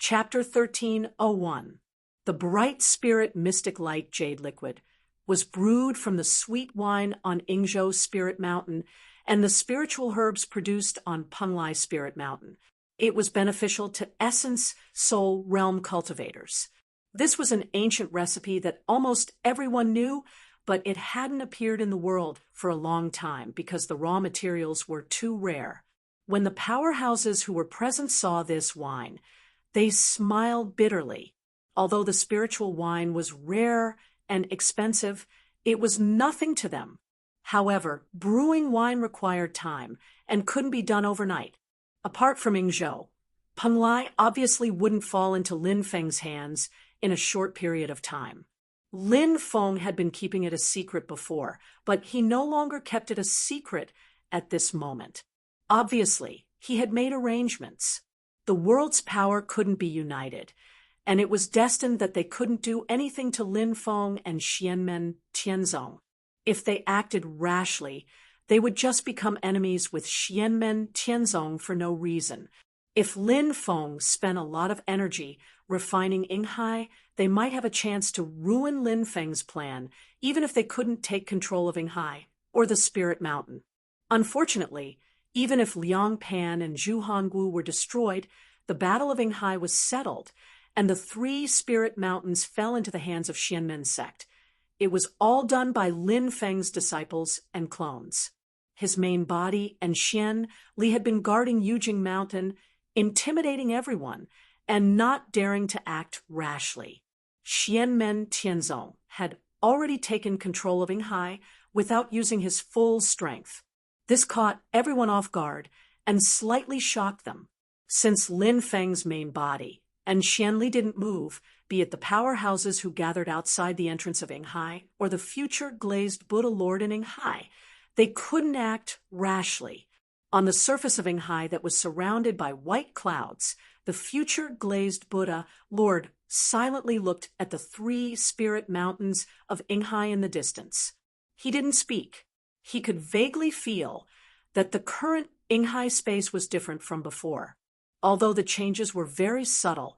Chapter 13:01. The bright spirit mystic light jade liquid was brewed from the sweet wine on Ingzhou Spirit Mountain and the spiritual herbs produced on Penglai Spirit Mountain. It was beneficial to essence soul realm cultivators. This was an ancient recipe that almost everyone knew, but it hadn't appeared in the world for a long time because the raw materials were too rare. When the powerhouses who were present saw this wine, they smiled bitterly. Although the spiritual wine was rare and expensive, it was nothing to them. However, brewing wine required time and couldn't be done overnight. Apart from Ingzhou, Penglai obviously wouldn't fall into Lin Feng's hands in a short period of time. Lin Feng had been keeping it a secret before, but he no longer kept it a secret at this moment. Obviously, he had made arrangements. The world's power couldn't be united, and it was destined that they couldn't do anything to Lin Feng and Xianmen Tianzong. If they acted rashly, they would just become enemies with Xianmen Tianzong for no reason. If Lin Feng spent a lot of energy refining Yinghai, they might have a chance to ruin Lin Feng's plan, even if they couldn't take control of Yinghai or the Spirit Mountain. Unfortunately, even if Liang Pan and Zhu Hongwu were destroyed, the Battle of Yinghai was settled, and the 3 Spirit Mountains fell into the hands of Xianmen's sect. It was all done by Lin Feng's disciples and clones. His main body and Xian Li had been guarding Yujing Mountain, intimidating everyone, and not daring to act rashly. Xianmen Tianzong had already taken control of Yinghai without using his full strength. This caught everyone off guard and slightly shocked them. Since Lin Feng's main body and Xianli didn't move, be it the powerhouses who gathered outside the entrance of Yinghai or the future glazed Buddha Lord in Yinghai, they couldn't act rashly. On the surface of Yinghai that was surrounded by white clouds, the future glazed Buddha Lord silently looked at the 3 spirit mountains of Yinghai in the distance. He didn't speak. He could vaguely feel that the current Yinghai space was different from before. Although the changes were very subtle,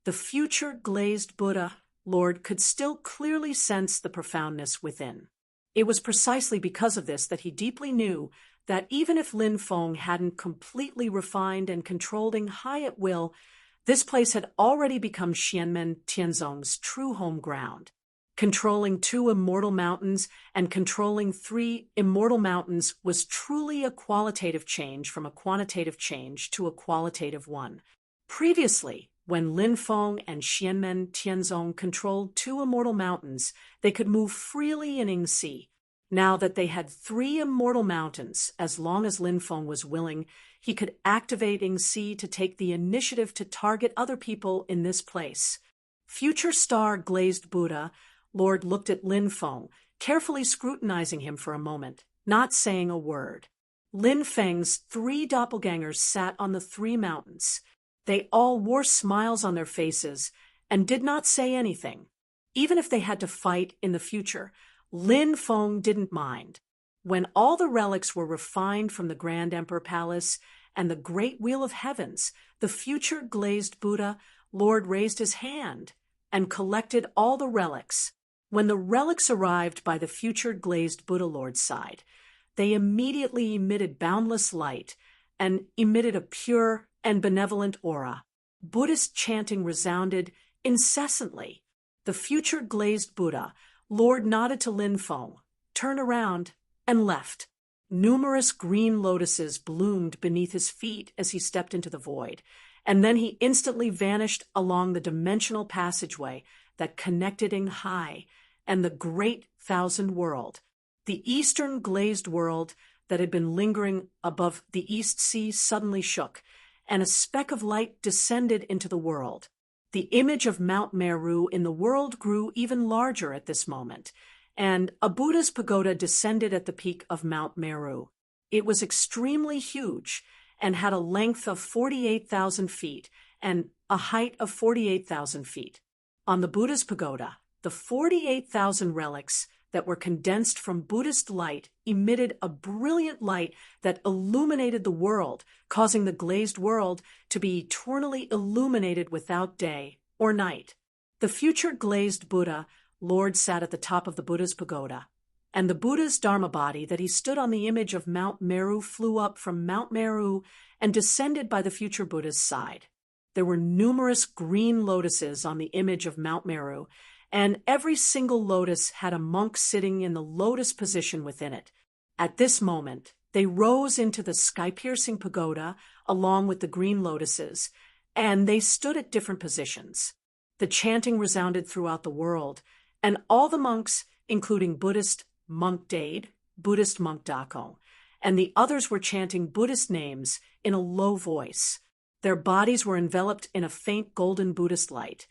the future glazed Buddha Lord could still clearly sense the profoundness within. It was precisely because of this that he deeply knew that even if Lin Feng hadn't completely refined and controlled Yinghai at will, this place had already become Xianmen Tianzong's true home ground. Controlling 2 immortal mountains and controlling 3 immortal mountains was truly a qualitative change from a quantitative change to a qualitative one. Previously, when Lin Feng and Xianmen Tianzong controlled 2 immortal mountains, they could move freely in Yingxi. Now that they had 3 immortal mountains, as long as Lin Feng was willing, he could activate Yingxi to take the initiative to target other people in this place. Future star glazed Buddha Lord looked at Lin Feng, carefully scrutinizing him for a moment, not saying a word. Lin Feng's 3 doppelgangers sat on the 3 mountains. They all wore smiles on their faces and did not say anything. Even if they had to fight in the future, Lin Feng didn't mind. When all the relics were refined from the Grand Emperor Palace and the Great Wheel of Heavens, the future glazed Buddha Lord raised his hand and collected all the relics. When the relics arrived by the future glazed Buddha Lord's side, they immediately emitted boundless light and emitted a pure and benevolent aura. Buddhist chanting resounded incessantly. The future glazed Buddha Lord nodded to Lin Feng, turned around, and left. Numerous green lotuses bloomed beneath his feet as he stepped into the void, and then he instantly vanished along the dimensional passageway that connected Yinghai and the Great Thousand World. The eastern glazed world that had been lingering above the East Sea suddenly shook, and a speck of light descended into the world. The image of Mount Meru in the world grew even larger at this moment, and a Buddha's pagoda descended at the peak of Mount Meru. It was extremely huge and had a length of 48,000 feet and a height of 48,000 feet. On the Buddha's pagoda, the 48,000 relics that were condensed from Buddhist light emitted a brilliant light that illuminated the world, causing the glazed world to be eternally illuminated without day or night. The future glazed Buddha, Lord, sat at the top of the Buddha's pagoda, and the Buddha's Dharma body that he stood on the image of Mount Meru flew up from Mount Meru and descended by the future Buddha's side. There were numerous green lotuses on the image of Mount Meru, and every single lotus had a monk sitting in the lotus position within it. At this moment, they rose into the sky-piercing pagoda along with the green lotuses, and they stood at different positions. The chanting resounded throughout the world, and all the monks, including Buddhist monk Dade, Buddhist monk Dako, and the others were chanting Buddhist names in a low voice. Their bodies were enveloped in a faint golden Buddhist light,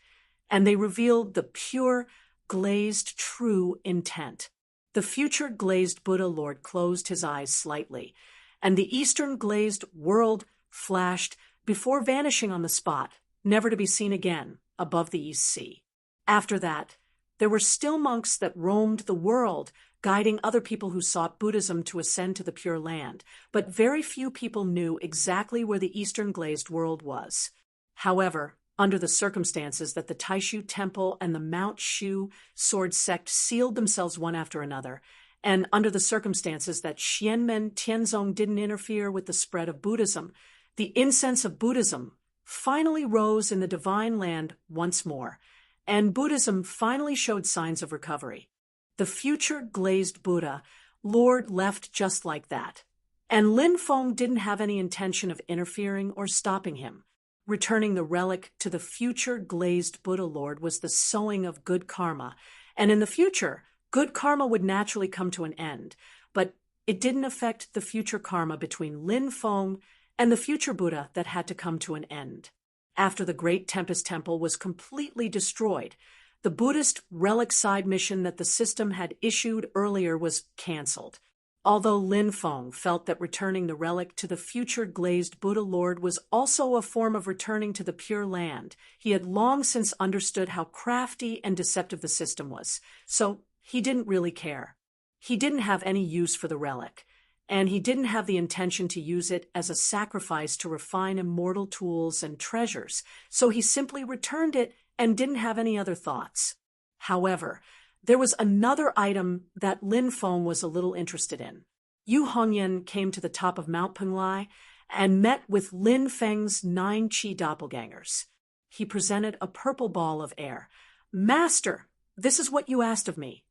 and they revealed the pure, glazed, true intent. The future glazed Buddha Lord closed his eyes slightly, and the eastern glazed world flashed before vanishing on the spot, never to be seen again, above the East Sea. After that, there were still monks that roamed the world, guiding other people who sought Buddhism to ascend to the Pure Land, but very few people knew exactly where the Eastern Glazed World was. However, under the circumstances that the Taishu Temple and the Mount Shu sword sect sealed themselves one after another, and under the circumstances that Xianmen Tianzong didn't interfere with the spread of Buddhism, the incense of Buddhism finally rose in the Divine Land once more, and Buddhism finally showed signs of recovery. The future glazed Buddha, Lord, left just like that, and Lin Feng didn't have any intention of interfering or stopping him. Returning the relic to the future glazed Buddha Lord was the sowing of good karma, and in the future, good karma would naturally come to an end, but it didn't affect the future karma between Lin Feng and the future Buddha that had to come to an end. After the Great Tempest Temple was completely destroyed, the Buddhist relic side mission that the system had issued earlier was canceled. Although Lin Feng felt that returning the relic to the future glazed Buddha Lord was also a form of returning to the Pure Land, he had long since understood how crafty and deceptive the system was, so he didn't really care. He didn't have any use for the relic, and he didn't have the intention to use it as a sacrifice to refine immortal tools and treasures, so he simply returned it and didn't have any other thoughts. However, there was another item that Lin Feng was a little interested in. Yu Hongyan came to the top of Mount Penglai and met with Lin Feng's 9 Qi doppelgangers. He presented a purple ball of air. "Master, this is what you asked of me."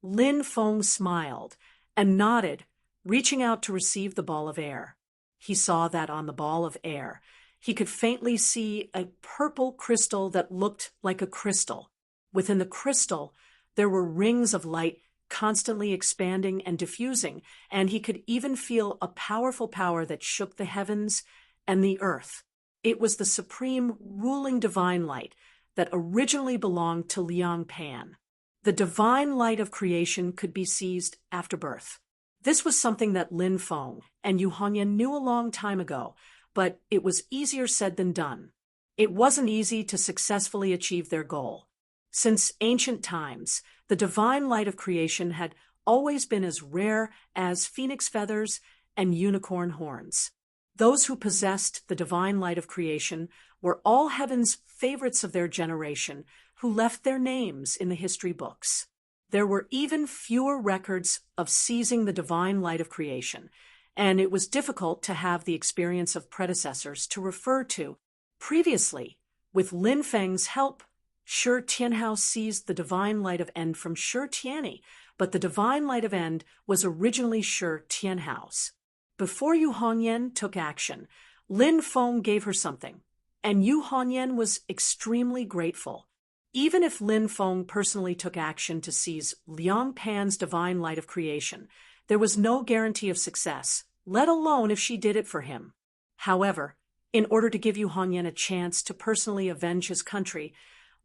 Lin Feng smiled and nodded, reaching out to receive the ball of air. He saw that on the ball of air, he could faintly see a purple crystal that looked like a crystal. Within the crystal, there were rings of light constantly expanding and diffusing, and he could even feel a powerful power that shook the heavens and the earth. It was the supreme ruling divine light that originally belonged to Liang Pan. The divine light of creation could be seized after birth. This was something that Lin Feng and Yu Hongyan knew a long time ago, but it was easier said than done. It wasn't easy to successfully achieve their goal. Since ancient times, the divine light of creation had always been as rare as phoenix feathers and unicorn horns. Those who possessed the divine light of creation were all heaven's favorites of their generation, who left their names in the history books. There were even fewer records of seizing the divine light of creation, and it was difficult to have the experience of predecessors to refer to. Previously, with Lin Feng's help, Shi Tianhao seized the divine light of End from Shi Tianyi, but the divine light of End was originally Shi Tianhao's. Before Yu Hongyan took action, Lin Feng gave her something, and Yu Hongyan was extremely grateful. Even if Lin Feng personally took action to seize Liang Pan's divine light of creation, there was no guarantee of success, let alone if she did it for him. However, in order to give Yu Hongyan a chance to personally avenge his country,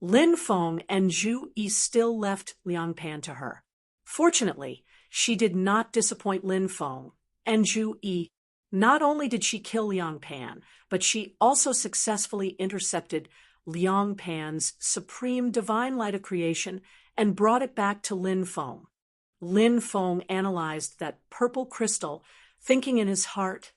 Lin Feng and Zhu Yi still left Liang Pan to her. Fortunately, she did not disappoint Lin Feng and Zhu Yi. Not only did she kill Liang Pan, but she also successfully intercepted Liang Pan's supreme divine light of creation and brought it back to Lin Feng. Lin Feng analyzed that purple crystal, thinking in his heart,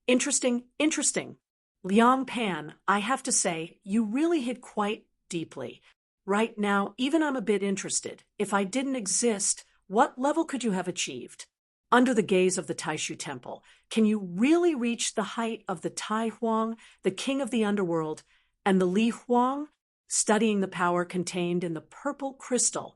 interesting, interesting. Liang Pan, I have to say, you really hit quite deeply. Right now, even I'm a bit interested. If I didn't exist, what level could you have achieved? Under the gaze of the Taishu Temple, can you really reach the height of the Tai Huang, the king of the underworld, and the Li Huang? Studying the power contained in the purple crystal,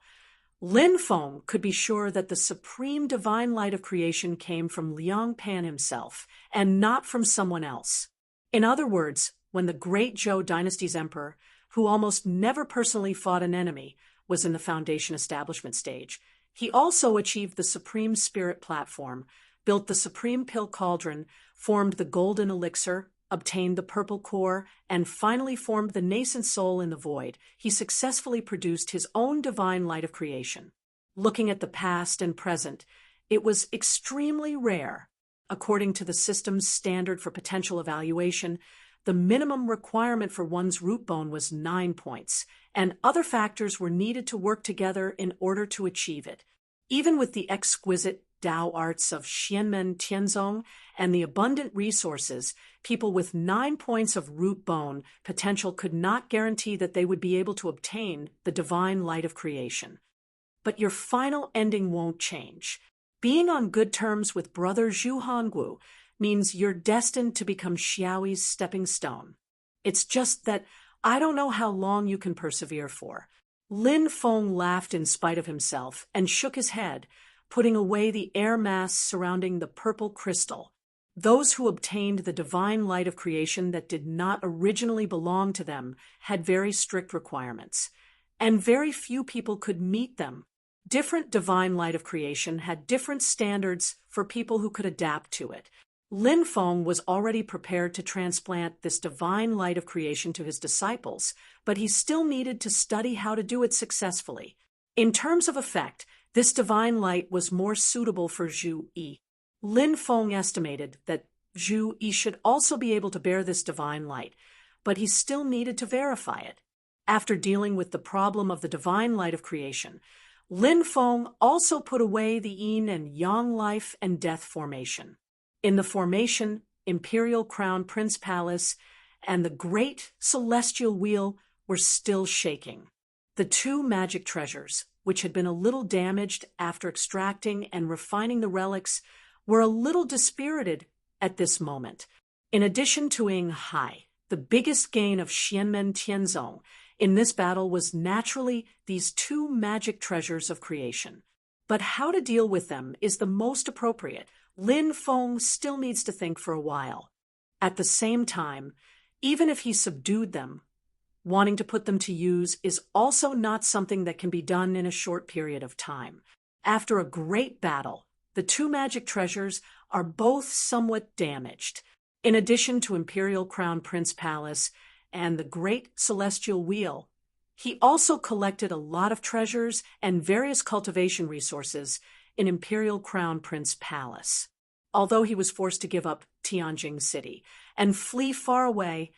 Lin Feng could be sure that the supreme divine light of creation came from Liang Pan himself, and not from someone else. In other words, when the great Zhou dynasty's emperor, who almost never personally fought an enemy, was in the foundation establishment stage, he also achieved the supreme spirit platform, built the supreme pill cauldron, formed the golden elixir, obtained the purple core, and finally formed the nascent soul in the void. He successfully produced his own divine light of creation. Looking at the past and present, it was extremely rare. According to the system's standard for potential evaluation, the minimum requirement for one's root bone was 9 points, and other factors were needed to work together in order to achieve it. Even with the exquisite Tao arts of Xianmen Tianzong and the abundant resources, people with 9 points of root bone potential could not guarantee that they would be able to obtain the divine light of creation. But your final ending won't change. Being on good terms with brother Zhu Hongwu means you're destined to become Xiaoyi's stepping stone. It's just that I don't know how long you can persevere for. Lin Feng laughed in spite of himself and shook his head, putting away the air mass surrounding the purple crystal. Those who obtained the divine light of creation that did not originally belong to them had very strict requirements, and very few people could meet them. Different divine light of creation had different standards for people who could adapt to it. Lin Feng was already prepared to transplant this divine light of creation to his disciples, but he still needed to study how to do it successfully. In terms of effect, this divine light was more suitable for Zhu Yi. Lin Feng estimated that Zhu Yi should also be able to bear this divine light, but he still needed to verify it. After dealing with the problem of the divine light of creation, Lin Feng also put away the yin and yang life and death formation. In the formation, Imperial Crown Prince Palace and the Great Celestial Wheel were still shaking. The two magic treasures, which had been a little damaged after extracting and refining the relics, were a little dispirited at this moment. In addition to Ying Hai, the biggest gain of Xianmen Tianzong in this battle was naturally these two magic treasures of creation. But how to deal with them is the most appropriate. Lin Feng still needs to think for a while. At the same time, even if he subdued them, wanting to put them to use is also not something that can be done in a short period of time. After a great battle, the two magic treasures are both somewhat damaged. In addition to Imperial Crown Prince Palace and the Great Celestial Wheel, he also collected a lot of treasures and various cultivation resources in Imperial Crown Prince Palace. Although he was forced to give up Tianjing City and flee far away,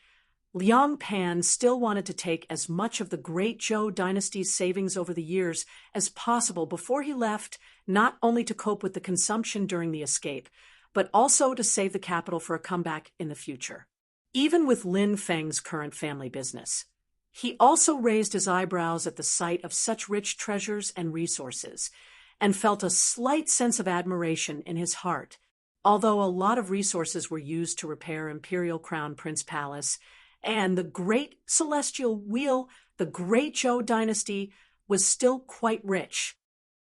Liang Pan still wanted to take as much of the great Zhou dynasty's savings over the years as possible before he left, not only to cope with the consumption during the escape, but also to save the capital for a comeback in the future. Even with Lin Feng's current family business, he also raised his eyebrows at the sight of such rich treasures and resources, and felt a slight sense of admiration in his heart. Although a lot of resources were used to repair Imperial Crown Prince Palace, and the Great Celestial Wheel, the Great Zhou dynasty, was still quite rich.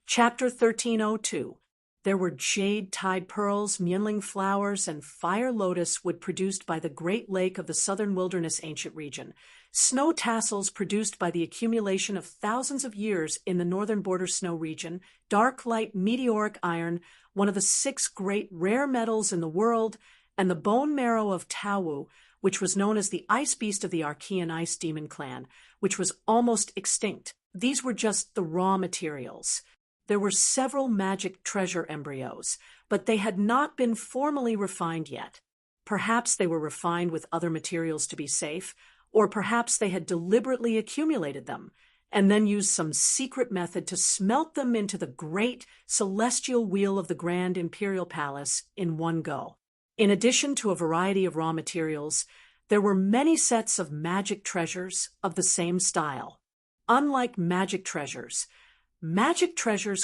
Chapter 1302. There were jade-tied pearls, Mianling flowers, and fire lotus wood produced by the Great Lake of the Southern Wilderness ancient region, snow tassels produced by the accumulation of thousands of years in the northern border snow region, dark light meteoric iron, one of the 6 great rare metals in the world, and the bone marrow of Taowu, which was known as the ice beast of the Archean ice demon clan, which was almost extinct. These were just the raw materials. There were several magic treasure embryos, but they had not been formally refined yet. Perhaps they were refined with other materials to be safe, or perhaps they had deliberately accumulated them, and then used some secret method to smelt them into the great celestial wheel of the Grand Imperial Palace in one go. In addition to a variety of raw materials, there were many sets of magic treasures of the same style. Unlike magic treasures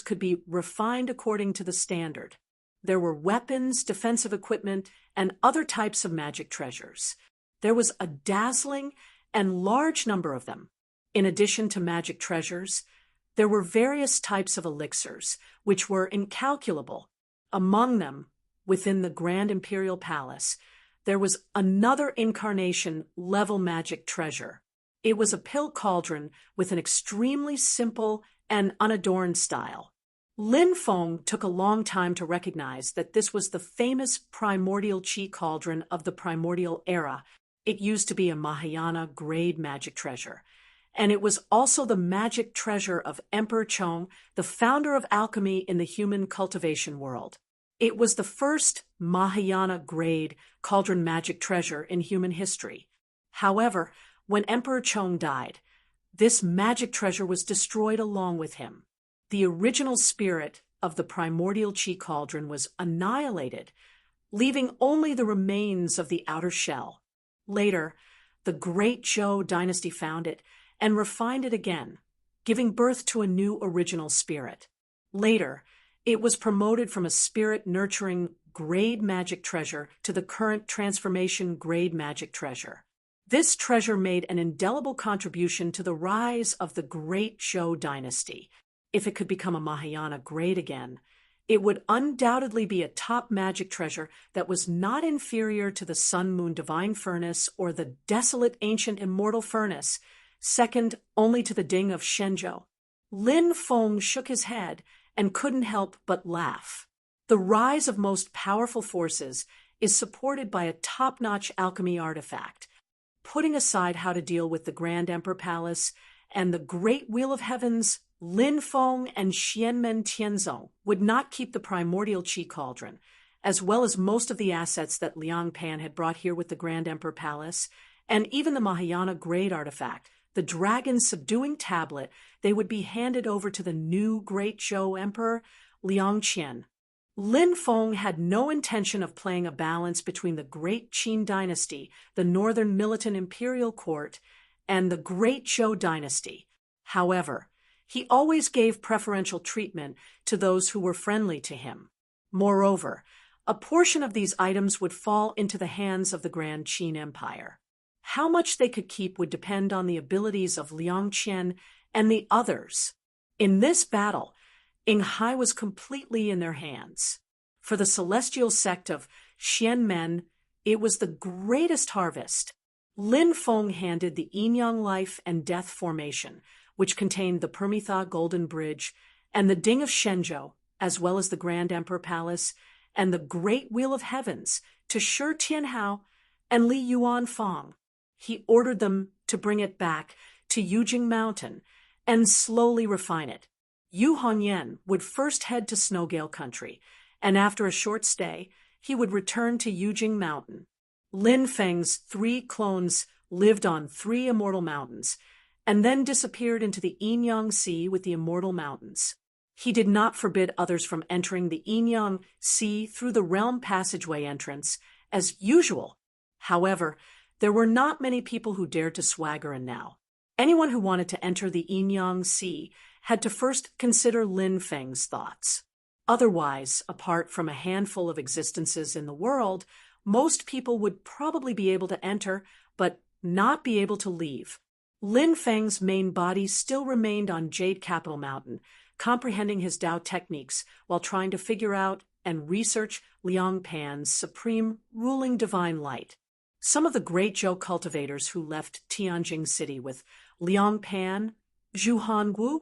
could be refined according to the standard. There were weapons, defensive equipment, and other types of magic treasures. There was a dazzling and large number of them. In addition to magic treasures, there were various types of elixirs, which were incalculable. Among them, within the Grand Imperial Palace, there was another incarnation-level magic treasure. It was a pill cauldron with an extremely simple and unadorned style. Lin Feng took a long time to recognize that this was the famous primordial chi cauldron of the primordial era. It used to be a Mahayana-grade magic treasure, and it was also the magic treasure of Emperor Chong, the founder of alchemy in the human cultivation world. It was the first Mahayana-grade cauldron magic treasure in human history. However, when Emperor Chong died, this magic treasure was destroyed along with him. The original spirit of the primordial chi cauldron was annihilated, leaving only the remains of the outer shell. Later, the Great Zhou dynasty found it and refined it again, giving birth to a new original spirit. Later, it was promoted from a spirit-nurturing grade magic treasure to the current transformation grade magic treasure. This treasure made an indelible contribution to the rise of the Great Zhou dynasty. If it could become a Mahayana grade again, it would undoubtedly be a top magic treasure that was not inferior to the Sun-Moon Divine Furnace or the desolate ancient immortal furnace, second only to the Ding of Shenzhou. Lin Feng shook his head and couldn't help but laugh. The rise of most powerful forces is supported by a top-notch alchemy artifact. Putting aside how to deal with the Grand Emperor Palace and the Great Wheel of Heavens, Lin Feng and Xianmen Tianzong would not keep the primordial chi cauldron, as well as most of the assets that Liang Pan had brought here with the Grand Emperor Palace, and even the Mahayana grade artifact, the dragon subduing tablet. They would be handed over to the new Great Zhou Emperor, Liang Qian. Lin Feng had no intention of playing a balance between the Great Qin dynasty, the northern militant imperial court, and the Great Zhou dynasty. However, he always gave preferential treatment to those who were friendly to him. Moreover, a portion of these items would fall into the hands of the Grand Qin Empire. How much they could keep would depend on the abilities of Liang Qian and the others. In this battle, Yinghai was completely in their hands. For the celestial sect of Xianmen, it was the greatest harvest. Lin Feng handed the Yin-Yang Life and Death Formation, which contained the Permitha Golden Bridge and the Ding of Shenzhou, as well as the Grand Emperor Palace and the Great Wheel of Heavens, to Shi Tianhao and Li Yuanfang. He ordered them to bring it back to Yujing Mountain and slowly refine it. Yu Hongyan would first head to Snowgale Country, and after a short stay, he would return to Yujing Mountain. Lin Feng's 3 clones lived on 3 immortal mountains, and then disappeared into the Yin-Yang Sea with the immortal mountains. He did not forbid others from entering the Yin-Yang Sea through the realm passageway entrance, as usual. However, there were not many people who dared to swagger in now. Anyone who wanted to enter the Yin-Yang Sea had to first consider Lin Feng's thoughts. Otherwise, apart from a handful of existences in the world, most people would probably be able to enter, but not be able to leave. Lin Feng's main body still remained on Jade Capital Mountain, comprehending his Tao techniques while trying to figure out and research Liang Pan's supreme ruling divine light. Some of the Great Zhou cultivators who left Tianjing City with Liang Pan, Zhu Hangu,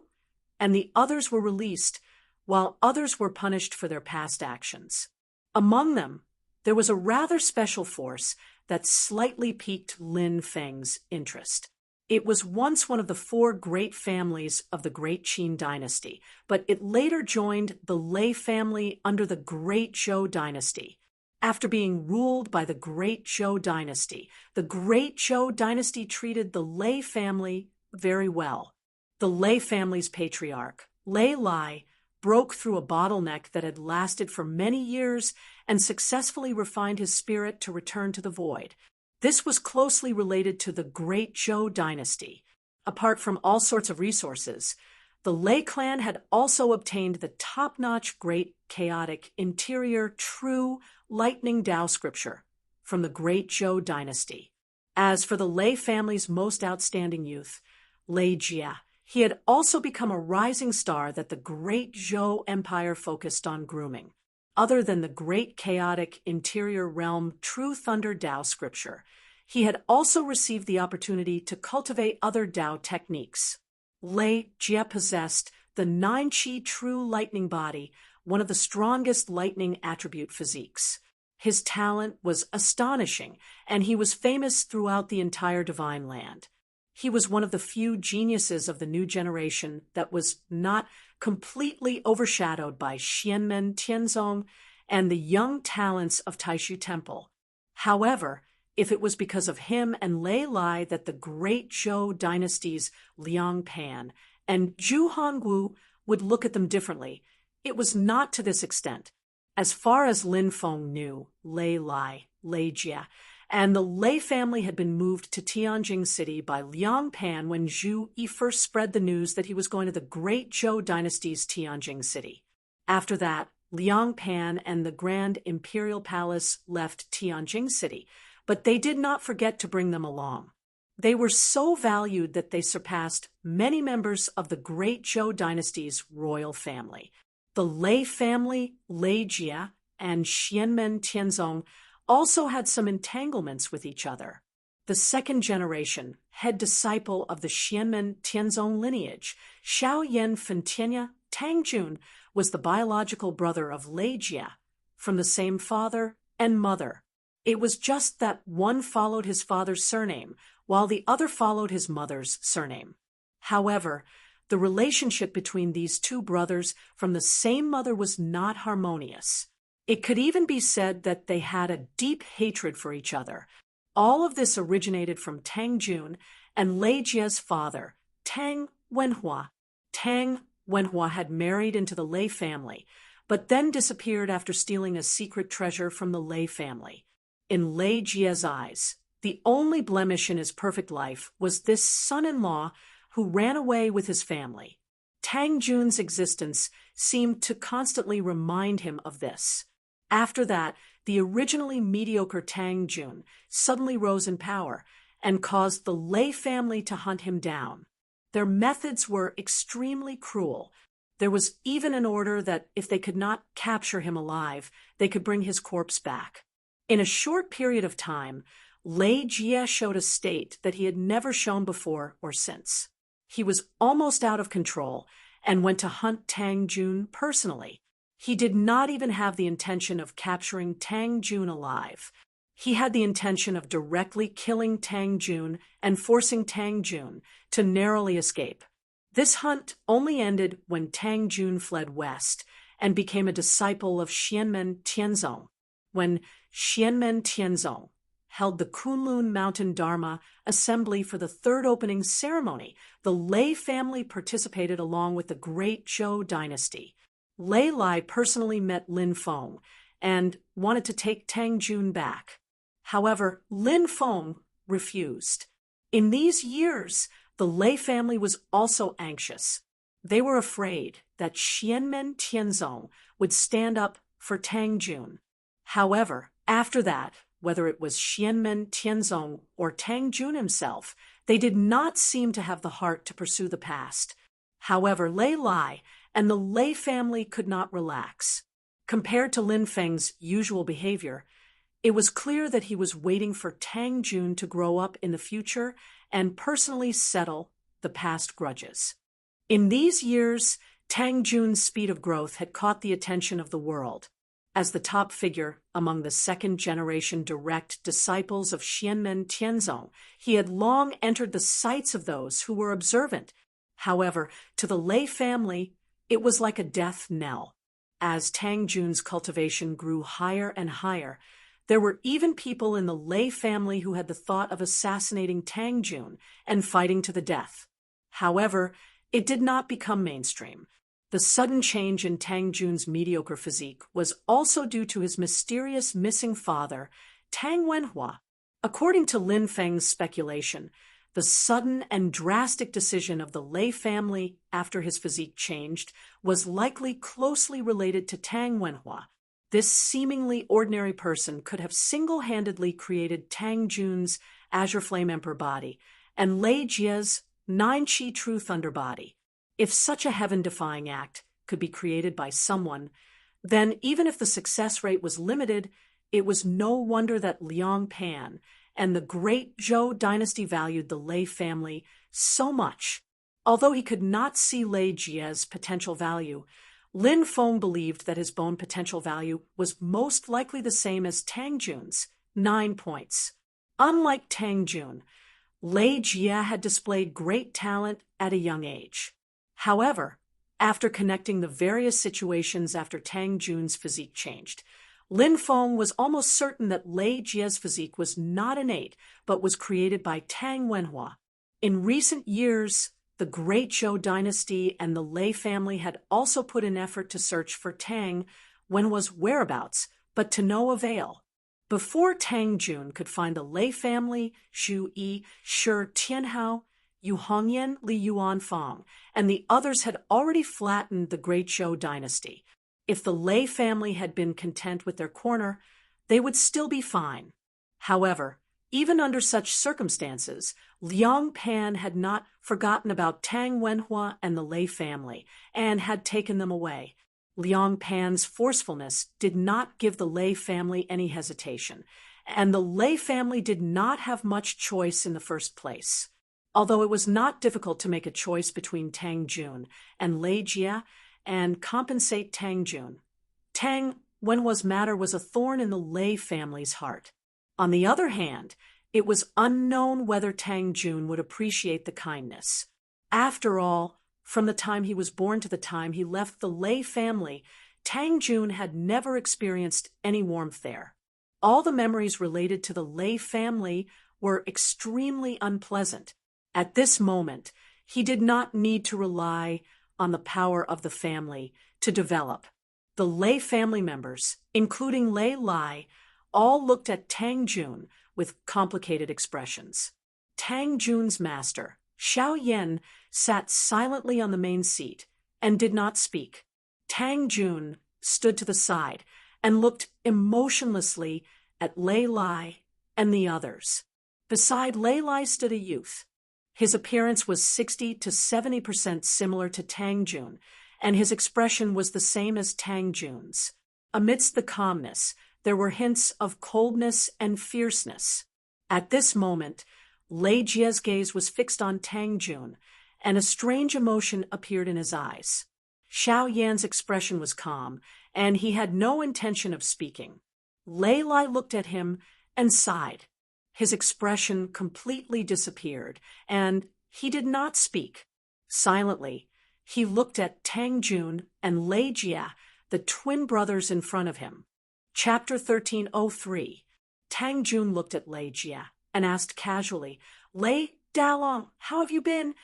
and the others were released, while others were punished for their past actions. Among them, there was a rather special force that slightly piqued Lin Feng's interest. It was once one of the 4 great families of the Great Qin dynasty, but it later joined the Lei family under the Great Zhou dynasty. After being ruled by the Great Zhou dynasty, the Great Zhou dynasty treated the Lei family very well. The Lei family's patriarch, Lei Lai, broke through a bottleneck that had lasted for many years and successfully refined his spirit to return to the void. This was closely related to the Great Zhou dynasty. Apart from all sorts of resources, the Lei clan had also obtained the top-notch Great Chaotic Interior True Lightning Tao scripture from the Great Zhou dynasty. As for the Lei family's most outstanding youth, Lei Jia, he had also become a rising star that the Great Zhou Empire focused on grooming. Other than the Great Chaotic Interior Realm True Thunder Tao scripture, he had also received the opportunity to cultivate other Tao techniques. Lei Jia possessed the 9-Chi True Lightning Body, one of the strongest lightning attribute physiques. His talent was astonishing, and he was famous throughout the entire Divine Land. He was one of the few geniuses of the new generation that was not completely overshadowed by Xianmen Tianzong and the young talents of Taishu Temple. However, if it was because of him and Lei Lai that the Great Zhou dynasties Liang Pan and Zhu Hongwu would look at them differently, it was not to this extent. As far as Lin Feng knew, Lei Lai, Lei Jia, and the Lei family had been moved to Tianjing City by Liang Pan when Zhu Yi first spread the news that he was going to the Great Zhou dynasty's Tianjing City. After that, Liang Pan and the Grand Imperial Palace left Tianjing City, but they did not forget to bring them along. They were so valued that they surpassed many members of the Great Zhou dynasty's royal family. The Lei family, Lei Jia, and Xianmen Tianzong also had some entanglements with each other. The second generation, head disciple of the Xianmen Tianzong lineage, Xiao Yan Fentianya Tangjun, was the biological brother of Lei Jia, from the same father and mother. It was just that one followed his father's surname, while the other followed his mother's surname. However, the relationship between these two brothers from the same mother was not harmonious. It could even be said that they had a deep hatred for each other. All of this originated from Tang Jun and Lei Jia's father, Tang Wenhua. Tang Wenhua had married into the Lei family, but then disappeared after stealing a secret treasure from the Lei family. In Lei Jia's eyes, the only blemish in his perfect life was this son-in-law who ran away with his family. Tang Jun's existence seemed to constantly remind him of this. After that, the originally mediocre Tang Jun suddenly rose in power and caused the Lei family to hunt him down. Their methods were extremely cruel. There was even an order that if they could not capture him alive, they could bring his corpse back. In a short period of time, Lei Jia showed a state that he had never shown before or since. He was almost out of control and went to hunt Tang Jun personally. He did not even have the intention of capturing Tang Jun alive. He had the intention of directly killing Tang Jun and forcing Tang Jun to narrowly escape. This hunt only ended when Tang Jun fled west and became a disciple of Xianmen Tianzong. When Xianmen Tianzong held the Kunlun Mountain Dharma assembly for the third opening ceremony, the Lei family participated along with the Great Zhou dynasty. Lei Lai personally met Lin Feng and wanted to take Tang Jun back. However, Lin Feng refused. In these years, the Lei family was also anxious. They were afraid that Xianmen Tianzong would stand up for Tang Jun. However, after that, whether it was Xianmen Tianzong or Tang Jun himself, they did not seem to have the heart to pursue the past. However, Lei Lai and the Lei family could not relax. Compared to Lin Feng's usual behavior, it was clear that he was waiting for Tang Jun to grow up in the future and personally settle the past grudges. In these years, Tang Jun's speed of growth had caught the attention of the world. As the top figure among the second-generation direct disciples of Xianmen Tianzong, he had long entered the sights of those who were observant. However, to the Lei family, it was like a death knell. As Tang Jun's cultivation grew higher and higher, there were even people in the Lei family who had the thought of assassinating Tang Jun and fighting to the death. However, it did not become mainstream. The sudden change in Tang Jun's mediocre physique was also due to his mysterious missing father, Tang Wenhua. According to Lin Feng's speculation, the sudden and drastic decision of the Lei family after his physique changed was likely closely related to Tang Wenhua. This seemingly ordinary person could have single-handedly created Tang Jun's Azure Flame Emperor body and Lei Jie's Nine Qi True Thunder body. If such a heaven-defying act could be created by someone, then even if the success rate was limited, it was no wonder that Liang Pan and the great Zhou dynasty valued the Lei family so much. Although he could not see Lei Jie's potential value, Lin Feng believed that his bone potential value was most likely the same as Tang Jun's, 9 points. Unlike Tang Jun, Lei Jie had displayed great talent at a young age. However, after connecting the various situations after Tang Jun's physique changed, Lin Feng was almost certain that Lei Jie's physique was not innate, but was created by Tang Wenhua. In recent years, the great Zhou dynasty and the Lei family had also put in effort to search for Tang Wenhua's whereabouts, but to no avail. Before Tang Jun could find the Lei family, Zhu Yi, Shi Tianhao, Yu Hongyan, Li Yuanfang, and the others had already flattened the great Zhou dynasty. If the Lei family had been content with their corner, they would still be fine. However, even under such circumstances, Liang Pan had not forgotten about Tang Wenhua and the Lei family, and had taken them away. Liang Pan's forcefulness did not give the Lei family any hesitation, and the Lei family did not have much choice in the first place. Although it was not difficult to make a choice between Tang Jun and Lei Jie and compensate Tang Jun, Tang Wenhua's matter was a thorn in the Lei family's heart. On the other hand, it was unknown whether Tang Jun would appreciate the kindness. After all, from the time he was born to the time he left the Lei family, Tang Jun had never experienced any warmth there. All the memories related to the Lei family were extremely unpleasant. At this moment, he did not need to rely on the power of the family to develop. The Lei family members, including Lei Lai, all looked at Tang Jun with complicated expressions. Tang Jun's master, Xiao Yan, sat silently on the main seat and did not speak. Tang Jun stood to the side and looked emotionlessly at Lei Lai and the others. Beside Lei Lai stood a youth. His appearance was 60 to 70% similar to Tang Jun, and his expression was the same as Tang Jun's. Amidst the calmness, there were hints of coldness and fierceness. At this moment, Lei Jie's gaze was fixed on Tang Jun, and a strange emotion appeared in his eyes. Xiao Yan's expression was calm, and he had no intention of speaking. Lei Lai looked at him and sighed. His expression completely disappeared, and he did not speak. Silently, he looked at Tang Jun and Lei Jie, the twin brothers in front of him. Chapter 1303. Tang Jun looked at Lei Jie and asked casually, "Lei Dalong, how have you been?"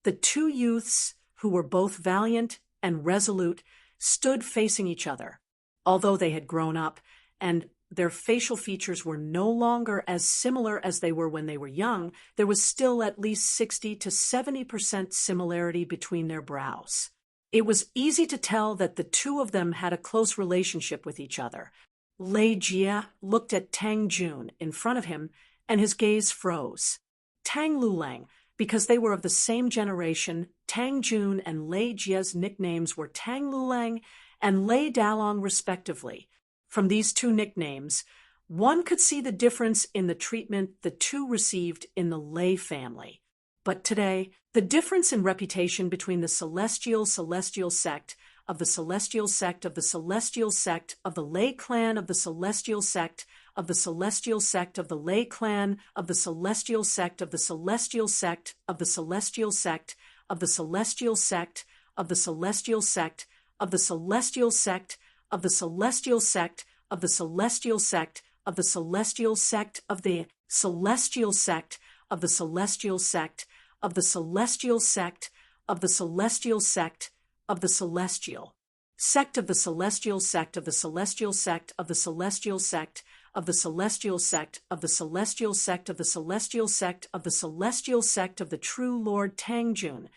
The two youths, who were both valiant and resolute, stood facing each other. Although they had grown up and their facial features were no longer as similar as they were when they were young, there was still at least 60 to 70% similarity between their brows. It was easy to tell that the two of them had a close relationship with each other. Lei Jie looked at Tang Jun in front of him, and his gaze froze. Tang Lulang, because they were of the same generation, Tang Jun and Lei Jie's nicknames were Tang Lulang and Lei Dalong respectively. From these two nicknames, one could see the difference in the treatment the two received in the Lei family. But today, the difference in reputation between the celestial sect of the celestial sect of the celestial sect of the Lei clan of the celestial sect of the celestial sect of the Lei clan of the celestial sect of the celestial sect of the celestial sect of the celestial sect of the celestial sect of the celestial sect of the celestial sect of the celestial sect of the celestial sect of the celestial sect of the celestial sect of the celestial sect of the celestial sect of the celestial, sect of the celestial sect of the celestial sect of the celestial sect of the celestial sect of the celestial sect of the celestial sect of the celestial sect of the true Lord Tangjun,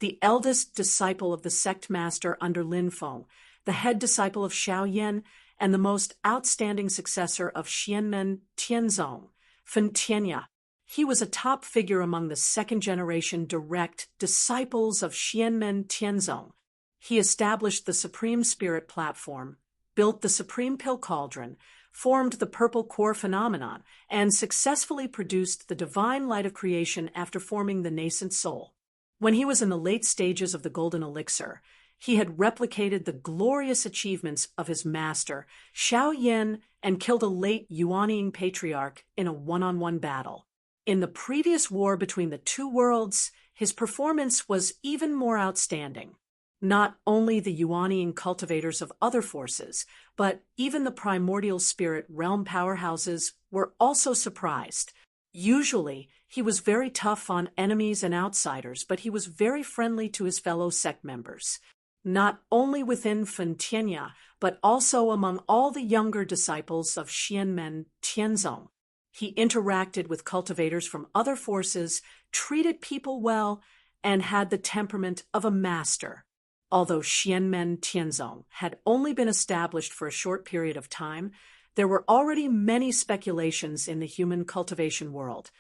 the eldest disciple of the sect master under Lin Feng, the head disciple of Shaoyan, and the most outstanding successor of Xianmen Tianzong, Fen Tianya. He was a top figure among the second-generation direct disciples of Xianmen Tianzong. He established the Supreme Spirit platform, built the Supreme Pill Cauldron, formed the Purple Core phenomenon, and successfully produced the divine light of creation after forming the nascent soul. When he was in the late stages of the Golden Elixir, he had replicated the glorious achievements of his master, Xiao Yan, and killed a late Yuanying patriarch in a one-on-one battle. In the previous war between the two worlds, his performance was even more outstanding. Not only the Yuanying cultivators of other forces, but even the primordial spirit realm powerhouses were also surprised. Usually, he was very tough on enemies and outsiders, but he was very friendly to his fellow sect members. Not only within Fen Tianya, but also among all the younger disciples of Xianmen Tianzong. He interacted with cultivators from other forces, treated people well, and had the temperament of a master. Although Xianmen Tianzong had only been established for a short period of time, there were already many speculations in the human cultivation world.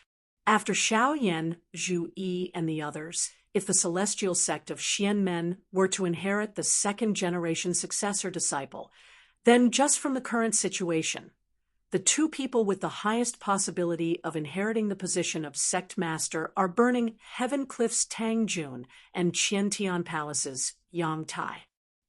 After Xiao Yan, Zhu Yi, and the others, if the celestial sect of Xianmen were to inherit the second-generation successor disciple, then just from the current situation, the two people with the highest possibility of inheriting the position of sect master are burning Heaven Cliff's Tangjun and Qiantian Palace's Yang Tai.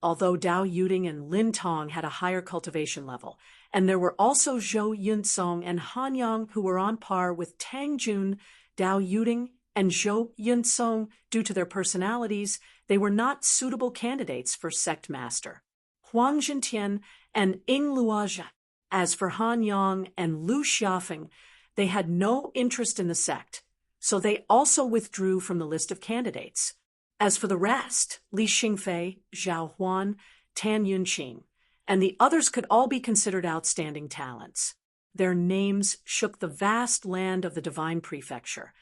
Although Dao Yuding and Lin Tong had a higher cultivation level, and there were also Zhou Yunsong and Han Yang who were on par with Tangjun, Dao Yuding, and Zhou Yunsong due to their personalities, they were not suitable candidates for sect master. Huang Jintian and Ying Luozha. As for Han Yang and Lu Xiafeng, they had no interest in the sect, so they also withdrew from the list of candidates. As for the rest, Li Xingfei, Zhao Huan, Tan Yunqing, and the others could all be considered outstanding talents. Their names shook the vast land of the Divine Prefecture,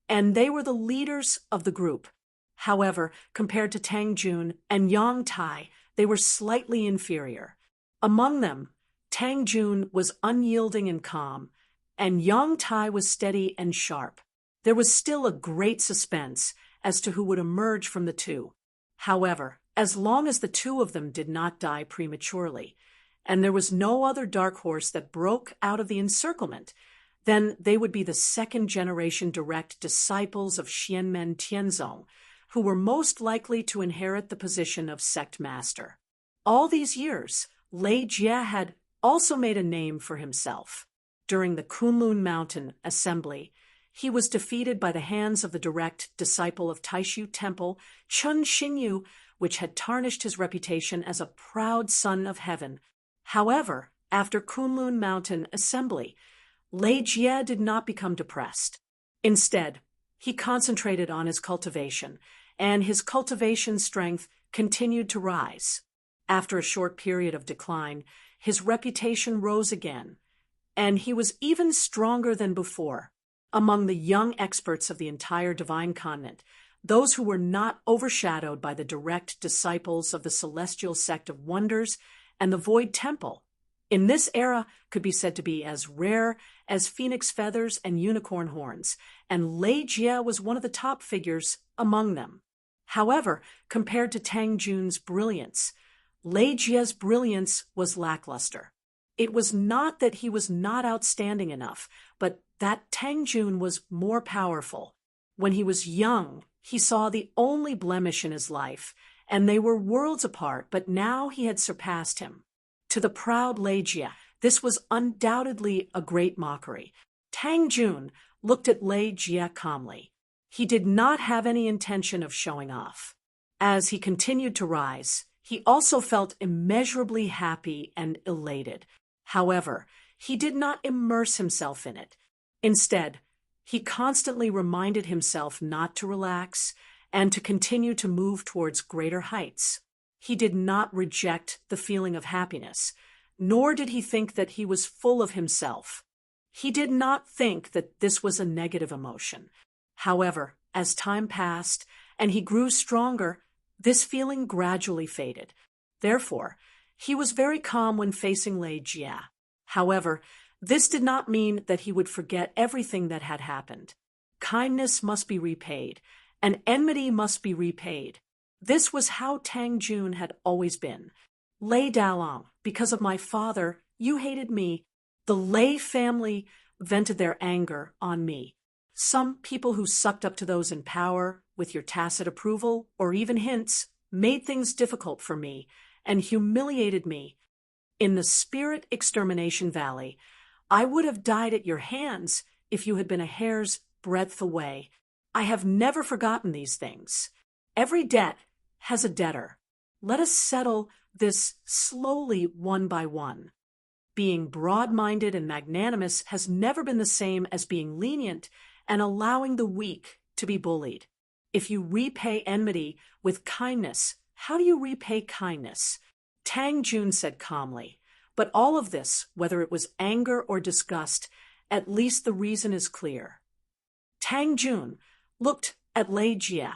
and they were the leaders of the group. However, compared to Tangjun and Yang Tai, they were slightly inferior. Among them, Tangjun was unyielding and calm, and Yang Tai was steady and sharp. There was still a great suspense as to who would emerge from the two. However, as long as the two of them did not die prematurely, and there was no other dark horse that broke out of the encirclement, then they would be the second-generation direct disciples of Xianmen Tianzong, who were most likely to inherit the position of sect master. All these years, Lei Jie had also made a name for himself. During the Kunlun Mountain Assembly, he was defeated by the hands of the direct disciple of Taishu Temple, Chun Xingyu, which had tarnished his reputation as a proud son of heaven. However, after Kunlun Mountain Assembly, Lei Jie did not become depressed. Instead, he concentrated on his cultivation, and his cultivation strength continued to rise. After a short period of decline, his reputation rose again, and he was even stronger than before. Among the young experts of the entire divine continent, those who were not overshadowed by the direct disciples of the celestial sect of wonders and the Void Temple, in this era could be said to be as rare as phoenix feathers and unicorn horns, and Lei Jie was one of the top figures among them. However, compared to Tangjun's brilliance, Lei Jie's brilliance was lackluster. It was not that he was not outstanding enough, but that Tangjun was more powerful. When he was young, he saw the only blemish in his life, and they were worlds apart, but now he had surpassed him. To the proud Lei Jie, this was undoubtedly a great mockery. Tangjun looked at Lei Jie calmly. He did not have any intention of showing off. As he continued to rise, he also felt immeasurably happy and elated. However, he did not immerse himself in it. Instead, he constantly reminded himself not to relax and to continue to move towards greater heights. He did not reject the feeling of happiness, nor did he think that he was full of himself. He did not think that this was a negative emotion. However, as time passed and he grew stronger, this feeling gradually faded. Therefore, he was very calm when facing Lei Jie. However, this did not mean that he would forget everything that had happened. Kindness must be repaid, and enmity must be repaid. This was how Tang Jun had always been. Lei Dalong, because of my father, you hated me. The Lei family vented their anger on me. Some people who sucked up to those in power, with your tacit approval or even hints, made things difficult for me and humiliated me. In the Spirit Extermination Valley, I would have died at your hands if you had been a hair's breadth away. I have never forgotten these things. Every debt has a debtor. Let us settle this slowly, one by one. Being broad-minded and magnanimous has never been the same as being lenient and allowing the weak to be bullied. If you repay enmity with kindness, how do you repay kindness? Tang Jun said calmly. But all of this, whether it was anger or disgust, at least the reason is clear. Tang Jun looked at Lei Jie.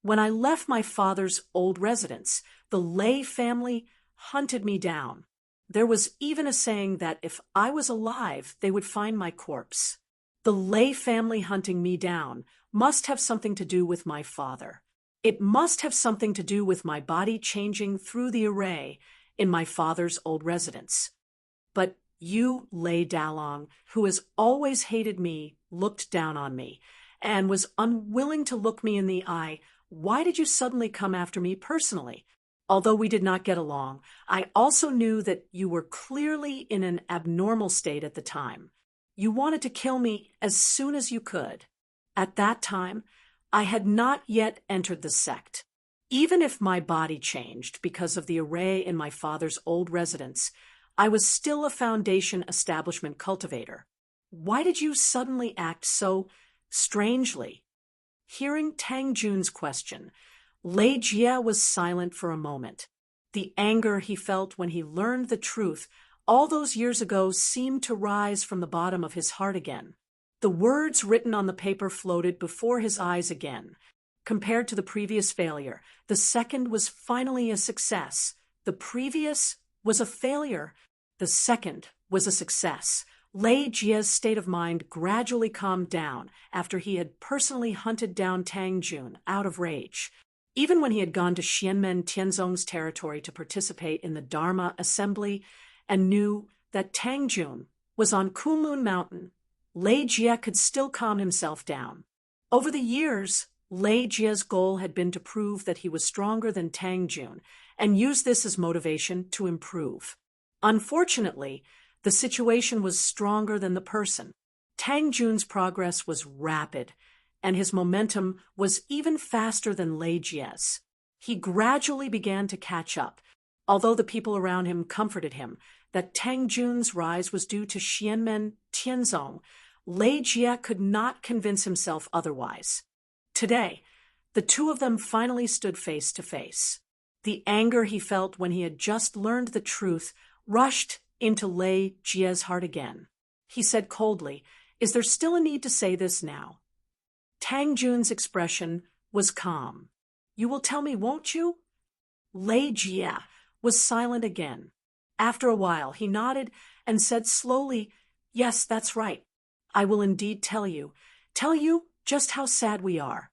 When I left my father's old residence, the Lei family hunted me down. There was even a saying that if I was alive, they would find my corpse. The Lei family hunting me down must have something to do with my father. It must have something to do with my body changing through the array in my father's old residence. But you, Lei Dalong, who has always hated me, looked down on me and was unwilling to look me in the eye. Why did you suddenly come after me personally? Although we did not get along, I also knew that you were clearly in an abnormal state at the time. You wanted to kill me as soon as you could. At that time, I had not yet entered the sect. Even if my body changed because of the array in my father's old residence, I was still a Foundation establishment cultivator. Why did you suddenly act so strangely? Hearing Tang Jun's question, Lei Jie was silent for a moment. The anger he felt when he learned the truth all those years ago seemed to rise from the bottom of his heart again. The words written on the paper floated before his eyes again. Compared to the previous failure, the second was finally a success. The previous was a failure. The second was a success. Lei Jie's state of mind gradually calmed down after he had personally hunted down Tang Jun out of rage. Even when he had gone to Xianmen Tianzong's territory to participate in the Dharma assembly and knew that Tang Jun was on Kunlun Mountain, Lei Jie could still calm himself down. Over the years, Lei Jie's goal had been to prove that he was stronger than Tang Jun and use this as motivation to improve. Unfortunately, the situation was stronger than the person. Tang Jun's progress was rapid, and his momentum was even faster than Lei Jie's. He gradually began to catch up, although the people around him comforted him that Tang Jun's rise was due to Xianmen Tianzong. Lei Jie could not convince himself otherwise. Today, the two of them finally stood face to face. The anger he felt when he had just learned the truth rushed into Lei Jie's heart again. He said coldly, "Is there still a need to say this now?" Tang Jun's expression was calm. "You will tell me, won't you?" Lei Jie was silent again. After a while, he nodded and said slowly, "Yes, that's right. I will indeed tell you just how sad we are."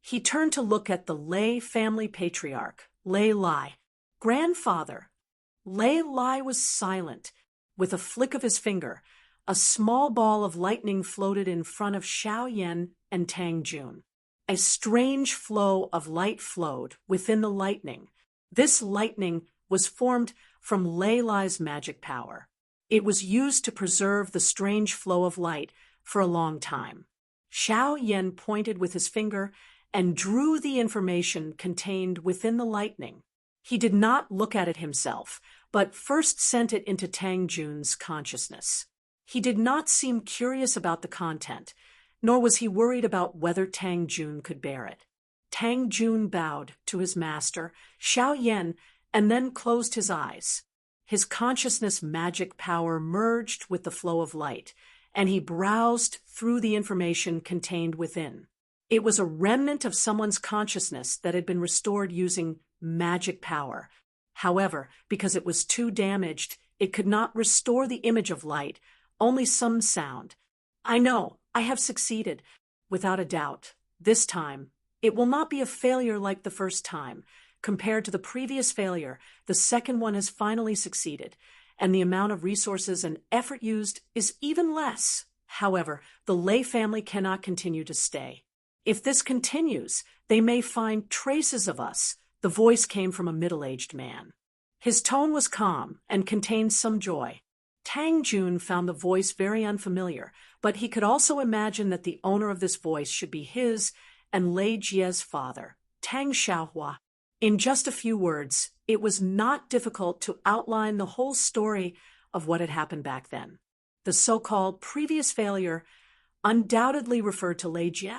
He turned to look at the Lei family patriarch, Lei Lai. "Grandfather." Lei Lai was silent. With a flick of his finger, a small ball of lightning floated in front of Xiao Yan and Tang Jun. A strange flow of light flowed within the lightning. This lightning was formed from Lei Lai's magic power. It was used to preserve the strange flow of light for a long time. Xiao Yan pointed with his finger and drew the information contained within the lightning. He did not look at it himself, but first sent it into Tang Jun's consciousness. He did not seem curious about the content, nor was he worried about whether Tang Jun could bear it. Tang Jun bowed to his master, Xiao Yan, and then closed his eyes. His consciousness magic power merged with the flow of light, and he browsed through the information contained within. It was a remnant of someone's consciousness that had been restored using magic power. However, because it was too damaged, it could not restore the image of light, only some sound. I know, I have succeeded. Without a doubt, this time, it will not be a failure like the first time. Compared to the previous failure, the second one has finally succeeded, and the amount of resources and effort used is even less. However, the Lei family cannot continue to stay. If this continues, they may find traces of us. The voice came from a middle-aged man. His tone was calm and contained some joy. Tang Jun found the voice very unfamiliar, but he could also imagine that the owner of this voice should be his and Lei Jie's father, Tang Xiaohua. In just a few words, it was not difficult to outline the whole story of what had happened back then. The so-called previous failure undoubtedly referred to Lei Jie,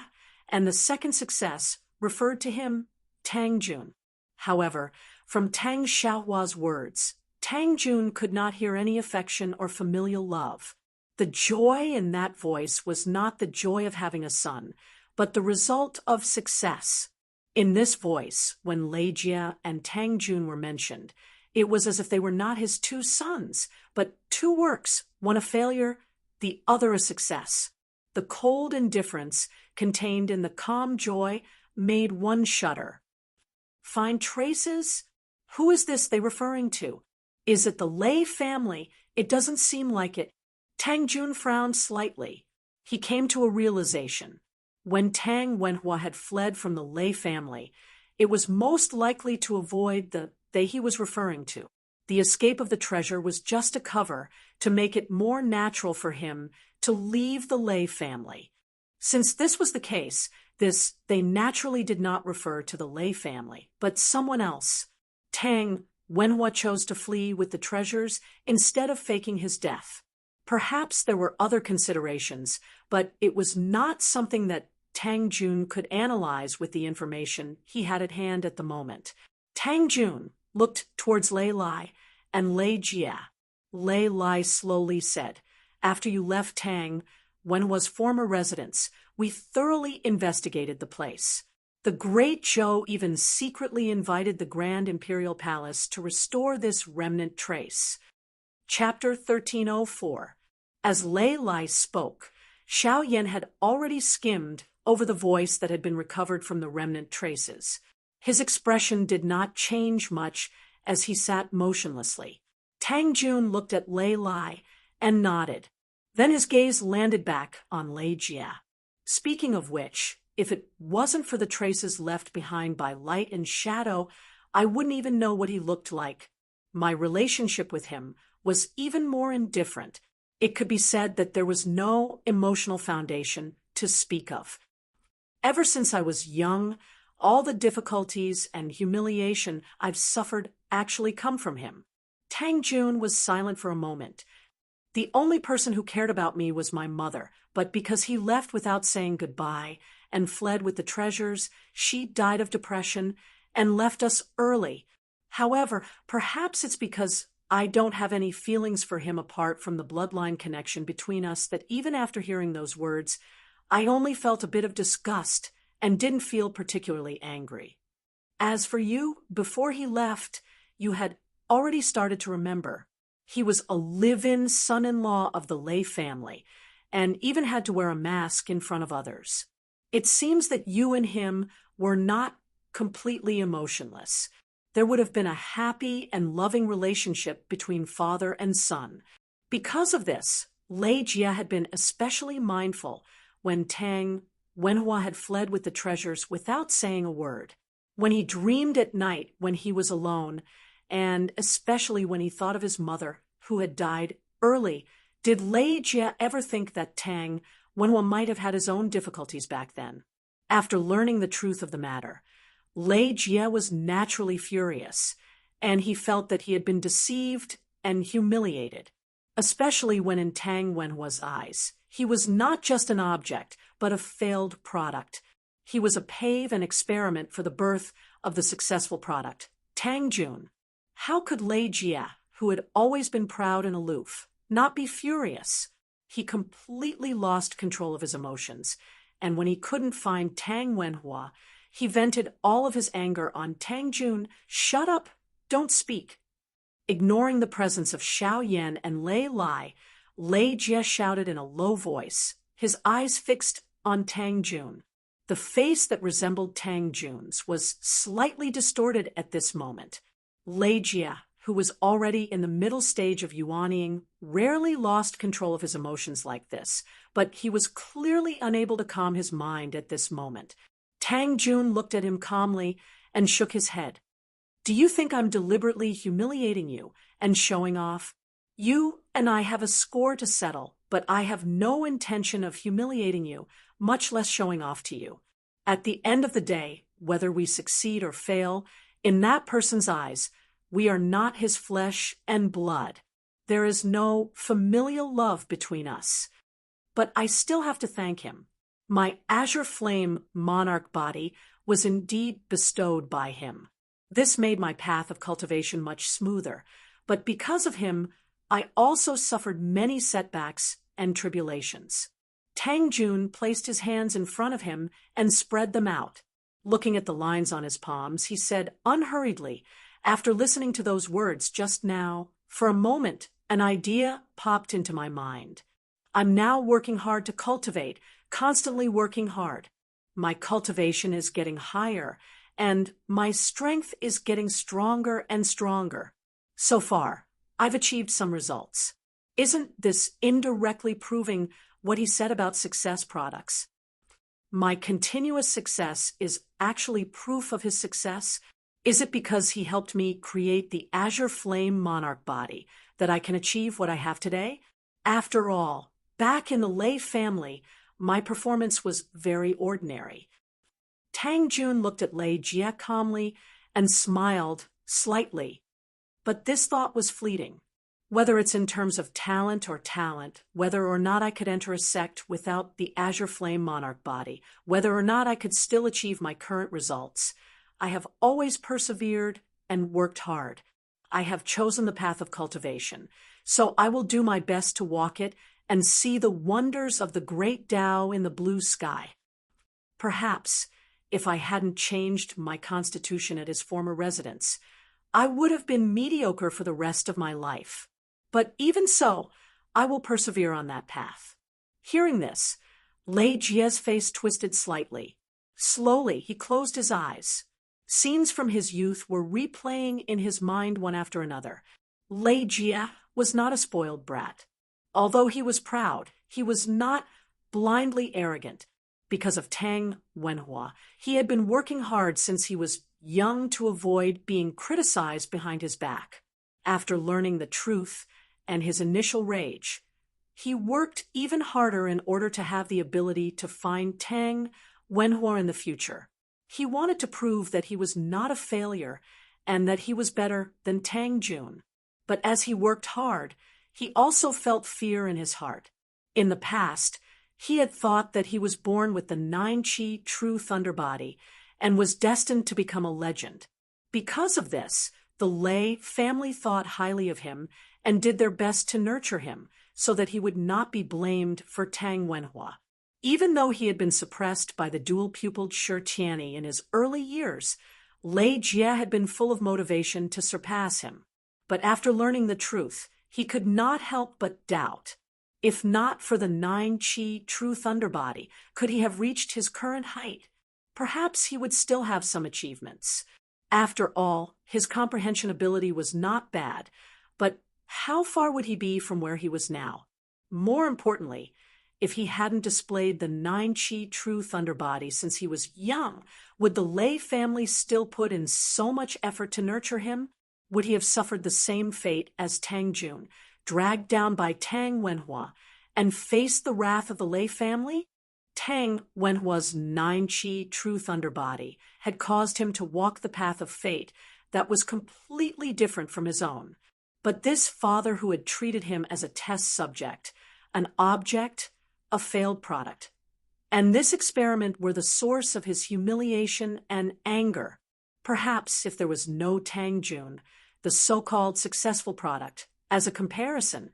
and the second success referred to him, Tang Jun. However, from Tang Xiaohua's words, Tang Jun could not hear any affection or familial love. The joy in that voice was not the joy of having a son, but the result of success. In this voice, when Lei Jie and Tang Jun were mentioned, it was as if they were not his two sons, but two works, one a failure, the other a success. The cold indifference contained in the calm joy made one shudder. Find traces? Who is this they referring to? Is it the Lei family? It doesn't seem like it. Tang Jun frowned slightly. He came to a realization. When Tang Wenhua had fled from the Lei family, it was most likely to avoid the they he was referring to. The escape of the treasure was just a cover to make it more natural for him to leave the Lei family. Since this was the case, they naturally did not refer to the Lei family, but someone else. Tang Wenhua chose to flee with the treasures instead of faking his death. Perhaps there were other considerations, but it was not something that Tang Jun could analyze with the information he had at hand at the moment. Tang Jun looked towards Lei Lai and Lei Jie. Lei Lai slowly said, "After you left Tang Wenhua's former residence, we thoroughly investigated the place. The great Zhou even secretly invited the Grand Imperial Palace to restore this remnant trace." Chapter 1304. As Lei Lai spoke, Xiao Yan had already skimmed over the voice that had been recovered from the remnant traces. His expression did not change much as he sat motionlessly. Tang Jun looked at Lei Lai and nodded. Then his gaze landed back on Lei Jie. Speaking of which, if it wasn't for the traces left behind by light and shadow, I wouldn't even know what he looked like. My relationship with him was even more indifferent. It could be said that there was no emotional foundation to speak of. Ever since I was young, all the difficulties and humiliation I've suffered actually come from him. Tang Jun was silent for a moment. The only person who cared about me was my mother, but because he left without saying goodbye and fled with the treasures, she died of depression and left us early. However, perhaps it's because I don't have any feelings for him apart from the bloodline connection between us that even after hearing those words, I only felt a bit of disgust and didn't feel particularly angry. As for you, before he left, you had already started to remember. He was a live-in son-in-law of the Lei family and even had to wear a mask in front of others. It seems that you and him were not completely emotionless. There would have been a happy and loving relationship between father and son. Because of this, Lei Jie had been especially mindful when Tang Wenhua had fled with the treasures without saying a word. When he dreamed at night when he was alone, and especially when he thought of his mother, who had died early, did Lei Jie ever think that Tang Wenhua might have had his own difficulties back then? After learning the truth of the matter, Lei Jie was naturally furious, and he felt that he had been deceived and humiliated, especially when in Tang Wenhua's eyes, he was not just an object, but a failed product. He was a pave and experiment for the birth of the successful product, Tang Jun. How could Lei Jie, who had always been proud and aloof, not be furious? He completely lost control of his emotions, and when he couldn't find Tang Wenhua, he vented all of his anger on Tang Jun. Shut up, don't speak. Ignoring the presence of Xiao Yan and Lei Lai, Lei Jie shouted in a low voice, his eyes fixed on Tang Jun. The face that resembled Tang Jun's was slightly distorted at this moment. Lei Jie, who was already in the middle stage of yuanning, rarely lost control of his emotions like this, but he was clearly unable to calm his mind at this moment. Tang Jun looked at him calmly and shook his head. Do you think I'm deliberately humiliating you and showing off? You and I have a score to settle, but I have no intention of humiliating you, much less showing off to you. At the end of the day, whether we succeed or fail, in that person's eyes, we are not his flesh and blood. There is no familial love between us. But I still have to thank him. My azure flame monarch body was indeed bestowed by him. This made my path of cultivation much smoother, but because of him, I also suffered many setbacks and tribulations. Tang Jun placed his hands in front of him and spread them out. Looking at the lines on his palms, he said unhurriedly, after listening to those words just now, for a moment, an idea popped into my mind. I'm now working hard to cultivate, constantly working hard. My cultivation is getting higher, and my strength is getting stronger and stronger. So far, I've achieved some results. Isn't this indirectly proving what he said about success products? My continuous success is actually proof of his success. Is it because he helped me create the Azure Flame Monarch body that I can achieve what I have today? After all, back in the Lei family, my performance was very ordinary. Tang Jun looked at Lei Jie calmly and smiled slightly. But this thought was fleeting. Whether it's in terms of talent, whether or not I could enter a sect without the Azure Flame Monarch body, whether or not I could still achieve my current results, I have always persevered and worked hard. I have chosen the path of cultivation, so I will do my best to walk it and see the wonders of the great Tao in the blue sky. Perhaps, if I hadn't changed my constitution at his former residence, I would have been mediocre for the rest of my life. But even so, I will persevere on that path. Hearing this, Lei Jie's face twisted slightly. Slowly, he closed his eyes. Scenes from his youth were replaying in his mind one after another. Lei Jie was not a spoiled brat. Although he was proud, he was not blindly arrogant. Because of Tang Wenhua, he had been working hard since he was young to avoid being criticized behind his back. After learning the truth and his initial rage, he worked even harder in order to have the ability to find Tang Wenhua in the future. He wanted to prove that he was not a failure and that he was better than Tang Jun. But as he worked hard, he also felt fear in his heart. In the past, he had thought that he was born with the 9-chi true thunder body and was destined to become a legend. Because of this, the Lei family thought highly of him and did their best to nurture him so that he would not be blamed for Tang Wenhua. Even though he had been suppressed by the dual-pupiled Shi Tianyi in his early years, Lei Jie had been full of motivation to surpass him. But after learning the truth, he could not help but doubt. If not for the 9-chi true thunder body, could he have reached his current height? Perhaps he would still have some achievements. After all, his comprehension ability was not bad, but how far would he be from where he was now? More importantly, if he hadn't displayed the 9-chi true thunder body since he was young, would the Lei family still put in so much effort to nurture him? Would he have suffered the same fate as Tang Jun, dragged down by Tang Wenhua, and faced the wrath of the Lei family? Tang Wenhua's 9-chi true thunder body had caused him to walk the path of fate that was completely different from his own. But this father who had treated him as a test subject, an object, a failed product, and this experiment were the source of his humiliation and anger. Perhaps if there was no Tang Jun, the so-called successful product, as a comparison,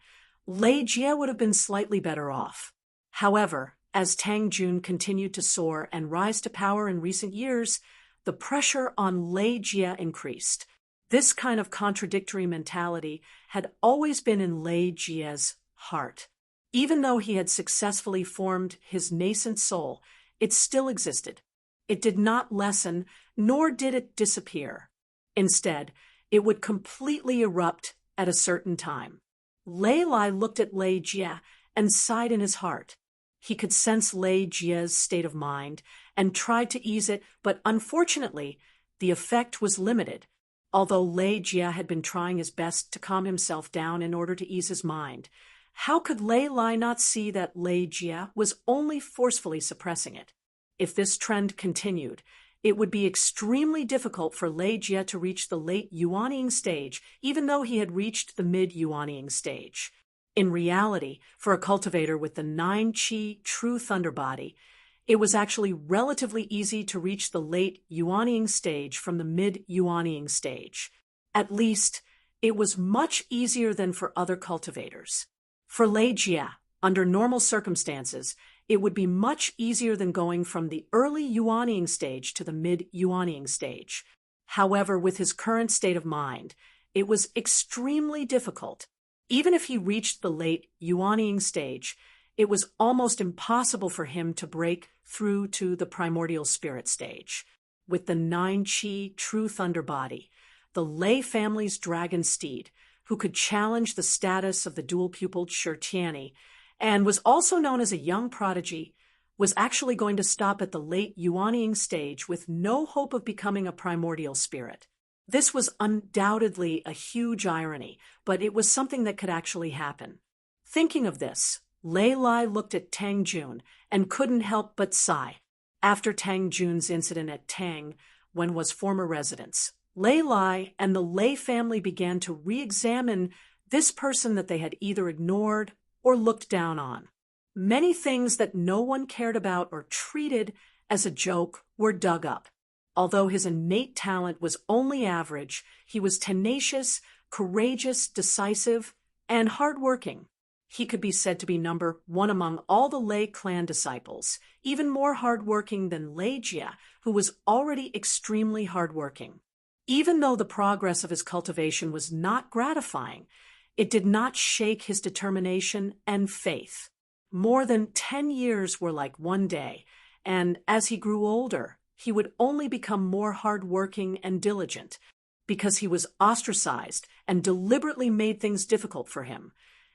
Lei Jie would have been slightly better off. However, as Tang Jun continued to soar and rise to power in recent years, the pressure on Lei Jie increased. This kind of contradictory mentality had always been in Lei Jie's heart. Even though he had successfully formed his nascent soul, it still existed. It did not lessen, nor did it disappear. Instead, it would completely erupt at a certain time. Lei Lai looked at Lei Jie and sighed in his heart. He could sense Lei Jie's state of mind and tried to ease it, but unfortunately, the effect was limited. Although Lei Jie had been trying his best to calm himself down in order to ease his mind, how could Lei Lai not see that Lei Jie was only forcefully suppressing it? If this trend continued, it would be extremely difficult for Lei Jie to reach the late Yuanying stage, even though he had reached the mid-Yuanying stage. In reality, for a cultivator with the 9-Qi true thunder body, it was actually relatively easy to reach the late Yuanying stage from the mid-Yuanying stage. At least, it was much easier than for other cultivators. For Lei Jie, under normal circumstances, it would be much easier than going from the early Yuanying stage to the mid-Yuanying stage. However, with his current state of mind, it was extremely difficult. Even if he reached the late Yuanying stage, it was almost impossible for him to break through to the primordial spirit stage. With the 9-Qi true thunder body, the Lei family's dragon steed, who could challenge the status of the dual-pupiled Shirtiani, and was also known as a young prodigy, was actually going to stop at the late Yuanying stage with no hope of becoming a primordial spirit. This was undoubtedly a huge irony, but it was something that could actually happen. Thinking of this, Lei Lai looked at Tang Jun and couldn't help but sigh. After Tang Jun's incident at Tang, Wenhua's former residence, Lei Lai and the Lei family began to re-examine this person that they had either ignored or looked down on. Many things that no one cared about or treated as a joke were dug up. Although his innate talent was only average, he was tenacious, courageous, decisive, and hardworking. He could be said to be number one among all the Lei clan disciples, even more hardworking than Lei Jie, who was already extremely hardworking. Even though the progress of his cultivation was not gratifying, it did not shake his determination and faith. More than 10 years were like one day, and as he grew older, he would only become more hardworking and diligent, because he was ostracized and deliberately made things difficult for him.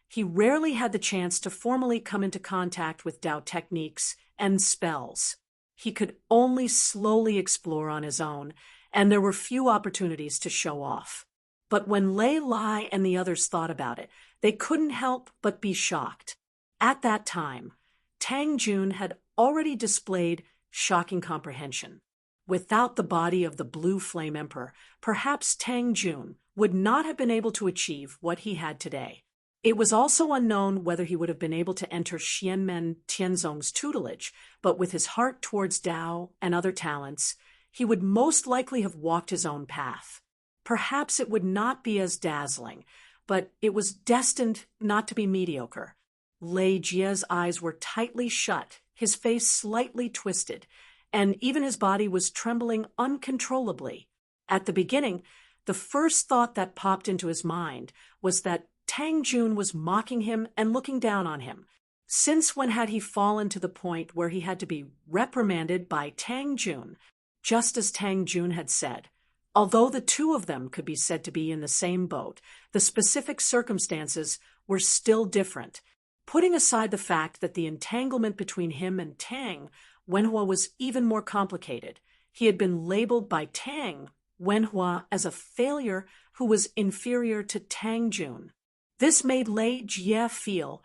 He rarely had the chance to formally come into contact with Tao techniques and spells. He could only slowly explore on his own, and there were few opportunities to show off. But when Lei Lai and the others thought about it, they couldn't help but be shocked. At that time, Tang Jun had already displayed shocking comprehension. Without the body of the Blue Flame Emperor, perhaps Tang Jun would not have been able to achieve what he had today. It was also unknown whether he would have been able to enter Xianmen Tianzong's tutelage, but with his heart towards Tao and other talents, he would most likely have walked his own path. Perhaps it would not be as dazzling, but it was destined not to be mediocre. Lei Jie's eyes were tightly shut, his face slightly twisted, and even his body was trembling uncontrollably. At the beginning, the first thought that popped into his mind was that Tang Jun was mocking him and looking down on him. Since when had he fallen to the point where he had to be reprimanded by Tang Jun? Just as Tang Jun had said, although the two of them could be said to be in the same boat, the specific circumstances were still different. Putting aside the fact that the entanglement between him and Tang Wenhua was even more complicated, he had been labeled by Tang Wenhua as a failure who was inferior to Tang Jun. This made Lei Jie feel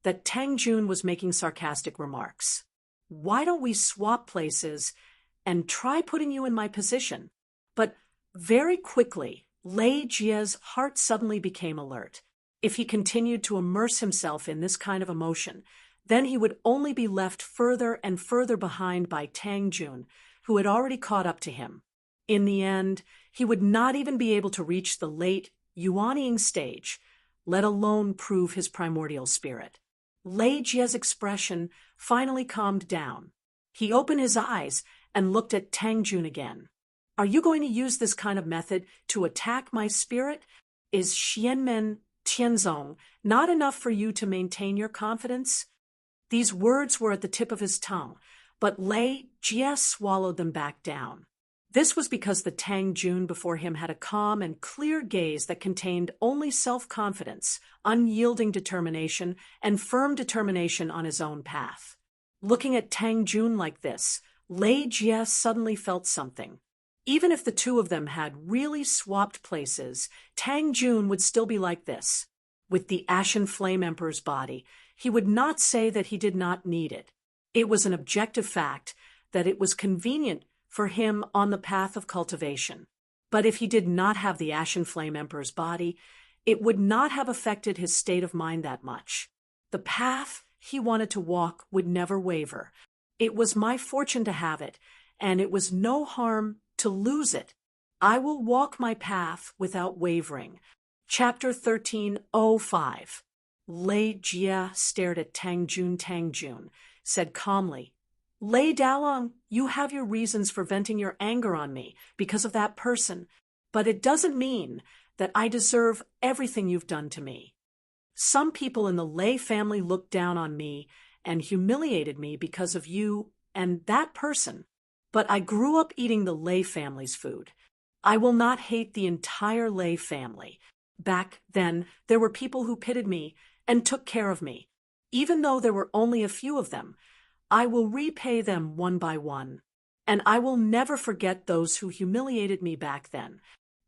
that Tang Jun was making sarcastic remarks. Why don't we swap places and try putting you in my position? But very quickly, Lei Jie's heart suddenly became alert. If he continued to immerse himself in this kind of emotion, Then he would only be left further and further behind by Tang Jun, who had already caught up to him. In the end, he would not even be able to reach the late Yuanying stage, let alone prove his primordial spirit. Lei Jie's expression finally calmed down. He opened his eyes and looked at Tang Jun again. Are you going to use this kind of method to attack my spirit? Is Xianmen Tianzong not enough for you to maintain your confidence? These words were at the tip of his tongue, but Lei Jie swallowed them back down. This was because the Tang Jun before him had a calm and clear gaze that contained only self-confidence, unyielding determination, and firm determination on his own path. Looking at Tang Jun like this, Lei Jie suddenly felt something. Even if the two of them had really swapped places, Tang Jun would still be like this. With the Ashen Flame Emperor's body, he would not say that he did not need it. It was an objective fact that it was convenient for him on the path of cultivation. But if he did not have the Ashen Flame Emperor's body, it would not have affected his state of mind that much. The path he wanted to walk would never waver. It was my fortune to have it, and it was no harm to lose it. I will walk my path without wavering. Chapter 13:05. Lei Jie stared at Tang Jun, said calmly, Lei Dalong, you have your reasons for venting your anger on me because of that person, but it doesn't mean that I deserve everything you've done to me. Some people in the Lei family looked down on me and humiliated me because of you and that person, but I grew up eating the Lei family's food. I will not hate the entire Lei family. Back then, there were people who pitied me and took care of me. Even though there were only a few of them, I will repay them one by one, and I will never forget those who humiliated me back then.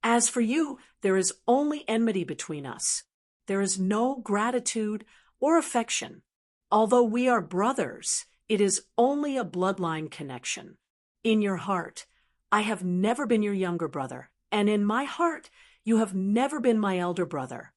As for you, there is only enmity between us. There is no gratitude or affection. Although we are brothers, it is only a bloodline connection. In your heart, I have never been your younger brother, and in my heart, you have never been my elder brother.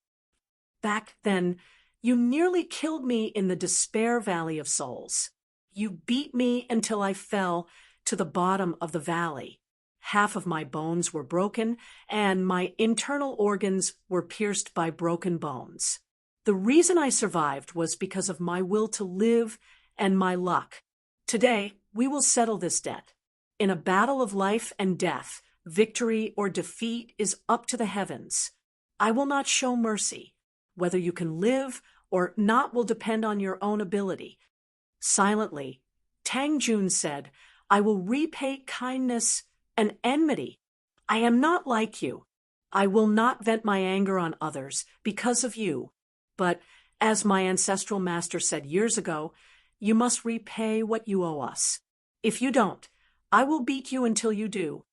Back then, you nearly killed me in the Despair Valley of Souls. You beat me until I fell to the bottom of the valley. Half of my bones were broken, and my internal organs were pierced by broken bones. The reason I survived was because of my will to live and my luck. Today, we will settle this debt. In a battle of life and death, victory or defeat is up to the heavens. I will not show mercy. Whether you can live or not will depend on your own ability. Silently, Tang Jun said, I will repay kindness and enmity. I am not like you. I will not vent my anger on others because of you. But, as my ancestral master said years ago, you must repay what you owe us. If you don't, I will beat you until you do.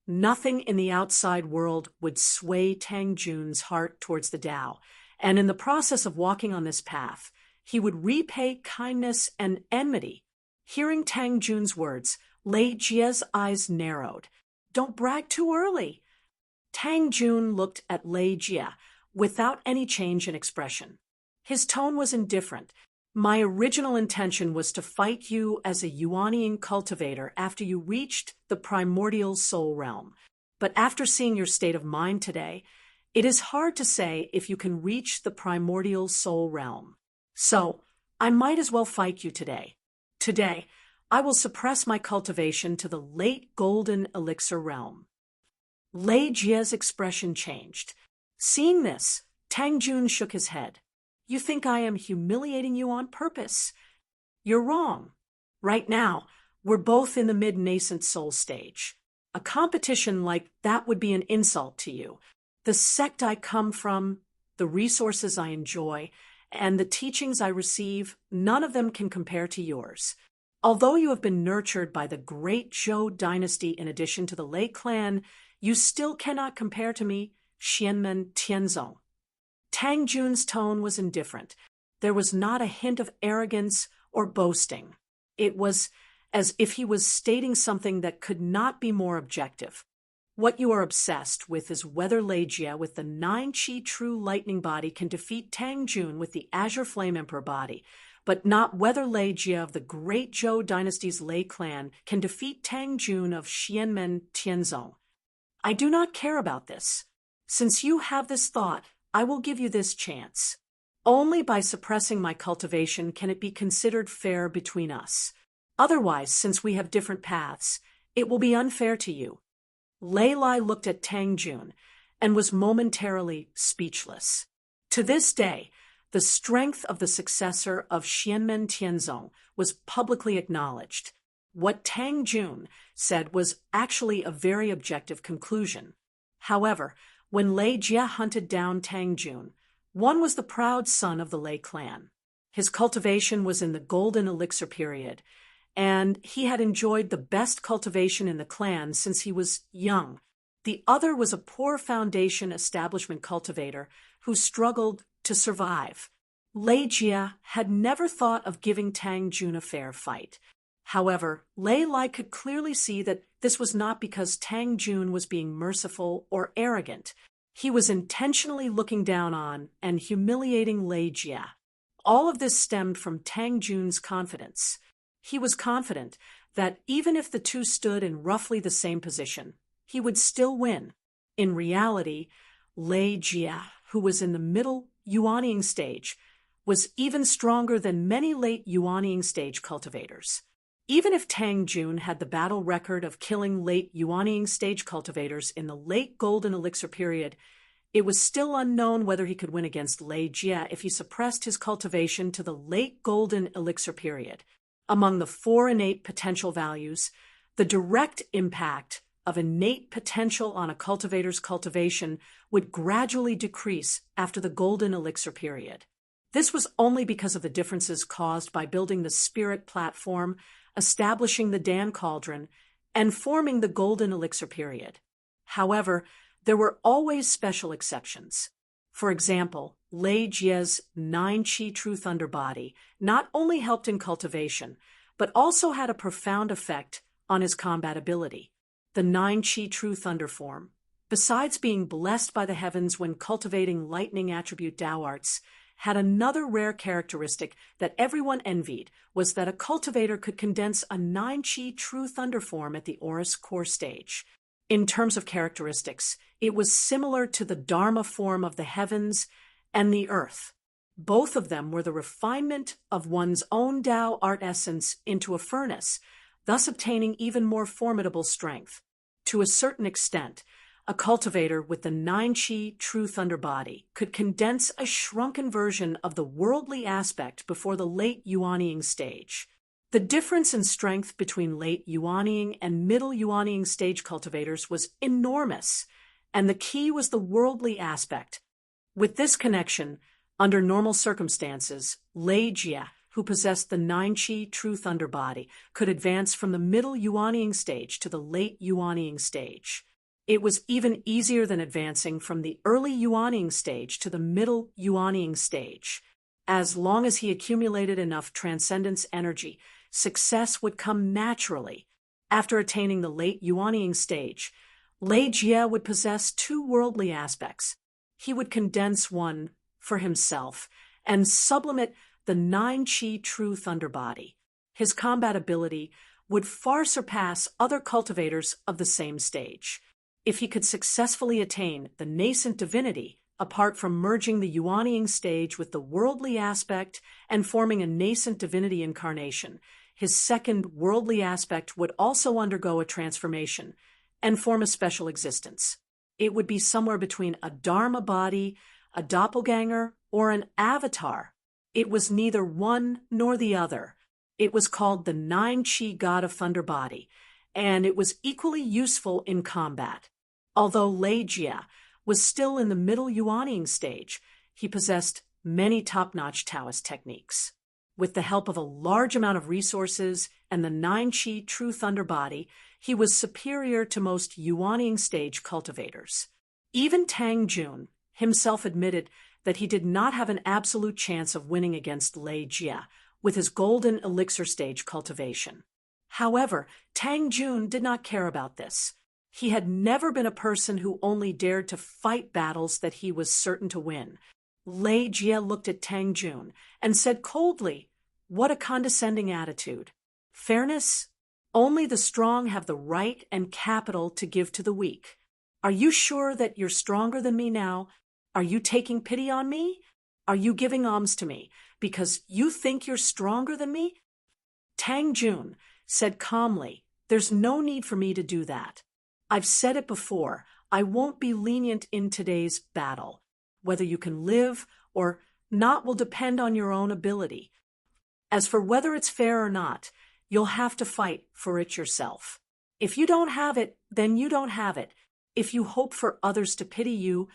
Nothing in the outside world would sway Tang Jun's heart towards the Tao, and in the process of walking on this path, he would repay kindness and enmity. Hearing Tang Jun's words, Lei Jie's eyes narrowed. Don't brag too early. Tang Jun looked at Lei Jie without any change in expression. His tone was indifferent. My original intention was to fight you as a Yuanying cultivator after you reached the primordial soul realm. But after seeing your state of mind today, it is hard to say if you can reach the primordial soul realm. So, I might as well fight you today. Today, I will suppress my cultivation to the late golden elixir realm. Lei Jie's expression changed. Seeing this, Tang Jun shook his head. You think I am humiliating you on purpose? You're wrong. Right now, we're both in the mid-nascent soul stage. A competition like that would be an insult to you. The sect I come from, the resources I enjoy, and the teachings I receive, none of them can compare to yours. Although you have been nurtured by the great Zhou dynasty in addition to the Lei clan, you still cannot compare to me, Xianmen Tianzong. Tang Jun's tone was indifferent. There was not a hint of arrogance or boasting. It was as if he was stating something that could not be more objective. What you are obsessed with is whether Lei Jie with the 9 Qi true lightning body can defeat Tang Jun with the Azure Flame Emperor body. but not whether Lei Jie of the great Zhou dynasty's Lei clan can defeat Tang Jun of Xianmen Tianzong. I do not care about this. Since you have this thought, I will give you this chance. Only by suppressing my cultivation can it be considered fair between us. Otherwise, since we have different paths, it will be unfair to you. Lei Lai looked at Tang Jun and was momentarily speechless. To this day, the strength of the successor of Xianmen Tianzong was publicly acknowledged. What Tang Jun said was actually a very objective conclusion. However, when Lei Jie hunted down Tang Jun, one was the proud son of the Lei clan. His cultivation was in the Golden Elixir period, and he had enjoyed the best cultivation in the clan since he was young. The other was a poor foundation establishment cultivator who struggled to survive. Lei Jie had never thought of giving Tang Jun a fair fight. However, Lei Lai could clearly see that this was not because Tang Jun was being merciful or arrogant. He was intentionally looking down on and humiliating Lei Jie. All of this stemmed from Tang Jun's confidence. He was confident that even if the two stood in roughly the same position, he would still win. In reality, Lei Jie, who was in the middle Yuanying stage, was even stronger than many late Yuanying stage cultivators. Even if Tang Jun had the battle record of killing late Yuanying stage cultivators in the late Golden Elixir period, it was still unknown whether he could win against Lei Jie if he suppressed his cultivation to the late Golden Elixir period. Among the 4 innate potential values, the direct impact of innate potential on a cultivator's cultivation would gradually decrease after the Golden Elixir period. This was only because of the differences caused by building the spirit platform, establishing the Dan Cauldron, and forming the Golden Elixir period. However, there were always special exceptions. For example, Lei Jie's 9-Qi True Thunder body not only helped in cultivation, but also had a profound effect on his combat ability. The 9-Qi True Thunder form, besides being blessed by the heavens when cultivating lightning attribute Dao arts, had another rare characteristic that everyone envied, was that a cultivator could condense a 9-Qi True Thunder form at the Aorist core stage. In terms of characteristics, it was similar to the Dharma form of the heavens and the earth. Both of them were the refinement of one's own Dao art essence into a furnace, thus obtaining even more formidable strength. To a certain extent, a cultivator with the 9-Qi True Thunder body could condense a shrunken version of the worldly aspect before the late Yuanying stage. The difference in strength between late Yuanying and middle Yuanying stage cultivators was enormous, and the key was the worldly aspect. With this connection, under normal circumstances, Lei Jie, who possessed the 9-Qi True Thunder body, could advance from the middle Yuanying stage to the late Yuanying stage. It was even easier than advancing from the early Yuanying stage to the middle Yuanying stage. As long as he accumulated enough transcendence energy, success would come naturally. After attaining the late Yuanying stage, Lei Jie would possess 2 worldly aspects. He would condense one for himself and sublimate the 9-Qi True Thunder body. His combat ability would far surpass other cultivators of the same stage. If he could successfully attain the nascent divinity, apart from merging the Yuanying stage with the worldly aspect and forming a nascent divinity incarnation, his second worldly aspect would also undergo a transformation and form a special existence. It would be somewhere between a Dharma body, a doppelganger, or an avatar. It was neither one nor the other. It was called the 9-Qi God of Thunder body, and it was equally useful in combat. Although Lei Jie was still in the middle Yuanying stage, he possessed many top-notch Taoist techniques. With the help of a large amount of resources and the 9-Qi True Thunder body, he was superior to most Yuanying stage cultivators. Even Tang Jun himself admitted that he did not have an absolute chance of winning against Lei Jie with his Golden Elixir stage cultivation. However, Tang Jun did not care about this. He had never been a person who only dared to fight battles that he was certain to win. Lei Jie looked at Tang Jun and said coldly, What a condescending attitude. Fairness? Only the strong have the right and capital to give to the weak. Are you sure that you're stronger than me now? Are you taking pity on me? Are you giving alms to me because you think you're stronger than me? Tang Jun said calmly, "There's no need for me to do that. I've said it before, I won't be lenient in today's battle. Whether you can live or not will depend on your own ability. As for whether it's fair or not, you'll have to fight for it yourself. If you don't have it, then you don't have it. If you hope for others to pity you,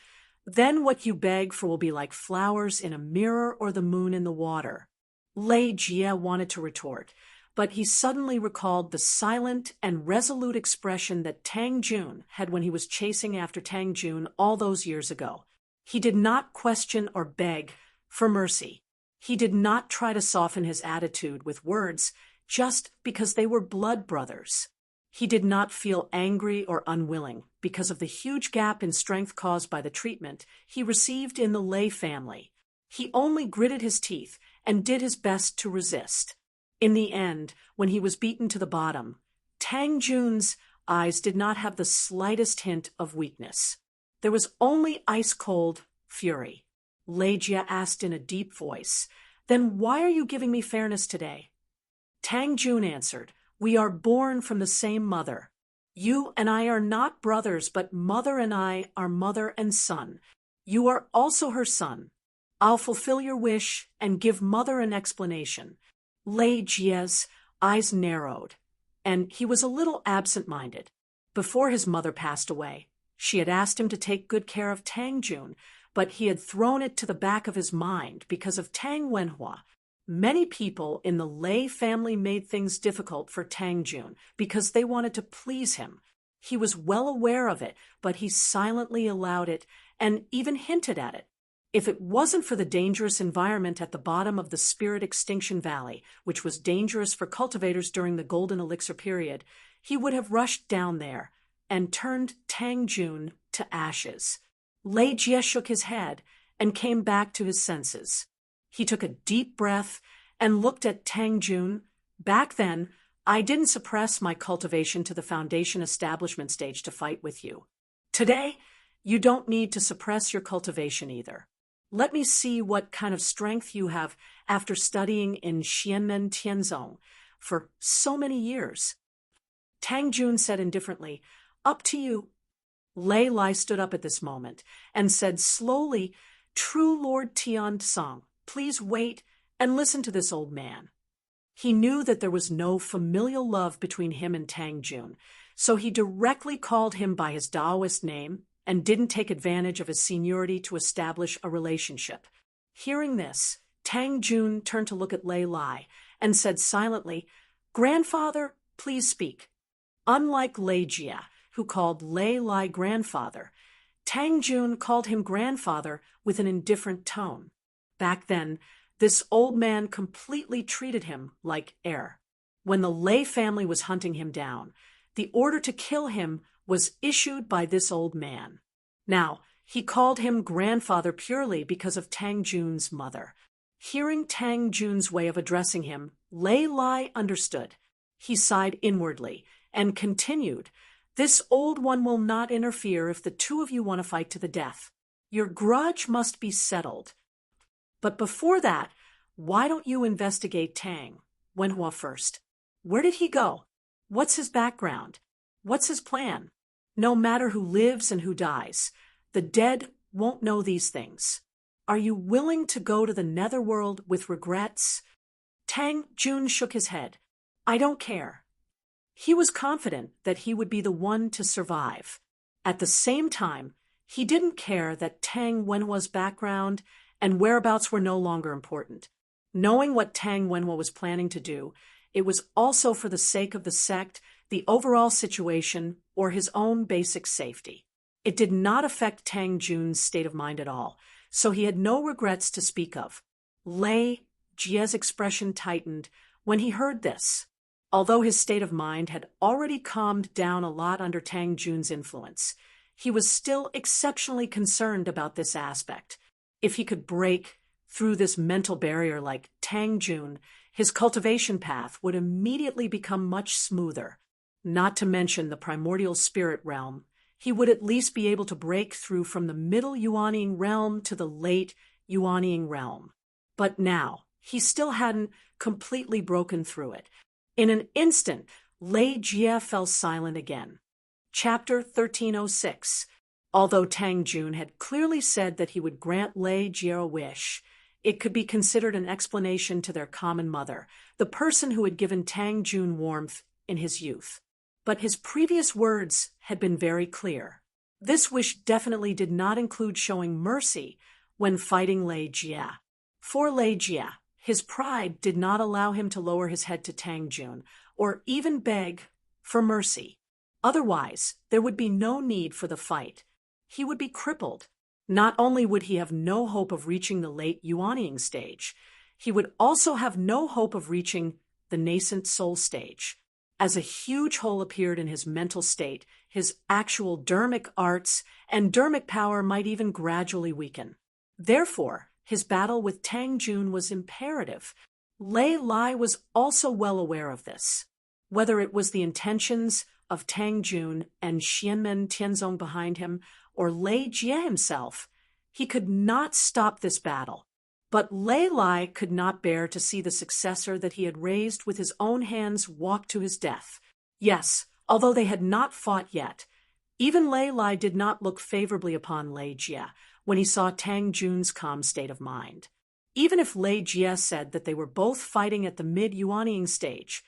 then what you beg for will be like flowers in a mirror or the moon in the water." Lei Jie wanted to retort, but he suddenly recalled the silent and resolute expression that Tang Jun had when he was chasing after Tang Jun all those years ago. He did not question or beg for mercy. He did not try to soften his attitude with words just because they were blood brothers. He did not feel angry or unwilling because of the huge gap in strength caused by the treatment he received in the Lei family. He only gritted his teeth and did his best to resist. In the end, when he was beaten to the bottom, Tang Jun's eyes did not have the slightest hint of weakness. There was only ice-cold fury. Lei Jie asked in a deep voice, "Then why are you giving me fairness today?" Tang Jun answered, "We are born from the same mother. You and I are not brothers, but mother and I are mother and son. You are also her son. I'll fulfill your wish and give mother an explanation." Lei Jie's eyes narrowed, and he was a little absent-minded. Before his mother passed away, she had asked him to take good care of Tang Jun, but he had thrown it to the back of his mind because of Tang Wenhua. Many people in the Lei family made things difficult for Tang Jun because they wanted to please him. He was well aware of it, but he silently allowed it and even hinted at it. If it wasn't for the dangerous environment at the bottom of the Spirit Extinction Valley, which was dangerous for cultivators during the Golden Elixir period, he would have rushed down there and turned Tang Jun to ashes. Lei Jie shook his head and came back to his senses. He took a deep breath and looked at Tang Jun. "Back then, I didn't suppress my cultivation to the foundation establishment stage to fight with you. Today, you don't need to suppress your cultivation either. Let me see what kind of strength you have after studying in Xianmen Tianzong for so many years." Tang Jun said indifferently, "Up to you." Lei Lai stood up at this moment and said slowly, "True Lord Tian-song, please wait and listen to this old man." He knew that there was no familial love between him and Tang Jun, so he directly called him by his Taoist name and didn't take advantage of his seniority to establish a relationship. Hearing this, Tang Jun turned to look at Lei Lai and said silently, "Grandfather, please speak." Unlike Lei Jie, who called Lei Lai grandfather, Tang Jun called him grandfather with an indifferent tone. Back then, this old man completely treated him like heir. When the Lei family was hunting him down, the order to kill him was issued by this old man. Now, he called him grandfather purely because of Tang Jun's mother. Hearing Tang Jun's way of addressing him, Lei Lai understood. He sighed inwardly and continued, "This old one will not interfere if the two of you want to fight to the death. Your grudge must be settled. But before that, why don't you investigate Tang Wenhua first? Where did he go? What's his background? What's his plan? No matter who lives and who dies, the dead won't know these things. Are you willing to go to the netherworld with regrets?" Tang Jun shook his head. "I don't care." He was confident that he would be the one to survive. At the same time, he didn't care that Tang Wenhua's background and whereabouts were no longer important. Knowing what Tang Wenhua was planning to do, it was also for the sake of the sect, the overall situation, or his own basic safety. It did not affect Tang Jun's state of mind at all, so he had no regrets to speak of. Lei Jie's expression tightened when he heard this. Although his state of mind had already calmed down a lot under Tang Jun's influence, he was still exceptionally concerned about this aspect. If he could break through this mental barrier like Tang Jun, his cultivation path would immediately become much smoother. Not to mention the primordial spirit realm, he would at least be able to break through from the middle Yuanying realm to the late Yuanying realm. But now, he still hadn't completely broken through it. In an instant, Lei Jie fell silent again. Chapter 1306. Although Tang Jun had clearly said that he would grant Lei Jie a wish, it could be considered an explanation to their common mother, the person who had given Tang Jun warmth in his youth. But his previous words had been very clear. This wish definitely did not include showing mercy when fighting Lei Jie. For Lei Jie, his pride did not allow him to lower his head to Tang Jun, or even beg for mercy. Otherwise, there would be no need for the fight. He would be crippled. Not only would he have no hope of reaching the late Yuanying stage, he would also have no hope of reaching the nascent soul stage. As a huge hole appeared in his mental state, his actual dermic arts and dermic power might even gradually weaken. Therefore, his battle with Tang Jun was imperative. Lei Lai was also well aware of this. Whether it was the intentions of Tang Jun and Xianmen Tianzong behind him, or Lei Jie himself, he could not stop this battle. But Lei Lai could not bear to see the successor that he had raised with his own hands walk to his death. Yes, although they had not fought yet, even Lei Lai did not look favorably upon Lei Jie when he saw Tang Jun's calm state of mind. Even if Lei Jie said that they were both fighting at the mid-Yuanying stage,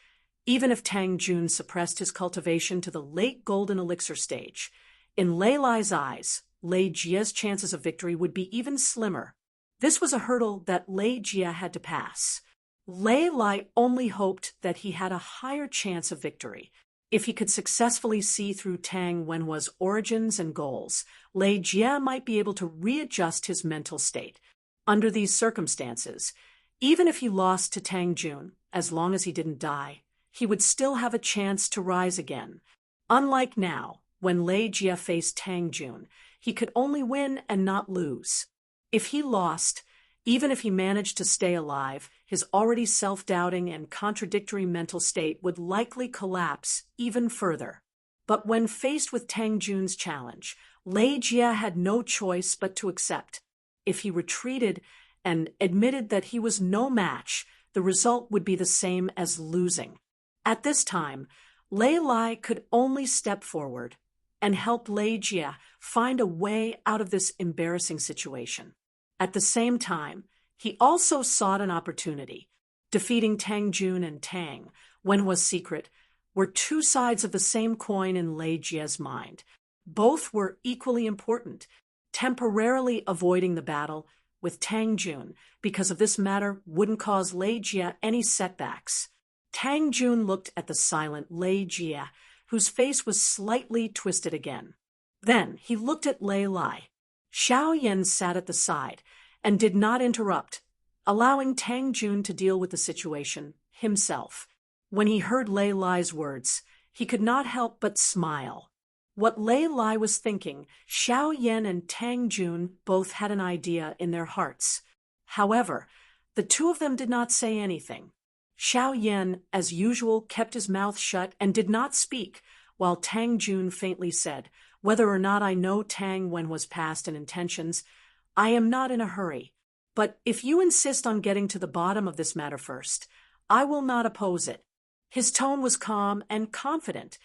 even if Tang Jun suppressed his cultivation to the late golden elixir stage, in Lei Lai's eyes, Lei Jie's chances of victory would be even slimmer. This was a hurdle that Lei Jie had to pass. Lei Lai only hoped that he had a higher chance of victory. If he could successfully see through Tang Wenhua's origins and goals, Lei Jie might be able to readjust his mental state. Under these circumstances, even if he lost to Tang Jun, as long as he didn't die, he would still have a chance to rise again. Unlike now, when Lei Jie faced Tang Jun, he could only win and not lose. If he lost, even if he managed to stay alive, his already self-doubting and contradictory mental state would likely collapse even further. But when faced with Tang Jun's challenge, Lei Jie had no choice but to accept. If he retreated and admitted that he was no match, the result would be the same as losing. At this time, Lei Lai could only step forward and help Lei Jie find a way out of this embarrassing situation. At the same time, he also sought an opportunity. Defeating Tang Jun and Tang Wenhua's secret were two sides of the same coin in Lei Jie's mind. Both were equally important. Temporarily avoiding the battle with Tang Jun because of this matter wouldn't cause Lei Jie any setbacks. Tang Jun looked at the silent Lei Jie, whose face was slightly twisted again. Then he looked at Lei Lai. Xiao Yan sat at the side and did not interrupt, allowing Tang Jun to deal with the situation himself. When he heard Lei Lai's words, he could not help but smile. What Lei Lai was thinking, Xiao Yan and Tang Jun both had an idea in their hearts. However, the two of them did not say anything. Xiao Yan, as usual, kept his mouth shut and did not speak, while Tang Jun faintly said, "Whether or not I know Tang Wenhua's past and intentions, I am not in a hurry. But if you insist on getting to the bottom of this matter first, I will not oppose it." His tone was calm and confident.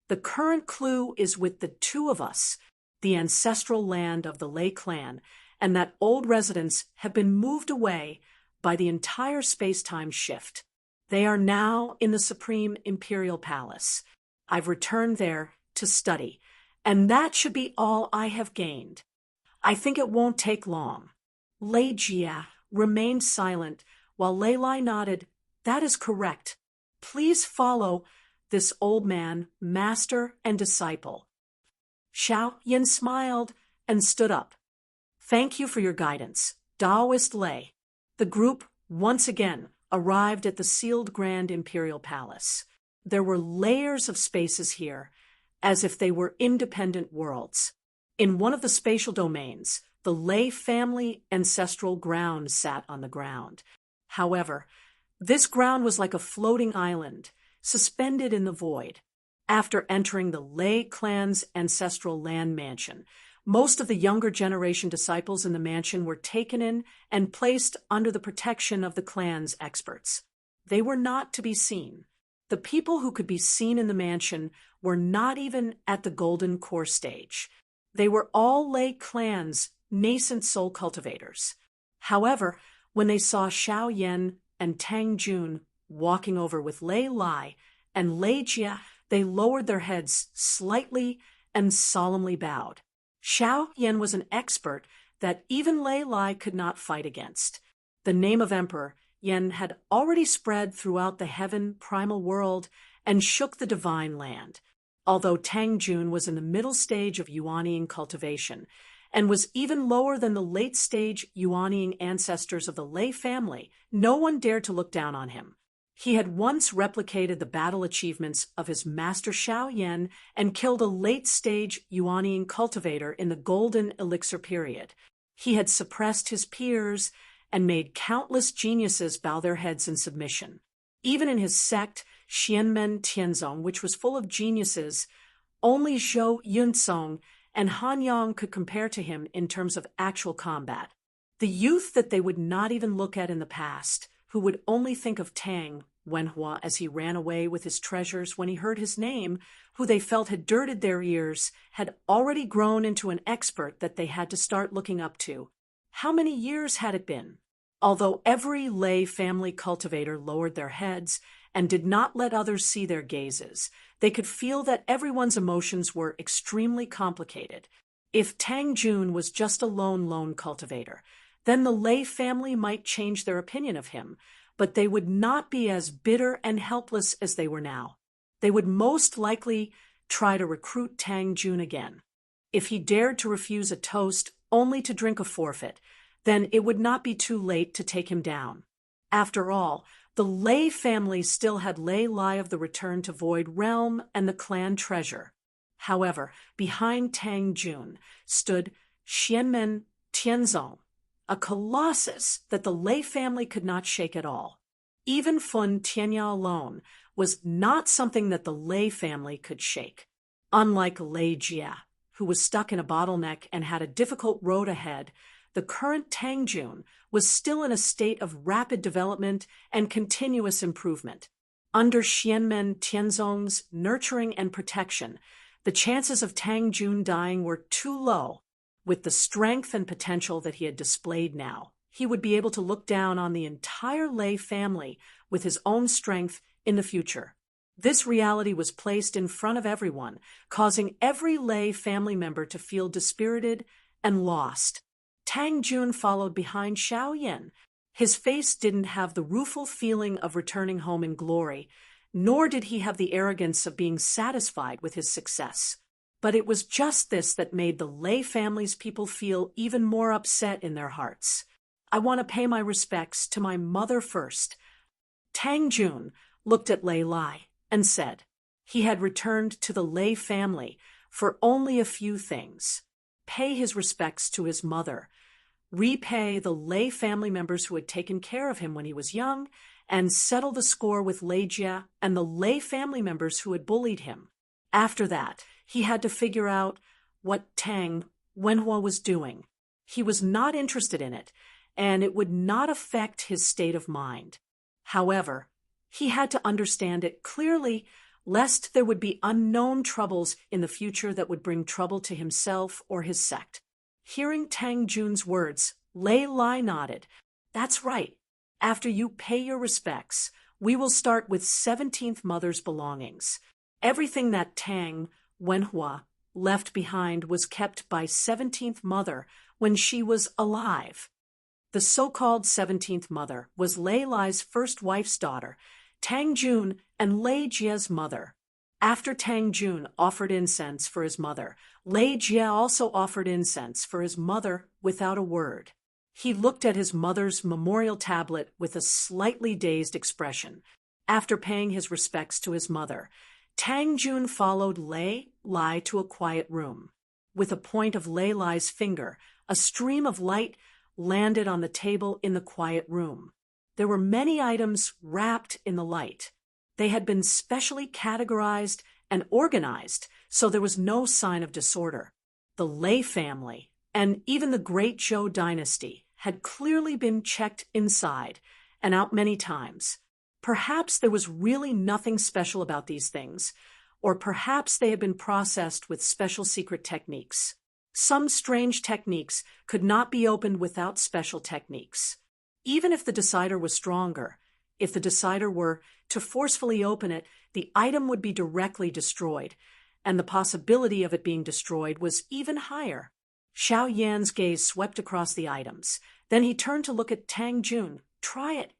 "The current clue is with the two of us. The ancestral land of the Lei clan and that old residence have been moved away by the entire space-time shift. They are now in the Supreme Imperial Palace. I've returned there to study, and that should be all I have gained. I think it won't take long." Lei Jie remained silent while Lei Lai nodded. "That is correct. Please follow this old man, master and disciple." Xiao Yan smiled and stood up. "Thank you for your guidance, Taoist Lei." The group once again arrived at the sealed Grand Imperial Palace. There were layers of spaces here, as if they were independent worlds. In one of the spatial domains, the Lei family ancestral ground sat on the ground. However, This ground was like a floating island, suspended in the void. After entering the Lei clan's ancestral land mansion, most of the younger generation disciples in the mansion were taken in and placed under the protection of the clan's experts. They were not to be seen. The people who could be seen in the mansion were not even at the golden core stage. They were all Lei clan's nascent soul cultivators. However, when they saw Xiao Yan and Tang Jun walking over with Lei Lai and Lei Jia, they lowered their heads slightly and solemnly bowed. Xiao Yan was an expert that even Lei Lai could not fight against. The name of Emperor Yan had already spread throughout the heaven primal world and shook the divine land. Although Tang Jun was in the middle stage of Yuanying cultivation and was even lower than the late-stage Yuanying ancestors of the Lei family, no one dared to look down on him. He had once replicated the battle achievements of his master Xiao Yan and killed a late-stage Yuanying cultivator in the Golden Elixir period. He had suppressed his peers and made countless geniuses bow their heads in submission. Even in his sect, Xianmen Tianzong, which was full of geniuses, only Zhou Yunsong and Han Yang could compare to him in terms of actual combat. The youth that they would not even look at in the past, who would only think of Tang Wenhua as he ran away with his treasures when he heard his name, who they felt had dirted their ears, had already grown into an expert that they had to start looking up to. How many years had it been? Although every Lei family cultivator lowered their heads and did not let others see their gazes, they could feel that everyone's emotions were extremely complicated. If Tang Jun was just a lone cultivator, then the Lei family might change their opinion of him, but they would not be as bitter and helpless as they were now. They would most likely try to recruit Tang Jun again. If he dared to refuse a toast only to drink a forfeit, then it would not be too late to take him down. After all, the Lei family still had Lei Lai of the Return to Void Realm and the clan treasure. However, behind Tang Jun stood Xianmen Tianzong, a colossus that the Lei family could not shake at all. Even Fun Tianya alone was not something that the Lei family could shake. Unlike Lei Jia, who was stuck in a bottleneck and had a difficult road ahead, the current Tang Jun was still in a state of rapid development and continuous improvement. Under Xianmen Tianzong's nurturing and protection, the chances of Tang Jun dying were too low. With the strength and potential that he had displayed now, he would be able to look down on the entire Lei family with his own strength in the future. This reality was placed in front of everyone, causing every Lei family member to feel dispirited and lost. Tang Jun followed behind Xiao Yan. His face didn't have the rueful feeling of returning home in glory, nor did he have the arrogance of being satisfied with his success. But it was just this that made the Lei family's people feel even more upset in their hearts. I want to pay my respects to my mother first. Tang Jun looked at Lei Lai and said he had returned to the Lei family for only a few things: pay his respects to his mother, repay the Lei family members who had taken care of him when he was young, and settle the score with Lei Jia and the Lei family members who had bullied him. After that, he had to figure out what Tang Wenhua was doing. He was not interested in it, and it would not affect his state of mind. However, he had to understand it clearly, lest there would be unknown troubles in the future that would bring trouble to himself or his sect. Hearing Tang Jun's words, Lei Lai nodded. That's right. After you pay your respects, we will start with 17th Mother's belongings. Everything that Tang Wenhua left behind was kept by 17th Mother when she was alive. The so-called 17th Mother was Lei Lai's first wife's daughter, Tang Jun, and Lei Jia's mother. After Tang Jun offered incense for his mother, Lei Jia also offered incense for his mother without a word. He looked at his mother's memorial tablet with a slightly dazed expression. After paying his respects to his mother, Tang Jun followed Lei Lai to a quiet room. With a point of Lei Lai's finger, a stream of light landed on the table in the quiet room. there were many items wrapped in the light. They had been specially categorized and organized, so there was no sign of disorder. The Lei family, and even the Great Zhou dynasty, had clearly been checked inside and out many times. Perhaps there was really nothing special about these things, or perhaps they had been processed with special secret techniques. Some strange techniques could not be opened without special techniques. Even if the decider was stronger, if the decider were to forcefully open it, the item would be directly destroyed, and the possibility of it being destroyed was even higher. Xiao Yan's gaze swept across the items. Then he turned to look at Tang Jun. "Try it."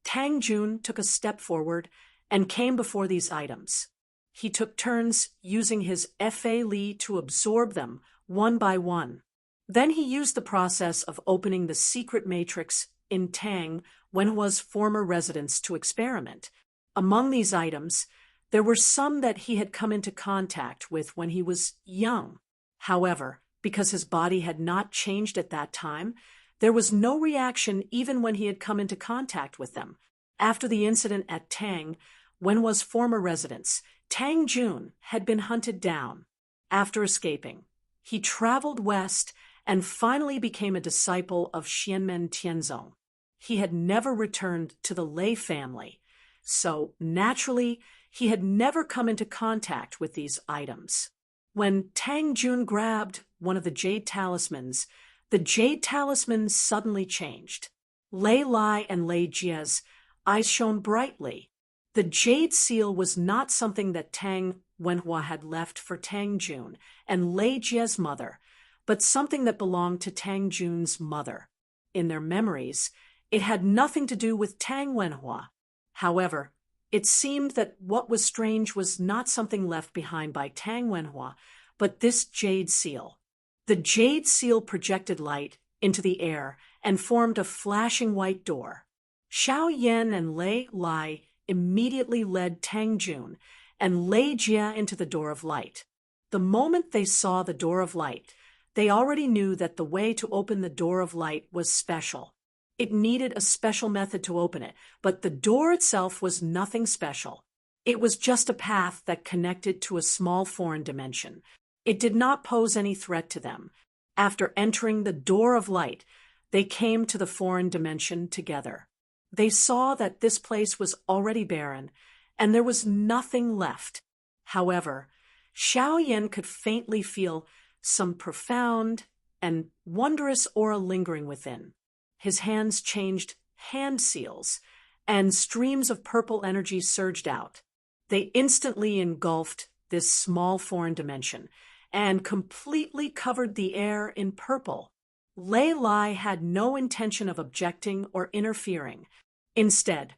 Tang Jun took a step forward and came before these items. He took turns using his Fa Li to absorb them one by one. Then he used the process of opening the secret matrix in Tang Wenhua's former residence to experiment. Among these items, there were some that he had come into contact with when he was young. However, because his body had not changed at that time, there was no reaction even when he had come into contact with them. After the incident at Tang Wenhua's former residence, Tang Jun had been hunted down. After escaping, he traveled west and finally became a disciple of Xianmen Tianzong. He had never returned to the Lei family, so naturally he had never come into contact with these items. When Tang Jun grabbed one of the jade talismans, the jade talisman suddenly changed. Lei Lai and Lei Jie's eyes shone brightly. The jade seal was not something that Tang Wenhua had left for Tang Jun and Lei Jie's mother, but something that belonged to Tang Jun's mother. In their memories, it had nothing to do with Tang Wenhua. However, it seemed that what was strange was not something left behind by Tang Wenhua, but this jade seal. The jade seal projected light into the air and formed a flashing white door. Xiao Yan and Lei Lai immediately led Tang Jun and Lei Jie into the door of light. The moment they saw the door of light, they already knew that the way to open the door of light was special. It needed a special method to open it, but the door itself was nothing special. It was just a path that connected to a small foreign dimension. It did not pose any threat to them. After entering the door of light, they came to the foreign dimension together. They saw that this place was already barren, and there was nothing left. However, Xiao Yan could faintly feel some profound and wondrous aura lingering within. His hands changed hand seals, and streams of purple energy surged out. They instantly engulfed this small foreign dimension and completely covered the air in purple. Lei Lai had no intention of objecting or interfering. Instead,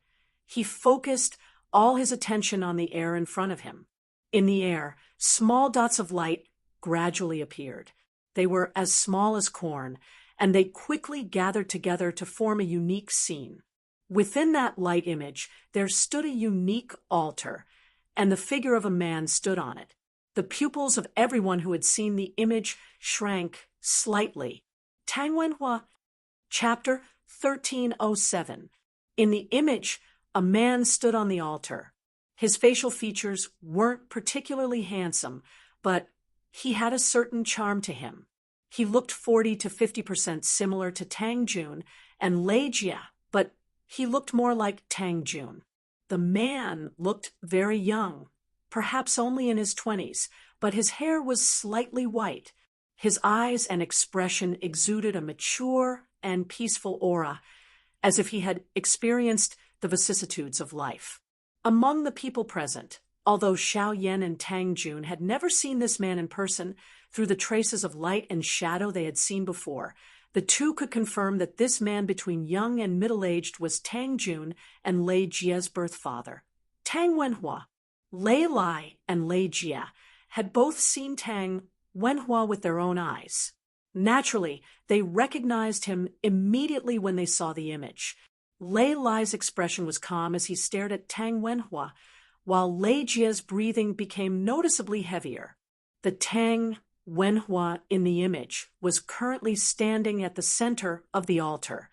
he focused all his attention on the air in front of him. In the air, small dots of light gradually appeared. They were as small as corn, and they quickly gathered together to form a unique scene. Within that light image, there stood a unique altar, and the figure of a man stood on it. The pupils of everyone who had seen the image shrank slightly. Tang Wenhua, Chapter 1307. In the image, a man stood on the altar. His facial features weren't particularly handsome, but he had a certain charm to him. He looked 40 to 50% similar to Tang Jun and Lei Jie, but he looked more like Tang Jun. The man looked very young, perhaps only in his 20s, but his hair was slightly white. His eyes and expression exuded a mature and peaceful aura, as if he had experienced the vicissitudes of life. Among the people present, although Xiao Yan and Tang Jun had never seen this man in person, through the traces of light and shadow they had seen before, the two could confirm that this man between young and middle-aged was Tang Jun and Lei Jie's birth father. Tang Wenhua, Lei Lai, and Lei Jie had both seen Tang Wenhua with their own eyes. Naturally, they recognized him immediately when they saw the image. Lei Lai's expression was calm as he stared at Tang Wenhua, while Lei Jie's breathing became noticeably heavier. The Tang Wenhua in the image was currently standing at the center of the altar.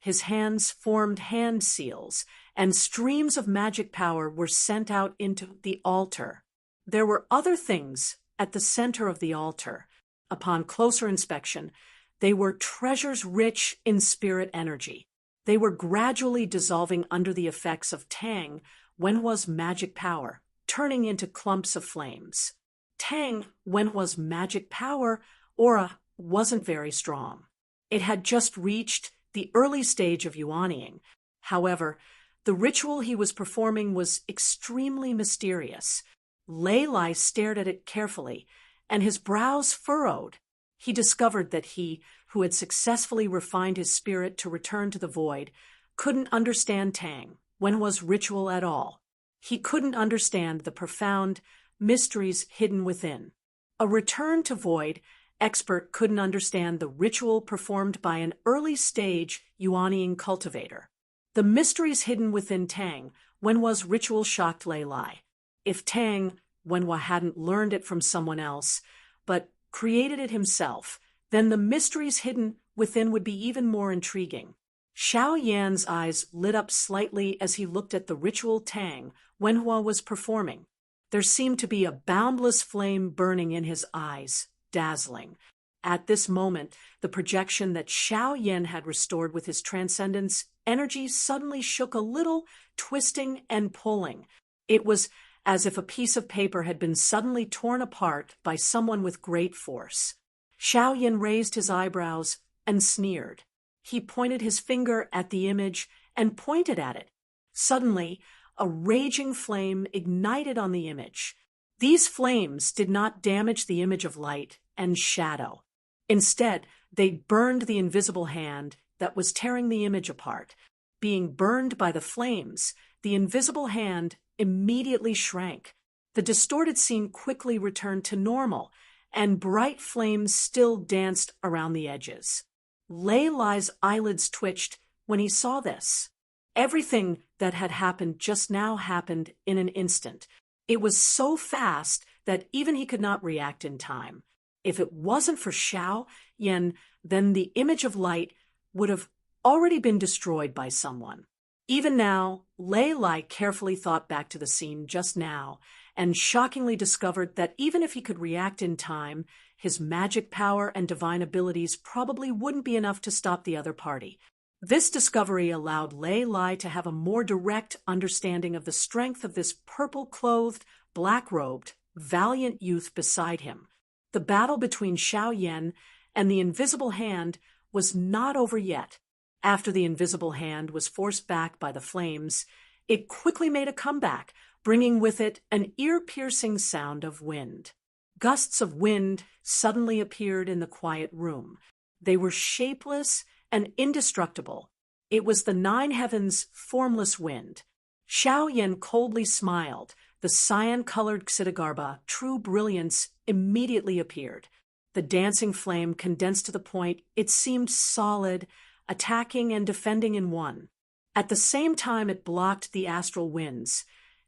His hands formed hand seals, and streams of magic power were sent out into the altar. There were other things at the center of the altar. Upon closer inspection, they were treasures rich in spirit energy. They were gradually dissolving under the effects of Tang, Wenhua's magic power, turning into clumps of flames. Tang Wenhua's magic power aura wasn't very strong. It had just reached the early stage of yuanying. However, the ritual he was performing was extremely mysterious. Lei Lai stared at it carefully, and his brows furrowed. He discovered that he, who had successfully refined his spirit to return to the void, couldn't understand Tang Wenhua's ritual at all. He couldn't understand the profound mysteries hidden within. A return to void expert couldn't understand the ritual performed by an early-stage yuanying cultivator. The mysteries hidden within Tang Wenhua's ritual shocked Lei Lai. If Tang Wenhua hadn't learned it from someone else, but created it himself, then the mysteries hidden within would be even more intriguing. Xiao Yan's eyes lit up slightly as he looked at the ritual Tang Wenhua was performing. There seemed to be a boundless flame burning in his eyes, dazzling. At this moment, the projection that Xiao Yan had restored with his transcendence energy suddenly shook a little, twisting and pulling. It was as if a piece of paper had been suddenly torn apart by someone with great force. Xiao Yan raised his eyebrows and sneered. He pointed his finger at the image and pointed at it. Suddenly, a raging flame ignited on the image. These flames did not damage the image of light and shadow. Instead, they burned the invisible hand that was tearing the image apart. Being burned by the flames, the invisible hand immediately shrank. The distorted scene quickly returned to normal, and bright flames still danced around the edges. Lei Lai's eyelids twitched when he saw this. Everything that had happened just now happened in an instant. It was so fast that even he could not react in time. If it wasn't for Xiao Yan, then the image of light would have already been destroyed by someone. Even now, Lei Lai carefully thought back to the scene just now, and shockingly discovered that even if he could react in time, his magic power and divine abilities probably wouldn't be enough to stop the other party. This discovery allowed Lei Lai to have a more direct understanding of the strength of this purple-clothed, black-robed, valiant youth beside him. The battle between Xiao Yan and the invisible hand was not over yet. After the invisible hand was forced back by the flames, it quickly made a comeback, bringing with it an ear-piercing sound of wind. Gusts of wind suddenly appeared in the quiet room. They were shapeless and indestructible. It was the nine heavens' formless wind. Xiao Yan coldly smiled. The cyan-colored Ksitigarbha, true brilliance, immediately appeared. The dancing flame condensed to the point it seemed solid, attacking and defending in one. At the same time it blocked the astral winds.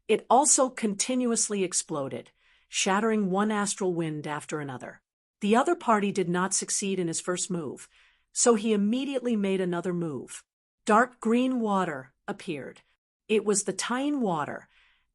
It also continuously exploded, shattering one astral wind after another. The other party did not succeed in his first move, so he immediately made another move. Dark green water appeared. It was the Tayin water,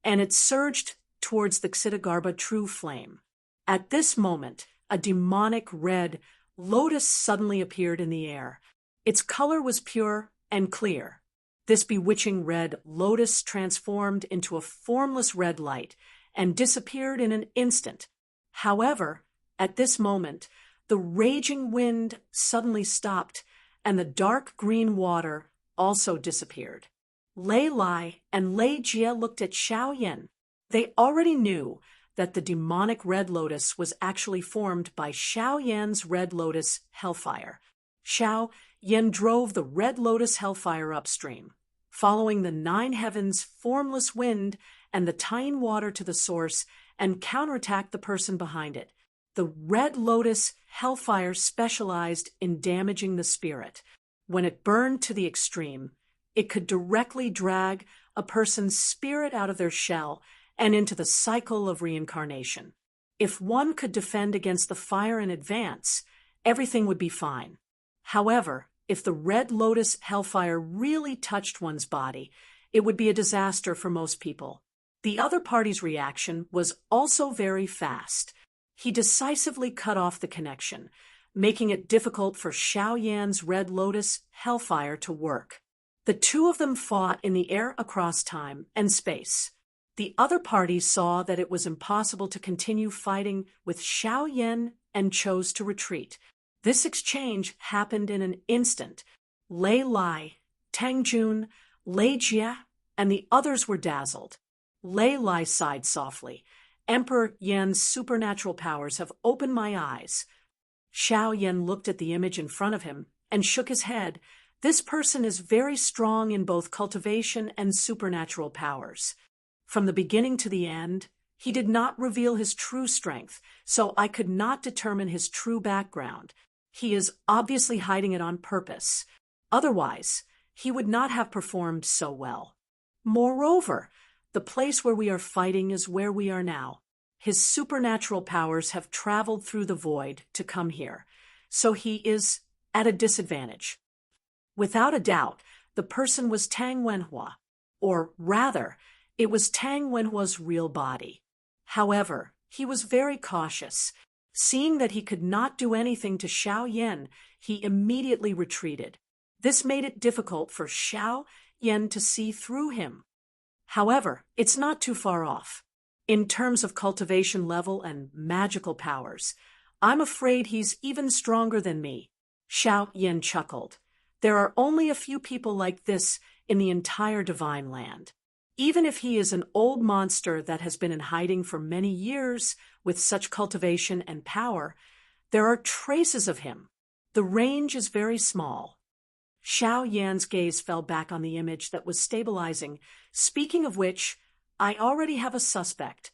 and it surged towards the Ksitigarbha true flame. At this moment, a demonic red lotus suddenly appeared in the air. Its color was pure and clear. This bewitching red lotus transformed into a formless red light and disappeared in an instant. However, at this moment, the raging wind suddenly stopped, and the dark green water also disappeared. Lei Lai and Lei Jie looked at Xiao Yan. They already knew that the demonic red lotus was actually formed by Xiao Yan's red lotus hellfire. Xiao Yan drove the red lotus hellfire upstream, following the nine heavens' formless wind and the Tayin water to the source, and counterattacked the person behind it. The red lotus hellfire specialized in damaging the spirit. When it burned to the extreme, it could directly drag a person's spirit out of their shell and into the cycle of reincarnation. If one could defend against the fire in advance, everything would be fine. However, if the Red Lotus hellfire really touched one's body, it would be a disaster for most people. The other party's reaction was also very fast. He decisively cut off the connection, making it difficult for Xiao Yan's Red Lotus hellfire to work. The two of them fought in the air across time and space. The other party saw that it was impossible to continue fighting with Xiao Yan and chose to retreat. This exchange happened in an instant. Lei Lai, Tang Jun, Lei Jie, and the others were dazzled. Lei Lai sighed softly. Emperor Yan's supernatural powers have opened my eyes. Xiao Yan looked at the image in front of him and shook his head. This person is very strong in both cultivation and supernatural powers. From the beginning to the end, he did not reveal his true strength, so I could not determine his true background. He is obviously hiding it on purpose. Otherwise, he would not have performed so well. Moreover, the place where we are fighting is where we are now. His supernatural powers have traveled through the void to come here, so he is at a disadvantage. Without a doubt, the person was Tang Wenhua, or rather, it was Tang Wenhua's real body. However, he was very cautious. Seeing that he could not do anything to Xiao Yan, he immediately retreated. This made it difficult for Xiao Yan to see through him. However, it's not too far off. In terms of cultivation level and magical powers, I'm afraid he's even stronger than me. Xiao Yan chuckled. There are only a few people like this in the entire divine land. Even if he is an old monster that has been in hiding for many years with such cultivation and power, there are traces of him. The range is very small. Xiao Yan's gaze fell back on the image that was stabilizing. Speaking of which, I already have a suspect.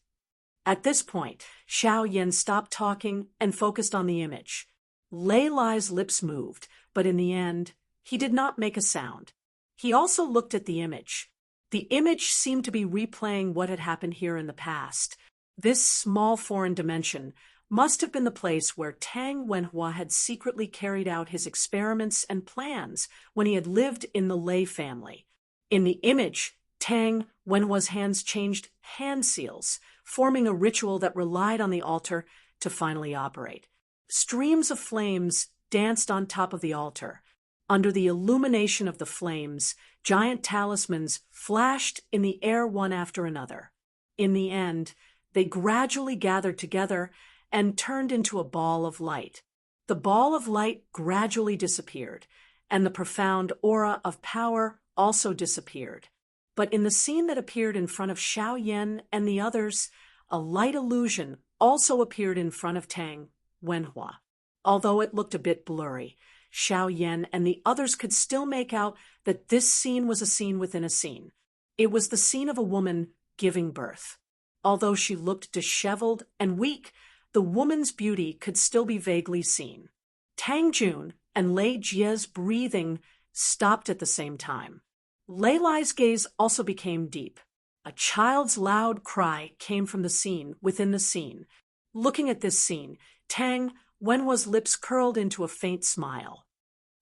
At this point, Xiao Yan stopped talking and focused on the image. Lei Lai's lips moved, but in the end, he did not make a sound. He also looked at the image. The image seemed to be replaying what had happened here in the past. This small foreign dimension must have been the place where Tang Wenhua had secretly carried out his experiments and plans when he had lived in the Lei family. In the image, Tang Wenhua's hands changed hand seals, forming a ritual that relied on the altar to finally operate. Streams of flames danced on top of the altar. Under the illumination of the flames, giant talismans flashed in the air one after another. In the end, they gradually gathered together and turned into a ball of light. The ball of light gradually disappeared, and the profound aura of power also disappeared. But in the scene that appeared in front of Xiao Yan and the others, a light illusion also appeared in front of Tang Wenhua. Although it looked a bit blurry, Xiao Yan and the others could still make out that this scene was a scene within a scene. It was the scene of a woman giving birth. Although she looked disheveled and weak, the woman's beauty could still be vaguely seen. Tang Jun and Lei Jie's breathing stopped at the same time. Lei Lai's gaze also became deep. A child's loud cry came from the scene within the scene. Looking at this scene, Tang Wenhua's lips curled into a faint smile.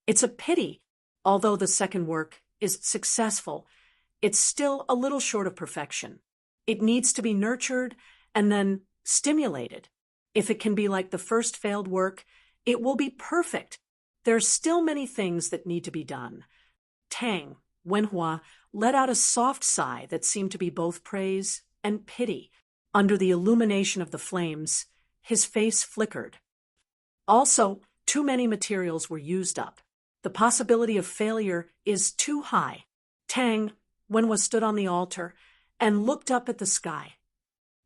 It's a pity, although the second work is successful, it's still a little short of perfection. It needs to be nurtured and then stimulated. If it can be like the first failed work, it will be perfect. There are still many things that need to be done. Tang Wenhua let out a soft sigh that seemed to be both praise and pity. Under the illumination of the flames, his face flickered. Also, too many materials were used up. The possibility of failure is too high. Tang Wenhua stood on the altar and looked up at the sky.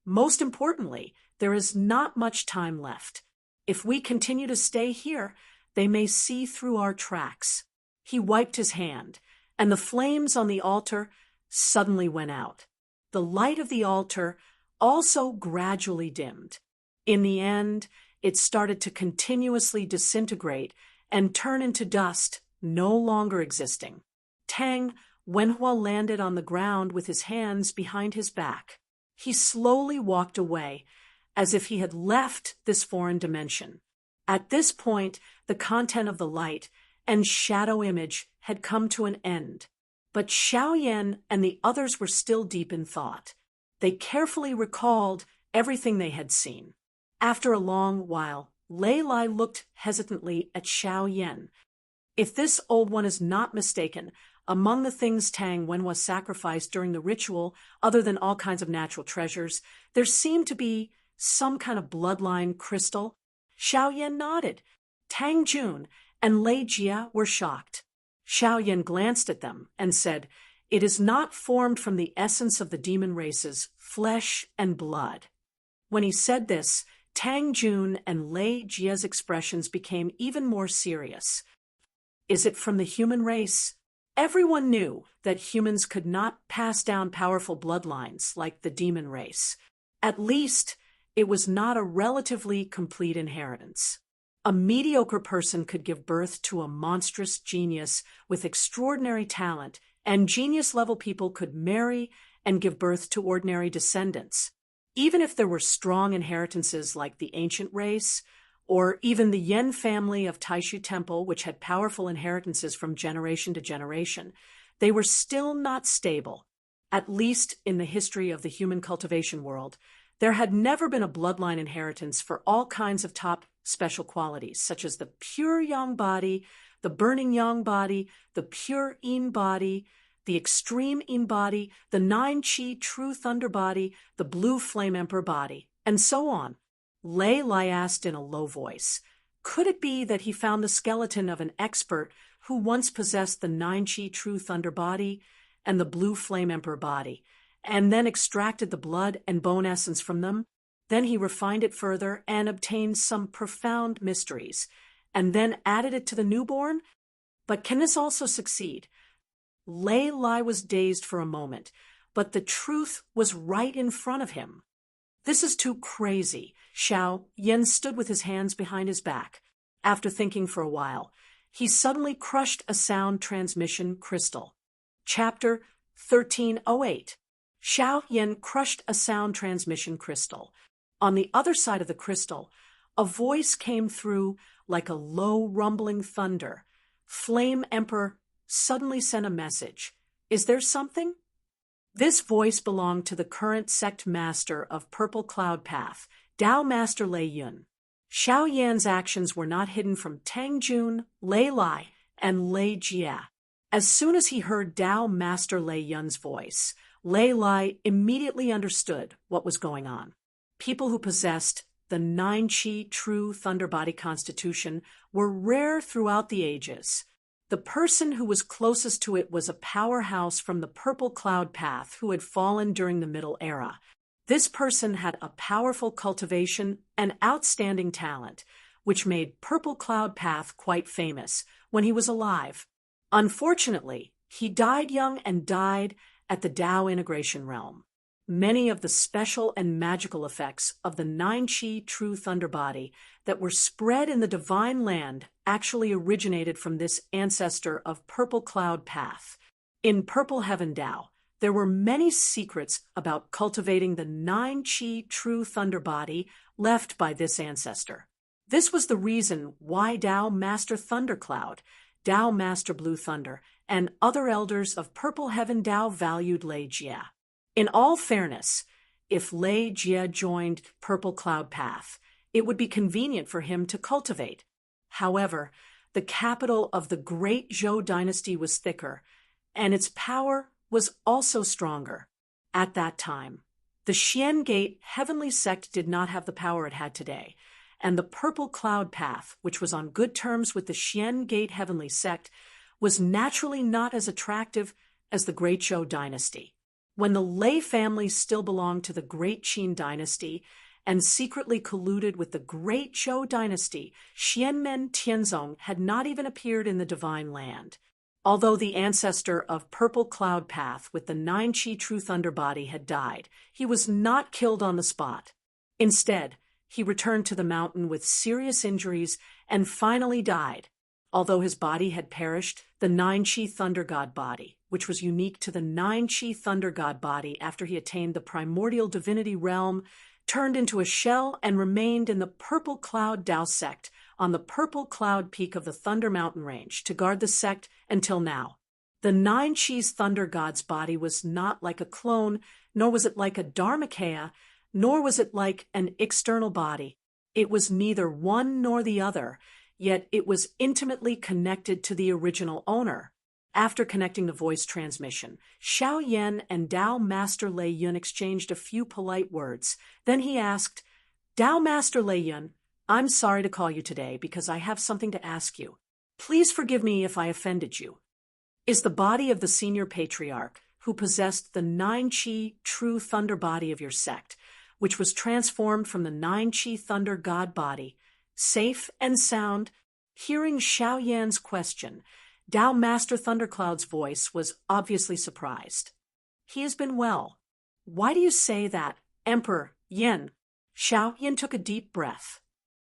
Most importantly, there is not much time left. If we continue to stay here, they may see through our tracks. He wiped his hand, and the flames on the altar suddenly went out. The light of the altar also gradually dimmed. In the end, it started to continuously disintegrate and turn into dust, no longer existing. Tang Wenhua landed on the ground with his hands behind his back. He slowly walked away, as if he had left this foreign dimension. At this point, the content of the light and shadow image had come to an end. But Xiaoyan and the others were still deep in thought. They carefully recalled everything they had seen. After a long while, Lei Lai looked hesitantly at Xiaoyan. If this old one is not mistaken, among the things Tang Wenhua sacrificed during the ritual, other than all kinds of natural treasures, there seemed to be some kind of bloodline crystal. Xiaoyan nodded. Tang Jun and Lei Jia were shocked. Xiaoyan glanced at them and said, "It is not formed from the essence of the demon races, flesh and blood." When he said this, Tang Jun and Lei Jia's expressions became even more serious. Is it from the human race? Everyone knew that humans could not pass down powerful bloodlines like the demon race. At least, it was not a relatively complete inheritance. A mediocre person could give birth to a monstrous genius with extraordinary talent, and genius-level people could marry and give birth to ordinary descendants. Even if there were strong inheritances like the ancient race, or even the Yen family of Taishu Temple, which had powerful inheritances from generation to generation, they were still not stable. At least in the history of the human cultivation world, there had never been a bloodline inheritance for all kinds of top special qualities, such as the pure yang body, the burning yang body, the pure yin body, the extreme yin body, the 9-chi true thunder body, the blue flame emperor body, and so on. Lei Lai asked in a low voice, could it be that he found the skeleton of an expert who once possessed the 9-chi true thunder body and the blue flame emperor body, and then extracted the blood and bone essence from them? Then he refined it further and obtained some profound mysteries, and then added it to the newborn? But can this also succeed? Lei Lai was dazed for a moment, but the truth was right in front of him. This is too crazy. Xiaoyan stood with his hands behind his back. After thinking for a while, he suddenly crushed a sound transmission crystal. Chapter 1308. Xiaoyan crushed a sound transmission crystal. On the other side of the crystal, a voice came through like a low rumbling thunder. Flame Emperor suddenly sent a message. Is there something? This voice belonged to the current sect master of Purple Cloud Path, Dao Master Lei Yun. Xiaoyan's actions were not hidden from Tang Jun, Lei Lai, and Lei Jia. As soon as he heard Dao Master Lei Yun's voice, Lei Lai immediately understood what was going on. People who possessed the 9-chi true thunder body constitution were rare throughout the ages. The person who was closest to it was a powerhouse from the Purple Cloud Path who had fallen during the Middle Era. This person had a powerful cultivation and outstanding talent, which made Purple Cloud Path quite famous when he was alive. Unfortunately, he died young and died at the Dao integration realm. Many of the special and magical effects of the 9-chi true thunder body that were spread in the divine land actually originated from this ancestor of Purple Cloud Path. In Purple Heaven Dao, there were many secrets about cultivating the 9-chi true thunder body left by this ancestor. This was the reason why Dao Master Thundercloud, Dao Master Blue Thunder, and other elders of Purple Heaven Dao valued Lei Jia. In all fairness, if Lei Jia joined Purple Cloud Path, it would be convenient for him to cultivate. However, the capital of the great Zhou dynasty was thicker, and its power was also stronger. At that time, the Xian Gate Heavenly Sect did not have the power it had today, and the Purple Cloud Path, which was on good terms with the Xian Gate Heavenly Sect, was naturally not as attractive as the Great Zhou dynasty. When the Lei family still belonged to the Great Qin dynasty and secretly colluded with the Great Zhou dynasty, Xianmen Tianzong had not even appeared in the divine land. Although the ancestor of Purple Cloud Path with the 9-chi true thunder body had died, he was not killed on the spot. Instead, he returned to the mountain with serious injuries and finally died. Although his body had perished, the 9-chi thunder god body, which was unique to the 9-chi thunder god body after he attained the primordial divinity realm, turned into a shell and remained in the Purple Cloud Dao sect on the purple cloud peak of the Thunder Mountain Range to guard the sect until now. The Nine Chi's Thunder God's body was not like a clone, nor was it like a Dharmakaya, nor was it like an external body. It was neither one nor the other, yet it was intimately connected to the original owner. After connecting the voice transmission, Xiao Yan and Tao Master Lei Yun exchanged a few polite words. Then he asked, "Tao Master Lei Yun, I'm sorry to call you today because I have something to ask you. Please forgive me if I offended you. Is the body of the senior patriarch, who possessed the Nine Chi true thunder body of your sect, which was transformed from the Nine Chi thunder god body, safe and sound?" Hearing Xiao Yan's question, Tao Master Thundercloud's voice was obviously surprised. "He has been well. Why do you say that, Emperor Yin?" Xiao Yan took a deep breath.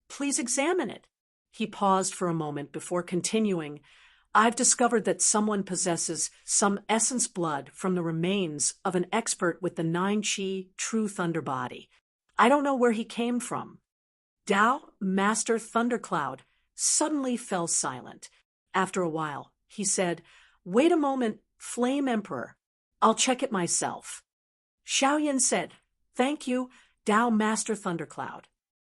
"Please examine it." He paused for a moment before continuing. "I've discovered that someone possesses some essence blood from the remains of an expert with the Nine Chi true thunder body. I don't know where he came from." Tao Master Thundercloud suddenly fell silent. After a while, he said, "Wait a moment, Flame Emperor. I'll check it myself." Xiao Yan said, "Thank you, Tao Master Thundercloud."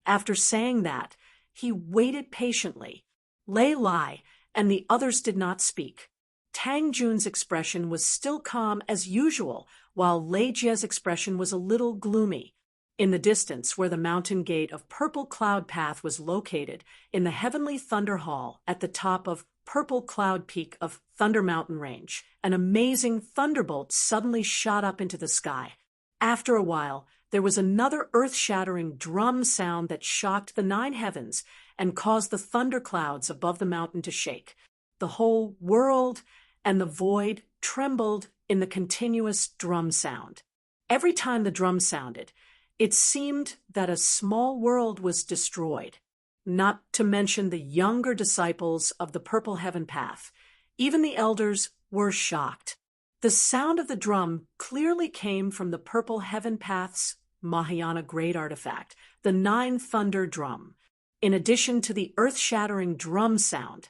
After saying that, he waited patiently. Lei Lai and the others did not speak. Tang Jun's expression was still calm as usual, while Lei Jie's expression was a little gloomy. In the distance, where the mountain gate of Purple Cloud Path was located, in the Heavenly Thunder Hall at the top of Purple Cloud Peak of Thunder Mountain Range, an amazing thunderbolt suddenly shot up into the sky. After a while, there was another earth-shattering drum sound that shocked the nine heavens and caused the thunderclouds above the mountain to shake. The whole world and the void trembled in the continuous drum sound. Every time the drum sounded, it seemed that a small world was destroyed. Not to mention the younger disciples of the Purple Heaven Path. Even the elders were shocked. The sound of the drum clearly came from the Purple Heaven Path's Mahayana Great Artifact, the Nine Thunder Drum. In addition to the earth-shattering drum sound,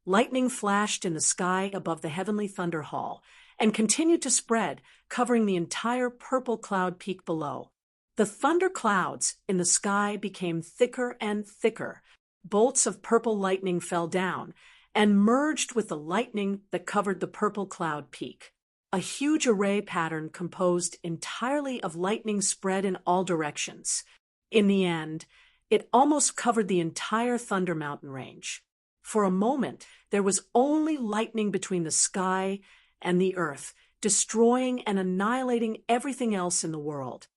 lightning flashed in the sky above the Heavenly Thunder Hall and continued to spread, covering the entire Purple Cloud Peak below. The thunder clouds in the sky became thicker and thicker. Bolts of purple lightning fell down and merged with the lightning that covered the Purple Cloud Peak. A huge array pattern composed entirely of lightning spread in all directions. In the end, it almost covered the entire Thunder Mountain Range. For a moment, there was only lightning between the sky and the earth, destroying and annihilating everything else in the world.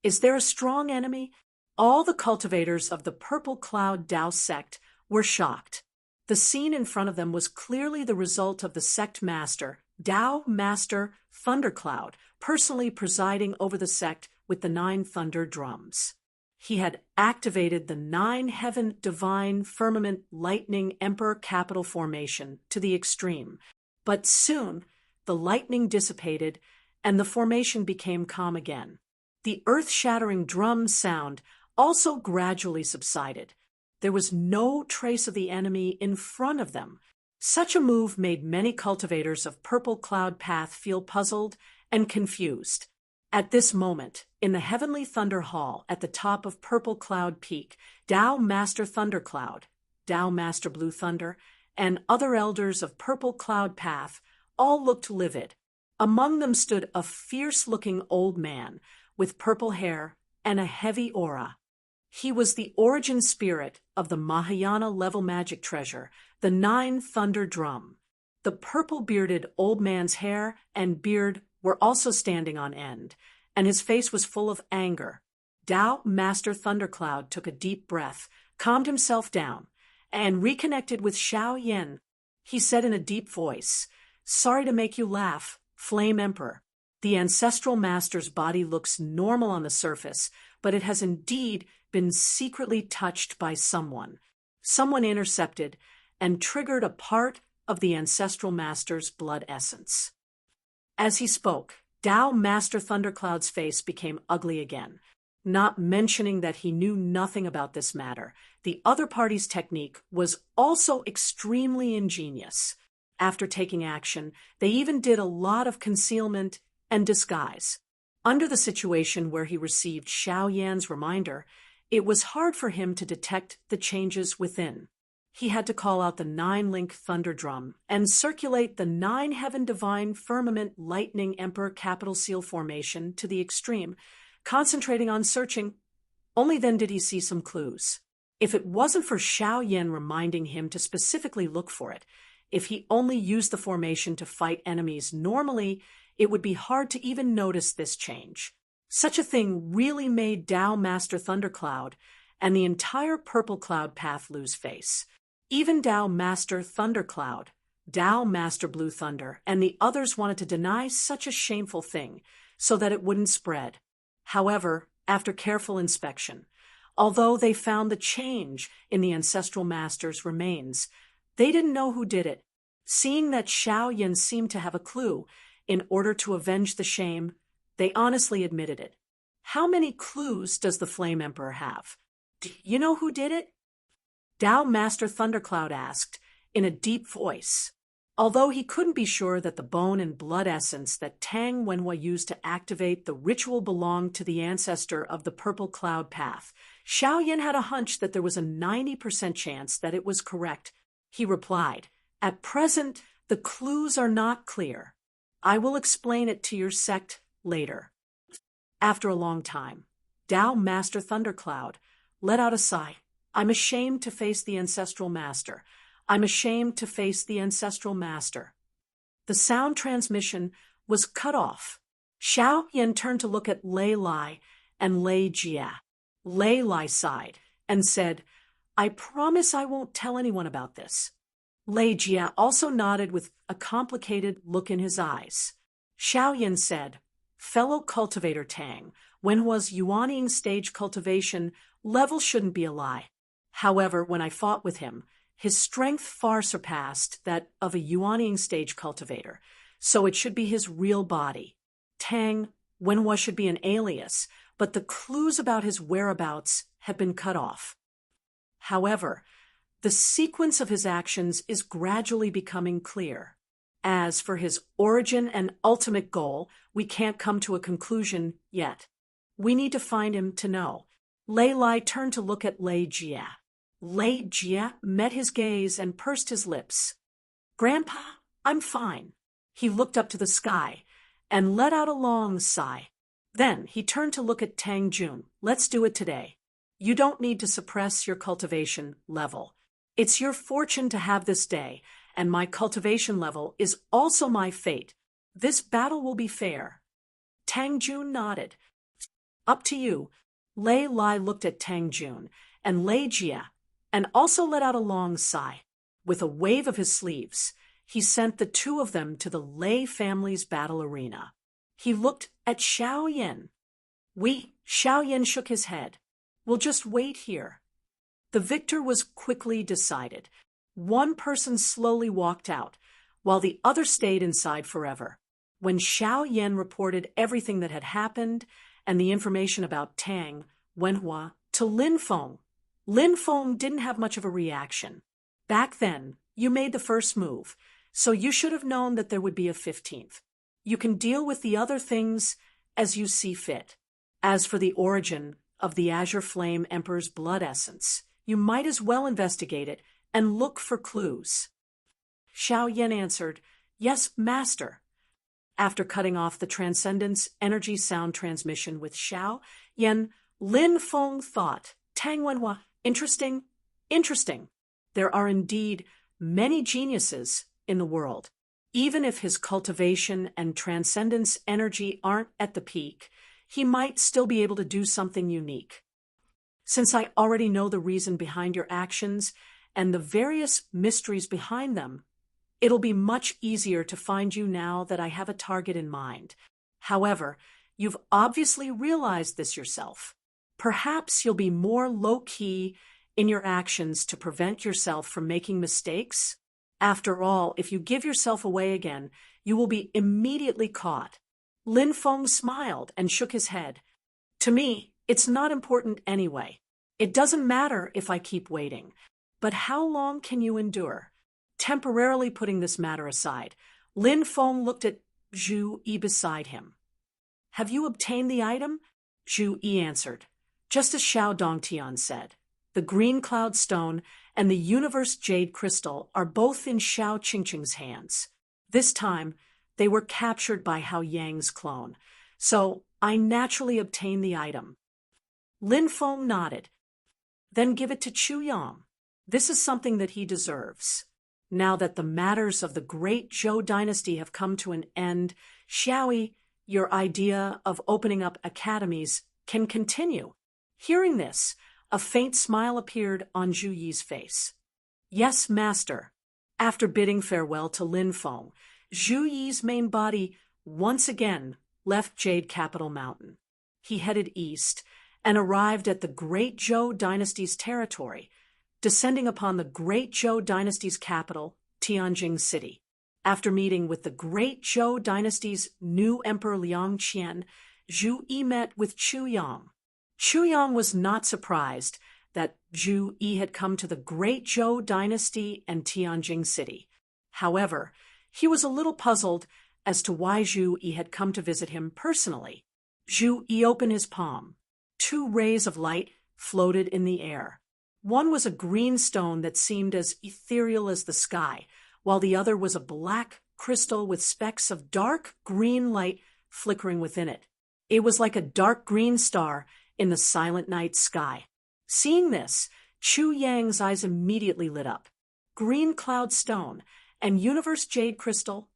Is there a strong enemy? All the cultivators of the Purple Cloud Tao sect were shocked. The scene in front of them was clearly the result of the sect master, Tao Master Thundercloud, personally presiding over the sect with the 9 thunder drums. He had activated the 9 heaven divine firmament lightning emperor capital formation to the extreme, but soon the lightning dissipated and the formation became calm again. The earth-shattering drum sound also gradually subsided. There was no trace of the enemy in front of them. Such a move made many cultivators of Purple Cloud Path feel puzzled and confused. At this moment, in the Heavenly Thunder Hall at the top of Purple Cloud Peak, Tao Master Thundercloud, Tao Master Blue Thunder, and other elders of Purple Cloud Path all looked livid. Among them stood a fierce-looking old man with purple hair and a heavy aura. He was the origin spirit of the Mahayana level magic treasure, the 9 thunder drum. The purple-bearded old man's hair and beard were also standing on end, and his face was full of anger. Tao Master Thundercloud took a deep breath, calmed himself down, and reconnected with Xiao Yan. He said in a deep voice, "Sorry to make you laugh, Flame Emperor. The ancestral master's body looks normal on the surface, but it has indeed been secretly touched by someone. Someone intercepted and triggered a part of the ancestral master's blood essence." As he spoke, Tao Master Thundercloud's face became ugly again. not mentioning that he knew nothing about this matter. The other party's technique was also extremely ingenious. After taking action, they even did a lot of concealment and disguise. Under the situation where he received Xiao Yan's reminder, it was hard for him to detect the changes within. He had to call out the 9-link thunder drum and circulate the 9-heaven divine firmament lightning emperor capital seal formation to the extreme, concentrating on searching. Only then did he see some clues. If it wasn't for Xiao Yan reminding him to specifically look for it, if he only used the formation to fight enemies normally, it would be hard to even notice this change. Such a thing really made Dao Master Thundercloud and the entire Purple Cloud path lose face. Even Dao Master Thundercloud, Dao Master Blue Thunder, and the others wanted to deny such a shameful thing so that it wouldn't spread. However, after careful inspection, although they found the change in the ancestral master's remains, they didn't know who did it. Seeing that Xiao Yan seemed to have a clue, in order to avenge the shame, they honestly admitted it. How many clues does the Flame Emperor have? Do you know who did it? Dao Master Thundercloud asked, in a deep voice. Although he couldn't be sure that the bone and blood essence that Tang Wenhua used to activate the ritual belonged to the ancestor of the Purple Cloud path, Xiao Yan had a hunch that there was a 90% chance that it was correct. He replied, "At present, the clues are not clear. I will explain it to your sect later." After a long time, Dao Master Thundercloud let out a sigh. "I'm ashamed to face the ancestral master. I'm ashamed to face the ancestral master." The sound transmission was cut off. Xiao Yan turned to look at Lei Lai and Lei Jia. Lei Lai sighed and said, "I promise I won't tell anyone about this." Lei Jia also nodded with a complicated look in his eyes. Xiao Yan said, "Fellow cultivator Tang, Wenhua's Yuanying stage cultivation level shouldn't be a lie. However, when I fought with him, his strength far surpassed that of a Yuanying stage cultivator, so it should be his real body. Tang, Wenhua should be an alias, but the clues about his whereabouts have been cut off. However, the sequence of his actions is gradually becoming clear. As for his origin and ultimate goal, we can't come to a conclusion yet. We need to find him to know." Lei Lai turned to look at Lei Jia. Lei Jia met his gaze and pursed his lips. "Grandpa, I'm fine." He looked up to the sky and let out a long sigh. Then he turned to look at Tang Jun. "Let's do it today. You don't need to suppress your cultivation level. It's your fortune to have this day, and my cultivation level is also my fate. This battle will be fair." Tang Jun nodded. "Up to you." Lei Lai looked at Tang Jun and Lei Jia and also let out a long sigh. With a wave of his sleeves, he sent the two of them to the Lei family's battle arena. He looked at Xiao Yan. Xiao Yan shook his head. "We'll just wait here." The victor was quickly decided. One person slowly walked out, while the other stayed inside forever. When Xiao Yan reported everything that had happened and the information about Tang Wenhua to Lin Feng, Lin Feng didn't have much of a reaction. "Back then, you made the first move, so you should have known that there would be a 15th. You can deal with the other things as you see fit. As for the origin of the Azure Flame Emperor's blood essence, you might as well investigate it and look for clues." Xiao Yan answered, "Yes, Master." After cutting off the Transcendence energy sound transmission with Xiao Yan, Lin Feng thought, "Tang Wenhua, interesting. There are indeed many geniuses in the world. Even if his cultivation and Transcendence energy aren't at the peak, he might still be able to do something unique. Since I already know the reason behind your actions and the various mysteries behind them, it'll be much easier to find you now that I have a target in mind. However, you've obviously realized this yourself. Perhaps you'll be more low-key in your actions to prevent yourself from making mistakes. After all, if you give yourself away again, you will be immediately caught." Lin Feng smiled and shook his head. "To me, It's not important anyway. It doesn't matter if I keep waiting. But how long can you endure? Temporarily putting this matter aside, Lin Feng looked at Zhu Yi beside him. Have you obtained the item? Zhu Yi answered, just as Xiao Dongtian said. The green cloud stone and the universe jade crystal are both in Xiao Qingqing's hands. This time, they were captured by Hao Yang's clone, so I naturally obtained the item. Lin Feng nodded. Then give it to Chu Yang. This is something that he deserves. Now that the matters of the great Zhou dynasty have come to an end, Xiaoyi, your idea of opening up academies can continue. Hearing this, a faint smile appeared on Zhu Yi's face. Yes, master. After bidding farewell to Lin Feng, Zhu Yi's main body once again left Jade Capital Mountain. He headed east and arrived at the Great Zhou dynasty's territory, descending upon the Great Zhou dynasty's capital, Tianjin City. After meeting with the Great Zhou dynasty's new emperor Liang Qian, Zhu Yi met with Chu Yang. Chu Yang was not surprised that Zhu Yi had come to the Great Zhou dynasty and Tianjin City. However, he was a little puzzled as to why Zhu Yi had come to visit him personally. Zhu Yi opened his palm. 2 rays of light floated in the air. One was a green stone that seemed as ethereal as the sky, while the other was a black crystal with specks of dark green light flickering within it. It was like a dark green star in the silent night sky. Seeing this, Chu Yang's eyes immediately lit up. Green Cloud Stone and Universe Jade Crystal.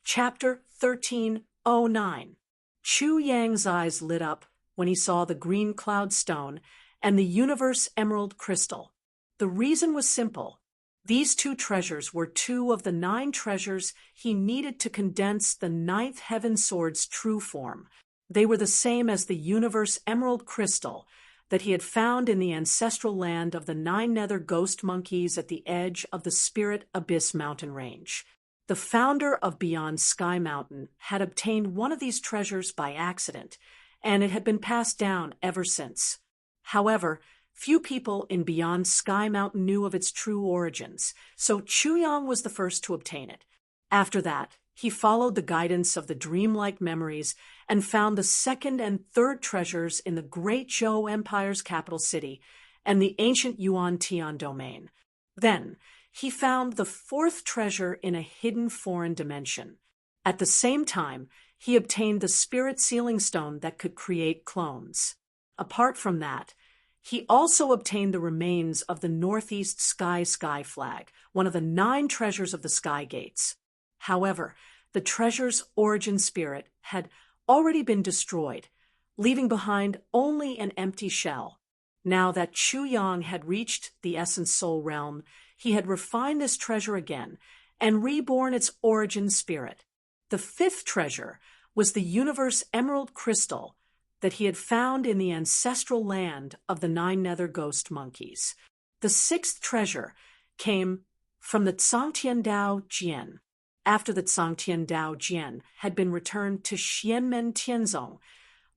Chapter 1309. Chu Yang's eyes lit up when he saw the Green Cloud Stone and the Universe Emerald Crystal. The reason was simple. These 2 treasures were 2 of the 9 treasures he needed to condense the 9th Heaven Sword's true form. They were the same as the Universe Emerald Crystal that he had found in the ancestral land of the 9 nether ghost monkeys at the edge of the Spirit Abyss mountain range. The founder of Beyond Sky Mountain had obtained one of these treasures by accident, and it had been passed down ever since. However, few people in Beyond Sky Mountain knew of its true origins, so Chu Yang was the first to obtain it. After that, he followed the guidance of the dreamlike memories and found the 2nd and 3rd treasures in the Great Zhou Empire's capital city and the ancient Yuan Tian domain. Then, he found the 4th treasure in a hidden foreign dimension. At the same time, he obtained the spirit sealing stone that could create clones. Apart from that, he also obtained the remains of the Northeast Sky flag, one of the 9 treasures of the Sky Gates. However, the treasure's origin spirit had already been destroyed, leaving behind only an empty shell. Now that Chu Yang had reached the Essence Soul realm, he had refined this treasure again and reborn its origin spirit. The 5th treasure was the Universe Emerald Crystal that he had found in the ancestral land of the 9 nether ghost monkeys. The 6th treasure came from the Zhangtiandao Jian. After the Zhangtiandao Jian had been returned to Xianmen Tianzong,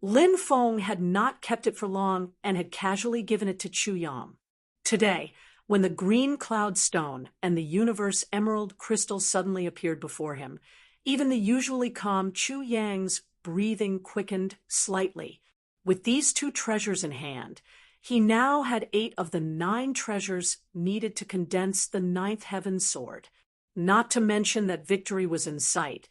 Lin Feng had not kept it for long and had casually given it to Chu Yang. Today, when the Green Cloud Stone and the Universe Emerald Crystal suddenly appeared before him, even the usually calm Chu Yang's breathing quickened slightly. With these 2 treasures in hand, he now had 8 of the 9 treasures needed to condense the 9th Heaven Sword. Not to mention that victory was in sight.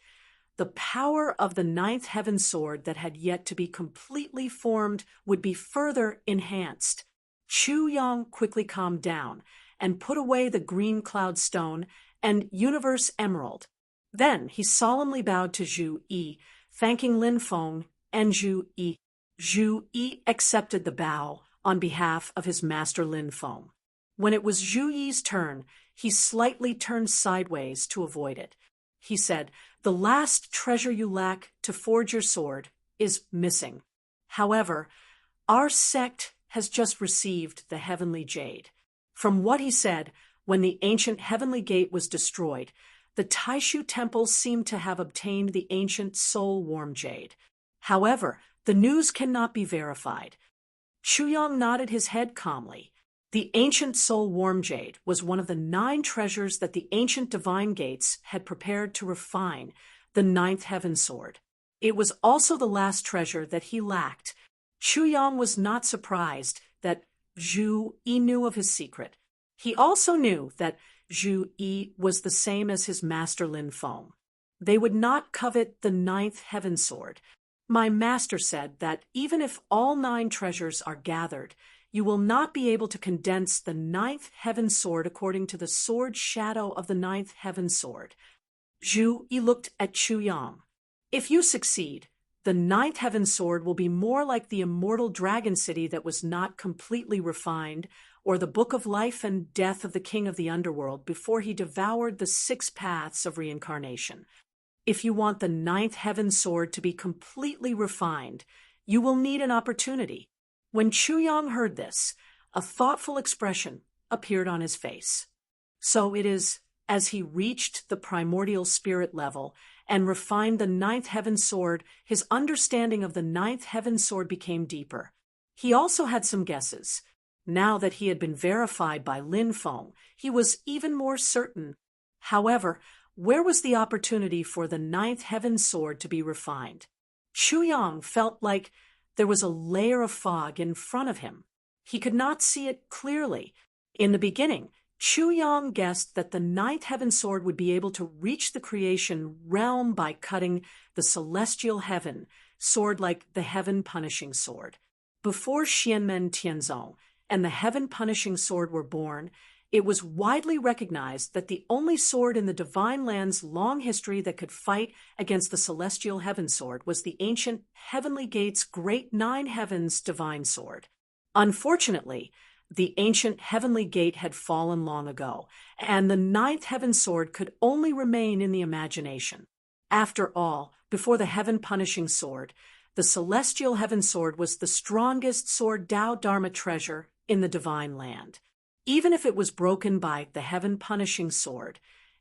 The power of the 9th Heaven Sword that had yet to be completely formed would be further enhanced. Chu Yang quickly calmed down and put away the Green Cloud Stone and Universe Emerald. Then he solemnly bowed to Zhu Yi, thanking Lin Feng and Zhu Yi. Zhu Yi accepted the bow on behalf of his master Lin Feng. When it was Zhu Yi's turn, he slightly turned sideways to avoid it. He said, "The last treasure you lack to forge your sword is missing. However, our sect has just received the heavenly jade." From what he said, when the ancient heavenly gate was destroyed, the Taishu Temple seemed to have obtained the ancient soul warm jade. However, the news cannot be verified. Chuyang nodded his head calmly. The ancient soul warm jade was one of the 9 treasures that the ancient divine gates had prepared to refine the 9th heaven sword. It was also the last treasure that he lacked. Chuyang was not surprised that Zhu Yi knew of his secret. He also knew that Zhu Yi was the same as his master Lin Feng. They would not covet the 9th heaven sword. My master said that even if all 9 treasures are gathered, you will not be able to condense the 9th heaven sword according to the sword shadow of the 9th heaven sword. Zhu Yi looked at Chuyang. If you succeed, the 9th heaven sword will be more like the immortal dragon city that was not completely refined, or the book of life and death of the king of the underworld before he devoured the 6 paths of reincarnation. If you want the 9th heaven sword to be completely refined, you will need an opportunity. When Chuyang heard this, a thoughtful expression appeared on his face. So it is as he reached the primordial spirit level and refined the 9th heaven sword, his understanding of the 9th heaven sword became deeper. He also had some guesses. Now that he had been verified by Lin Feng, he was even more certain. However, where was the opportunity for the 9th heaven sword to be refined? Chuyang felt like there was a layer of fog in front of him. He could not see it clearly. In the beginning, Chuyang guessed that the 9th heaven sword would be able to reach the creation realm by cutting the celestial heaven sword like the heaven punishing sword. Before Xianmen Tianzong and the heaven punishing sword were born, it was widely recognized that the only sword in the divine land's long history that could fight against the celestial heaven sword was the ancient heavenly gate's great 9 heavens divine sword. Unfortunately, the ancient heavenly gate had fallen long ago, and the 9th heaven sword could only remain in the imagination. After all, before the heaven punishing sword, the celestial heaven sword was the strongest sword Tao Dharma treasure in the divine land. Even if it was broken by the heaven punishing sword,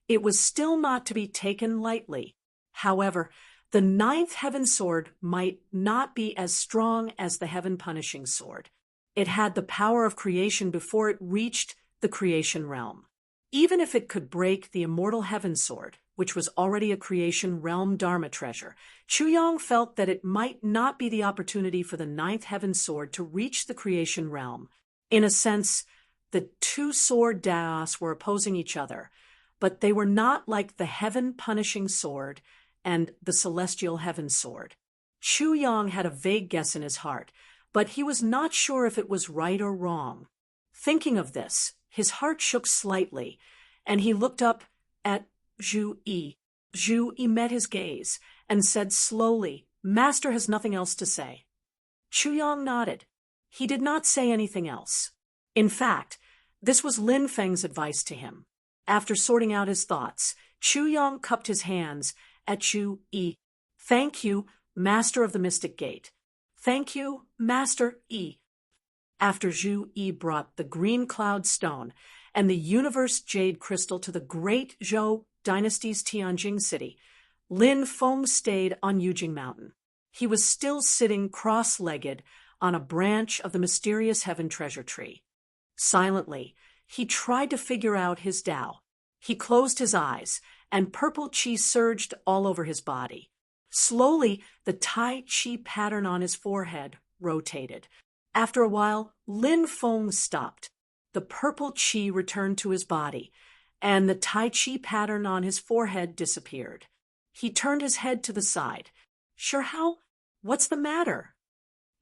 it was still not to be taken lightly. However, the 9th heaven sword might not be as strong as the heaven punishing sword. It had the power of creation before it reached the creation realm. Even if it could break the immortal heaven sword, which was already a creation realm Dharma treasure, Chuyang felt that it might not be the opportunity for the 9th heaven sword to reach the creation realm. In a sense, the 2 sword Daos were opposing each other, but they were not like the heaven punishing sword and the celestial heaven sword. Chuyang had a vague guess in his heart, but he was not sure if it was right or wrong. Thinking of this, his heart shook slightly, and he looked up at Zhu Yi. Zhu Yi met his gaze and said slowly, "Master has nothing else to say." Chuyang nodded. He did not say anything else. In fact, this was Lin Feng's advice to him. After sorting out his thoughts, Chuyang cupped his hands at Zhu Yi. "Thank you, Master of the Mystic Gate. Thank you, Master Yi." After Zhu Yi brought the green cloud stone and the universe jade crystal to the great Zhou dynasty's Tianjing city, Lin Feng stayed on Yujing Mountain. He was still sitting cross-legged on a branch of the mysterious heaven treasure tree. Silently, he tried to figure out his Tao. He closed his eyes, and purple qi surged all over his body. Slowly, the Tai Chi pattern on his forehead rotated. After a while, Lin Feng stopped. The purple qi returned to his body, and the Tai Chi pattern on his forehead disappeared. He turned his head to the side. "Shihao, what's the matter?"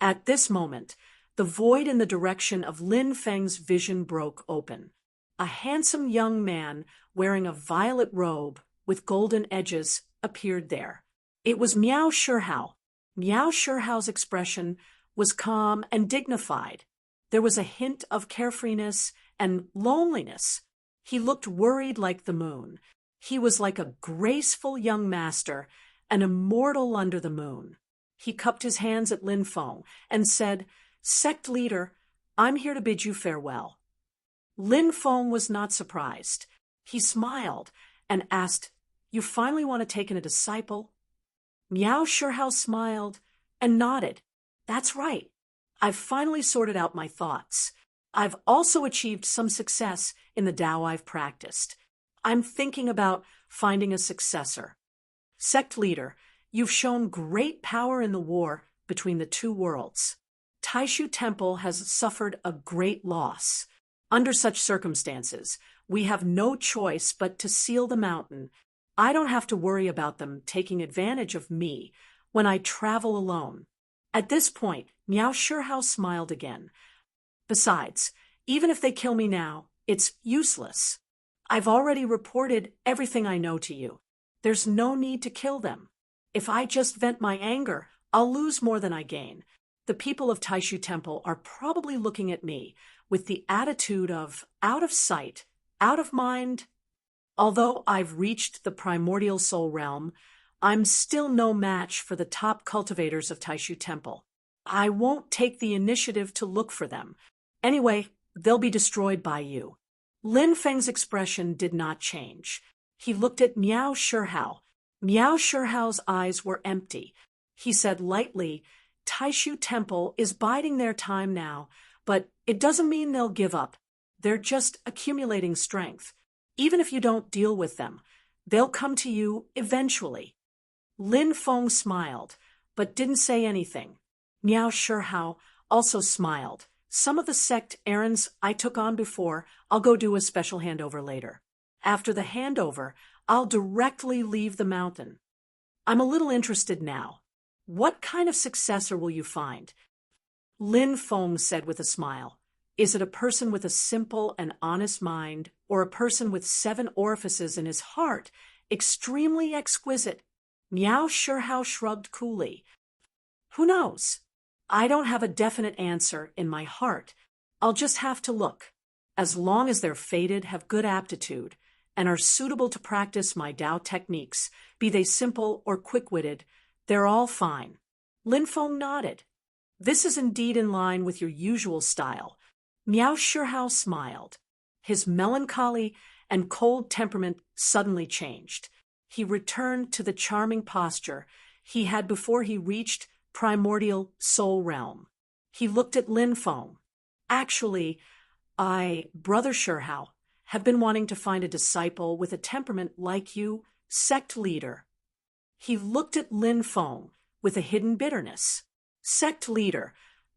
At this moment, the void in the direction of Lin Feng's vision broke open. A handsome young man wearing a violet robe with golden edges appeared there. It was Miao Shihao. Miao Shihao's expression was calm and dignified. There was a hint of carefreeness and loneliness. He looked worried like the moon. He was like a graceful young master, an immortal under the moon. He cupped his hands at Lin Feng and said, "Sect leader, I'm here to bid you farewell." Lin Feng was not surprised. He smiled and asked, "You finally want to take in a disciple?" Miao Shihao smiled and nodded. "That's right. I've finally sorted out my thoughts. I've also achieved some success in the Tao I've practiced. I'm thinking about finding a successor. Sect leader, you've shown great power in the war between the two worlds. Taishu Temple has suffered a great loss. Under such circumstances, we have no choice but to seal the mountain. I don't have to worry about them taking advantage of me when I travel alone. At this point, Miao Shihao smiled again. Besides, even if they kill me now, it's useless. I've already reported everything I know to you. There's no need to kill them. If I just vent my anger, I'll lose more than I gain. The people of Taishu Temple are probably looking at me with the attitude of out of sight, out of mind. Although I've reached the primordial soul realm, I'm still no match for the top cultivators of Taishu Temple. I won't take the initiative to look for them. Anyway, they'll be destroyed by you. Lin Feng's expression did not change. He looked at Miao Shihao. Miao Shihao's eyes were empty. He said lightly, Taishu Temple is biding their time now, but it doesn't mean they'll give up. They're just accumulating strength. Even if you don't deal with them, they'll come to you eventually. Lin Feng smiled, but didn't say anything. Miao Shihao also smiled. Some of the sect errands I took on before, I'll go do a special handover later. After the handover, I'll directly leave the mountain. I'm a little interested now. What kind of successor will you find? Lin Feng said with a smile. Is it a person with a simple and honest mind, or a person with 7 orifices in his heart, extremely exquisite? Miao Shihao shrugged coolly. Who knows? I don't have a definite answer in my heart. I'll just have to look. As long as they're fated, have good aptitude, and are suitable to practice my Tao techniques, be they simple or quick-witted, they're all fine. Lin Feng nodded. This is indeed in line with your usual style. Miao Shihao smiled. His melancholy and cold temperament suddenly changed. He returned to the charming posture he had before he reached primordial soul realm. He looked at Lin Feng. Actually, Brother Shihao, have been wanting to find a disciple with a temperament like you, sect leader. He looked at Lin Feng with a hidden bitterness. Sect leader,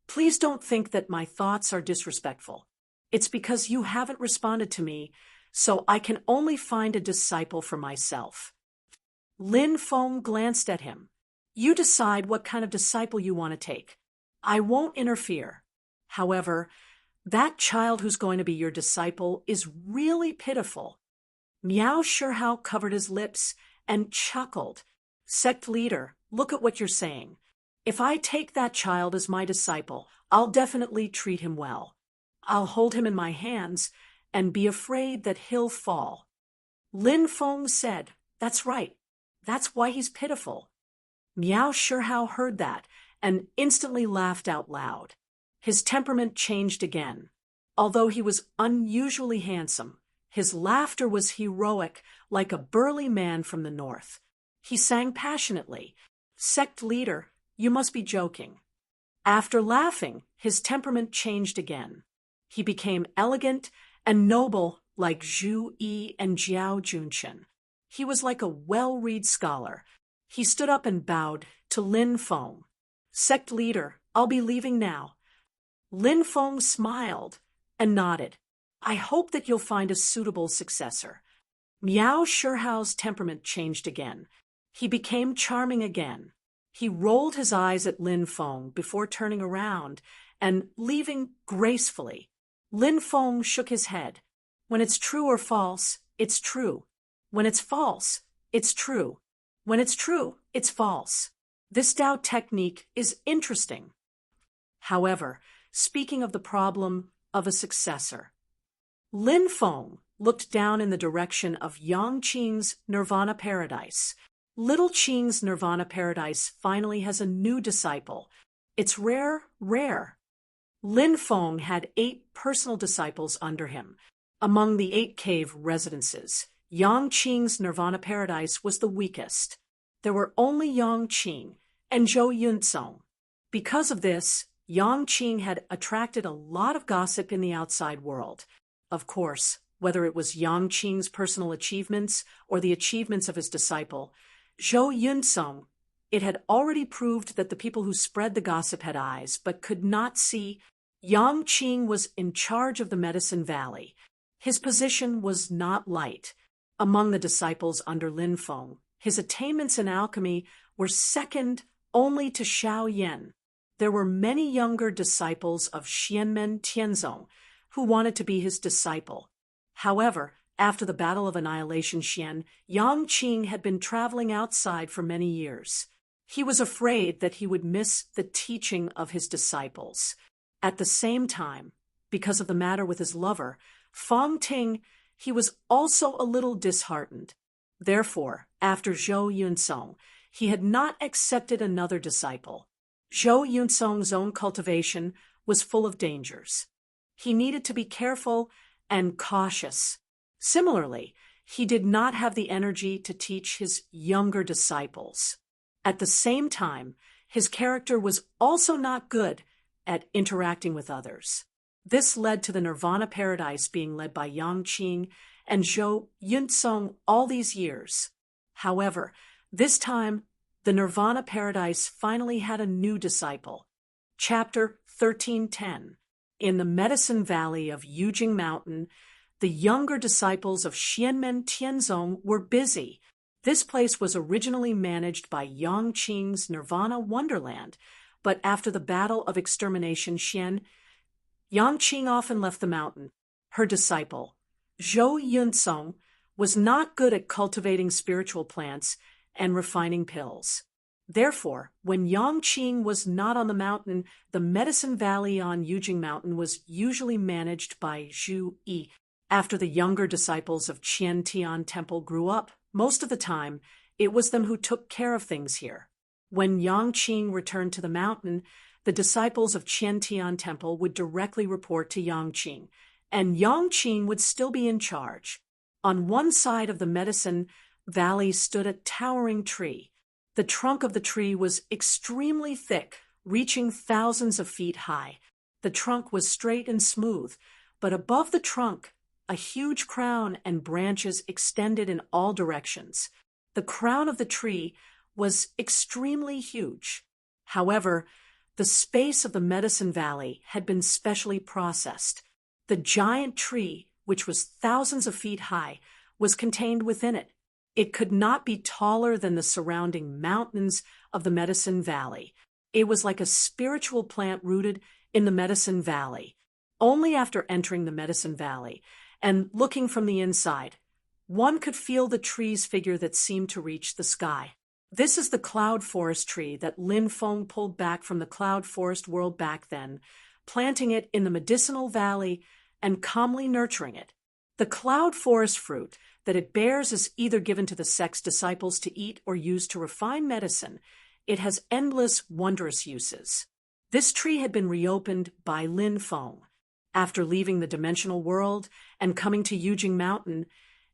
please don't think that my thoughts are disrespectful. It's because you haven't responded to me, so I can only find a disciple for myself. Lin Feng glanced at him. You decide what kind of disciple you want to take. I won't interfere. However, that child who's going to be your disciple is really pitiful. Miao Shihao covered his lips and chuckled. Sect leader, look at what you're saying. If I take that child as my disciple, I'll definitely treat him well. I'll hold him in my hands and be afraid that he'll fall. Lin Feng said, That's right. That's why he's pitiful. Miao Shihao heard that and instantly laughed out loud. His temperament changed again. Although he was unusually handsome, his laughter was heroic, like a burly man from the north. He sang passionately, Sect leader, you must be joking. After laughing, his temperament changed again. He became elegant and noble like Zhu Yi and Jiao Junchen. He was like a well-read scholar. He stood up and bowed to Lin Feng. Sect leader, I'll be leaving now. Lin Feng smiled and nodded. I hope that you'll find a suitable successor. Miao Shihao's temperament changed again. He became charming again. He rolled his eyes at Lin Feng before turning around and leaving gracefully. Lin Feng shook his head. When it's true or false, it's true. When it's false, it's true. When it's true, it's false. This Tao technique is interesting. However, speaking of the problem of a successor, Lin Feng looked down in the direction of Yang Qing's Nirvana Paradise. Little Qing's Nirvana Paradise finally has a new disciple. It's rare. Lin Feng had 8 personal disciples under him. Among the 8 cave residences, Yang Qing's Nirvana Paradise was the weakest. There were only Yang Qing and Zhou Yunzong. Because of this, Yang Qing had attracted a lot of gossip in the outside world. Of course, whether it was Yang Qing's personal achievements or the achievements of his disciple, Zhou Yunsong, it had already proved that the people who spread the gossip had eyes but could not see. Yang Qing was in charge of the Medicine Valley. His position was not light. Among the disciples under Lin Feng, his attainments in alchemy were second only to Xiao Yan. There were many younger disciples of Xianmen Tianzong who wanted to be his disciple. However, after the Battle of Annihilation Xian, Yang Qing had been traveling outside for many years. He was afraid that he would miss the teaching of his disciples. At the same time, because of the matter with his lover, Fang Ting, he was also a little disheartened. Therefore, after Zhou Yunsong, he had not accepted another disciple. Zhou Yunsong's own cultivation was full of dangers. He needed to be careful and cautious. Similarly, he did not have the energy to teach his younger disciples. At the same time, his character was also not good at interacting with others. This led to the Nirvana Paradise being led by Yang Qing and Zhou Yunsong all these years. However, this time, the Nirvana Paradise finally had a new disciple. Chapter 1310. In the Medicine Valley of Yujing Mountain, the younger disciples of Xianmen Tianzong were busy. This place was originally managed by Yang Qing's Nirvana Wonderland, but after the Battle of Extermination Xian, Yang Qing often left the mountain. Her disciple, Zhou Yunsong, was not good at cultivating spiritual plants and refining pills. Therefore, when Yang Qing was not on the mountain, the Medicine Valley on Yujing Mountain was usually managed by Zhu Yi. After the younger disciples of Qian Tian Temple grew up, most of the time, it was them who took care of things here. When Yang Qing returned to the mountain, the disciples of Qian Tian Temple would directly report to Yang Qing, and Yang Qing would still be in charge. On one side of the Medicine Valley stood a towering tree. The trunk of the tree was extremely thick, reaching thousands of feet high. The trunk was straight and smooth, but above the trunk, a huge crown and branches extended in all directions. The crown of the tree was extremely huge. However, the space of the Medicine Valley had been specially processed. The giant tree, which was thousands of feet high, was contained within it. It could not be taller than the surrounding mountains of the Medicine Valley. It was like a spiritual plant rooted in the Medicine Valley. Only after entering the Medicine Valley and looking from the inside, one could feel the tree's figure that seemed to reach the sky. This is the cloud forest tree that Lin Feng pulled back from the cloud forest world back then, planting it in the medicinal valley and calmly nurturing it. The cloud forest fruit that it bears is either given to the sect's disciples to eat or used to refine medicine. It has endless, wondrous uses. This tree had been reopened by Lin Feng. After leaving the dimensional world and coming to Yujing Mountain,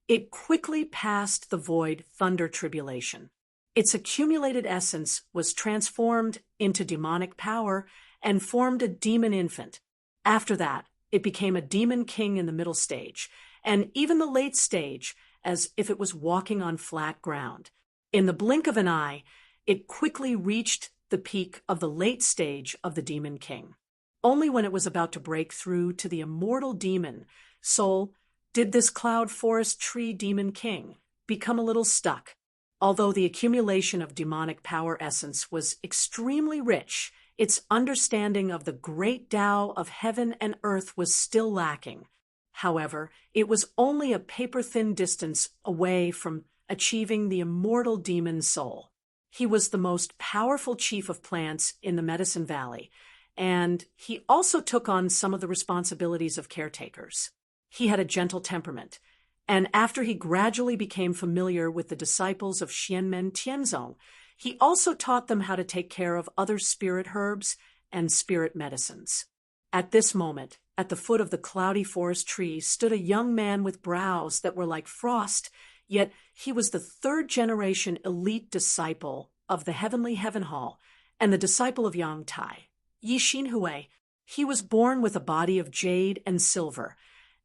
it quickly passed the void thunder tribulation. Its accumulated essence was transformed into demonic power and formed a demon infant. After that, it became a demon king in the middle stage, and even the late stage, as if it was walking on flat ground. In the blink of an eye, it quickly reached the peak of the late stage of the demon king. Only when it was about to break through to the immortal demon soul did this cloud forest tree demon king become a little stuck. Although the accumulation of demonic power essence was extremely rich, its understanding of the great Tao of heaven and earth was still lacking. However, it was only a paper-thin distance away from achieving the immortal demon soul. He was the most powerful chief of plants in the Medicine Valley, and he also took on some of the responsibilities of caretakers. He had a gentle temperament, and after he gradually became familiar with the disciples of Xianmen Tianzong, he also taught them how to take care of other spirit herbs and spirit medicines. At this moment, at the foot of the cloudy forest tree, stood a young man with brows that were like frost, yet he was the third-generation elite disciple of the heavenly heaven hall and the disciple of Yang Tai. Yi Xinhui, he was born with a body of jade and silver,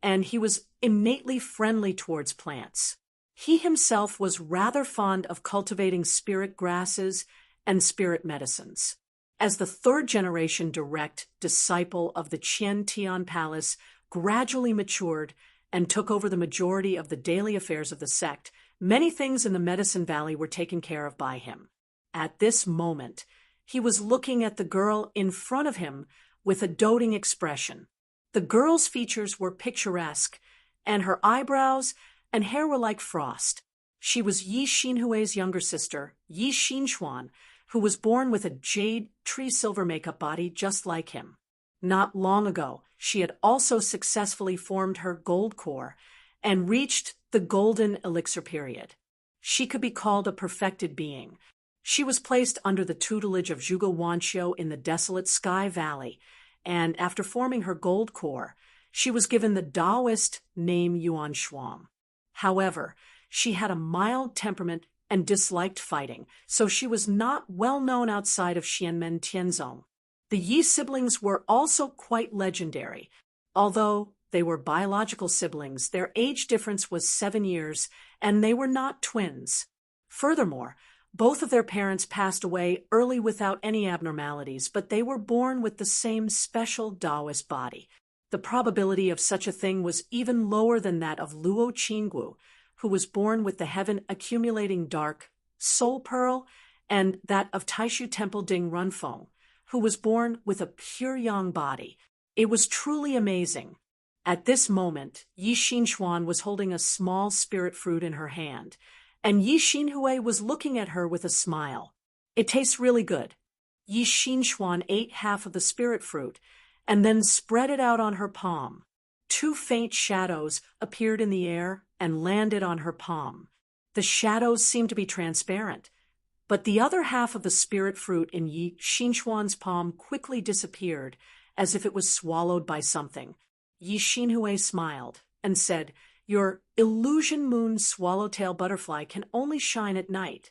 and he was innately friendly towards plants. He himself was rather fond of cultivating spirit grasses and spirit medicines. As the third-generation direct disciple of the Qian Tian Palace gradually matured and took over the majority of the daily affairs of the sect, many things in the Medicine Valley were taken care of by him. At this moment, he was looking at the girl in front of him with a doting expression. The girl's features were picturesque, and her eyebrows and hair were like frost. She was Yi Xinhui's younger sister, Yi Xinchuan, who was born with a jade tree silver makeup body just like him. Not long ago, she had also successfully formed her gold core and reached the golden elixir period. She could be called a perfected being. She was placed under the tutelage of Zhuge Wanqiu in the desolate Sky Valley, and after forming her gold core, she was given the Taoist name Yuan Shuang. However, she had a mild temperament and disliked fighting, so she was not well known outside of Xianmen Tianzong. The Yi siblings were also quite legendary. Although they were biological siblings, their age difference was 7 years, and they were not twins. Furthermore, both of their parents passed away early without any abnormalities, but they were born with the same special Taoist body. The probability of such a thing was even lower than that of Luo Qinggu, who was born with the heaven-accumulating dark soul pearl, and that of Taishu Temple Ding Runfeng, who was born with a pure yang body. It was truly amazing. At this moment, Yi Xinchuan was holding a small spirit fruit in her hand, and Yi Xinhui was looking at her with a smile. It tastes really good. Yi Xinchuan ate half of the spirit fruit and then spread it out on her palm. 2 faint shadows appeared in the air and landed on her palm. The shadows seemed to be transparent, but the other half of the spirit fruit in Yi Xinchuan's palm quickly disappeared, as if it was swallowed by something. Yi Xinhui smiled and said, "Your illusion moon swallowtail butterfly can only shine at night.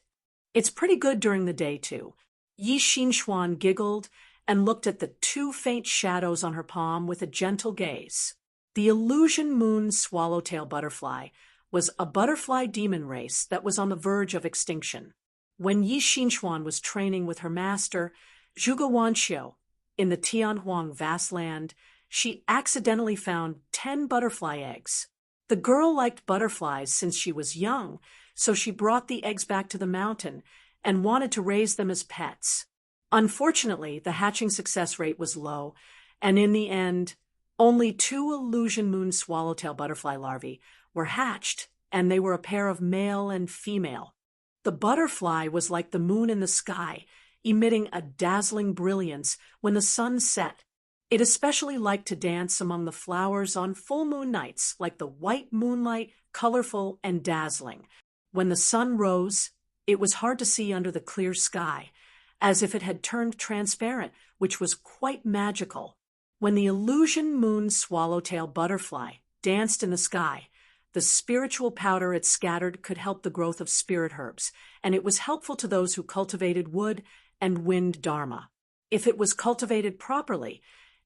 It's pretty good during the day, too." Yi Xinchuan giggled and looked at the 2 faint shadows on her palm with a gentle gaze. The illusion moon swallowtail butterfly was a butterfly demon race that was on the verge of extinction. When Yi Xinchuan was training with her master, Zhuge Wanqiu, in the Tianhuang vast land, she accidentally found 10 butterfly eggs. The girl liked butterflies since she was young, so she brought the eggs back to the mountain and wanted to raise them as pets. Unfortunately, the hatching success rate was low, and in the end, only 2 illusion moon swallowtail butterfly larvae were hatched, and they were a pair of male and female. The butterfly was like the moon in the sky, emitting a dazzling brilliance when the sun set. It especially liked to dance among the flowers on full moon nights, like the white moonlight, colorful and dazzling. When the sun rose, it was hard to see under the clear sky, as if it had turned transparent, which was quite magical. When the illusion moon swallowtail butterfly danced in the sky, the spiritual powder it scattered could help the growth of spirit herbs, and it was helpful to those who cultivated wood and wind dharma. If it was cultivated properly,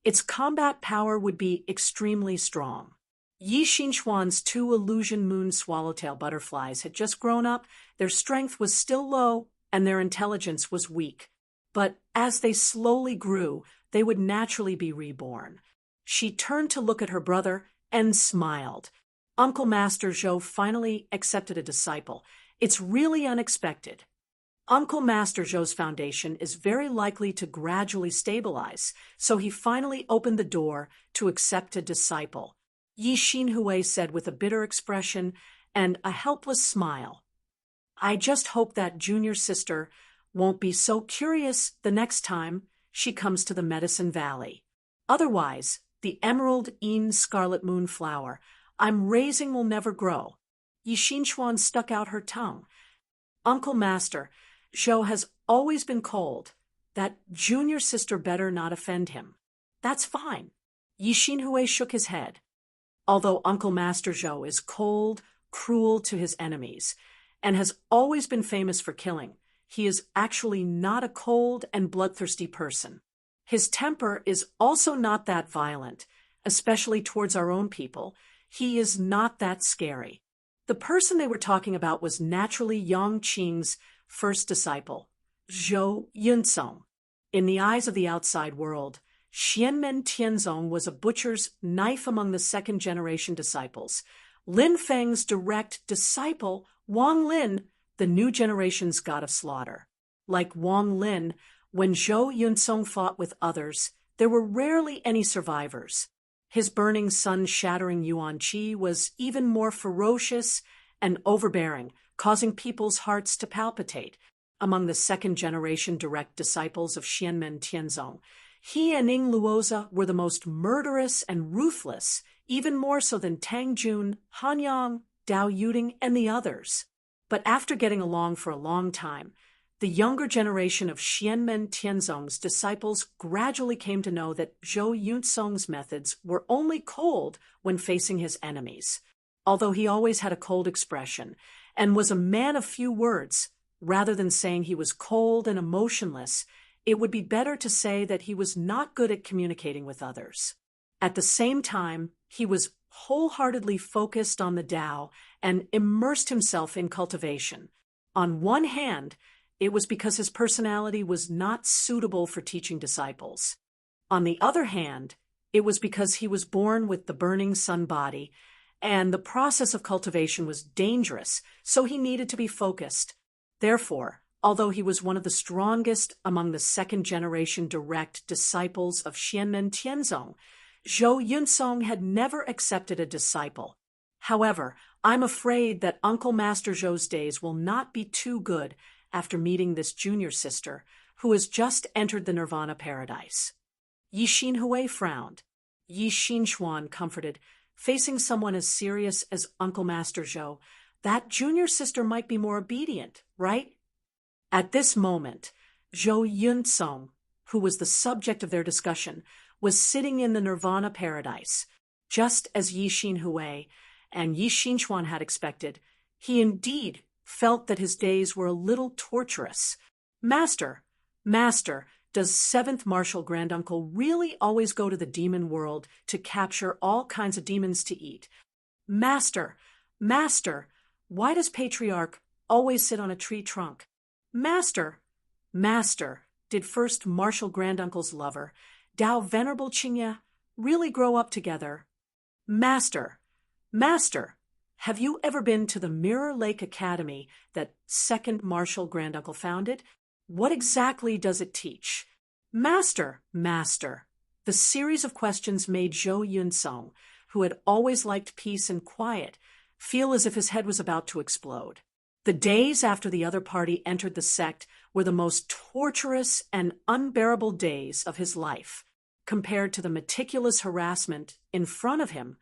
its combat power would be extremely strong. Yi Xinchuan's 2 illusion moon swallowtail butterflies had just grown up, their strength was still low, and their intelligence was weak. But as they slowly grew, they would naturally be reborn. She turned to look at her brother and smiled. Uncle Master Zhou finally accepted a disciple. It's really unexpected. Uncle Master Zhou's foundation is very likely to gradually stabilize, so he finally opened the door to accept a disciple. Yi Xinhui said with a bitter expression and a helpless smile, "I just hope that junior sister won't be so curious the next time she comes to the Medicine Valley. Otherwise, the emerald scarlet moon flower I'm raising will never grow." Yi Xinchuan stuck out her tongue. "Uncle Master, Zhou has always been cold. That junior sister better not offend him." "That's fine." Yi Xinhui shook his head. "Although Uncle Master Zhou is cold, cruel to his enemies, and has always been famous for killing, he is actually not a cold and bloodthirsty person. His temper is also not that violent, especially towards our own people. He is not that scary. The person they were talking about was naturally Yang Qing's first disciple, Zhou Yunsong. In the eyes of the outside world, Xianmen Tianzong was a butcher's knife among the second-generation disciples. Lin Feng's direct disciple, Wang Lin, the new generation's god of slaughter. Like Wang Lin, when Zhou Yunsong fought with others, there were rarely any survivors. His burning sun-shattering Yuan Qi was even more ferocious and overbearing, causing people's hearts to palpitate. Among the second-generation direct disciples of Xianmen Tianzong, he and Ning Luoza were the most murderous and ruthless, even more so than Tang Jun, Han Yang, Dao Yuding, and the others. But after getting along for a long time, the younger generation of Xianmen Tianzong's disciples gradually came to know that Zhou Yunsong's methods were only cold when facing his enemies. Although he always had a cold expression and was a man of few words, rather than saying he was cold and emotionless, it would be better to say that he was not good at communicating with others. At the same time, he was wholeheartedly focused on the Tao and immersed himself in cultivation. On one hand, it was because his personality was not suitable for teaching disciples. On the other hand, it was because he was born with the burning sun body, and the process of cultivation was dangerous, so he needed to be focused. Therefore, although he was one of the strongest among the second-generation direct disciples of Xianmen Tianzong, Zhou Yunsong had never accepted a disciple. However, I'm afraid that Uncle Master Zhou's days will not be too good after meeting this junior sister, who has just entered the Nirvana paradise. Yi Xinhui frowned. Yi Xinchuan comforted. Facing someone as serious as Uncle Master Zhou, that junior sister might be more obedient, right? At this moment, Zhou Yunsong, who was the subject of their discussion, was sitting in the Nirvana paradise. Just as Yi Xinhui and Yi Xinchuan had expected, he indeed felt that his days were a little torturous. Master, does 7th Martial Granduncle really always go to the demon world to capture all kinds of demons to eat? Master, why does Patriarch always sit on a tree trunk? Master, did 1st Martial Granduncle's lover, Dao Venerable Qingye, really grow up together? Master, have you ever been to the Mirror Lake Academy that 2nd Martial Granduncle founded? What exactly does it teach? Master. The series of questions made Zhou Yunsong, who had always liked peace and quiet, feel as if his head was about to explode. The days after the other party entered the sect were the most torturous and unbearable days of his life. Compared to the meticulous harassment in front of him,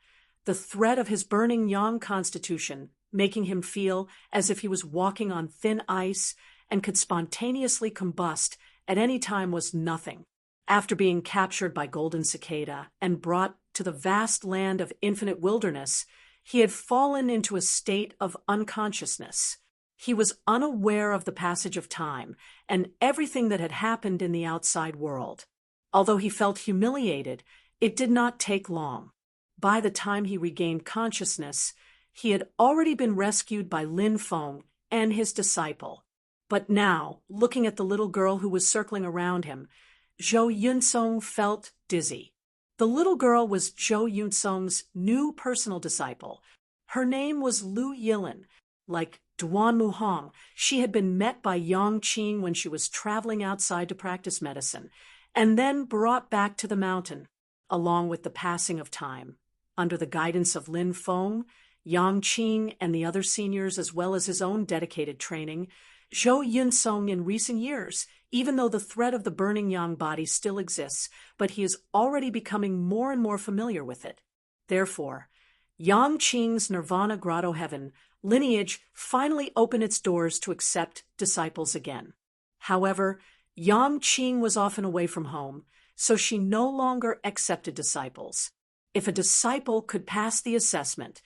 the threat of his burning Yang constitution, making him feel as if he was walking on thin ice and could spontaneously combust at any time, was nothing. After being captured by Golden Cicada and brought to the vast land of infinite wilderness, he had fallen into a state of unconsciousness. He was unaware of the passage of time and everything that had happened in the outside world. Although he felt humiliated, it did not take long. By the time he regained consciousness, he had already been rescued by Lin Feng and his disciple. But now, looking at the little girl who was circling around him, Zhou Yunsong felt dizzy. The little girl was Zhou Yunsong's new personal disciple. Her name was Lu Yilin. Like Duan Muhong, she had been met by Yang Qing when she was traveling outside to practice medicine, and then brought back to the mountain, along with the passing of time. Under the guidance of Lin Feng, Yang Qing, and the other seniors, as well as his own dedicated training, Zhou Yunsong in recent years, even though the threat of the burning Yang body still exists, but he is already becoming more and more familiar with it. Therefore, Yang Qing's Nirvana Grotto Heaven lineage finally opened its doors to accept disciples again. However, Yang Qing was often away from home, so she no longer accepted disciples. If a disciple could pass the assessment,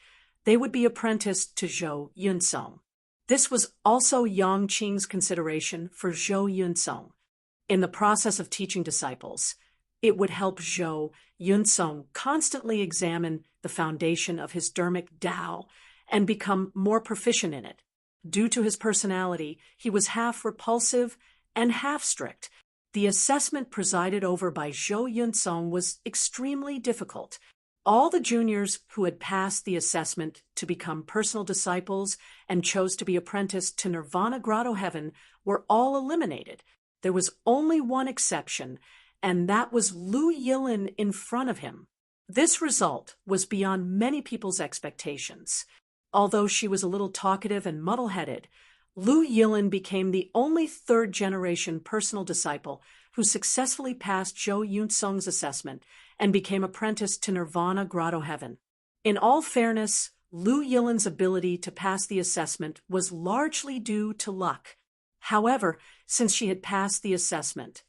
they would be apprenticed to Zhou Yunsong. This was also Yang Qing's consideration for Zhou Yunsong. In the process of teaching disciples, It would help Zhou Yunsong constantly examine the foundation of his dharmic Tao and become more proficient in it. Due to his personality, he was half repulsive and half strict. The assessment presided over by Zhou Yunsong was extremely difficult. All the juniors who had passed the assessment to become personal disciples and chose to be apprenticed to Nirvana Grotto Heaven were all eliminated. There was only one exception, and that was Lu Yilin in front of him. This result was beyond many people's expectations. Although she was a little talkative and muddle-headed, Lu Yilin became the only third-generation personal disciple who successfully passed Zhou Yunsong's assessment and became apprenticed to Nirvana Grotto Heaven. In all fairness, Lu Yilin's ability to pass the assessment was largely due to luck. However, since she had passed the assessment,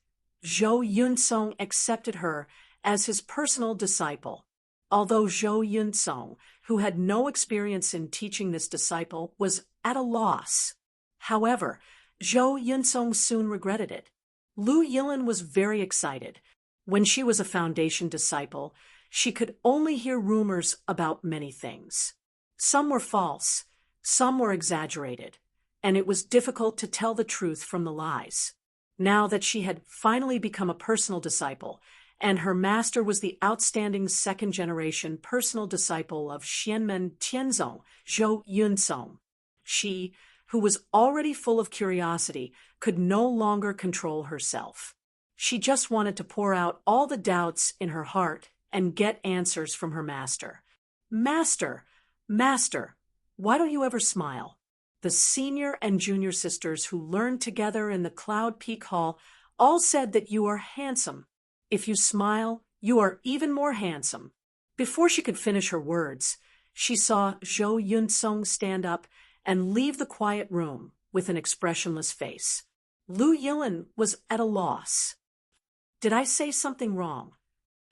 Zhou Yunsong accepted her as his personal disciple. Although Zhou Yunsong, who had no experience in teaching this disciple, was at a loss. However, Zhou Yunsong soon regretted it. Lu Yilin was very excited. When she was a foundation disciple, she could only hear rumors about many things. Some were false, some were exaggerated, and it was difficult to tell the truth from the lies. Now that she had finally become a personal disciple, and her master was the outstanding second-generation personal disciple of Xianmen Tianzong, Zhou Yunsong, she, who was already full of curiosity, could no longer control herself. She just wanted to pour out all the doubts in her heart and get answers from her master. Master, Master, why don't you ever smile? The senior and junior sisters who learned together in the Cloud Peak Hall all said that you are handsome. If you smile, you are even more handsome. Before she could finish her words, she saw Zhou Yunsong stand up and leave the quiet room with an expressionless face. Lu Yilin was at a loss. Did I say something wrong?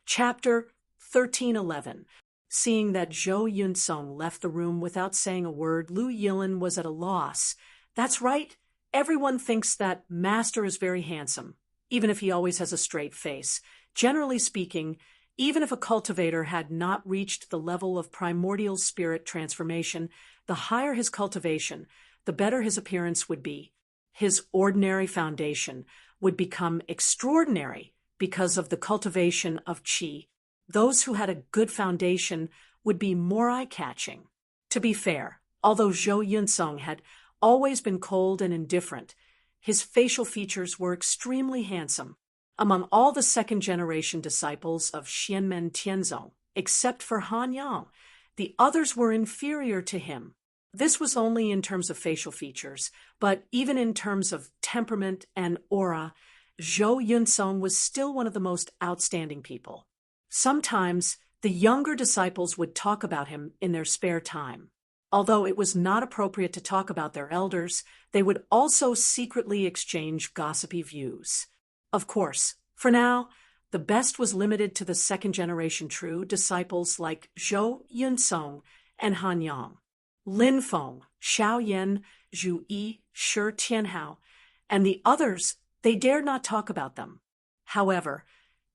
Chapter 1311. Seeing that Zhou Yunsong left the room without saying a word, Lu Yilin was at a loss. That's right. Everyone thinks that Master is very handsome, even if he always has a straight face. Generally speaking, even if a cultivator had not reached the level of primordial spirit transformation, the higher his cultivation, the better his appearance would be. His ordinary foundation would become extraordinary because of the cultivation of qi. Those who had a good foundation would be more eye-catching. To be fair, although Zhou Yunsong had always been cold and indifferent, his facial features were extremely handsome. Among all the second-generation disciples of Xianmen Tianzong, except for Han Yang, the others were inferior to him. This was only in terms of facial features, but even in terms of temperament and aura, Zhou Yunsong was still one of the most outstanding people. Sometimes, the younger disciples would talk about him in their spare time. Although it was not appropriate to talk about their elders, they would also secretly exchange gossipy views. Of course, for now, the best was limited to the second-generation true disciples like Zhou Yunsong and Han Yang. Lin Feng, Xiao Yan, Zhu Yi, Shi Tianhao, and the others, they dared not talk about them. However,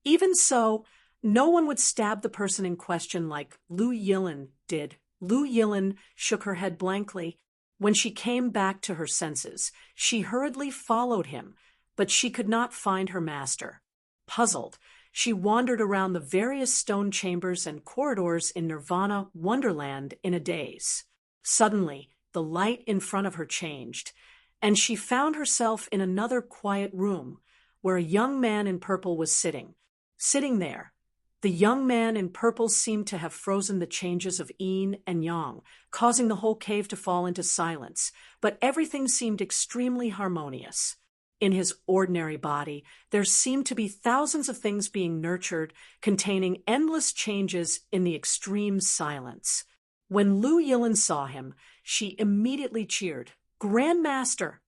even so, no one would stab the person in question like Lu Yilin did. Lu Yilin shook her head blankly. When she came back to her senses, she hurriedly followed him, but she could not find her master. Puzzled, she wandered around the various stone chambers and corridors in Nirvana Wonderland in a daze. Suddenly, the light in front of her changed, and she found herself in another quiet room where a young man in purple was sitting. Sitting there, the young man in purple seemed to have frozen the changes of yin and yang, causing the whole cave to fall into silence, but everything seemed extremely harmonious. In his ordinary body, there seemed to be thousands of things being nurtured, containing endless changes in the extreme silence. When Lu Yilin saw him, she immediately cheered, "Grand Master!"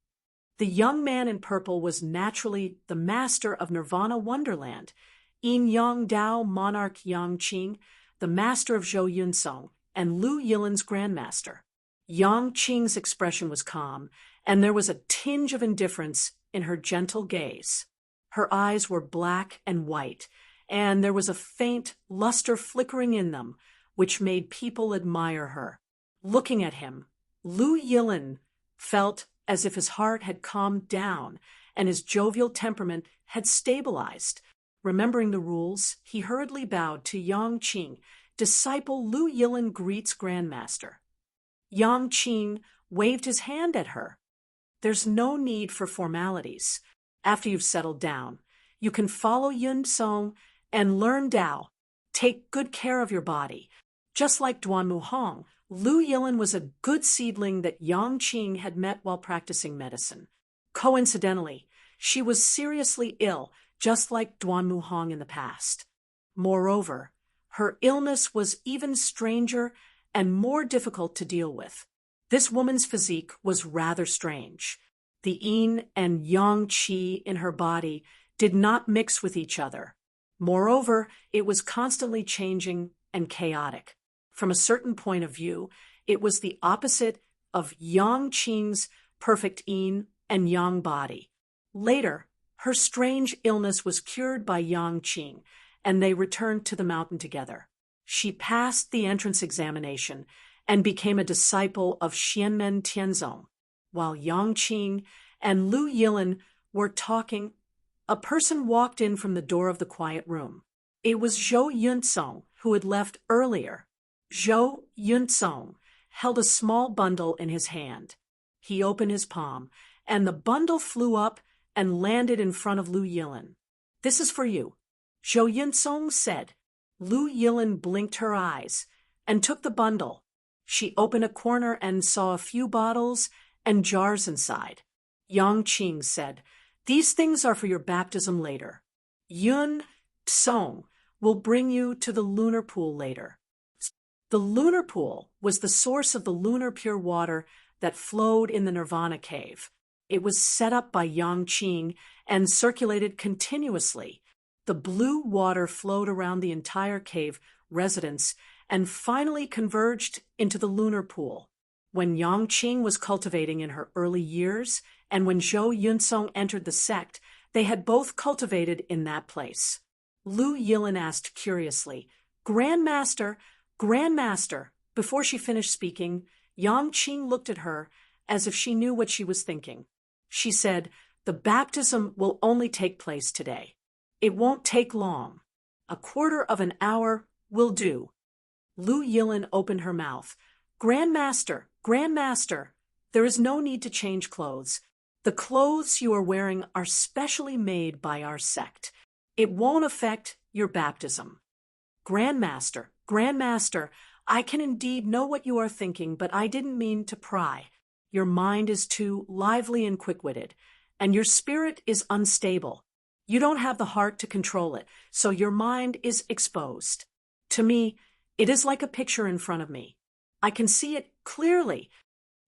The young man in purple was naturally the master of Nirvana Wonderland, Yin Yang Dao Monarch Yang Qing, the master of Zhou Yunsong, and Lu Yilin's grandmaster. Yang Qing's expression was calm, and there was a tinge of indifference in her gentle gaze. Her eyes were black and white, and there was a faint luster flickering in them, which made people admire her. Looking at him, Lu Yilin felt as if his heart had calmed down and his jovial temperament had stabilized. Remembering the rules, he hurriedly bowed to Yang Qing. Disciple Lu Yilin greets Grandmaster. Yang Qing waved his hand at her. There's no need for formalities. After you've settled down, you can follow Yun Song and learn Tao. Take good care of your body. Just like Duan Muhong, Lu Yilin was a good seedling that Yang Qing had met while practicing medicine. Coincidentally, she was seriously ill, just like Duan Muhong in the past. Moreover, her illness was even stranger and more difficult to deal with. This woman's physique was rather strange. The yin and yang qi in her body did not mix with each other. Moreover, it was constantly changing and chaotic. From a certain point of view, it was the opposite of Yang Qing's perfect yin and yang body. Later, her strange illness was cured by Yang Qing, and they returned to the mountain together. She passed the entrance examination and became a disciple of Xianmen Tianzong. While Yang Qing and Lu Yilin were talking, a person walked in from the door of the quiet room. It was Zhou Yunsong, who had left earlier. Zhou Yunsong held a small bundle in his hand. He opened his palm, and the bundle flew up and landed in front of Lu Yilin. "This is for you," Zhou Yunsong said. Lu Yilin blinked her eyes and took the bundle. She opened a corner and saw a few bottles and jars inside. Yang Qing said, "These things are for your baptism later. Yun Tsong will bring you to the lunar pool later." The lunar pool was the source of the lunar pure water that flowed in the Nirvana cave. It was set up by Yang Qing and circulated continuously. The blue water flowed around the entire cave residence and finally converged into the lunar pool. When Yang Qing was cultivating in her early years, and when Zhou Yunsong entered the sect, they had both cultivated in that place. Lu Yilin asked curiously, "Grandmaster, Grandmaster." Before she finished speaking, Yang Qing looked at her as if she knew what she was thinking. She said, "The baptism will only take place today. It won't take long. A quarter of an hour will do." Lu Yilin opened her mouth. "Grandmaster, Grandmaster, there is no need to change clothes. The clothes you are wearing are specially made by our sect. It won't affect your baptism." "Grandmaster, Grandmaster, I can indeed know what you are thinking, but I didn't mean to pry. Your mind is too lively and quick-witted, and your spirit is unstable. You don't have the heart to control it, so your mind is exposed. To me, it is like a picture in front of me. I can see it clearly."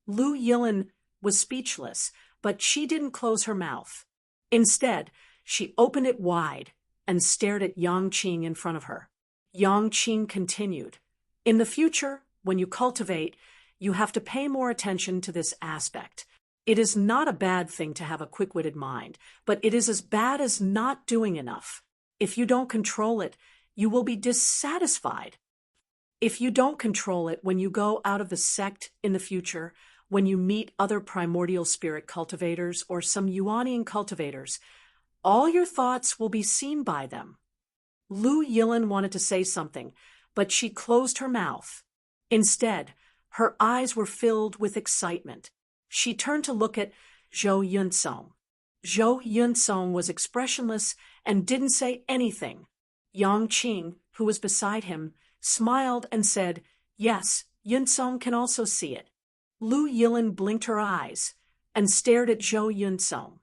Lu Yilin was speechless, but she didn't close her mouth. Instead, she opened it wide and stared at Yang Qing in front of her. Yang Qing continued, "In the future, when you cultivate, you have to pay more attention to this aspect. It is not a bad thing to have a quick-witted mind, but it is as bad as not doing enough. If you don't control it, you will be dissatisfied. If you don't control it when you go out of the sect in the future, when you meet other primordial spirit cultivators or some Yuanian cultivators, all your thoughts will be seen by them." Lu Yilin wanted to say something, but she closed her mouth. Instead, her eyes were filled with excitement. She turned to look at Zhou Yunsong. Zhou Yunsong was expressionless and didn't say anything. Yang Qing, who was beside him, smiled and said, "Yes, Yunsong can also see it." Lu Yilin blinked her eyes and stared at Zhou Yunsong.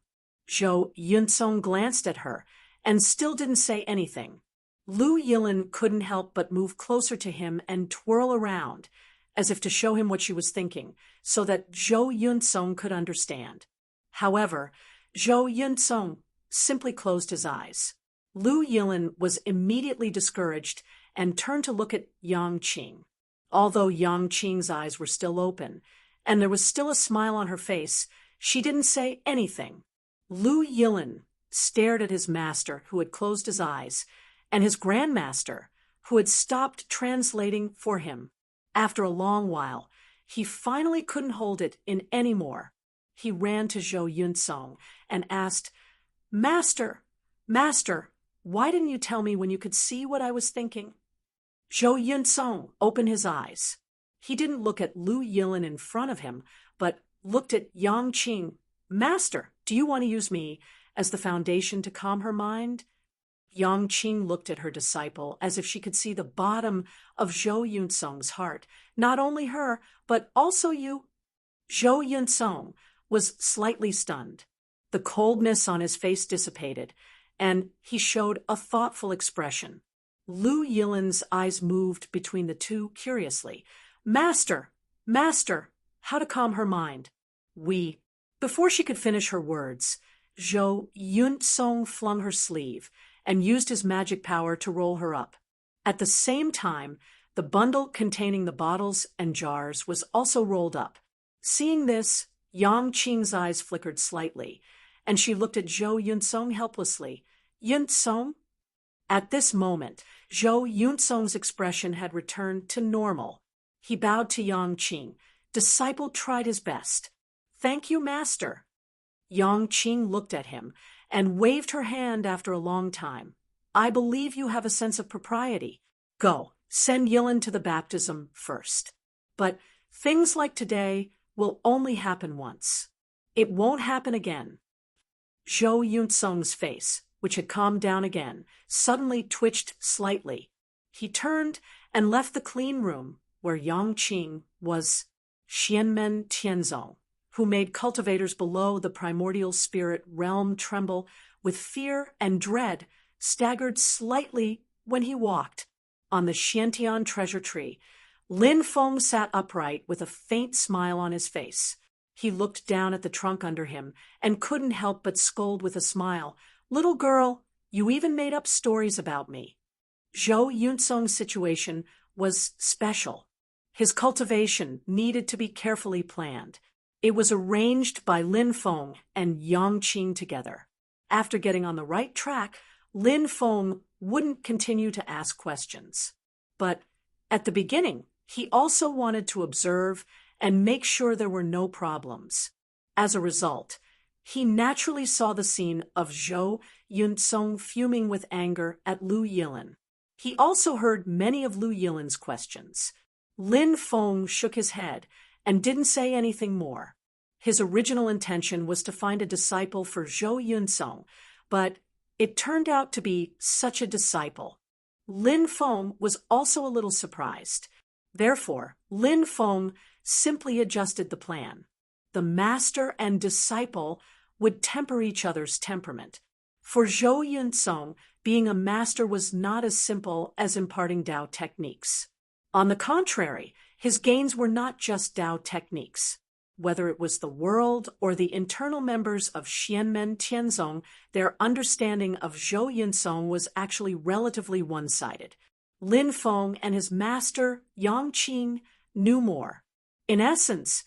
Zhou Yunsong glanced at her and still didn't say anything. Lu Yilin couldn't help but move closer to him and twirl around, as if to show him what she was thinking, so that Zhou Yunsong could understand. However, Zhou Yunsong simply closed his eyes. Lu Yilin was immediately discouraged and turned to look at Yang Qing. Although Yang Qing's eyes were still open, and there was still a smile on her face, she didn't say anything. Lu Yilin stared at his master, who had closed his eyes, and his grandmaster, who had stopped translating for him. After a long while, he finally couldn't hold it in any more. He ran to Zhou Yunsong and asked, "Master, Master, why didn't you tell me when you could see what I was thinking?" Zhou Yunsong opened his eyes. He didn't look at Lu Yilin in front of him, but looked at Yang Qing. "Master, do you want to use me as the foundation to calm her mind?" Yang Qing looked at her disciple as if she could see the bottom of Zhou Yunsong's heart. "Not only her, but also you." Zhou Yunsong was slightly stunned. The coldness on his face dissipated, and he showed a thoughtful expression. Lu Yilin's eyes moved between the two curiously. "Master, Master, how to calm her mind?" Before she could finish her words, Zhou Yunsong flung her sleeve and used his magic power to roll her up. At the same time, the bundle containing the bottles and jars was also rolled up. Seeing this, Yang Qing's eyes flickered slightly, and she looked at Zhou Yunsong helplessly. "Yunsong?" At this moment, Zhou Yunsong's expression had returned to normal. He bowed to Yang Qing. Disciple tried his best. "Thank you, Master." Yang Qing looked at him and waved her hand after a long time. "I believe you have a sense of propriety. Go, send Yilin to the baptism first. But things like today will only happen once. It won't happen again." Zhou Yunsong's face, which had calmed down again, suddenly twitched slightly. He turned and left the clean room where Yang Qing was. Xianmen Tianzong, who made cultivators below the primordial spirit realm tremble with fear and dread, staggered slightly when he walked. On the Xiantian treasure tree, Lin Feng sat upright with a faint smile on his face. He looked down at the trunk under him and couldn't help but scold with a smile. "Little girl, you even made up stories about me." Zhou Yunsong's situation was special. His cultivation needed to be carefully planned. It was arranged by Lin Feng and Yang Qing together. After getting on the right track, Lin Feng wouldn't continue to ask questions. But at the beginning, he also wanted to observe and make sure there were no problems. As a result, he naturally saw the scene of Zhou Yunsong fuming with anger at Lu Yilin. He also heard many of Lu Yilin's questions. Lin Feng shook his head and didn't say anything more. His original intention was to find a disciple for Zhou Yunsong, but it turned out to be such a disciple. Lin Feng was also a little surprised. Therefore, Lin Feng simply adjusted the plan. The master and disciple would temper each other's temperament. For Zhou Yunsong, being a master was not as simple as imparting Tao techniques. On the contrary, his gains were not just Tao techniques. Whether it was the world or the internal members of Xianmen Tianzong, their understanding of Zhou Yunsong was actually relatively one-sided. Lin Feng and his master, Yang Qing, knew more. In essence,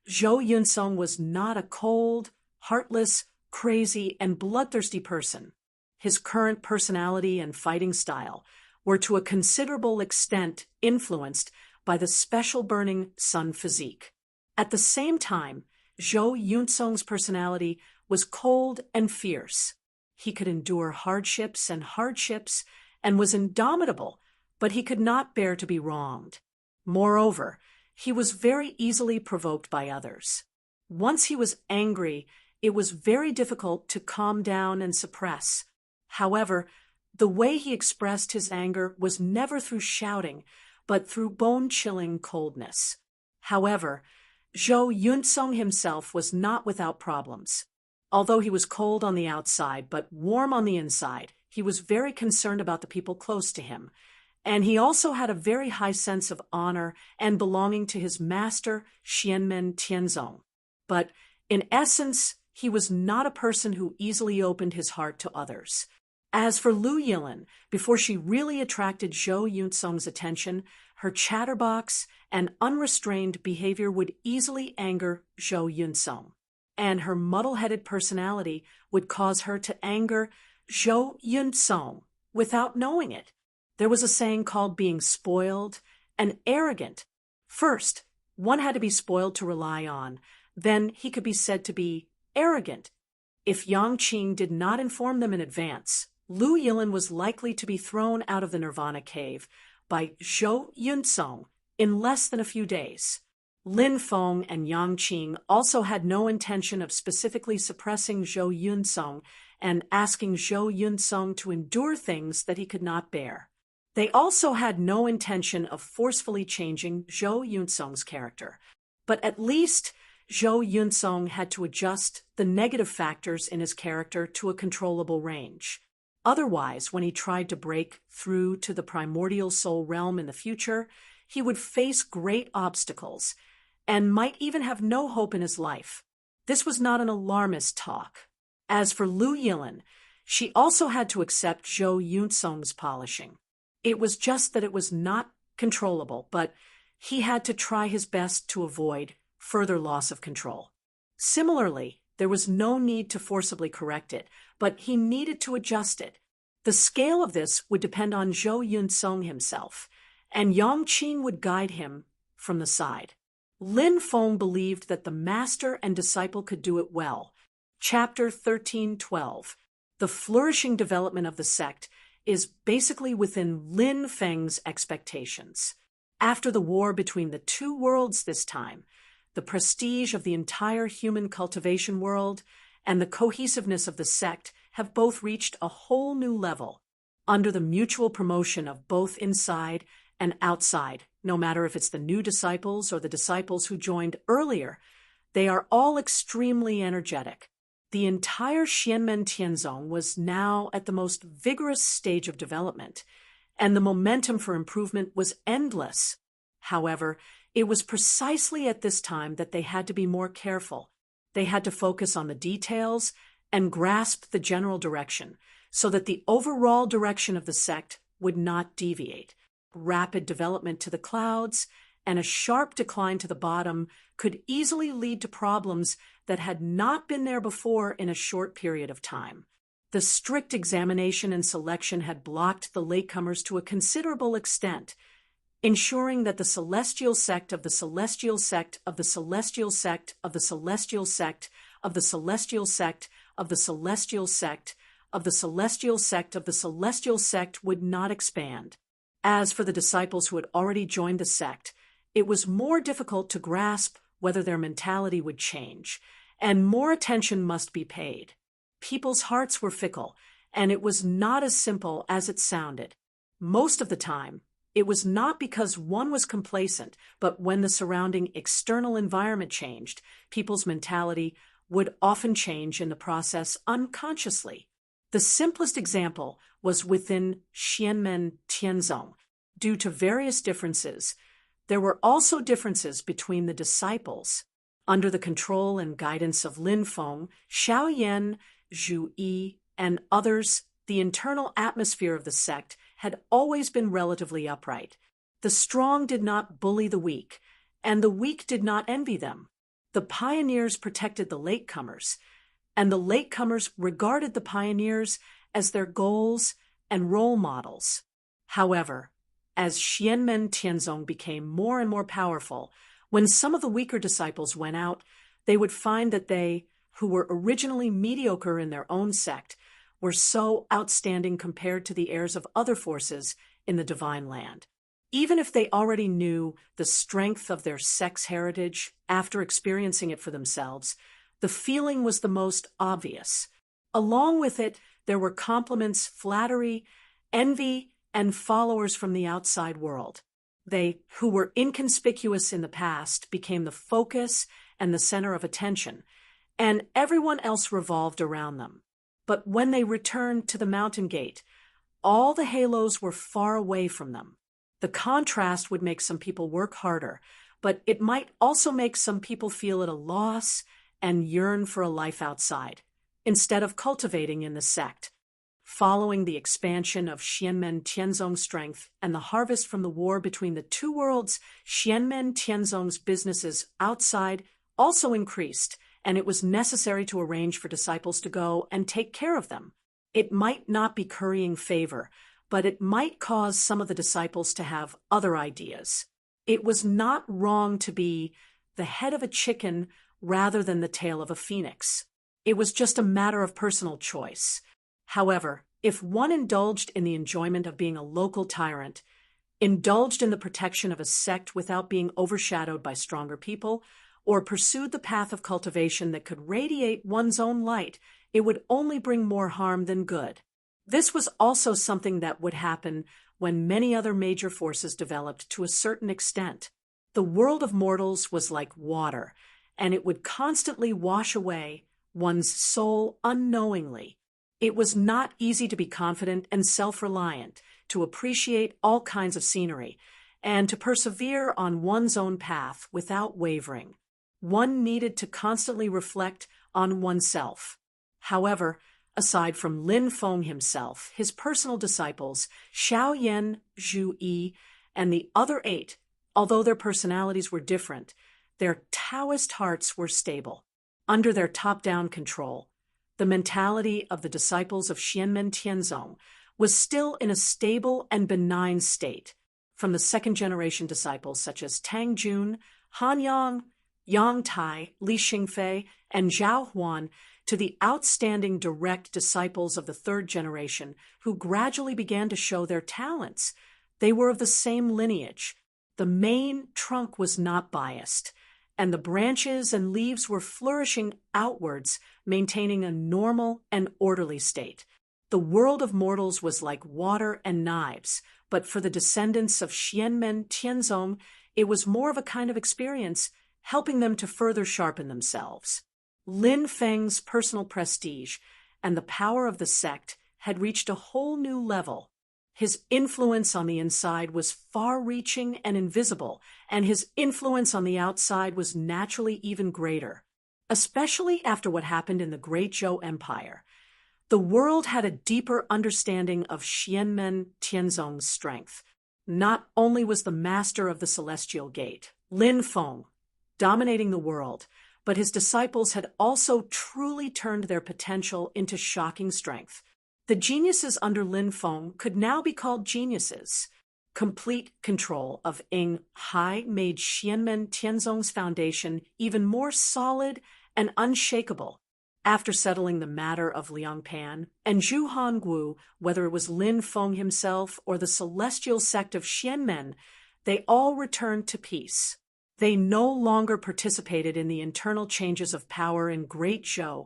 Zhou Yunsong was not a cold, heartless, crazy, and bloodthirsty person. His current personality and fighting style were to a considerable extent influenced by the special burning sun physique. At the same time, Zhou Yunsong's personality was cold and fierce. He could endure hardships and was indomitable, but he could not bear to be wronged. Moreover, he was very easily provoked by others. Once he was angry, it was very difficult to calm down and suppress. However, the way he expressed his anger was never through shouting, but through bone-chilling coldness. However, Zhou Yunsong himself was not without problems. Although he was cold on the outside but warm on the inside, he was very concerned about the people close to him, and he also had a very high sense of honor and belonging to his master, Xianmen Tianzong. But in essence, he was not a person who easily opened his heart to others. As for Lu Yilin, before she really attracted Zhou Yunsong's attention, her chatterbox and unrestrained behavior would easily anger Zhou Yunsong, and her muddle-headed personality would cause her to anger Zhou Yunsong, without knowing it. There was a saying called being spoiled and arrogant. First, one had to be spoiled to rely on. Then he could be said to be arrogant. If Yang Qing did not inform them in advance, Lu Yilin was likely to be thrown out of the Nirvana cave by Zhou Yunsong in less than a few days. Lin Feng and Yang Qing also had no intention of specifically suppressing Zhou Yunsong and asking Zhou Yunsong to endure things that he could not bear. They also had no intention of forcefully changing Zhou Yunsong's character, but at least Zhou Yunsong had to adjust the negative factors in his character to a controllable range. Otherwise, when he tried to break through to the primordial soul realm in the future, he would face great obstacles and might even have no hope in his life. This was not an alarmist talk. As for Lu Yilin, she also had to accept Zhou Yunsong's polishing. It was just that it was not controllable, but he had to try his best to avoid further loss of control. Similarly, there was no need to forcibly correct it, but he needed to adjust it. The scale of this would depend on Zhou Yunsong himself, and Yang Qing would guide him from the side. Lin Feng believed that the master and disciple could do it well. Chapter 13:12. The flourishing development of the sect is basically within Lin Feng's expectations. After the war between the two worlds this time, the prestige of the entire human cultivation world and the cohesiveness of the sect have both reached a whole new level, under the mutual promotion of both inside and outside. No matter if it's the new disciples or the disciples who joined earlier, they are all extremely energetic. The entire Xianmen Tianzong was now at the most vigorous stage of development, and the momentum for improvement was endless. However, it was precisely at this time that they had to be more careful. They had to focus on the details and grasp the general direction so that the overall direction of the sect would not deviate. Rapid development to the clouds and a sharp decline to the bottom could easily lead to problems that had not been there before in a short period of time. The strict examination and selection had blocked the latecomers to a considerable extent, ensuring that the celestial sect of the celestial sect of the celestial sect of the celestial sect of the celestial sect of the celestial sect of the celestial sect of the celestial sect would not expand. As for the disciples who had already joined the sect, it was more difficult to grasp whether their mentality would change, and more attention must be paid. People's hearts were fickle, and it was not as simple as it sounded. Most of the time, it was not because one was complacent, but when the surrounding external environment changed, people's mentality would often change in the process unconsciously. The simplest example was within Xianmen Tianzong. Due to various differences, there were also differences between the disciples. Under the control and guidance of Lin Feng, Xiaoyan, Zhu Yi, and others, the internal atmosphere of the sect had always been relatively upright. The strong did not bully the weak, and the weak did not envy them. The pioneers protected the latecomers, and the latecomers regarded the pioneers as their goals and role models. However, as Xianmen Tianzong became more and more powerful, when some of the weaker disciples went out, they would find that they, who were originally mediocre in their own sect, were so outstanding compared to the heirs of other forces in the divine land. Even if they already knew the strength of their sect's heritage after experiencing it for themselves, the feeling was the most obvious. Along with it, there were compliments, flattery, envy, and followers from the outside world. They, who were inconspicuous in the past, became the focus and the center of attention, and everyone else revolved around them. But when they returned to the mountain gate, all the halos were far away from them. The contrast would make some people work harder, but it might also make some people feel at a loss and yearn for a life outside, instead of cultivating in the sect. Following the expansion of Xianmen Tianzong's strength and the harvest from the war between the two worlds, Xianmen Tianzong's businesses outside also increased, and it was necessary to arrange for disciples to go and take care of them. It might not be currying favor, but it might cause some of the disciples to have other ideas. It was not wrong to be the head of a chicken rather than the tail of a phoenix. It was just a matter of personal choice. However, if one indulged in the enjoyment of being a local tyrant, indulged in the protection of a sect without being overshadowed by stronger people, or pursued the path of cultivation that could radiate one's own light, it would only bring more harm than good. This was also something that would happen when many other major forces developed to a certain extent. The world of mortals was like water, and it would constantly wash away one's soul unknowingly. It was not easy to be confident and self-reliant, to appreciate all kinds of scenery, and to persevere on one's own path without wavering. One needed to constantly reflect on oneself. However, aside from Lin Feng himself, his personal disciples, Xiaoyan, Zhu Yi, and the other 8, although their personalities were different, their Taoist hearts were stable. Under their top-down control, the mentality of the disciples of Xianmen Tianzong was still in a stable and benign state. From the second-generation disciples such as Tang Jun, Han Yang, Yang Tai, Li Xingfei, and Zhao Huan, to the outstanding direct disciples of the third generation who gradually began to show their talents. They were of the same lineage. The main trunk was not biased, and the branches and leaves were flourishing outwards, maintaining a normal and orderly state. The world of mortals was like water and knives, but for the descendants of Xianmen Tianzong, it was more of a kind of experience, helping them to further sharpen themselves. Lin Feng's personal prestige and the power of the sect had reached a whole new level. His influence on the inside was far-reaching and invisible, and his influence on the outside was naturally even greater. Especially after what happened in the Great Zhou Empire, the world had a deeper understanding of Xianmen Tianzong's strength. Not only was the master of the Celestial Gate, Lin Feng, dominating the world, but his disciples had also truly turned their potential into shocking strength. The geniuses under Lin Feng could now be called geniuses. Complete control of Ing Hai made Xianmen Tianzong's foundation even more solid and unshakable. After settling the matter of Liang Pan and Zhu Hongwu, whether it was Lin Feng himself or the celestial sect of Xianmen, they all returned to peace. They no longer participated in the internal changes of power in Great Zhou,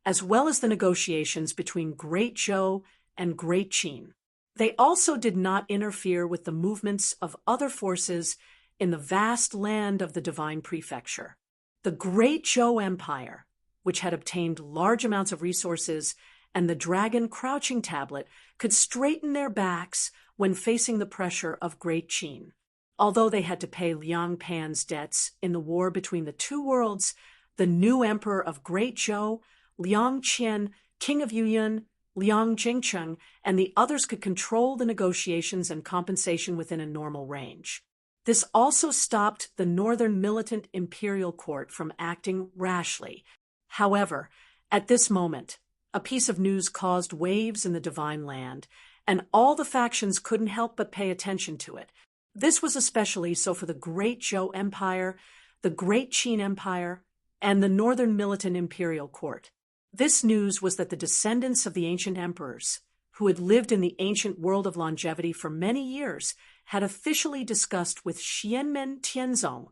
as well as the negotiations between Great Zhou and Great Qin. They also did not interfere with the movements of other forces in the vast land of the Divine Prefecture. The Great Zhou Empire, which had obtained large amounts of resources, and the Dragon Crouching Tablet could straighten their backs when facing the pressure of Great Qin. Although they had to pay Liang Pan's debts in the war between the two worlds, the new emperor of Great Zhou, Liang Qian, king of Yuyuan, Liang Jingcheng, and the others could control the negotiations and compensation within a normal range. This also stopped the northern militant imperial court from acting rashly. However, at this moment, a piece of news caused waves in the Divine Land, and all the factions couldn't help but pay attention to it. This was especially so for the Great Zhou Empire, the Great Qin Empire, and the Northern Militant Imperial Court. This news was that the descendants of the ancient emperors, who had lived in the ancient world of longevity for many years, had officially discussed with Xianmen Tianzong,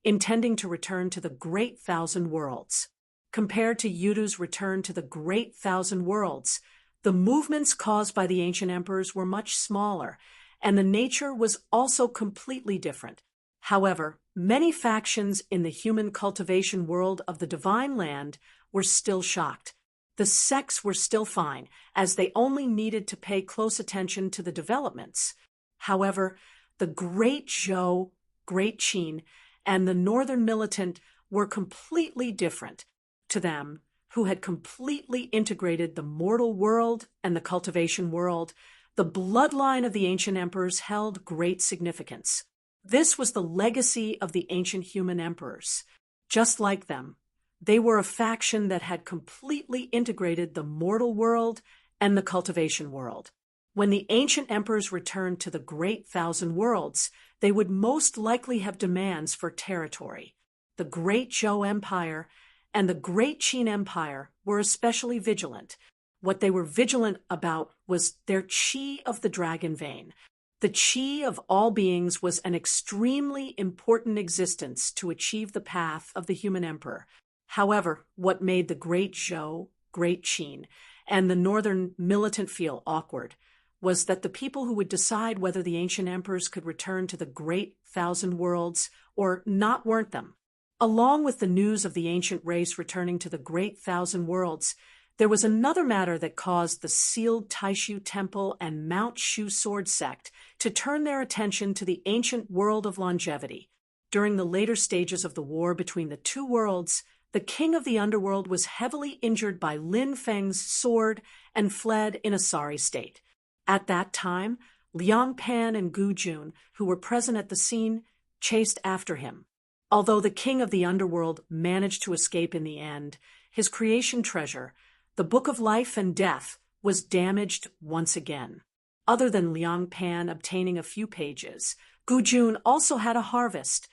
intending to return to the Great Thousand Worlds. Compared to Yudu's return to the Great Thousand Worlds, the movements caused by the ancient emperors were much smaller, and the nature was also completely different. However, many factions in the human cultivation world of the Divine Land were still shocked. The sects were still fine, as they only needed to pay close attention to the developments. However, the Great Zhou, Great Qin, and the Northern Militant were completely different. To them, who had completely integrated the mortal world and the cultivation world, the bloodline of the ancient emperors held great significance. This was the legacy of the ancient human emperors. Just like them, they were a faction that had completely integrated the mortal world and the cultivation world. When the ancient emperors returned to the Great Thousand Worlds, they would most likely have demands for territory. The Great Zhou Empire and the Great Qin Empire were especially vigilant. What they were vigilant about was their qi of the dragon vein. The qi of all beings was an extremely important existence to achieve the path of the human emperor. However, what made the Great Zhou, Great Qin, and the northern militant feel awkward was that the people who would decide whether the ancient emperors could return to the Great Thousand Worlds or not weren't them. Along with the news of the ancient race returning to the Great Thousand Worlds, there was another matter that caused the sealed Taishu Temple and Mount Shu Sword Sect to turn their attention to the ancient world of longevity. During the later stages of the war between the two worlds, the king of the underworld was heavily injured by Lin Feng's sword and fled in a sorry state. At that time, Liang Pan and Gu Jun, who were present at the scene, chased after him. Although the king of the underworld managed to escape in the end, his creation treasure, the Book of Life and Death, was damaged once again. Other than Liang Pan obtaining a few pages, Gu Jun also had a harvest.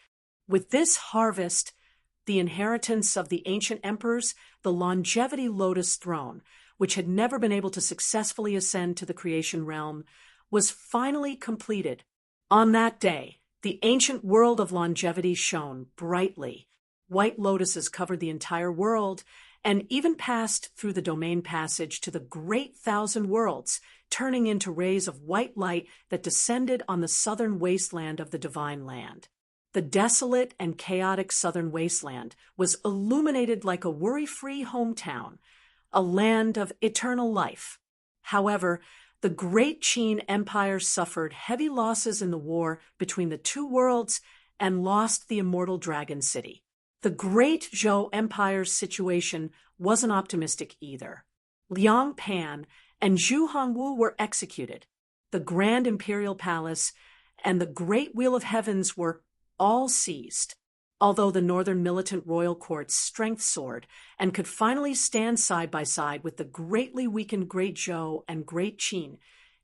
With this harvest, the inheritance of the ancient emperors, the longevity lotus throne, which had never been able to successfully ascend to the creation realm, was finally completed. On that day, the ancient world of longevity shone brightly. White lotuses covered the entire world and even passed through the domain passage to the Great Thousand Worlds, turning into rays of white light that descended on the southern wasteland of the Divine Land. The desolate and chaotic southern wasteland was illuminated like a worry-free hometown, a land of eternal life. However, the Great Qin Empire suffered heavy losses in the war between the two worlds and lost the immortal Dragon City. The Great Zhou Empire's situation wasn't optimistic either. Liang Pan and Zhu Hongwu were executed. The Grand Imperial Palace and the Great Wheel of Heavens were all seized. Although the northern militant royal court's strength soared and could finally stand side by side with the greatly weakened Great Zhou and Great Qin,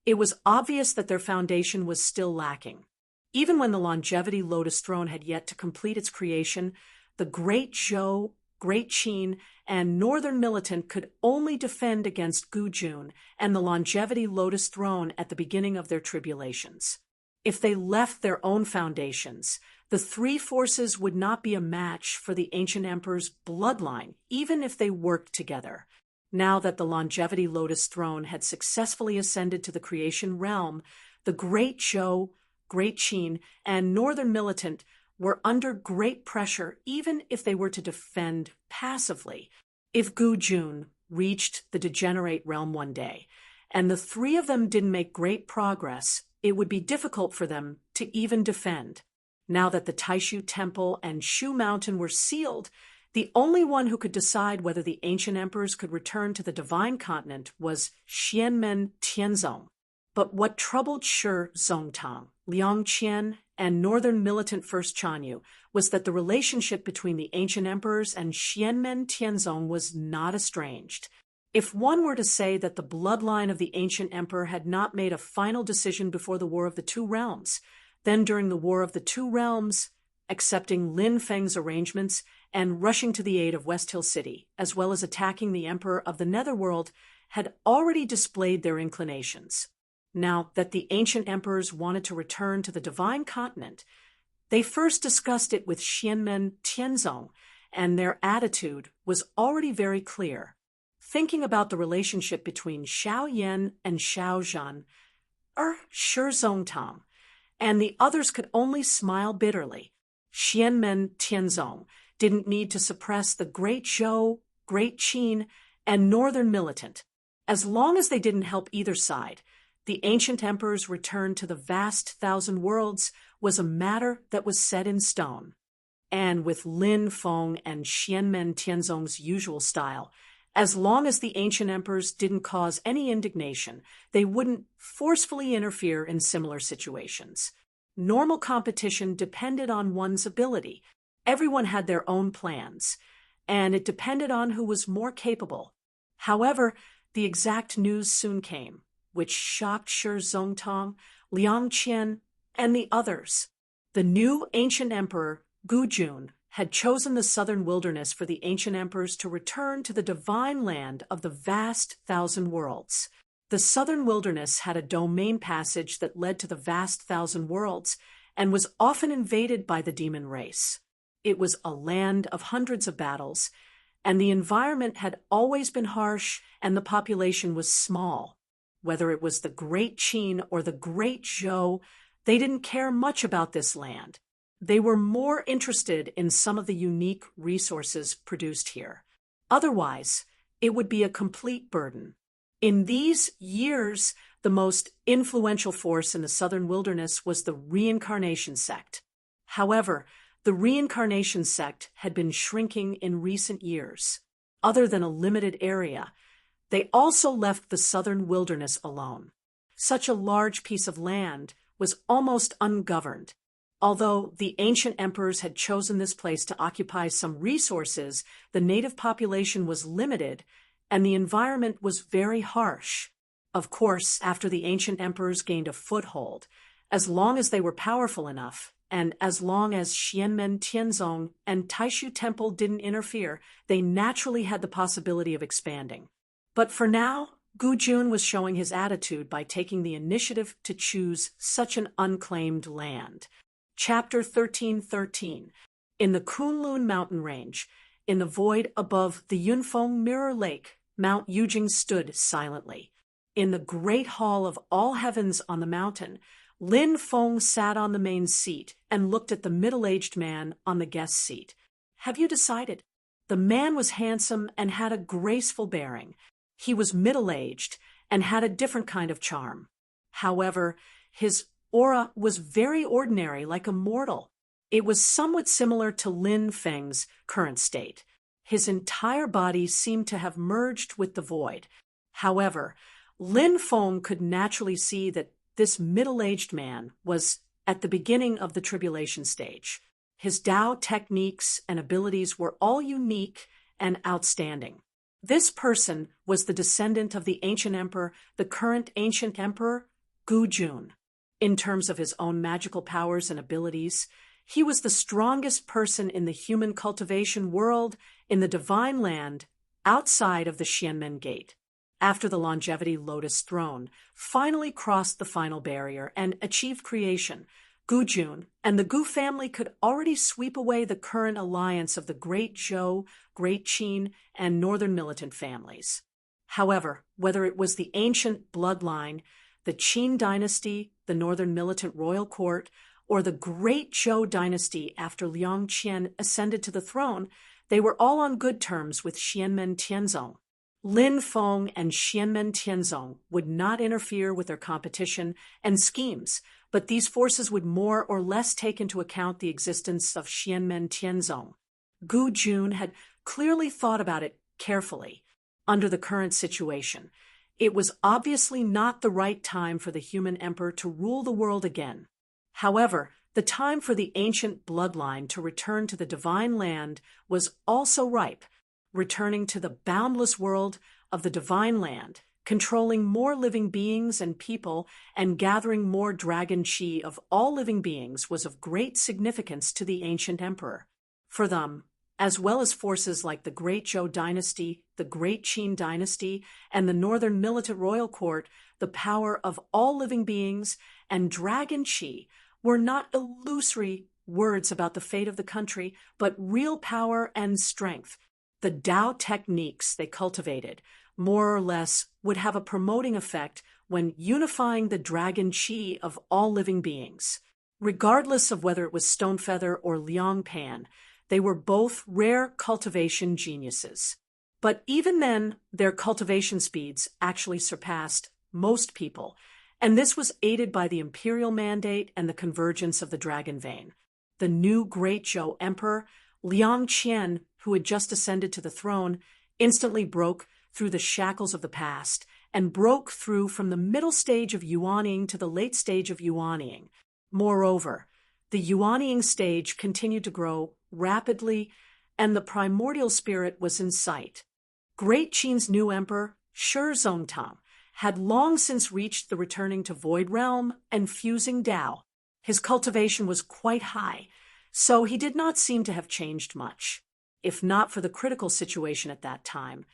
it was obvious that their foundation was still lacking. Even when the longevity lotus throne had yet to complete its creation, the Great Zhou, Great Qin, and northern militant could only defend against Gu Jun and the longevity lotus throne at the beginning of their tribulations. If they left their own foundations, the three forces would not be a match for the ancient emperor's bloodline, even if they worked together. Now that the longevity lotus throne had successfully ascended to the creation realm, the Great Zhou, Great Qin, and northern militant were under great pressure even if they were to defend passively. If Gu Jun reached the degenerate realm one day, and the three of them didn't make great progress, it would be difficult for them to even defend. Now that the Taishu Temple and Shu Mountain were sealed, the only one who could decide whether the ancient emperors could return to the divine continent was Xianmen Tianzong. But what troubled Shi Zongtang, Liang Qian, and northern militant First Chanyu was that the relationship between the ancient emperors and Xianmen Tianzong was not estranged. If one were to say that the bloodline of the ancient emperor had not made a final decision before the War of the Two Realms, then during the War of the Two Realms, accepting Lin Feng's arrangements and rushing to the aid of West Hill City, as well as attacking the emperor of the Netherworld, had already displayed their inclinations. Now that the ancient emperors wanted to return to the divine continent, they first discussed it with Xianmen Tianzong, and their attitude was already very clear. Thinking about the relationship between Xiao Yan and Xiao Zhan, Shi Zongtang, and the others could only smile bitterly. Xianmen Tianzong didn't need to suppress the Great Zhou, Great Qin, and northern militant. As long as they didn't help either side, the ancient emperor's return to the vast thousand worlds was a matter that was set in stone. And with Lin Feng and Xianmen Tianzong's usual style, as long as the ancient emperors didn't cause any indignation, they wouldn't forcefully interfere in similar situations. Normal competition depended on one's ability. Everyone had their own plans, and it depended on who was more capable. However, the exact news soon came, which shocked Shi Zongtong, Liang Qian, and the others. The new ancient emperor, Gu Jun, had chosen the southern wilderness for the ancient emperors to return to the divine land of the vast thousand worlds. The southern wilderness had a domain passage that led to the vast thousand worlds and was often invaded by the demon race. It was a land of hundreds of battles, and the environment had always been harsh and the population was small. Whether it was the Great Qin or the Great Zhou, they didn't care much about this land. They were more interested in some of the unique resources produced here. Otherwise, it would be a complete burden. In these years, the most influential force in the southern wilderness was the reincarnation sect. However, the reincarnation sect had been shrinking in recent years. Other than a limited area, they also left the southern wilderness alone. Such a large piece of land was almost ungoverned. Although the ancient emperors had chosen this place to occupy some resources, the native population was limited and the environment was very harsh. Of course, after the ancient emperors gained a foothold, as long as they were powerful enough, and as long as Xianmen Tianzong and Taishu Temple didn't interfere, they naturally had the possibility of expanding. But for now, Gu Jun was showing his attitude by taking the initiative to choose such an unclaimed land. Chapter 13:13. In the Kunlun mountain range, in the void above the Yunfeng Mirror Lake, Mount Yujing stood silently. In the great hall of all heavens on the mountain, Lin Feng sat on the main seat and looked at the middle-aged man on the guest seat. Have you decided? The man was handsome and had a graceful bearing. He was middle-aged and had a different kind of charm. However, his aura was very ordinary, like a mortal. It was somewhat similar to Lin Feng's current state. His entire body seemed to have merged with the void. However, Lin Feng could naturally see that this middle-aged man was at the beginning of the tribulation stage. His Tao techniques and abilities were all unique and outstanding. This person was the descendant of the ancient emperor, the current ancient emperor, Gu Jun. In terms of his own magical powers and abilities, he was the strongest person in the human cultivation world in the divine land outside of the Xianmen Gate. After the longevity Lotus Throne finally crossed the final barrier and achieved creation, Gu Jun and the Gu family could already sweep away the current alliance of the Great Zhou, Great Qin, and Northern militant families. However, whether it was the ancient bloodline, the Qin dynasty, the Northern militant royal court, or the Great Zhou dynasty after Liang Qian ascended to the throne, they were all on good terms with Xianmen Tianzong. Lin Feng and Xianmen Tianzong would not interfere with their competition and schemes, but these forces would more or less take into account the existence of Xianmen Tianzong. Gu Jun had clearly thought about it carefully. Under the current situation, it was obviously not the right time for the human emperor to rule the world again. However, the time for the ancient bloodline to return to the divine land was also ripe, returning to the boundless world of the divine land, controlling more living beings and people, and gathering more dragon chi of all living beings was of great significance to the ancient emperor. For them, as well as forces like the Great Zhou dynasty, the Great Qin dynasty, and the Northern militant royal court, the power of all living beings and dragon chi were not illusory words about the fate of the country, but real power and strength. The Tao techniques they cultivated, more or less, would have a promoting effect when unifying the dragon chi of all living beings. Regardless of whether it was Stonefeather or Liang Pan, they were both rare cultivation geniuses. But even then, their cultivation speeds actually surpassed most people, and this was aided by the imperial mandate and the convergence of the dragon vein. The new Great Zhou emperor, Liang Qian, who had just ascended to the throne, instantly broke through the shackles of the past and broke through from the middle stage of Yuaning to the late stage of Yuaning. Moreover, the Yuaning stage continued to grow rapidly, and the primordial spirit was in sight. Great Qin's new emperor, Zongtang, had long since reached the returning to Void Realm and fusing Dao. His cultivation was quite high, so he did not seem to have changed much. If not for the critical situation at that time,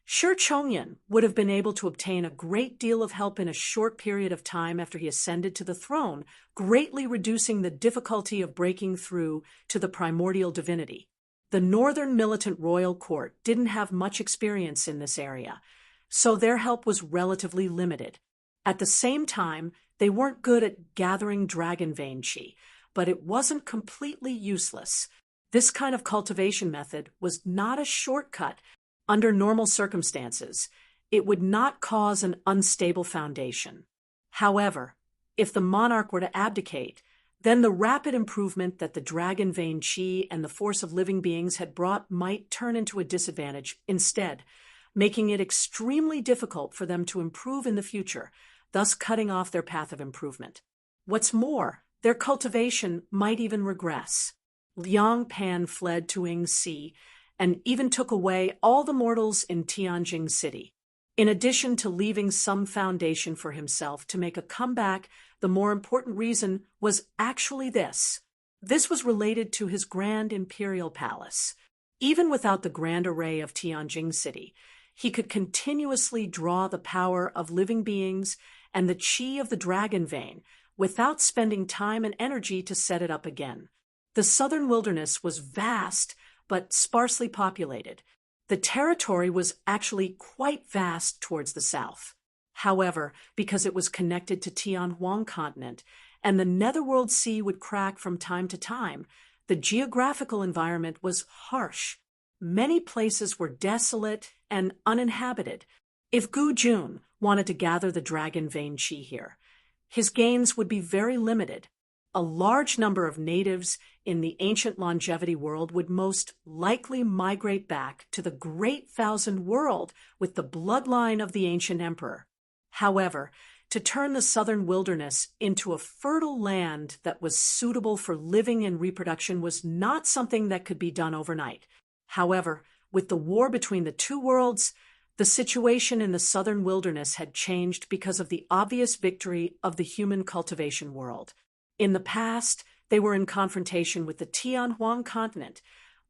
Shi Chongyan would have been able to obtain a great deal of help in a short period of time after he ascended to the throne, greatly reducing the difficulty of breaking through to the primordial divinity. The northern militant royal court didn't have much experience in this area, so their help was relatively limited. At the same time, they weren't good at gathering dragon vein qi, but it wasn't completely useless. This kind of cultivation method was not a shortcut. Under normal circumstances, it would not cause an unstable foundation. However, if the monarch were to abdicate, then the rapid improvement that the dragon vein qi and the force of living beings had brought might turn into a disadvantage instead, making it extremely difficult for them to improve in the future, thus cutting off their path of improvement. What's more, their cultivation might even regress. Liang Pan fled to Yingxi and even took away all the mortals in Tianjin City. In addition to leaving some foundation for himself to make a comeback, the more important reason was actually this. This was related to his grand imperial palace. Even without the grand array of Tianjin City, he could continuously draw the power of living beings and the qi of the dragon vein without spending time and energy to set it up again. The southern wilderness was vast but sparsely populated. The territory was actually quite vast towards the south. However, because it was connected to Tianhuang continent and the Netherworld Sea would crack from time to time, the geographical environment was harsh. Many places were desolate and uninhabited. If Gu Jun wanted to gather the dragon vein qi here, his gains would be very limited. A large number of natives in the ancient longevity world would most likely migrate back to the Great Thousand World with the bloodline of the ancient emperor. However, to turn the southern wilderness into a fertile land that was suitable for living and reproduction was not something that could be done overnight. However, with the war between the two worlds, the situation in the southern wilderness had changed because of the obvious victory of the human cultivation world. In the past, they were in confrontation with the Tianhuang continent,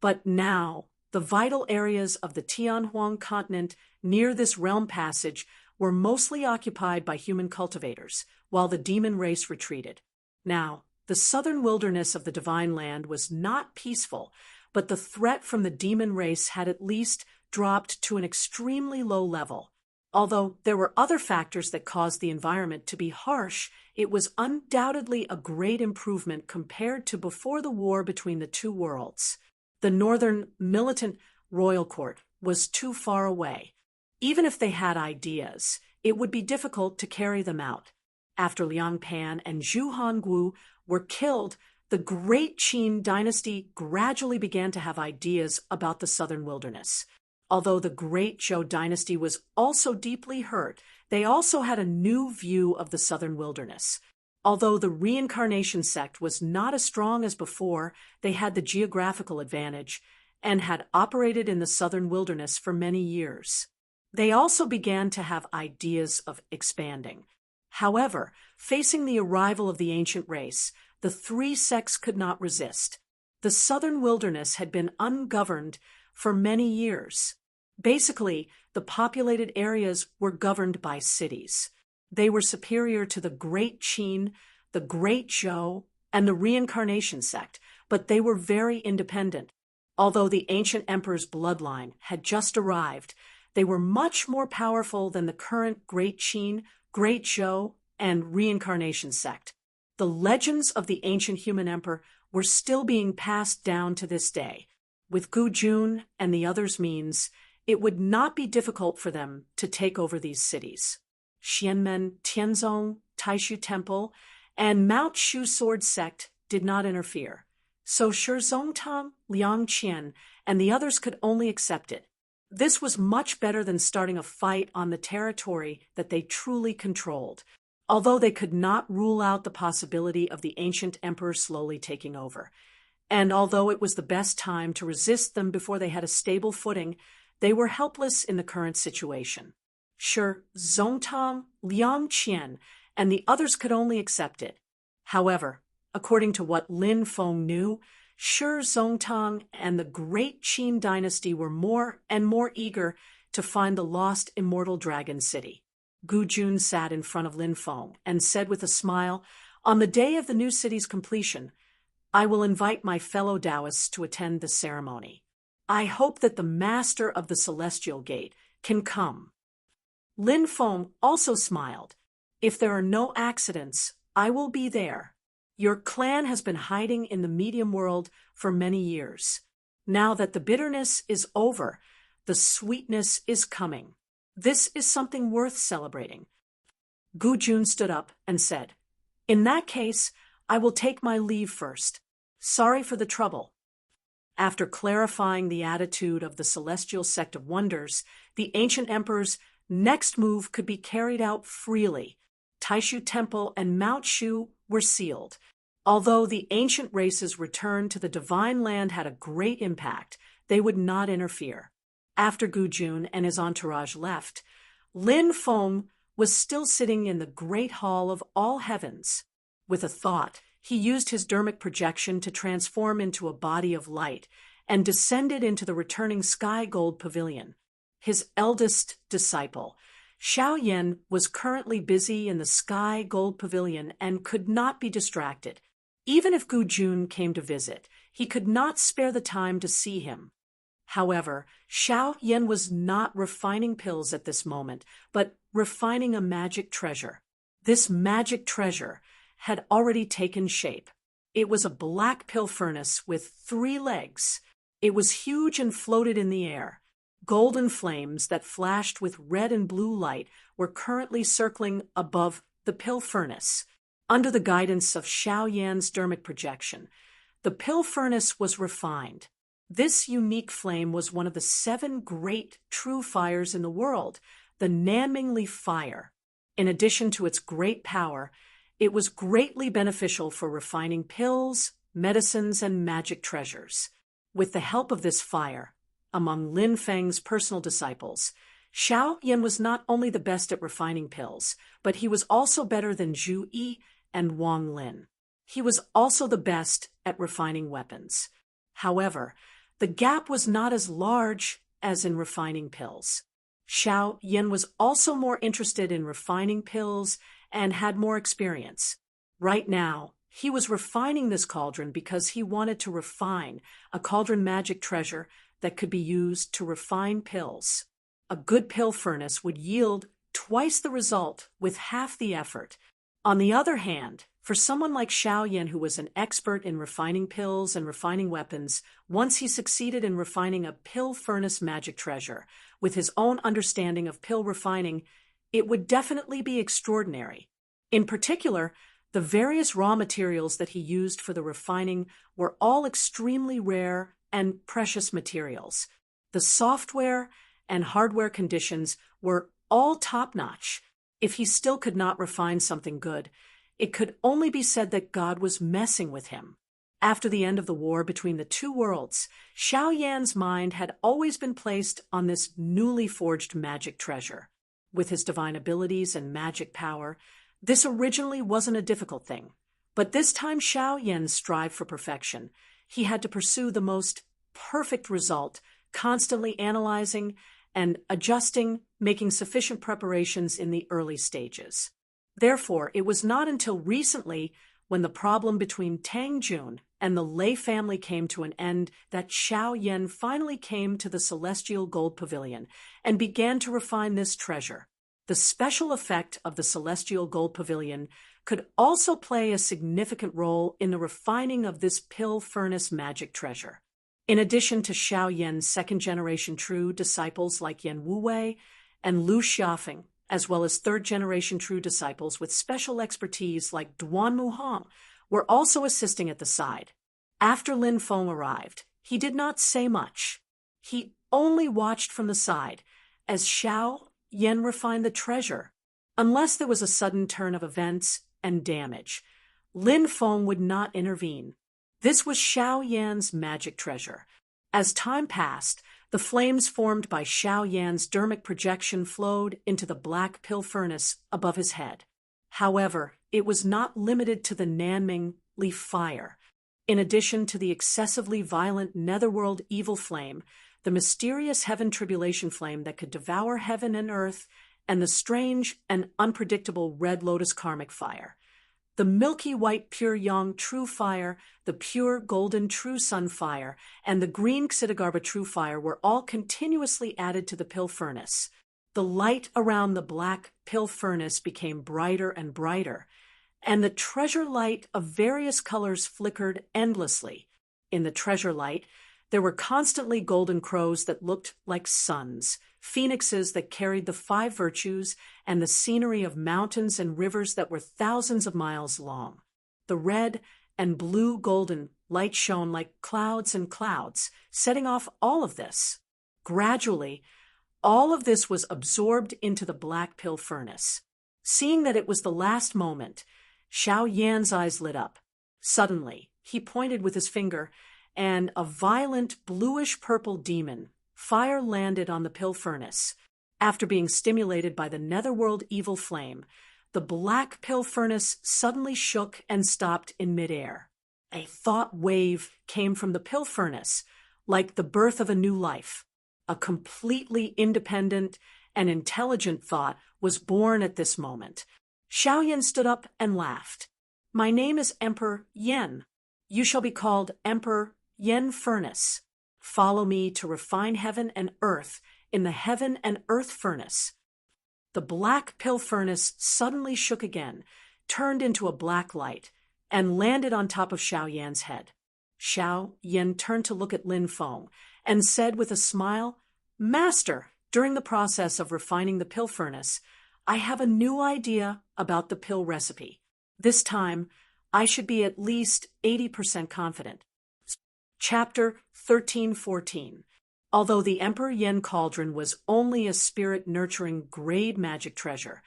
but now the vital areas of the Tianhuang continent near this realm passage were mostly occupied by human cultivators, while the demon race retreated. Now, the southern wilderness of the Divine Land was not peaceful, but the threat from the demon race had at least dropped to an extremely low level. Although there were other factors that caused the environment to be harsh, it was undoubtedly a great improvement compared to before the war between the two worlds. The northern militant royal court was too far away. Even if they had ideas, it would be difficult to carry them out. After Liang Pan and Zhu Hanguo were killed, the Great Qin dynasty gradually began to have ideas about the southern wilderness. Although the Great Zhou dynasty was also deeply hurt, they also had a new view of the southern wilderness. Although the reincarnation sect was not as strong as before, they had the geographical advantage and had operated in the southern wilderness for many years. They also began to have ideas of expanding. However, facing the arrival of the ancient race, the three sects could not resist. The southern wilderness had been ungoverned for many years. Basically, the populated areas were governed by cities. They were superior to the Great Qin, the Great Zhou, and the reincarnation sect, but they were very independent. Although the ancient emperor's bloodline had just arrived, they were much more powerful than the current Great Qin, Great Zhou, and reincarnation sect. The legends of the ancient human emperor were still being passed down to this day. With Gu Jun and the others' means, it would not be difficult for them to take over these cities. Xianmen Tianzong Taishu Temple and Mount Shu Sword Sect did not interfere, so Shi Zongtang, Liang Qian, and the others could only accept it. This was much better than starting a fight on the territory that they truly controlled, although they could not rule out the possibility of the ancient emperor slowly taking over. And although it was the best time to resist them before they had a stable footing, they were helpless in the current situation. Shi Zongtang, Liang Qian, and the others could only accept it. However, according to what Lin Feng knew, Shi Zongtang and the great Qin dynasty were more and more eager to find the lost immortal dragon city. Gu Jun sat in front of Lin Feng and said with a smile, "On the day of the new city's completion, I will invite my fellow Taoists to attend the ceremony. I hope that the master of the Celestial Gate can come." Lin Feng also smiled. "If there are no accidents, I will be there. Your clan has been hiding in the medium world for many years. Now that the bitterness is over, the sweetness is coming. This is something worth celebrating." Gu Jun stood up and said, "In that case, I will take my leave first. Sorry for the trouble." After clarifying the attitude of the Celestial Sect of Wonders, the ancient emperor's next move could be carried out freely. Taishu Temple and Mount Shu were sealed. Although the ancient race's return to the divine land had a great impact, they would not interfere. After Gu Jun and his entourage left, Lin Feng was still sitting in the great hall of all heavens. With a thought, he used his dermic projection to transform into a body of light and descended into the returning sky gold pavilion. His eldest disciple, Xiao Yan, was currently busy in the sky gold pavilion and could not be distracted. Even if Gu Jun came to visit, he could not spare the time to see him. However, Xiao Yan was not refining pills at this moment, but refining a magic treasure. This magic treasure had already taken shape. It was a black pill furnace with 3 legs. It was huge and floated in the air. Golden flames that flashed with red and blue light were currently circling above the pill furnace. Under the guidance of Xiao Yan's dermic projection, the pill furnace was refined. This unique flame was one of the 7 great true fires in the world, the Nanmingli fire. In addition to its great power, it was greatly beneficial for refining pills, medicines, and magic treasures. With the help of this fire, among Lin Feng's personal disciples, Xiao Yan was not only the best at refining pills, but he was also better than Zhu Yi and Wang Lin. He was also the best at refining weapons. However, the gap was not as large as in refining pills. Xiao Yan was also more interested in refining pills and had more experience. Right now, he was refining this cauldron because he wanted to refine a cauldron magic treasure that could be used to refine pills. A good pill furnace would yield twice the result with half the effort. On the other hand, for someone like Xiao Yan, who was an expert in refining pills and refining weapons, once he succeeded in refining a pill furnace magic treasure, with his own understanding of pill refining, it would definitely be extraordinary. In particular, the various raw materials that he used for the refining were all extremely rare and precious materials. The software and hardware conditions were all top-notch. If he still could not refine something good, it could only be said that God was messing with him. After the end of the war between the 2 worlds, Xiao Yan's mind had always been placed on this newly forged magic treasure. With his divine abilities and magic power, this originally wasn't a difficult thing. But this time Xiao Yan strived for perfection. He had to pursue the most perfect result, constantly analyzing and adjusting, making sufficient preparations in the early stages. Therefore, it was not until recently, when the problem between Tang Jun and the Lei family came to an end, that Xiao Yan finally came to the Celestial Gold Pavilion and began to refine this treasure. The special effect of the Celestial Gold Pavilion could also play a significant role in the refining of this pill furnace magic treasure. In addition to Xiao Yan's second-generation true disciples like Yan Wuwei and Lu Xiafeng, as well as third-generation true disciples with special expertise like Duan Muhang, were also assisting at the side. After Lin Feng arrived, he did not say much. He only watched from the side as Xiao Yan refined the treasure. Unless there was a sudden turn of events and damage, Lin Feng would not intervene. This was Xiao Yan's magic treasure. As time passed, The flames formed by Xiao Yan's dermic projection flowed into the black pill furnace above his head. However, it was not limited to the Nanming leaf fire. In addition to the excessively violent netherworld evil flame, the mysterious heaven tribulation flame that could devour heaven and earth, and the strange and unpredictable red lotus karmic fire. The milky white pure yang true fire, the pure golden true sun fire, and the green Ksitigarbha true fire were all continuously added to the pill furnace. The light around the black pill furnace became brighter and brighter, and the treasure light of various colors flickered endlessly. In the treasure light, there were constantly golden crows that looked like suns, phoenixes that carried the 5 virtues, and the scenery of mountains and rivers that were thousands of miles long. The red and blue golden light shone like clouds and clouds, setting off all of this. Gradually, all of this was absorbed into the black pill furnace. Seeing that it was the last moment, Xiao Yan's eyes lit up. Suddenly, he pointed with his finger, and a violent bluish-purple demon fire landed on the pill furnace. After being stimulated by the netherworld evil flame, the black pill furnace suddenly shook and stopped in midair. A thought wave came from the pill furnace, like the birth of a new life. A completely independent and intelligent thought was born at this moment. Xiao Yan stood up and laughed. "My name is Emperor Yen. You shall be called Emperor Yen Furnace. Follow me to refine heaven and earth in the heaven and earth furnace." The black pill furnace suddenly shook again, turned into a black light, and landed on top of Xiao Yan's head. Xiao Yan turned to look at Lin Feng and said with a smile, "Master, during the process of refining the pill furnace, I have a new idea about the pill recipe. This time, I should be at least 80% confident." Chapter 13-14. Although the Emperor Yen Cauldron was only a spirit-nurturing grade magic treasure,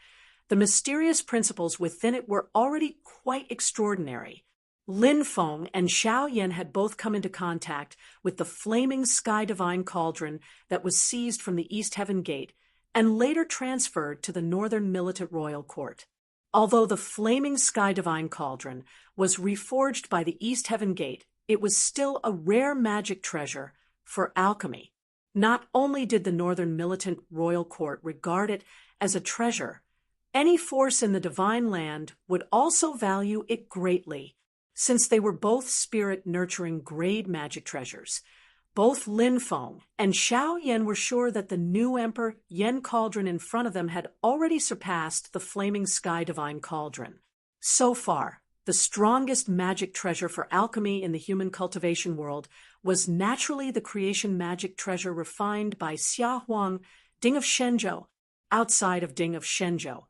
the mysterious principles within it were already quite extraordinary. Lin Feng and Xiao Yan had both come into contact with the flaming Sky Divine Cauldron that was seized from the East Heaven Gate and later transferred to the Northern Militant Royal Court. Although the flaming Sky Divine Cauldron was reforged by the East Heaven Gate, it was still a rare magic treasure for alchemy. Not only did the Northern Militant Royal Court regard it as a treasure, any force in the Divine Land would also value it greatly, since they were both spirit-nurturing grade magic treasures. Both Lin Feng and Xiao Yan were sure that the new Emperor Yen Cauldron in front of them had already surpassed the flaming Sky Divine Cauldron. So far, the strongest magic treasure for alchemy in the human cultivation world was naturally the creation magic treasure refined by Xia Huang, Ding of Shenzhou. Outside of Ding of Shenzhou,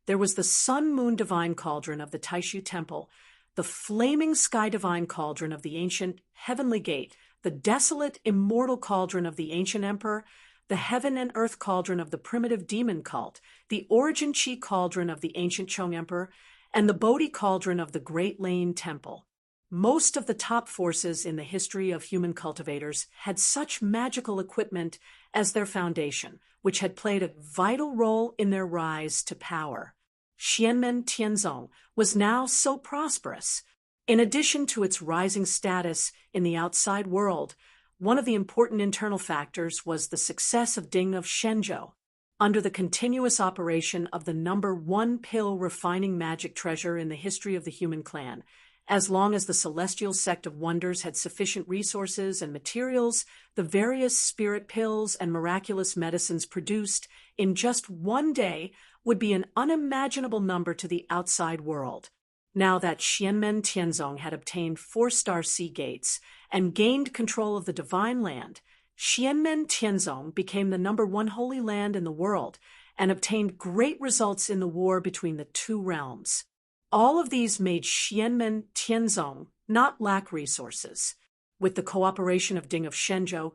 there was the Sun-Moon Divine Cauldron of the Taishu Temple, the flaming Sky Divine Cauldron of the ancient Heavenly Gate, the desolate immortal cauldron of the ancient emperor, the heaven and earth cauldron of the primitive demon cult, the origin chi cauldron of the ancient Chong emperor, and the Bodhi cauldron of the Great Lane Temple. Most of the top forces in the history of human cultivators had such magical equipment as their foundation, which had played a vital role in their rise to power. Xianmen Tianzong was now so prosperous. In addition to its rising status in the outside world, one of the important internal factors was the success of Ding of Shenzhou. Under the continuous operation of the #1 pill refining magic treasure in the history of the human clan, as long as the celestial sect of wonders had sufficient resources and materials, the various spirit pills and miraculous medicines produced in just one day would be an unimaginable number to the outside world. Now that Xianmen Tianzong had obtained 4-star sea gates and gained control of the Divine Land, Xianmen Tianzong became the #1 holy land in the world and obtained great results in the war between the two realms. All of these made Xianmen Tianzong not lack resources. With the cooperation of Ding of Shenzhou,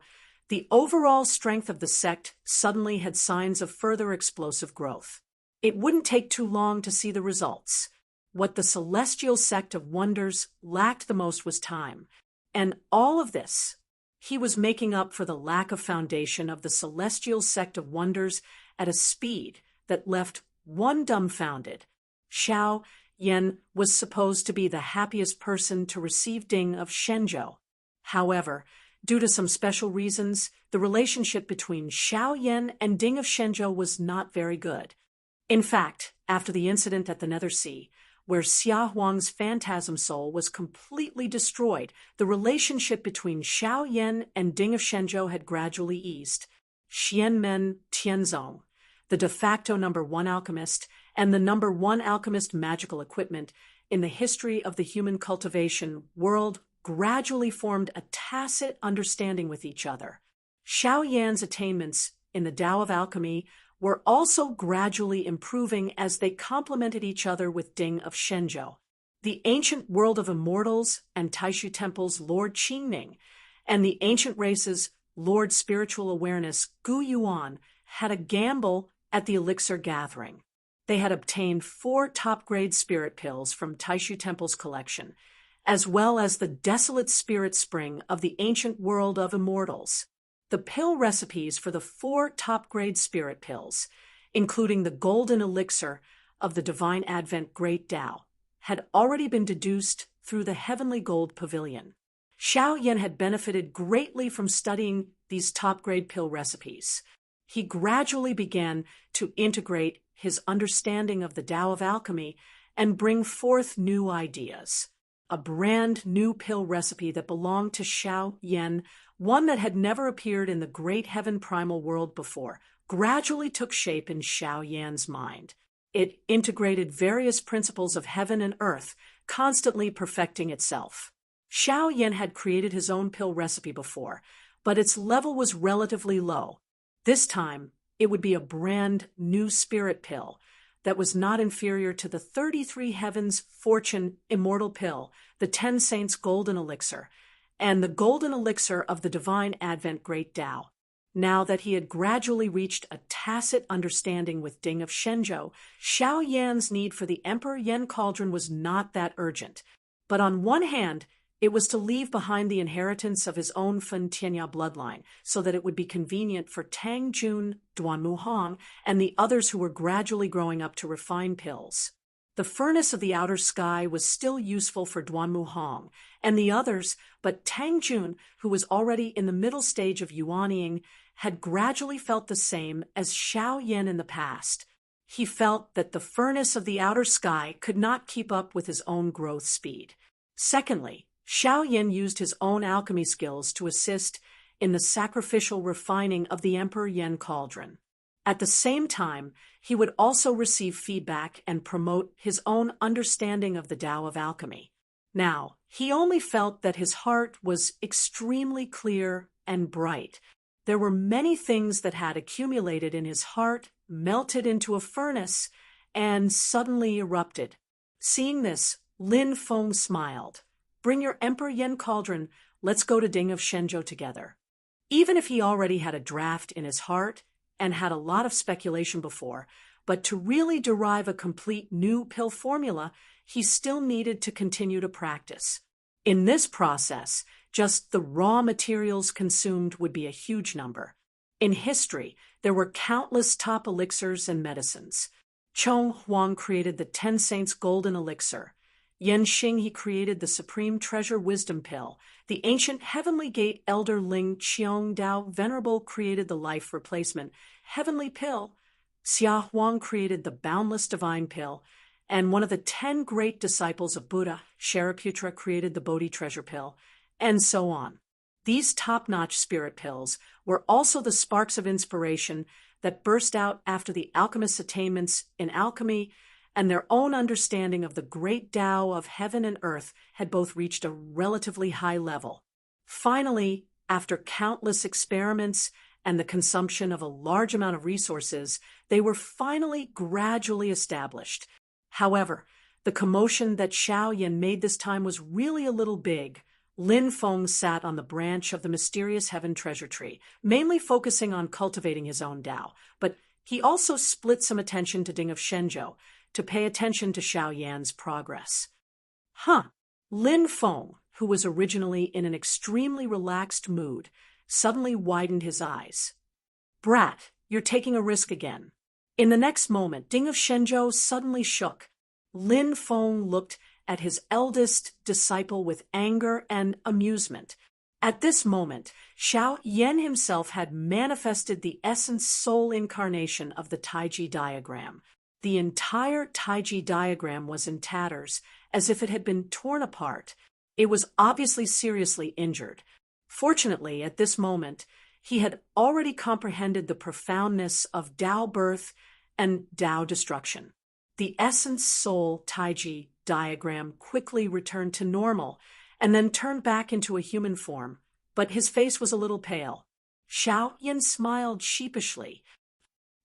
the overall strength of the sect suddenly had signs of further explosive growth. It wouldn't take too long to see the results. What the celestial sect of wonders lacked the most was time, and all of this he was making up for the lack of foundation of the celestial sect of wonders at a speed that left one dumbfounded. Xiao Yan was supposed to be the happiest person to receive Ding of Shenzhou. However, due to some special reasons, the relationship between Xiao Yan and Ding of Shenzhou was not very good. In fact, after the incident at the Nether Sea, where Xia Huang's phantasm soul was completely destroyed, the relationship between Xiao Yan and Ding of Shenzhou had gradually eased. Xianmen Tianzong, the de facto #1 alchemist and the #1 alchemist magical equipment in the history of the human cultivation world, gradually formed a tacit understanding with each other. Xiao Yan's attainments in the Tao of alchemy were also gradually improving as they complemented each other with Ding of Shenzhou. The ancient world of immortals and Taishu Temple's Lord Qingning, and the ancient race's Lord Spiritual Awareness Gu Yuan had a gamble at the elixir gathering. They had obtained 4 top-grade spirit pills from Taishu Temple's collection, as well as the desolate spirit spring of the ancient world of immortals. The pill recipes for the 4 top-grade spirit pills, including the golden elixir of the Divine Advent Great Tao, had already been deduced through the Heavenly Gold Pavilion. Xiao Yan had benefited greatly from studying these top-grade pill recipes. He gradually began to integrate his understanding of the Tao of alchemy and bring forth new ideas. A brand new pill recipe that belonged to Xiao Yan, one that had never appeared in the great heaven primal world before, gradually took shape in Xiao Yan's mind. It integrated various principles of heaven and earth, constantly perfecting itself. Xiao Yan had created his own pill recipe before, but its level was relatively low. This time, it would be a brand new spirit pill that was not inferior to the 33 Heavens Fortune Immortal Pill, the 10 Saints Golden Elixir, and the Golden Elixir of the Divine Advent Great Tao. Now that he had gradually reached a tacit understanding with Ding of Shenzhou, Xiao Yan's need for the Emperor Yen Cauldron was not that urgent. But on one hand, it was to leave behind the inheritance of his own Fen Tianya bloodline, so that it would be convenient for Tang Jun, Duanmu Hong, and the others who were gradually growing up to refine pills. The furnace of the outer sky was still useful for Duanmu Hong and the others, but Tang Jun, who was already in the middle stage of yuanying, had gradually felt the same as Xiao Yan in the past. He felt that the furnace of the outer sky could not keep up with his own growth speed. Secondly, Xiao Yan used his own alchemy skills to assist in the sacrificial refining of the Emperor Yen Cauldron. At the same time, he would also receive feedback and promote his own understanding of the Tao of alchemy. Now, he only felt that his heart was extremely clear and bright. There were many things that had accumulated in his heart, melted into a furnace, and suddenly erupted. Seeing this, Lin Feng smiled. "Bring your Emperor Yen Cauldron, let's go to Ding of Shenzhou together." Even if he already had a draft in his heart and had a lot of speculation before, but to really derive a complete new pill formula, he still needed to continue to practice. In this process, just the raw materials consumed would be a huge number. In history, there were countless top elixirs and medicines. Chong Huang created the 10 Saints Golden Elixir. Yen Xing he created the Supreme Treasure Wisdom Pill. The ancient Heavenly Gate Elder Ling Qiong Dao Venerable created the Life Replacement Heavenly Pill. Xia Huang created the Boundless Divine Pill. And one of the 10 great disciples of Buddha, Shariputra, created the Bodhi Treasure Pill, and so on. These top-notch spirit pills were also the sparks of inspiration that burst out after the alchemists' attainments in alchemy and their own understanding of the great Tao of heaven and earth had both reached a relatively high level. Finally, after countless experiments and the consumption of a large amount of resources, they were finally gradually established. However, the commotion that Xiao Yan made this time was really a little big. Lin Feng sat on the branch of the mysterious heaven treasure tree, mainly focusing on cultivating his own Tao, but he also split some attention to Ding of Shenzhou to pay attention to Xiao Yan's progress. Lin Feng, who was originally in an extremely relaxed mood, suddenly widened his eyes. "Brat, you're taking a risk again." In the next moment, Ding of Shenzhou suddenly shook. Lin Feng looked at his eldest disciple with anger and amusement. At this moment, Xiao Yan himself had manifested the essence soul incarnation of the Taiji diagram. The entire Taiji diagram was in tatters, as if it had been torn apart. It was obviously seriously injured. Fortunately, at this moment, he had already comprehended the profoundness of Tao birth and Tao destruction. The essence soul Taiji diagram quickly returned to normal and then turned back into a human form, but his face was a little pale. Xiao Yan smiled sheepishly.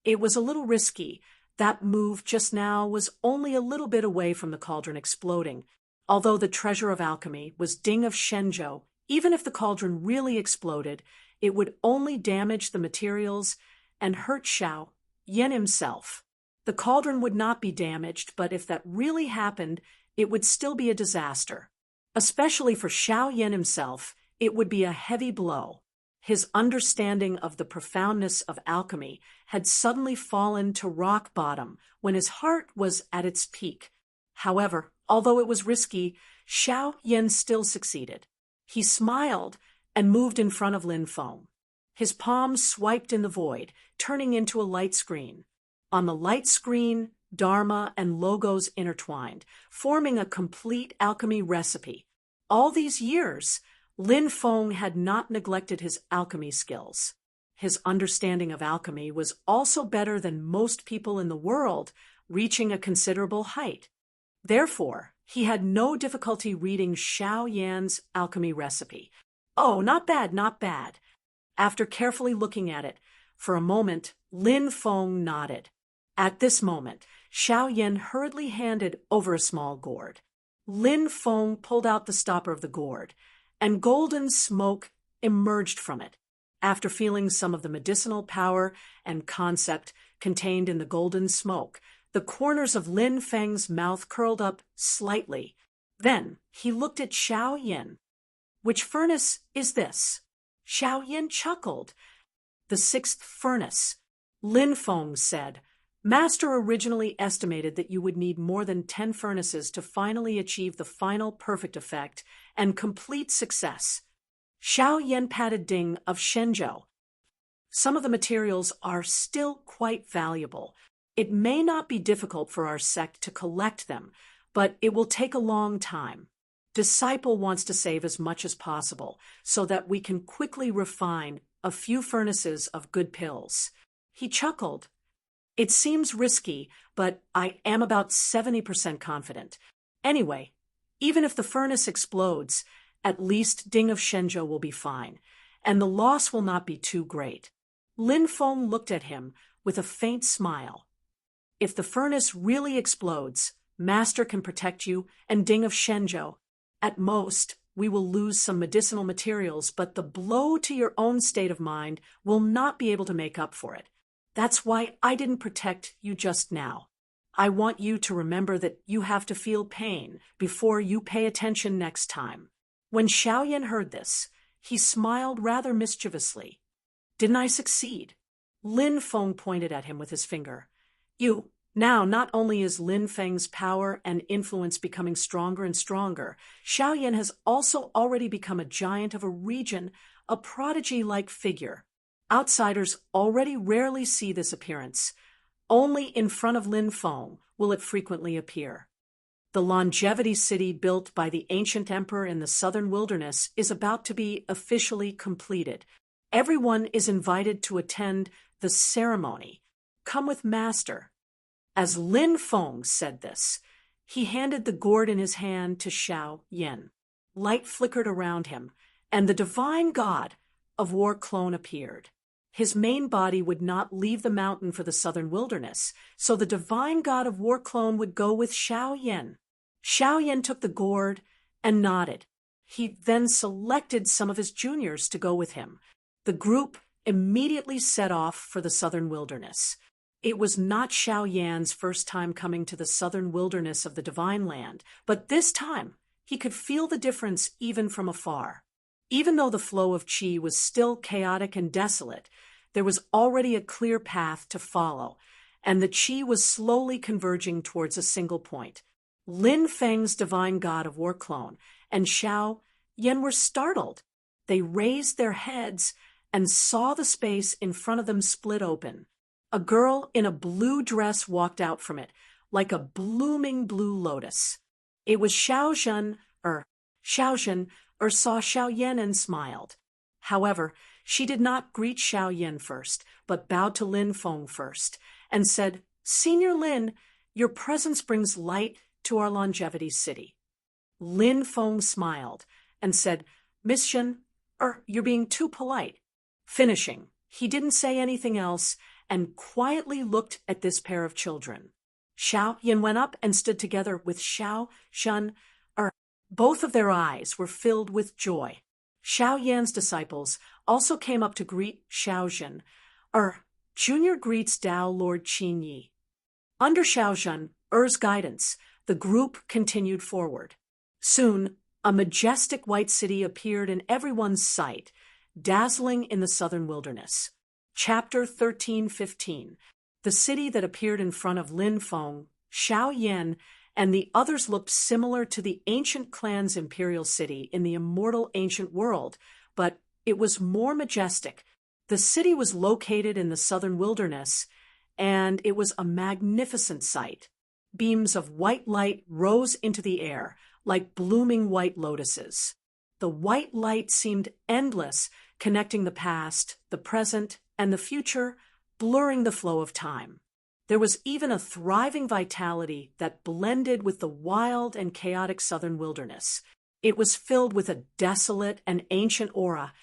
It was a little risky. That move just now was only a little bit away from the cauldron exploding. Although the treasure of alchemy was Ding of Shenzhou, even if the cauldron really exploded, it would only damage the materials and hurt Xiao Yan himself. The cauldron would not be damaged, but if that really happened, it would still be a disaster. Especially for Xiao Yan himself, it would be a heavy blow. His understanding of the profoundness of alchemy had suddenly fallen to rock bottom when his heart was at its peak. However, although it was risky, Xiao Yan still succeeded. He smiled and moved in front of Lin Feng. His palms swiped in the void, turning into a light screen. On the light screen, Dharma and logos intertwined, forming a complete alchemy recipe. All these years, Lin Feng had not neglected his alchemy skills. His understanding of alchemy was also better than most people in the world, reaching a considerable height. Therefore, he had no difficulty reading Xiao Yan's alchemy recipe. "Oh, not bad, not bad." After carefully looking at it, for a moment, Lin Feng nodded. At this moment, Xiao Yan hurriedly handed over a small gourd. Lin Feng pulled out the stopper of the gourd, and golden smoke emerged from it. After feeling some of the medicinal power and concept contained in the golden smoke, the corners of Lin Feng's mouth curled up slightly. Then he looked at Xiao Yan. "Which furnace is this?" Xiao Yan chuckled. "The sixth furnace." Lin Feng said, "Master originally estimated that you would need more than 10 furnaces to finally achieve the final perfect effect and complete success." Xiao Yan patted Ding of Shenzhou. "Some of the materials are still quite valuable. It may not be difficult for our sect to collect them, but it will take a long time. Disciple wants to save as much as possible so that we can quickly refine a few furnaces of good pills." He chuckled. "It seems risky, but I am about 70% confident. Anyway, even if the furnace explodes, at least Ding of Shenzhou will be fine, and the loss will not be too great." Lin Feng looked at him with a faint smile. "If the furnace really explodes, Master can protect you and Ding of Shenzhou. At most, we will lose some medicinal materials, but the blow to your own state of mind will not be able to make up for it. That's why I didn't protect you just now. I want you to remember that you have to feel pain before you pay attention next time." When Xiao Yan heard this, he smiled rather mischievously. "Didn't I succeed?" Lin Feng pointed at him with his finger. Now, not only is Lin Feng's power and influence becoming stronger and stronger, Xiao Yan has also already become a giant of a region, a prodigy-like figure. Outsiders already rarely see this appearance. Only in front of Lin Feng will it frequently appear. The longevity city built by the ancient emperor in the southern wilderness is about to be officially completed. Everyone is invited to attend the ceremony. Come with Master. As Lin Feng said this, he handed the gourd in his hand to Xiao Yan. Light flickered around him, and the divine god of War Clone appeared. His main body would not leave the mountain for the southern wilderness, so the divine god of War Clone would go with Xiao Yan. Xiao Yan took the gourd and nodded. He then selected some of his juniors to go with him. The group immediately set off for the southern wilderness. It was not Xiao Yan's first time coming to the southern wilderness of the Divine Land, but this time He could feel the difference even from afar. Even though the flow of qi was still chaotic and desolate, there was already a clear path to follow, and the qi was slowly converging towards a single point. Lin Feng's divine god of war clone and Xiao Yan were startled. They raised their heads and saw the space in front of them split open. A girl in a blue dress walked out from it, like a blooming blue lotus. It was Xiao Zhen saw Xiao Yan and smiled. However, she did not greet Xiao Yan first, but bowed to Lin Feng first, and said, "Senior Lin, your presence brings light to our longevity city." Lin Feng smiled and said, "Miss Zhen, you're being too polite." Finishing, he didn't say anything else and quietly looked at this pair of children. Xiao Yan went up and stood together with Xiao Zhen. Both of their eyes were filled with joy. Xiao Yan's disciples also came up to greet Xiao Zhen. Junior greets Tao Lord Qin Yi. Under Xiao Zhen's guidance, the group continued forward. Soon, a majestic white city appeared in everyone's sight, dazzling in the southern wilderness. Chapter 13:15. The city that appeared in front of Lin Feng, Xiao Yan, and the others looked similar to the ancient clan's imperial city in the immortal ancient world, but it was more majestic. The city was located in the southern wilderness, and it was a magnificent sight. Beams of white light rose into the air, like blooming white lotuses. The white light seemed endless, connecting the past, the present, and the future, blurring the flow of time. There was even a thriving vitality that blended with the wild and chaotic southern wilderness. It was filled with a desolate and ancient aura,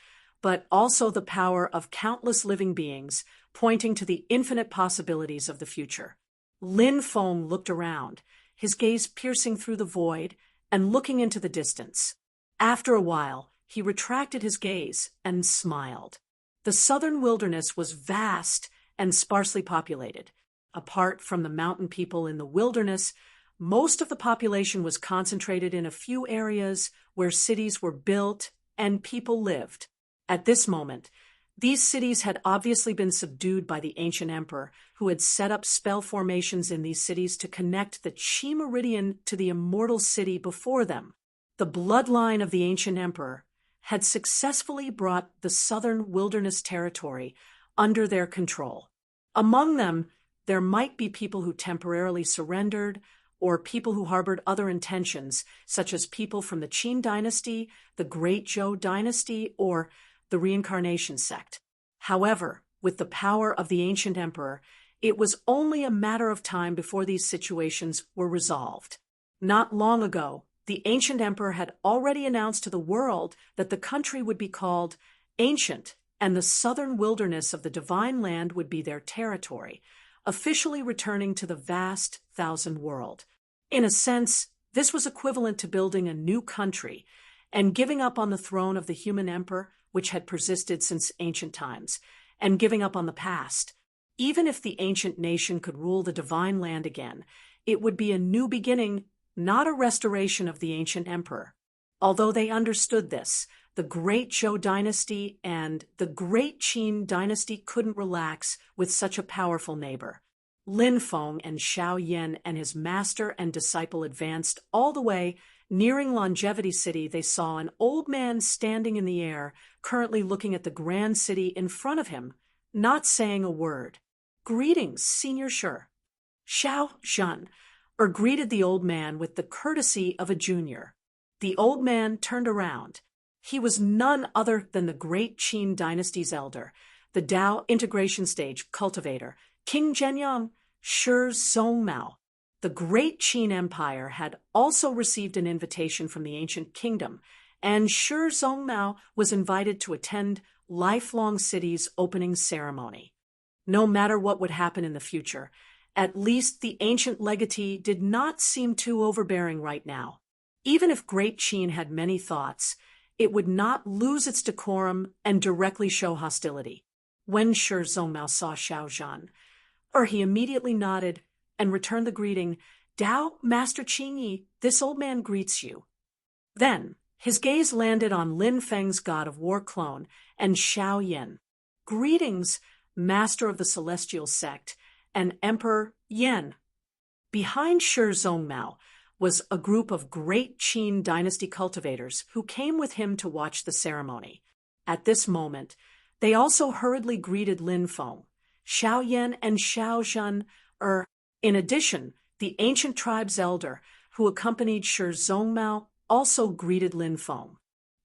but also the power of countless living beings, pointing to the infinite possibilities of the future. Lin Feng looked around, his gaze piercing through the void and looking into the distance. After a while, he retracted his gaze and smiled. The southern wilderness was vast and sparsely populated. Apart from the mountain people in the wilderness, most of the population was concentrated in a few areas where cities were built and people lived. At this moment, these cities had obviously been subdued by the ancient emperor, who had set up spell formations in these cities to connect the Qi meridian to the immortal city before them. The bloodline of the ancient emperor had successfully brought the southern wilderness territory under their control. Among them, there might be people who temporarily surrendered, or people who harbored other intentions, such as people from the Qin dynasty, the Great Zhou dynasty, or the reincarnation sect. However, with the power of the ancient emperor, it was only a matter of time before these situations were resolved. Not long ago, the ancient emperor had already announced to the world that the country would be called Ancient, and the southern wilderness of the divine land would be their territory, officially returning to the vast thousand world. In a sense, this was equivalent to building a new country and giving up on the throne of the human emperor, which had persisted since ancient times, and giving up on the past. Even if the ancient nation could rule the divine land again, it would be a new beginning, not a restoration of the ancient emperor. Although they understood this, the Great Zhou dynasty and the Great Qin dynasty couldn't relax with such a powerful neighbor. Lin Feng and Xiao Yan and his master and disciple advanced all the way. Nearing Longevity City, they saw an old man standing in the air, currently looking at the grand city in front of him, not saying a word. "Greetings, Senior Shi." Xiao Zhen greeted the old man with the courtesy of a junior. The old man turned around. He was none other than the Great Qin dynasty's elder, the Tao integration stage cultivator, King Zhenyang Shi Zongmao. The Great Qin Empire had also received an invitation from the ancient kingdom, and Shi Zongmao was invited to attend Lifelong City's opening ceremony. No matter what would happen in the future, at least the ancient legatee did not seem too overbearing right now. Even if Great Qin had many thoughts, it would not lose its decorum and directly show hostility. When Shi Zongmao saw Xiao Zhen, he immediately nodded and returned the greeting. "Tao, Master Qin Yi, this old man greets you." Then, his gaze landed on Lin Feng's god of war clone and Xiao Yin. "Greetings, master of the celestial sect, and Emperor Yen." Behind Shi Zhongmao was a group of great Qin dynasty cultivators who came with him to watch the ceremony. At this moment, they also hurriedly greeted Lin Feng, Xiao Yan, and Xiao Zhen. In addition, the ancient tribe's elder, who accompanied Shi Zhongmao, also greeted Lin Feng.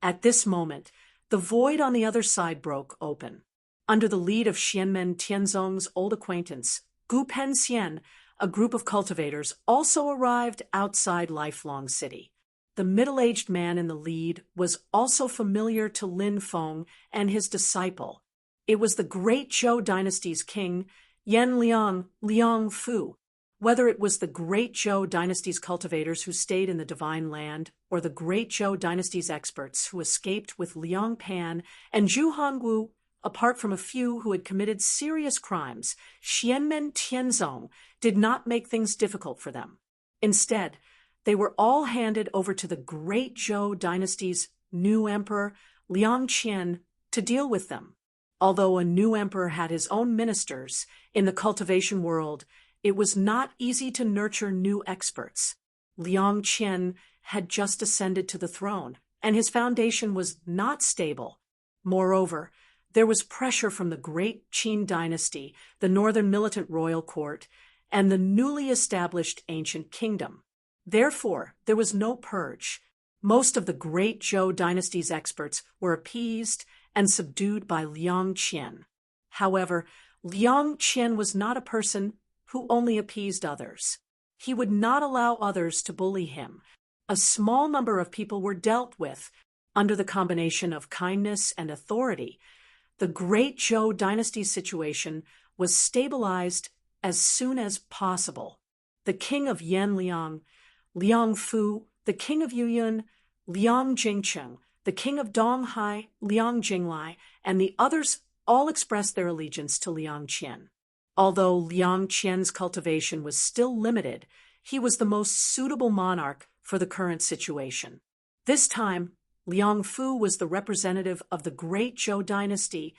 At this moment, the void on the other side broke open. Under the lead of Xianmen Tianzong's old acquaintance, Gu Penxian, a group of cultivators also arrived outside Lifelong City. The middle-aged man in the lead was also familiar to Lin Feng and his disciple. It was the great Zhou dynasty's king, Yan Liang Fu. Whether it was the great Zhou dynasty's cultivators who stayed in the Divine Land, or the great Zhou dynasty's experts who escaped with Liang Pan and Zhu Hongwu, apart from a few who had committed serious crimes, Xianmen Tianzong did not make things difficult for them. Instead, they were all handed over to the great Zhou dynasty's new emperor, Liang Qian, to deal with them. Although a new emperor had his own ministers, in the cultivation world, it was not easy to nurture new experts. Liang Qian had just ascended to the throne, and his foundation was not stable. Moreover, there was pressure from the great Qin dynasty, the northern militant royal court, and the newly established ancient kingdom. Therefore, there was no purge. Most of the great Zhou dynasty's experts were appeased and subdued by Liang Qian. However, Liang Qian was not a person who only appeased others. He would not allow others to bully him. A small number of people were dealt with under the combination of kindness and authority. The great Zhou dynasty's situation was stabilized as soon as possible. The king of Yan Liang Fu, the king of Yuyun, Liang Jingcheng, the king of Donghai, Liang Jinglai, and the others all expressed their allegiance to Liang Qian. Although Liang Qian's cultivation was still limited, he was the most suitable monarch for the current situation. This time, Liang Fu was the representative of the great Zhou dynasty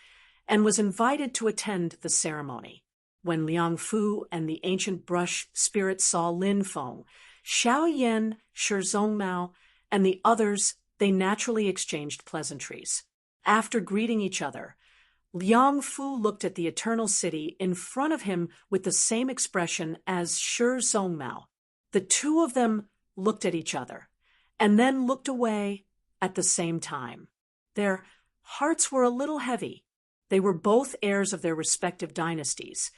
and was invited to attend the ceremony. When Liang Fu and the ancient brush spirit saw Lin Feng, Xiao Yan, Shi Zhongmao, and the others, they naturally exchanged pleasantries. After greeting each other, Liang Fu looked at the eternal city in front of him with the same expression as Shi Zhongmao. The two of them looked at each other, and then looked away at the same time. Their hearts were a little heavy. They were both heirs of their respective dynasties,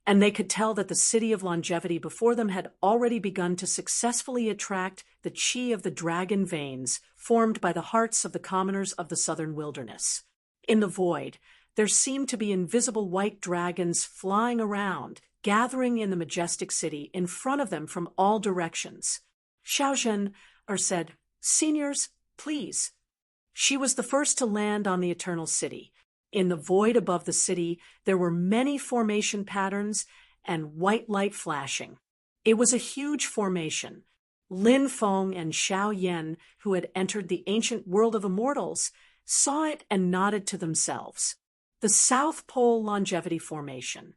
and they could tell that the city of longevity before them had already begun to successfully attract the qi of the dragon veins formed by the hearts of the commoners of the southern wilderness. In the void, there seemed to be invisible white dragons flying around, gathering in the majestic city in front of them from all directions. Xiao Zhen said, "Seniors, please." She was the first to land on the eternal city. In the void above the city, there were many formation patterns and white light flashing. It was a huge formation. Lin Feng and Xiao Yan, who had entered the ancient world of immortals, saw it and nodded to themselves. The South Pole Longevity Formation.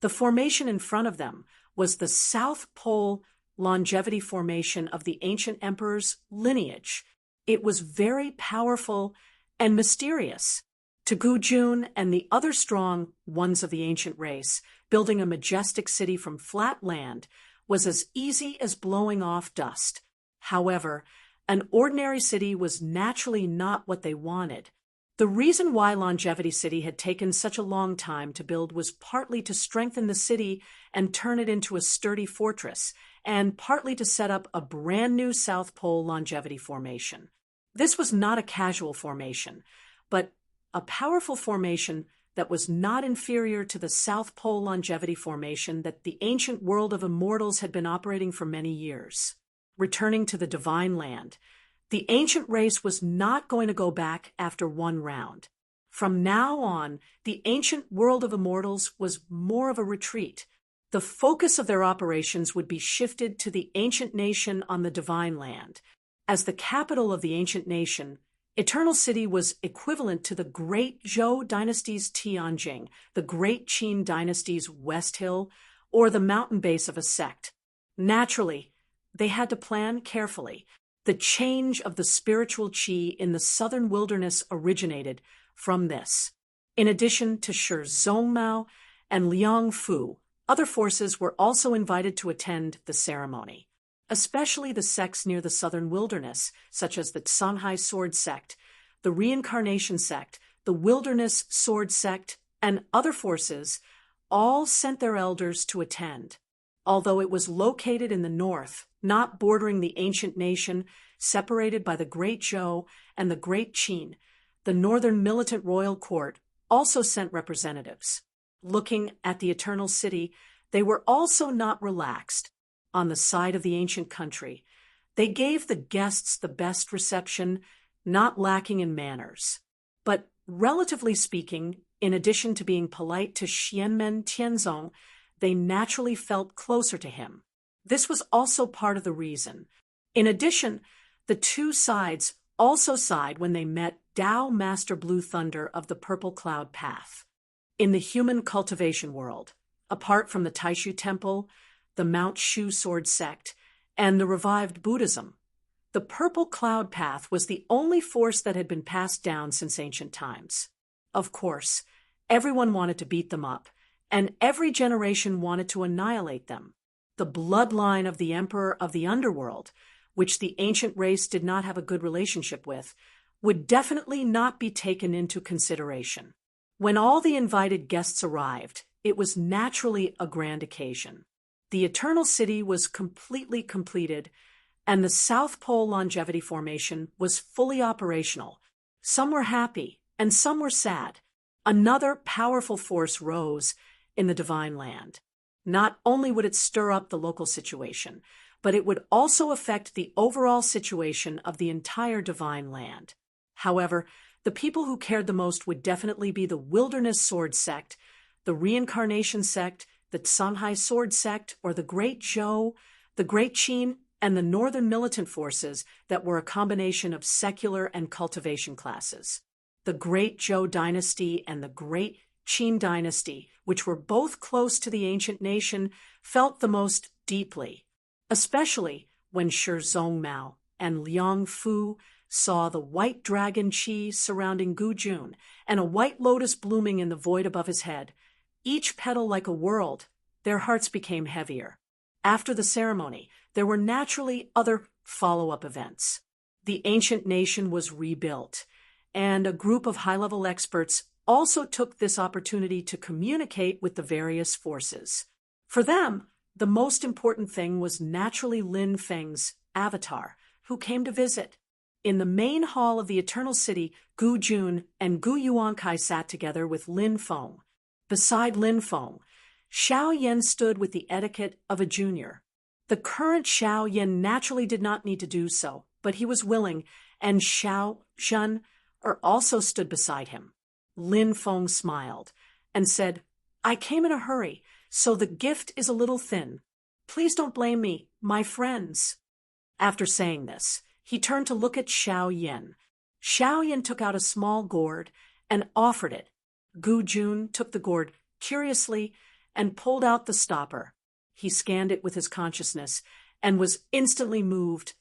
The formation in front of them was the South Pole Longevity Formation of the ancient emperor's lineage. It was very powerful and mysterious. To Gu Jun and the other strong ones of the ancient race, building a majestic city from flat land was as easy as blowing off dust. However, an ordinary city was naturally not what they wanted. The reason why Longevity City had taken such a long time to build was partly to strengthen the city and turn it into a sturdy fortress, and partly to set up a brand new South Pole Longevity Formation. This was not a casual formation, but a powerful formation that was not inferior to the South Pole Longevity Formation that the ancient world of immortals had been operating for many years. Returning to the Divine Land, the ancient race was not going to go back after one round. From now on, the ancient world of immortals was more of a retreat. The focus of their operations would be shifted to the ancient nation on the Divine Land. As the capital of the ancient nation, Eternal City was equivalent to the Great Zhou dynasty's Tianjin, the Great Qin dynasty's West Hill, or the mountain base of a sect. Naturally, they had to plan carefully. The change of the spiritual qi in the southern wilderness originated from this. In addition to Shi Zhongmao and Liang Fu, other forces were also invited to attend the ceremony, especially the sects near the southern wilderness, such as the Sanhai Sword Sect, the Reincarnation Sect, the Wilderness Sword Sect, and other forces, all sent their elders to attend. Although it was located in the north, not bordering the ancient nation, separated by the Great Zhou and the Great Qin, the northern militant royal court also sent representatives. Looking at the Eternal City, they were also not relaxed. On the side of the ancient country, they gave the guests the best reception, not lacking in manners. But relatively speaking, in addition to being polite to Xianmen Tianzong, they naturally felt closer to him. This was also part of the reason. In addition, the two sides also sighed when they met Tao Master Blue Thunder of the Purple Cloud Path. In the human cultivation world, apart from the Taishu Temple, the Mount Shu Sword Sect, and the revived Buddhism, the Purple Cloud Path was the only force that had been passed down since ancient times. Of course, everyone wanted to beat them up, and every generation wanted to annihilate them. The bloodline of the Emperor of the Underworld, which the ancient race did not have a good relationship with, would definitely not be taken into consideration. When all the invited guests arrived, it was naturally a grand occasion. The Eternal City was completely completed, and the South Pole Longevity Formation was fully operational. Some were happy, and some were sad. Another powerful force rose in the Divine Land. Not only would it stir up the local situation, but it would also affect the overall situation of the entire Divine Land. However, the people who cared the most would definitely be the Wilderness Sword Sect, the Reincarnation Sect, the Sanhai Sword Sect, or the Great Zhou, the Great Qin, and the Northern Militant Forces that were a combination of secular and cultivation classes. The Great Zhou Dynasty and the Great Qin Dynasty, which were both close to the ancient nation, felt the most deeply, especially when Shi Zhongmao and Liang Fu saw the white dragon qi surrounding Gu Jun and a white lotus blooming in the void above his head, each petal like a world. Their hearts became heavier. After the ceremony, there were naturally other follow-up events. The ancient nation was rebuilt, and a group of high-level experts also took this opportunity to communicate with the various forces. For them, the most important thing was naturally Lin Feng's avatar, who came to visit. In the main hall of the Eternal City, Gu Jun and Gu Yuankai sat together with Lin Feng. Beside Lin Feng, Xiao Yan stood with the etiquette of a junior. The current Xiao Yan naturally did not need to do so, but he was willing, and Xiao Zhen also stood beside him. Lin Feng smiled and said, "I came in a hurry, so the gift is a little thin. Please don't blame me, my friends." After saying this, he turned to look at Xiao Yan. Xiao Yan took out a small gourd and offered it. Gu Jun took the gourd curiously and pulled out the stopper. He scanned it with his consciousness and was instantly moved.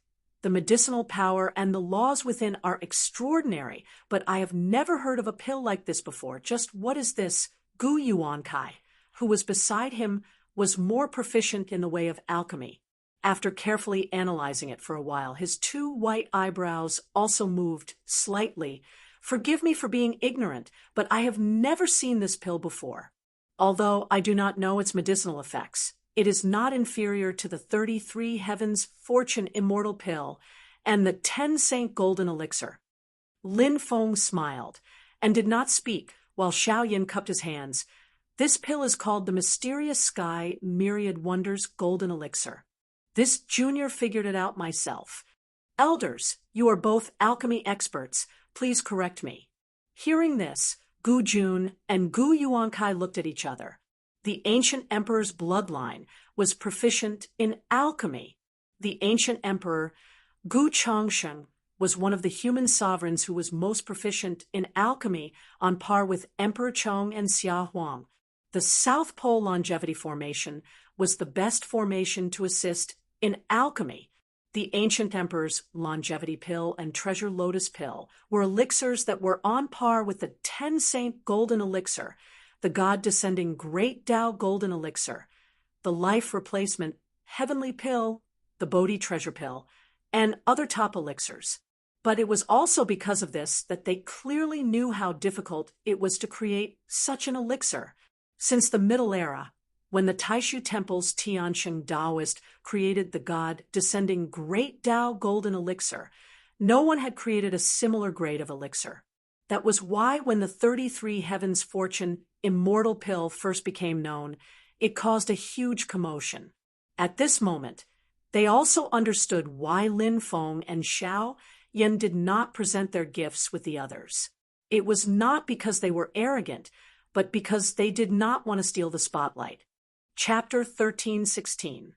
The medicinal power and the laws within are extraordinary, but I have never heard of a pill like this before. Just what is this? Gu Yuankai, who was beside him, was more proficient in the way of alchemy. After carefully analyzing it for a while, his two white eyebrows also moved slightly. "Forgive me for being ignorant, but I have never seen this pill before. Although I do not know its medicinal effects, it is not inferior to the 33 Heavens Fortune Immortal Pill and the 10 Saint Golden Elixir." Lin Feng smiled and did not speak while Xiao Yan cupped his hands. "This pill is called the Mysterious Sky Myriad Wonders Golden Elixir. This junior figured it out myself. Elders, you are both alchemy experts. Please correct me." Hearing this, Gu Jun and Gu Yuankai looked at each other. The ancient emperor's bloodline was proficient in alchemy. The ancient emperor Gu Chongsheng was one of the human sovereigns who was most proficient in alchemy, on par with Emperor Chong and Xia Huang. The South Pole Longevity Formation was the best formation to assist in alchemy. The ancient emperor's longevity pill and treasure lotus pill were elixirs that were on par with the 10-saint golden elixir, the god-descending Great Tao golden elixir, the life replacement heavenly pill, the Bodhi treasure pill, and other top elixirs. But it was also because of this that they clearly knew how difficult it was to create such an elixir. Since the Middle Era, when the Taishu Temple's Tiansheng Taoist created the god-descending Great Tao golden elixir, no one had created a similar grade of elixir. That was why when the 33 Heavens Fortune immortal pill first became known, it caused a huge commotion. At this moment, they also understood why Lin Feng and Xiao Yan did not present their gifts with the others. It was not because they were arrogant, but because they did not want to steal the spotlight. Chapter 13:16.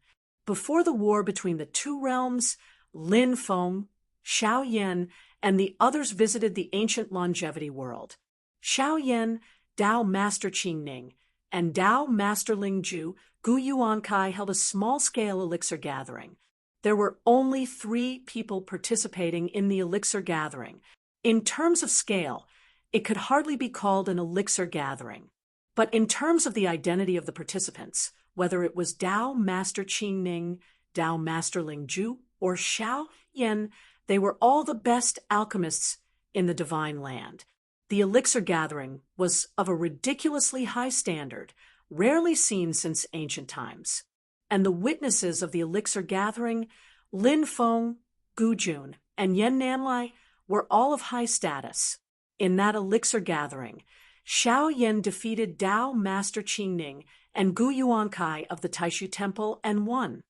Before the war between the two realms, Lin Feng, Xiao Yan, and the others visited the ancient longevity world. Xiao Yan, Tao Master Qing Ning, and Tao Master Ling Ju, Gu Yuan Kai held a small-scale elixir gathering. There were only 3 people participating in the elixir gathering. In terms of scale, it could hardly be called an elixir gathering. But in terms of the identity of the participants, whether it was Tao Master Qing Ning, Tao Master Ling Ju, or Xiao Yan, they were all the best alchemists in the divine land. The elixir gathering was of a ridiculously high standard, rarely seen since ancient times. And the witnesses of the elixir gathering, Lin Feng, Gu Jun, and Yan Nanlai, were all of high status. In that elixir gathering, Xiao Yan defeated Tao Master Qing Ning and Gu Yuan Kai of the Taishu Temple and won.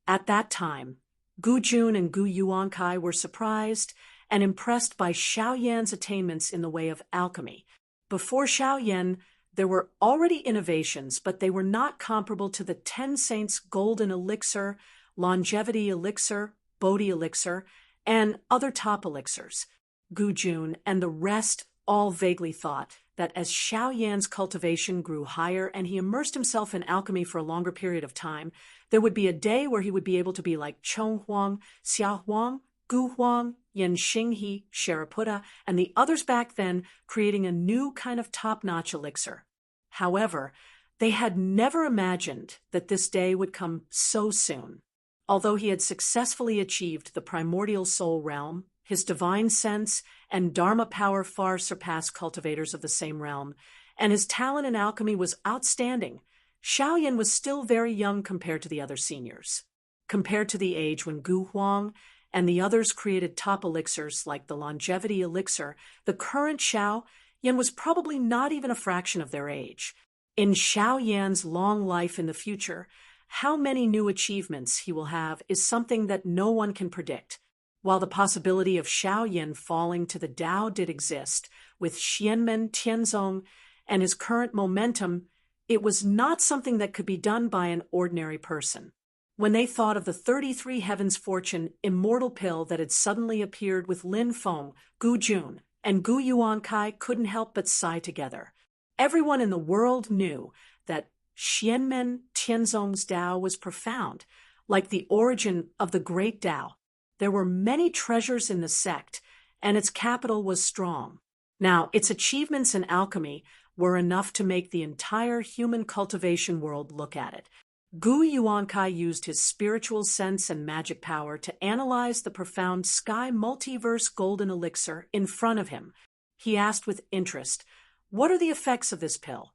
At that time, Gu Jun and Gu Yuan Kai were surprised and impressed by Xiao Yan's attainments in the way of alchemy. Before Xiao Yan, there were already innovations, but they were not comparable to the 10 Saints Golden Elixir, Longevity Elixir, Bodhi Elixir, and other top elixirs. Gu Jun and the rest all vaguely thought that as Xiao Yan's cultivation grew higher and he immersed himself in alchemy for a longer period of time, there would be a day where he would be able to be like Chong Huang, Xia Huang, Gu Huang, Yan Xinghe, Shariputra, and the others back then, creating a new kind of top-notch elixir. However, they had never imagined that this day would come so soon. Although he had successfully achieved the primordial soul realm, his divine sense and dharma power far surpassed cultivators of the same realm, and his talent in alchemy was outstanding, Xiao Yan was still very young compared to the other seniors. Compared to the age when Gu Huang and the others created top elixirs like the longevity elixir, the current Xiao Yan was probably not even a fraction of their age. In Xiao Yan's long life in the future, how many new achievements he will have is something that no one can predict. While the possibility of Xiao Yan falling to the Tao did exist, with Xianmen Tianzong and his current momentum, it was not something that could be done by an ordinary person. When they thought of the 33 Heavens Fortune immortal pill that had suddenly appeared with Lin Feng, Gu Jun, and Gu Yuan Kai couldn't help but sigh together. Everyone in the world knew that Xianmen Tianzong's Tao was profound, like the origin of the Great Tao. There were many treasures in the sect, and its capital was strong. Now, its achievements in alchemy were enough to make the entire human cultivation world look at it. Gu Yuan Kai used his spiritual sense and magic power to analyze the profound sky multiverse golden elixir in front of him. He asked with interest, "What are the effects of this pill?"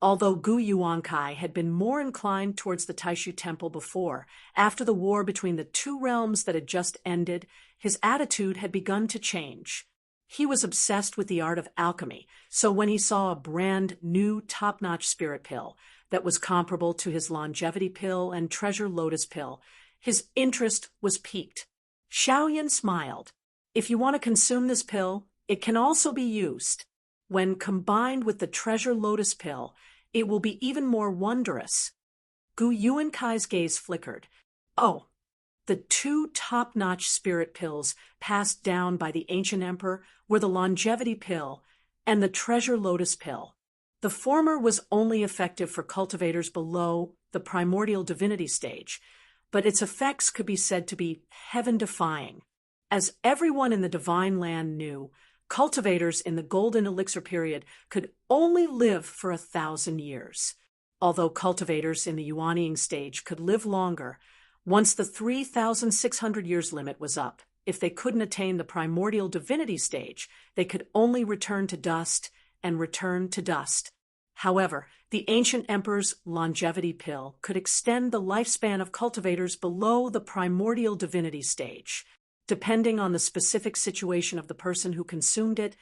Although Gu Yuan Kai had been more inclined towards the Taishu Temple before, after the war between the two realms that had just ended, his attitude had begun to change. He was obsessed with the art of alchemy, so when he saw a brand new top-notch spirit pill that was comparable to his longevity pill and treasure lotus pill, his interest was piqued. Xiao Yan smiled. "If you want to consume this pill, it can also be used. When combined with the treasure lotus pill, it will be even more wondrous." Gu Yuan Kai's gaze flickered. "Oh, The two top-notch spirit pills passed down by the ancient emperor were the longevity pill and the treasure lotus pill. The former was only effective for cultivators below the primordial divinity stage, but its effects could be said to be heaven-defying. As everyone in the divine land knew, cultivators in the golden elixir period could only live for 1,000 years. Although cultivators in the Yuanying stage could live longer, once the 3,600 years limit was up, if they couldn't attain the primordial divinity stage, they could only return to dust and return to dust. However, the ancient emperor's longevity pill could extend the lifespan of cultivators below the primordial divinity stage. Depending on the specific situation of the person who consumed it,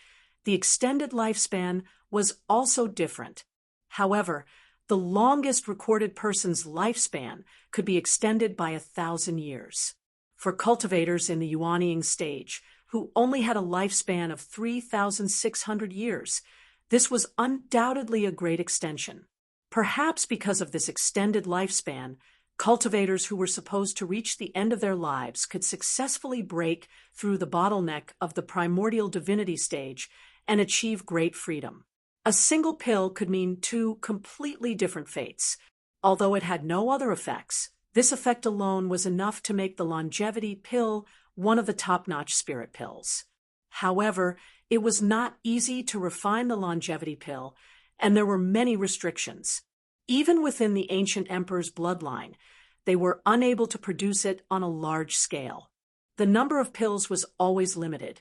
the extended lifespan was also different. However, the longest recorded person's lifespan could be extended by 1,000 years. For cultivators in the Yuanying stage, who only had a lifespan of 3,600 years, this was undoubtedly a great extension. Perhaps because of this extended lifespan, cultivators who were supposed to reach the end of their lives could successfully break through the bottleneck of the primordial divinity stage and achieve great freedom. A single pill could mean two completely different fates. Although it had no other effects, this effect alone was enough to make the longevity pill one of the top-notch spirit pills. However, it was not easy to refine the longevity pill, and there were many restrictions. Even within the ancient emperor's bloodline, they were unable to produce it on a large scale. The number of pills was always limited,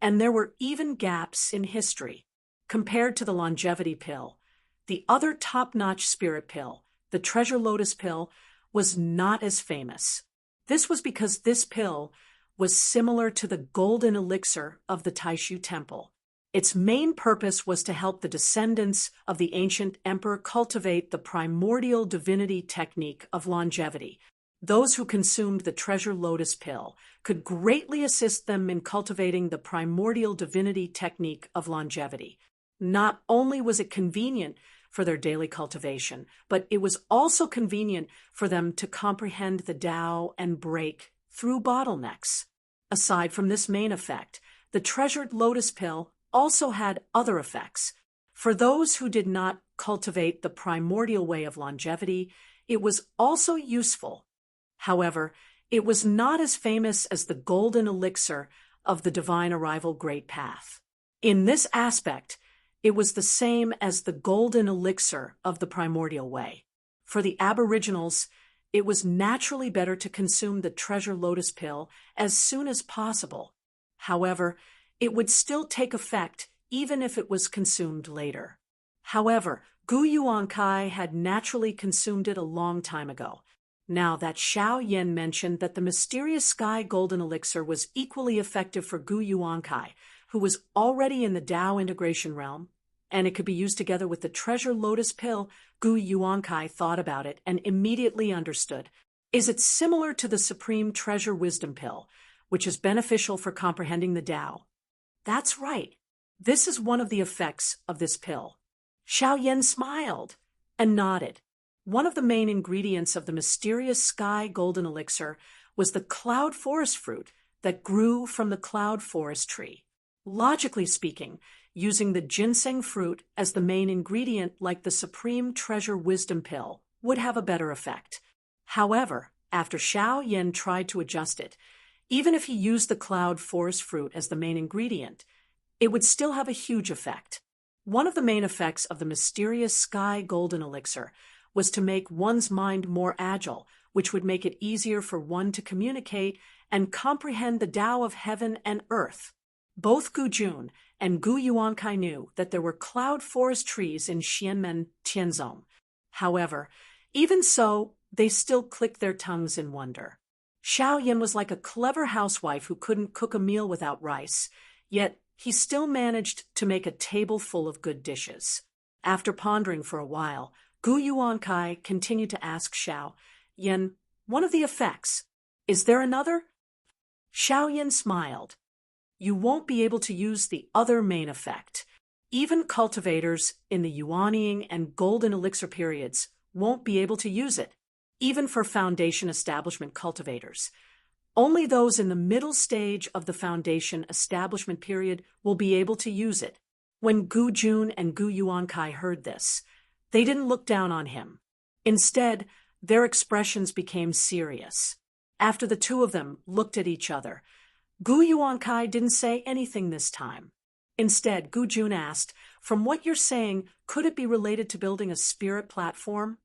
and there were even gaps in history. Compared to the longevity pill, the other top-notch spirit pill, the treasure lotus pill, was not as famous. This was because this pill was similar to the golden elixir of the Taishu temple. Its main purpose was to help the descendants of the ancient emperor cultivate the primordial divinity technique of longevity. Those who consumed the treasure lotus pill could greatly assist them in cultivating the primordial divinity technique of longevity. Not only was it convenient for their daily cultivation, but it was also convenient for them to comprehend the Tao and break through bottlenecks. Aside from this main effect, the treasured lotus pill also had other effects. For those who did not cultivate the primordial way of longevity, it was also useful. However, it was not as famous as the golden elixir of the divine arrival great path. In this aspect, it was the same as the golden elixir of the primordial way. For the aboriginals, it was naturally better to consume the treasure lotus pill as soon as possible. However, it would still take effect even if it was consumed later. However, Gu Yuankai had naturally consumed it a long time ago. Now that Xiao Yan mentioned that the mysterious sky golden elixir was equally effective for Gu Yuankai, who was already in the Tao integration realm, and it could be used together with the treasure lotus pill, Gu Yuankai thought about it and immediately understood. Is it similar to the supreme treasure wisdom pill, which is beneficial for comprehending the Tao? That's right. This is one of the effects of this pill. Xiao Yan smiled and nodded. One of the main ingredients of the mysterious sky golden elixir was the cloud forest fruit that grew from the cloud forest tree. Logically speaking, using the ginseng fruit as the main ingredient like the supreme treasure wisdom pill would have a better effect. However, after Xiao Yan tried to adjust it, even if he used the cloud forest fruit as the main ingredient, it would still have a huge effect. One of the main effects of the mysterious sky golden elixir was to make one's mind more agile, which would make it easier for one to communicate and comprehend the Tao of heaven and earth. Both Gu Jun and Gu Yuankai knew that there were cloud forest trees in Xianmen Tianzong. However, even so, they still clicked their tongues in wonder. Xiao Yan was like a clever housewife who couldn't cook a meal without rice, yet he still managed to make a table full of good dishes. After pondering for a while, Gu Yuankai continued to ask Xiao Yan one of the effects. Is there another? Xiao Yan smiled. You won't be able to use the other main effect. Even cultivators in the Yuanying and golden elixir periods won't be able to use it. Even for foundation establishment cultivators, Only those in the middle stage of the foundation establishment period will be able to use it. When Gu Jun and Gu Yuankai heard this, they didn't look down on him. Instead, their expressions became serious. After the two of them looked at each other, Gu Yuankai didn't say anything this time. Instead, Gu Jun asked, "From what you're saying, could it be related to building a spirit platform?"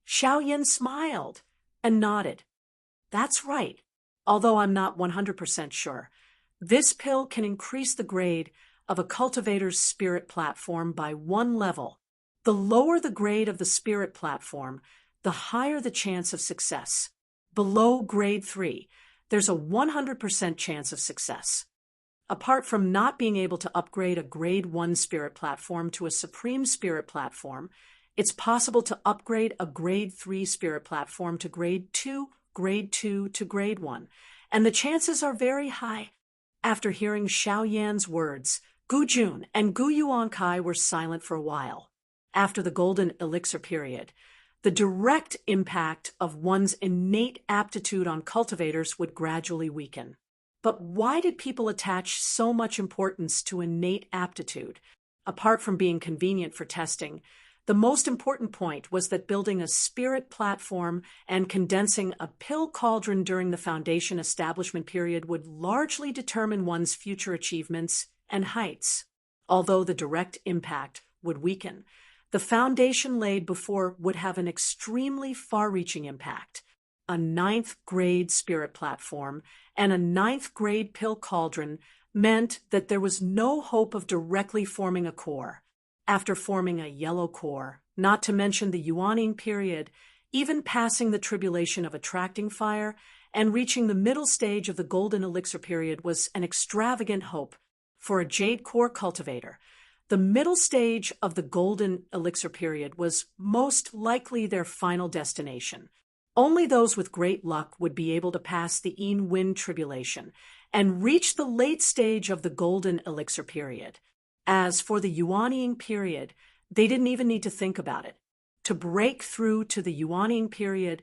Xiao Yan smiled and nodded. "That's right, although I'm not 100% sure. This pill can increase the grade of a cultivator's spirit platform by 1 level. The lower the grade of the spirit platform, the higher the chance of success. Below grade 3, there's a 100% chance of success. Apart from not being able to upgrade a grade 1 spirit platform to a supreme spirit platform, it's possible to upgrade a grade 3 spirit platform to grade 2 to grade 1, and the chances are very high." After hearing Xiao Yan's words, Gu Jun and Gu Yuankai were silent for a while. After the golden elixir period, the direct impact of one's innate aptitude on cultivators would gradually weaken. But why did people attach so much importance to innate aptitude? Apart from being convenient for testing, the most important point was that building a spirit platform and condensing a pill cauldron during the foundation establishment period would largely determine one's future achievements and heights. Although the direct impact would weaken, the foundation laid before would have an extremely far-reaching impact. A 9th grade spirit platform and a 9th grade pill cauldron meant that there was no hope of directly forming a core. After forming a yellow core, not to mention the Yuaning period, even passing the tribulation of attracting fire and reaching the middle stage of the golden elixir period was an extravagant hope for a jade core cultivator. The middle stage of the golden elixir period was most likely their final destination. Only those with great luck would be able to pass the Yin Wind tribulation and reach the late stage of the golden elixir period. As for the Yuaning period, they didn't even need to think about it. To break through to the Yuaning period,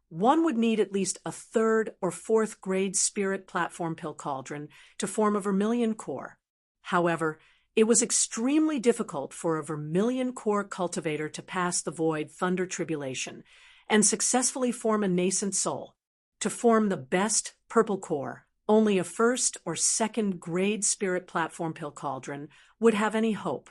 one would need at least a 3rd or 4th grade spirit platform pill cauldron to form a vermilion core. However, it was extremely difficult for a vermilion core cultivator to pass the void thunder tribulation and successfully form a nascent soul. To form the best purple core, only a 1st or 2nd grade spirit platform pill cauldron would have any hope.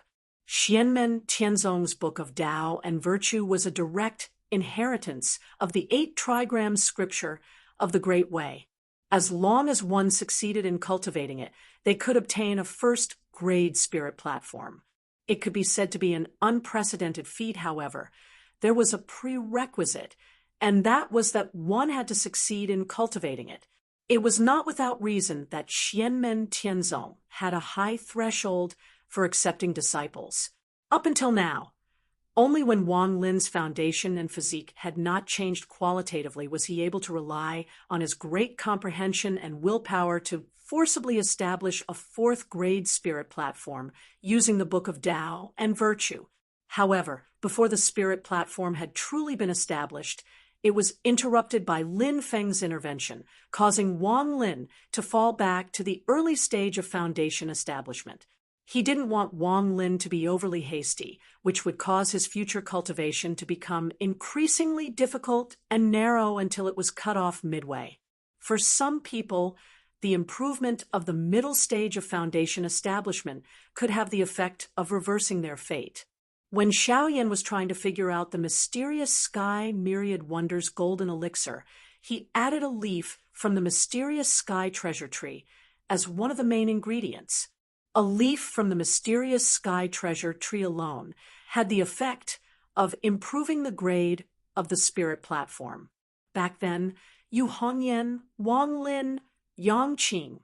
Xianmen Tianzong's Book of Tao and Virtue was a direct inheritance of the 8 trigram scripture of the Great Way. As long as one succeeded in cultivating it, they could obtain a 1st grade spirit platform. It could be said to be an unprecedented feat, however. There was a prerequisite, and that was that one had to succeed in cultivating it. It was not without reason that Xianmen Tianzong had a high threshold for accepting disciples. Up until now, only when Wang Lin's foundation and physique had not changed qualitatively was he able to rely on his great comprehension and willpower to forcibly establish a 4th grade spirit platform using the Book of Tao and Virtue. However, before the spirit platform had truly been established, it was interrupted by Lin Feng's intervention, causing Wang Lin to fall back to the early stage of foundation establishment. He didn't want Wang Lin to be overly hasty, which would cause his future cultivation to become increasingly difficult and narrow until it was cut off midway. For some people, the improvement of the middle stage of foundation establishment could have the effect of reversing their fate. When Xiao Yan was trying to figure out the mysterious Sky Myriad Wonders golden elixir, he added a leaf from the mysterious Sky Treasure Tree as one of the main ingredients. A leaf from the mysterious Sky Treasure Tree alone had the effect of improving the grade of the spirit platform. Back then, Yu Hongyan, Wang Lin, Yang Qing,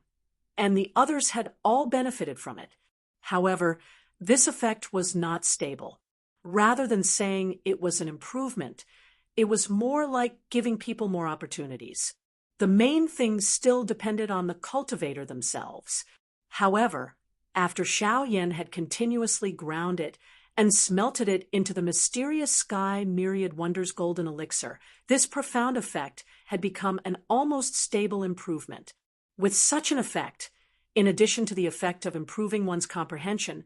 and the others had all benefited from it. However, this effect was not stable. Rather than saying it was an improvement, it was more like giving people more opportunities. The main thing still depended on the cultivator themselves. However, after Xiao Yan had continuously ground it and smelted it into the mysterious Sky Myriad Wonders golden elixir, this profound effect had become an almost stable improvement. With such an effect, in addition to the effect of improving one's comprehension,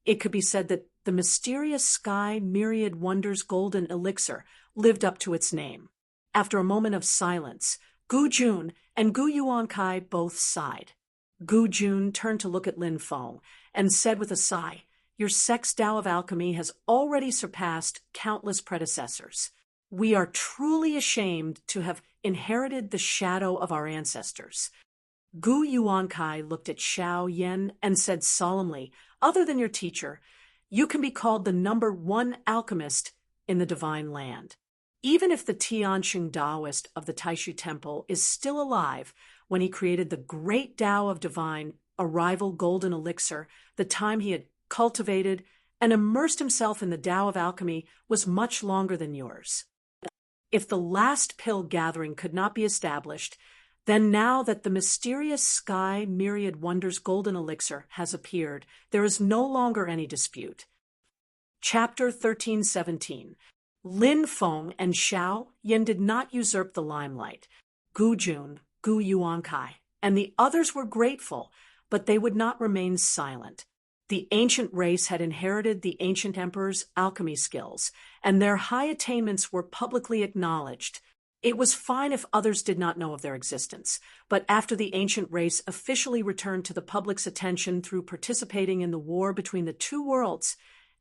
it could be said that the mysterious sky myriad wonders golden elixir lived up to its name. After a moment of silence, Gu Jun and Gu Yuankai both sighed. Gu Jun turned to look at Lin Feng and said with a sigh, "Your sex Tao of alchemy has already surpassed countless predecessors. We are truly ashamed to have inherited the shadow of our ancestors." Gu Yuankai looked at Xiao Yan and said solemnly, "Other than your teacher, you can be called the #1 alchemist in the divine land. Even if the Tianxing Taoist of the Taishu Temple is still alive when he created the great Tao of divine arrival golden elixir, the time he had cultivated and immersed himself in the Tao of alchemy was much longer than yours. If the last pill gathering could not be established, then now that the mysterious sky myriad wonders golden elixir has appeared, there is no longer any dispute." Chapter 1317. Lin Feng and Xiao Yan did not usurp the limelight. Gu Jun, Gu Yuankai, and the others were grateful, but they would not remain silent. The ancient race had inherited the ancient emperor's alchemy skills, and their high attainments were publicly acknowledged. It was fine if others did not know of their existence, but after the ancient race officially returned to the public's attention through participating in the war between the two worlds,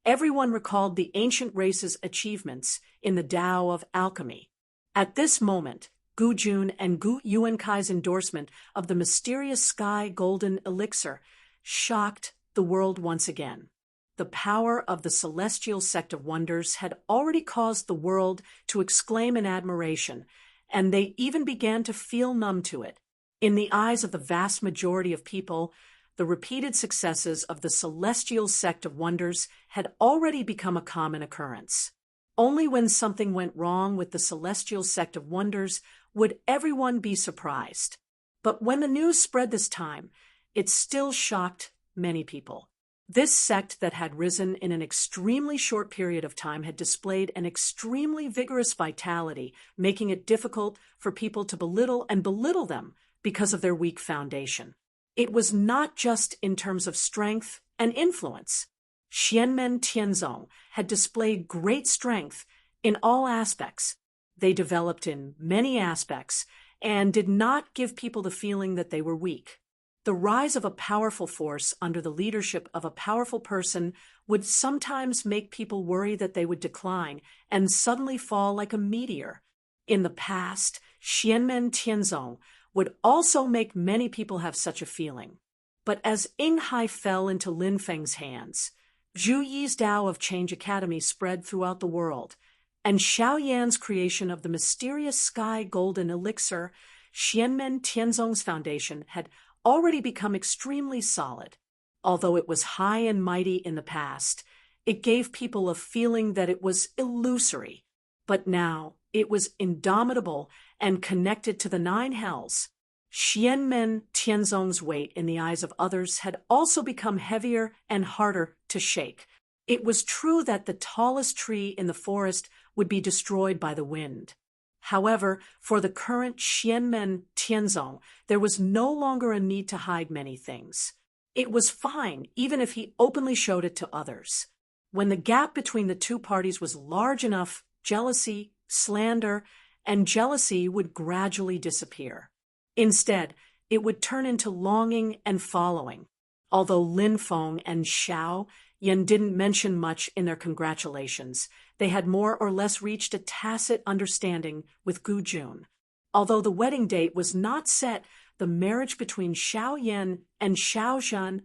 everyone recalled the ancient race's achievements in the Tao of alchemy. At this moment, Gu Jun and Gu Yuankai's endorsement of the mysterious sky golden elixir shocked the world once again. The power of the celestial sect of wonders had already caused the world to exclaim in admiration, and they even began to feel numb to it. In the eyes of the vast majority of people, the repeated successes of the celestial sect of wonders had already become a common occurrence. Only when something went wrong with the celestial sect of wonders would everyone be surprised. But when the news spread this time, it still shocked many people. This sect that had risen in an extremely short period of time had displayed an extremely vigorous vitality, making it difficult for people to belittle them because of their weak foundation. It was not just in terms of strength and influence. Xianmen Tianzong had displayed great strength in all aspects. They developed in many aspects and did not give people the feeling that they were weak. The rise of a powerful force under the leadership of a powerful person would sometimes make people worry that they would decline and suddenly fall like a meteor. In the past, Xianmen Tianzong would also make many people have such a feeling. But as Yinghai fell into Lin Feng's hands, Zhu Yi's Tao of Change Academy spread throughout the world, and Xiao Yan's creation of the mysterious sky golden elixir, Xianmen Tianzong's foundation had already become extremely solid. Although it was high and mighty in the past, it gave people a feeling that it was illusory. But now it was indomitable and connected to the nine hells. Xianmen Tianzong's weight in the eyes of others had also become heavier and harder to shake. It was true that the tallest tree in the forest would be destroyed by the wind. However, for the current Xianmen Tianzong, there was no longer a need to hide many things. It was fine, even if he openly showed it to others. When the gap between the two parties was large enough, jealousy, slander, and jealousy would gradually disappear. Instead, it would turn into longing and following. Although Lin Feng and Xiao Yan didn't mention much in their congratulations, they had more or less reached a tacit understanding with Gu Jun. Although the wedding date was not set, the marriage between Xiao Yan and Xiao Zhan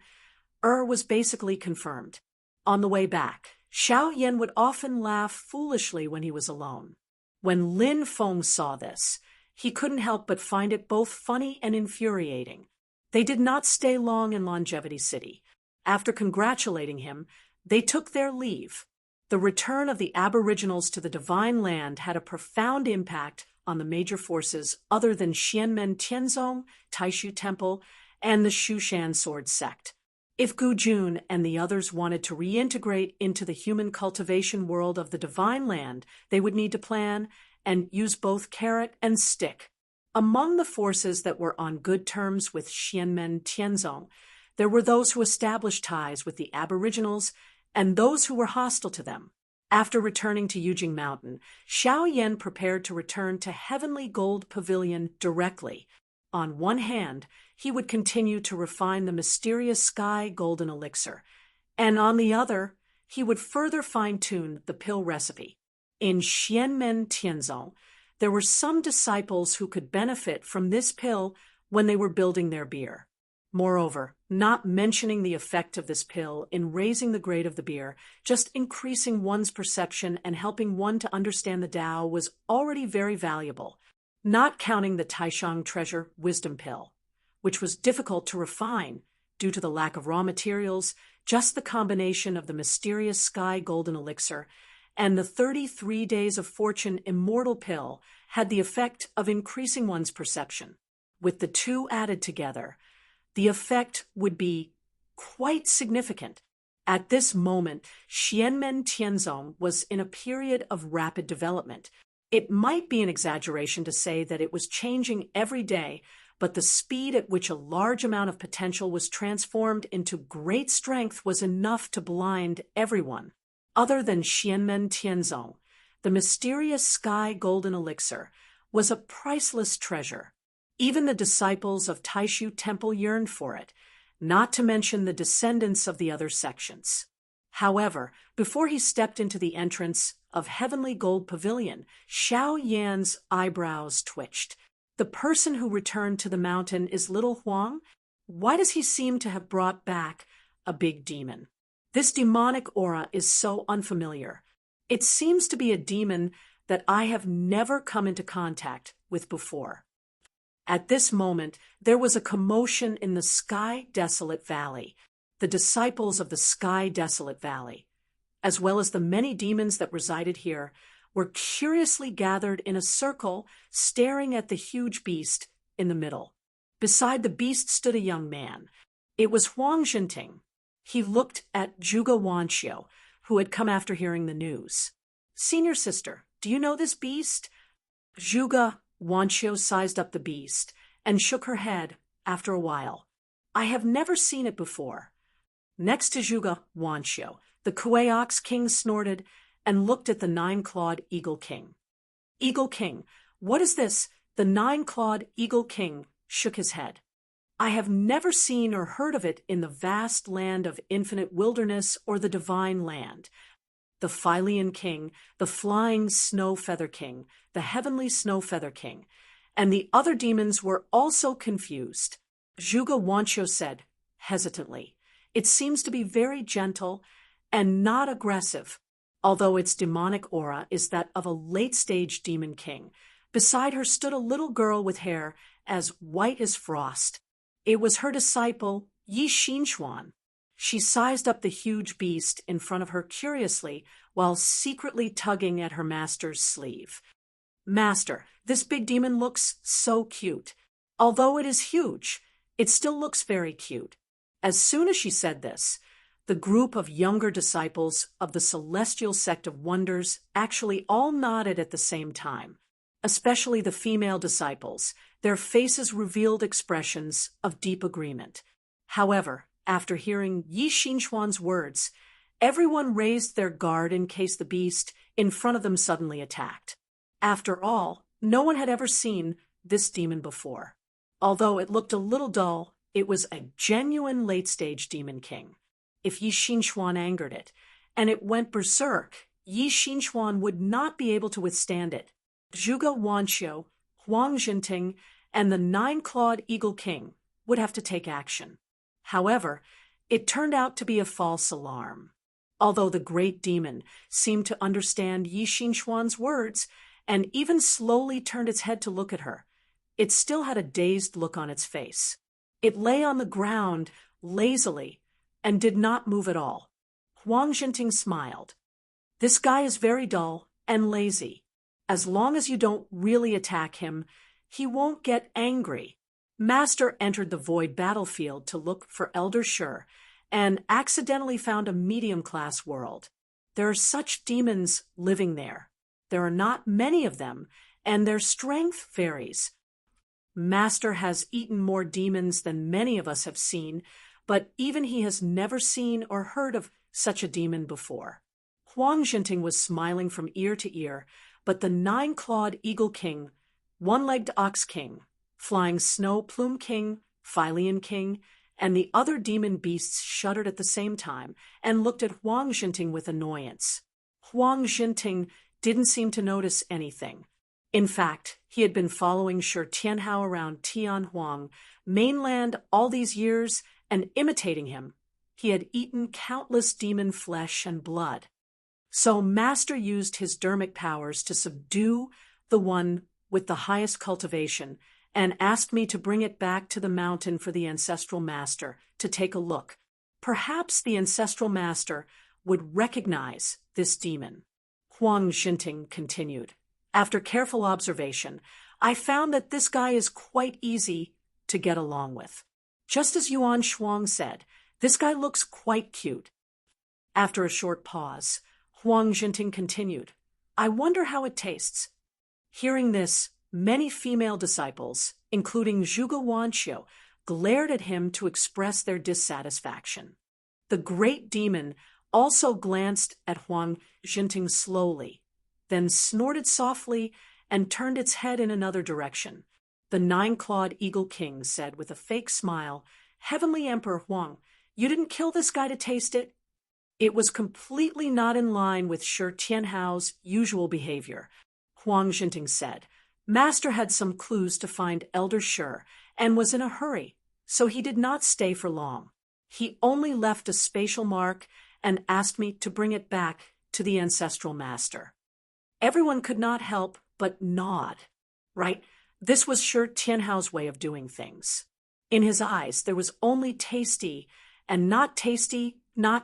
was basically confirmed. On the way back, Xiao Yan would often laugh foolishly when he was alone. When Lin Feng saw this, he couldn't help but find it both funny and infuriating. They did not stay long in Longevity City. After congratulating him, they took their leave. The return of the Aboriginals to the Divine Land had a profound impact on the major forces other than Xianmen Tianzong, Taishu Temple, and the Shushan Sword Sect. If Gu Jun and the others wanted to reintegrate into the human cultivation world of the Divine Land, they would need to plan and use both carrot and stick. Among the forces that were on good terms with Xianmen Tianzong, there were those who established ties with the Aboriginals and those who were hostile to them. After returning to Yujing Mountain, Xiao Yan prepared to return to Heavenly Gold Pavilion directly. On one hand, he would continue to refine the mysterious sky golden elixir, and on the other, he would further fine-tune the pill recipe. In Xianmen Tianzong, there were some disciples who could benefit from this pill when they were building their beer. Moreover, not mentioning the effect of this pill in raising the grade of the beer, just increasing one's perception and helping one to understand the Tao was already very valuable, not counting the Taishang treasure wisdom pill, which was difficult to refine due to the lack of raw materials. Just the combination of the mysterious sky golden elixir and the 33 Days of Fortune immortal pill had the effect of increasing one's perception. With the two added together, the effect would be quite significant. At this moment, Xianmen Tianzong was in a period of rapid development. It might be an exaggeration to say that it was changing every day, but the speed at which a large amount of potential was transformed into great strength was enough to blind everyone. Other than Xianmen Tianzong, the mysterious sky golden elixir was a priceless treasure. Even the disciples of Taishu Temple yearned for it, not to mention the descendants of the other sections. However, before he stepped into the entrance of Heavenly Gold Pavilion, Xiao Yan's eyebrows twitched. The person who returned to the mountain is little Huang? Why does he seem to have brought back a big demon? This demonic aura is so unfamiliar. It seems to be a demon that I have never come into contact with before. At this moment, there was a commotion in the Sky Desolate Valley. The disciples of the Sky Desolate Valley, as well as the many demons that resided here, were curiously gathered in a circle, staring at the huge beast in the middle. Beside the beast stood a young man. It was Huang Jinting. He looked at Zhuge Wanxiu, who had come after hearing the news. "Senior sister, do you know this beast?" Zhuge Wanxiu sized up the beast and shook her head after a while. "I have never seen it before." Next to Zhuge Wanxiu, the Kuei-Ox King snorted and looked at the nine-clawed Eagle King. "Eagle King, what is this?" The nine-clawed Eagle King shook his head. "I have never seen or heard of it in the vast land of infinite wilderness or the divine land." The Phylian King, the Flying Snow Feather King, the Heavenly Snow Feather King, and the other demons were also confused. Zhuge Wanxiu said, hesitantly, "It seems to be very gentle and not aggressive, although its demonic aura is that of a late-stage demon king. Beside her stood a little girl with hair as white as frost. It was her disciple, Yi Xinchuan. She sized up the huge beast in front of her curiously while secretly tugging at her master's sleeve. "Master, this big demon looks so cute. Although it is huge, it still looks very cute." As soon as she said this, the group of younger disciples of the Celestial Sect of Wonders actually all nodded at the same time, especially the female disciples. Their faces revealed expressions of deep agreement. However, after hearing Yi Xinchuan's words, everyone raised their guard in case the beast in front of them suddenly attacked. After all, no one had ever seen this demon before. Although it looked a little dull, it was a genuine late-stage demon king. If Yi Xinchuan angered it, and it went berserk, Yi Xinchuan would not be able to withstand it. Zhuge Wanxiu, Huang Jinting, and the nine-clawed Eagle King would have to take action. However, it turned out to be a false alarm. Although the great demon seemed to understand Yi Xinchuan's words and even slowly turned its head to look at her, it still had a dazed look on its face. It lay on the ground lazily and did not move at all. Huang Jinting smiled. "This guy is very dull and lazy. As long as you don't really attack him, he won't get angry." Master entered the void battlefield to look for Elder Shur and accidentally found a medium-class world. There are such demons living there. There are not many of them, and their strength varies. Master has eaten more demons than many of us have seen, but even he has never seen or heard of such a demon before." Huang Jinting was smiling from ear to ear, but the 9-clawed Eagle King, One-legged Ox King, Flying Snow Plume King, Philian King, and the other demon beasts shuddered at the same time and looked at Huang Jinting with annoyance. Huang Jinting didn't seem to notice anything. In fact, he had been following Shi Tianhao around Tianhuang mainland all these years and imitating him. He had eaten countless demon flesh and blood. So Master used his dermic powers to subdue the one with the highest cultivation and asked me to bring it back to the mountain for the ancestral master to take a look. Perhaps the ancestral master would recognize this demon. Huang Jinting continued. "After careful observation, I found that this guy is quite easy to get along with. Just as Yuan Shuang said, this guy looks quite cute." After a short pause, Huang Jinting continued, "I wonder how it tastes." Hearing this, many female disciples, including Zhuge Wanqiu, glared at him to express their dissatisfaction. The great demon also glanced at Huang Jinting slowly, then snorted softly and turned its head in another direction. The 9-clawed Eagle King said with a fake smile, "Heavenly Emperor Huang, you didn't kill this guy to taste it?" It was completely not in line with Shi Tianhao's usual behavior. Huang Jinting said, "Master had some clues to find Elder Shi and was in a hurry, so he did not stay for long. He only left a spatial mark and asked me to bring it back to the ancestral master." Everyone could not help but nod. Right? This was Shi Tianhao's way of doing things. In his eyes, there was only tasty, not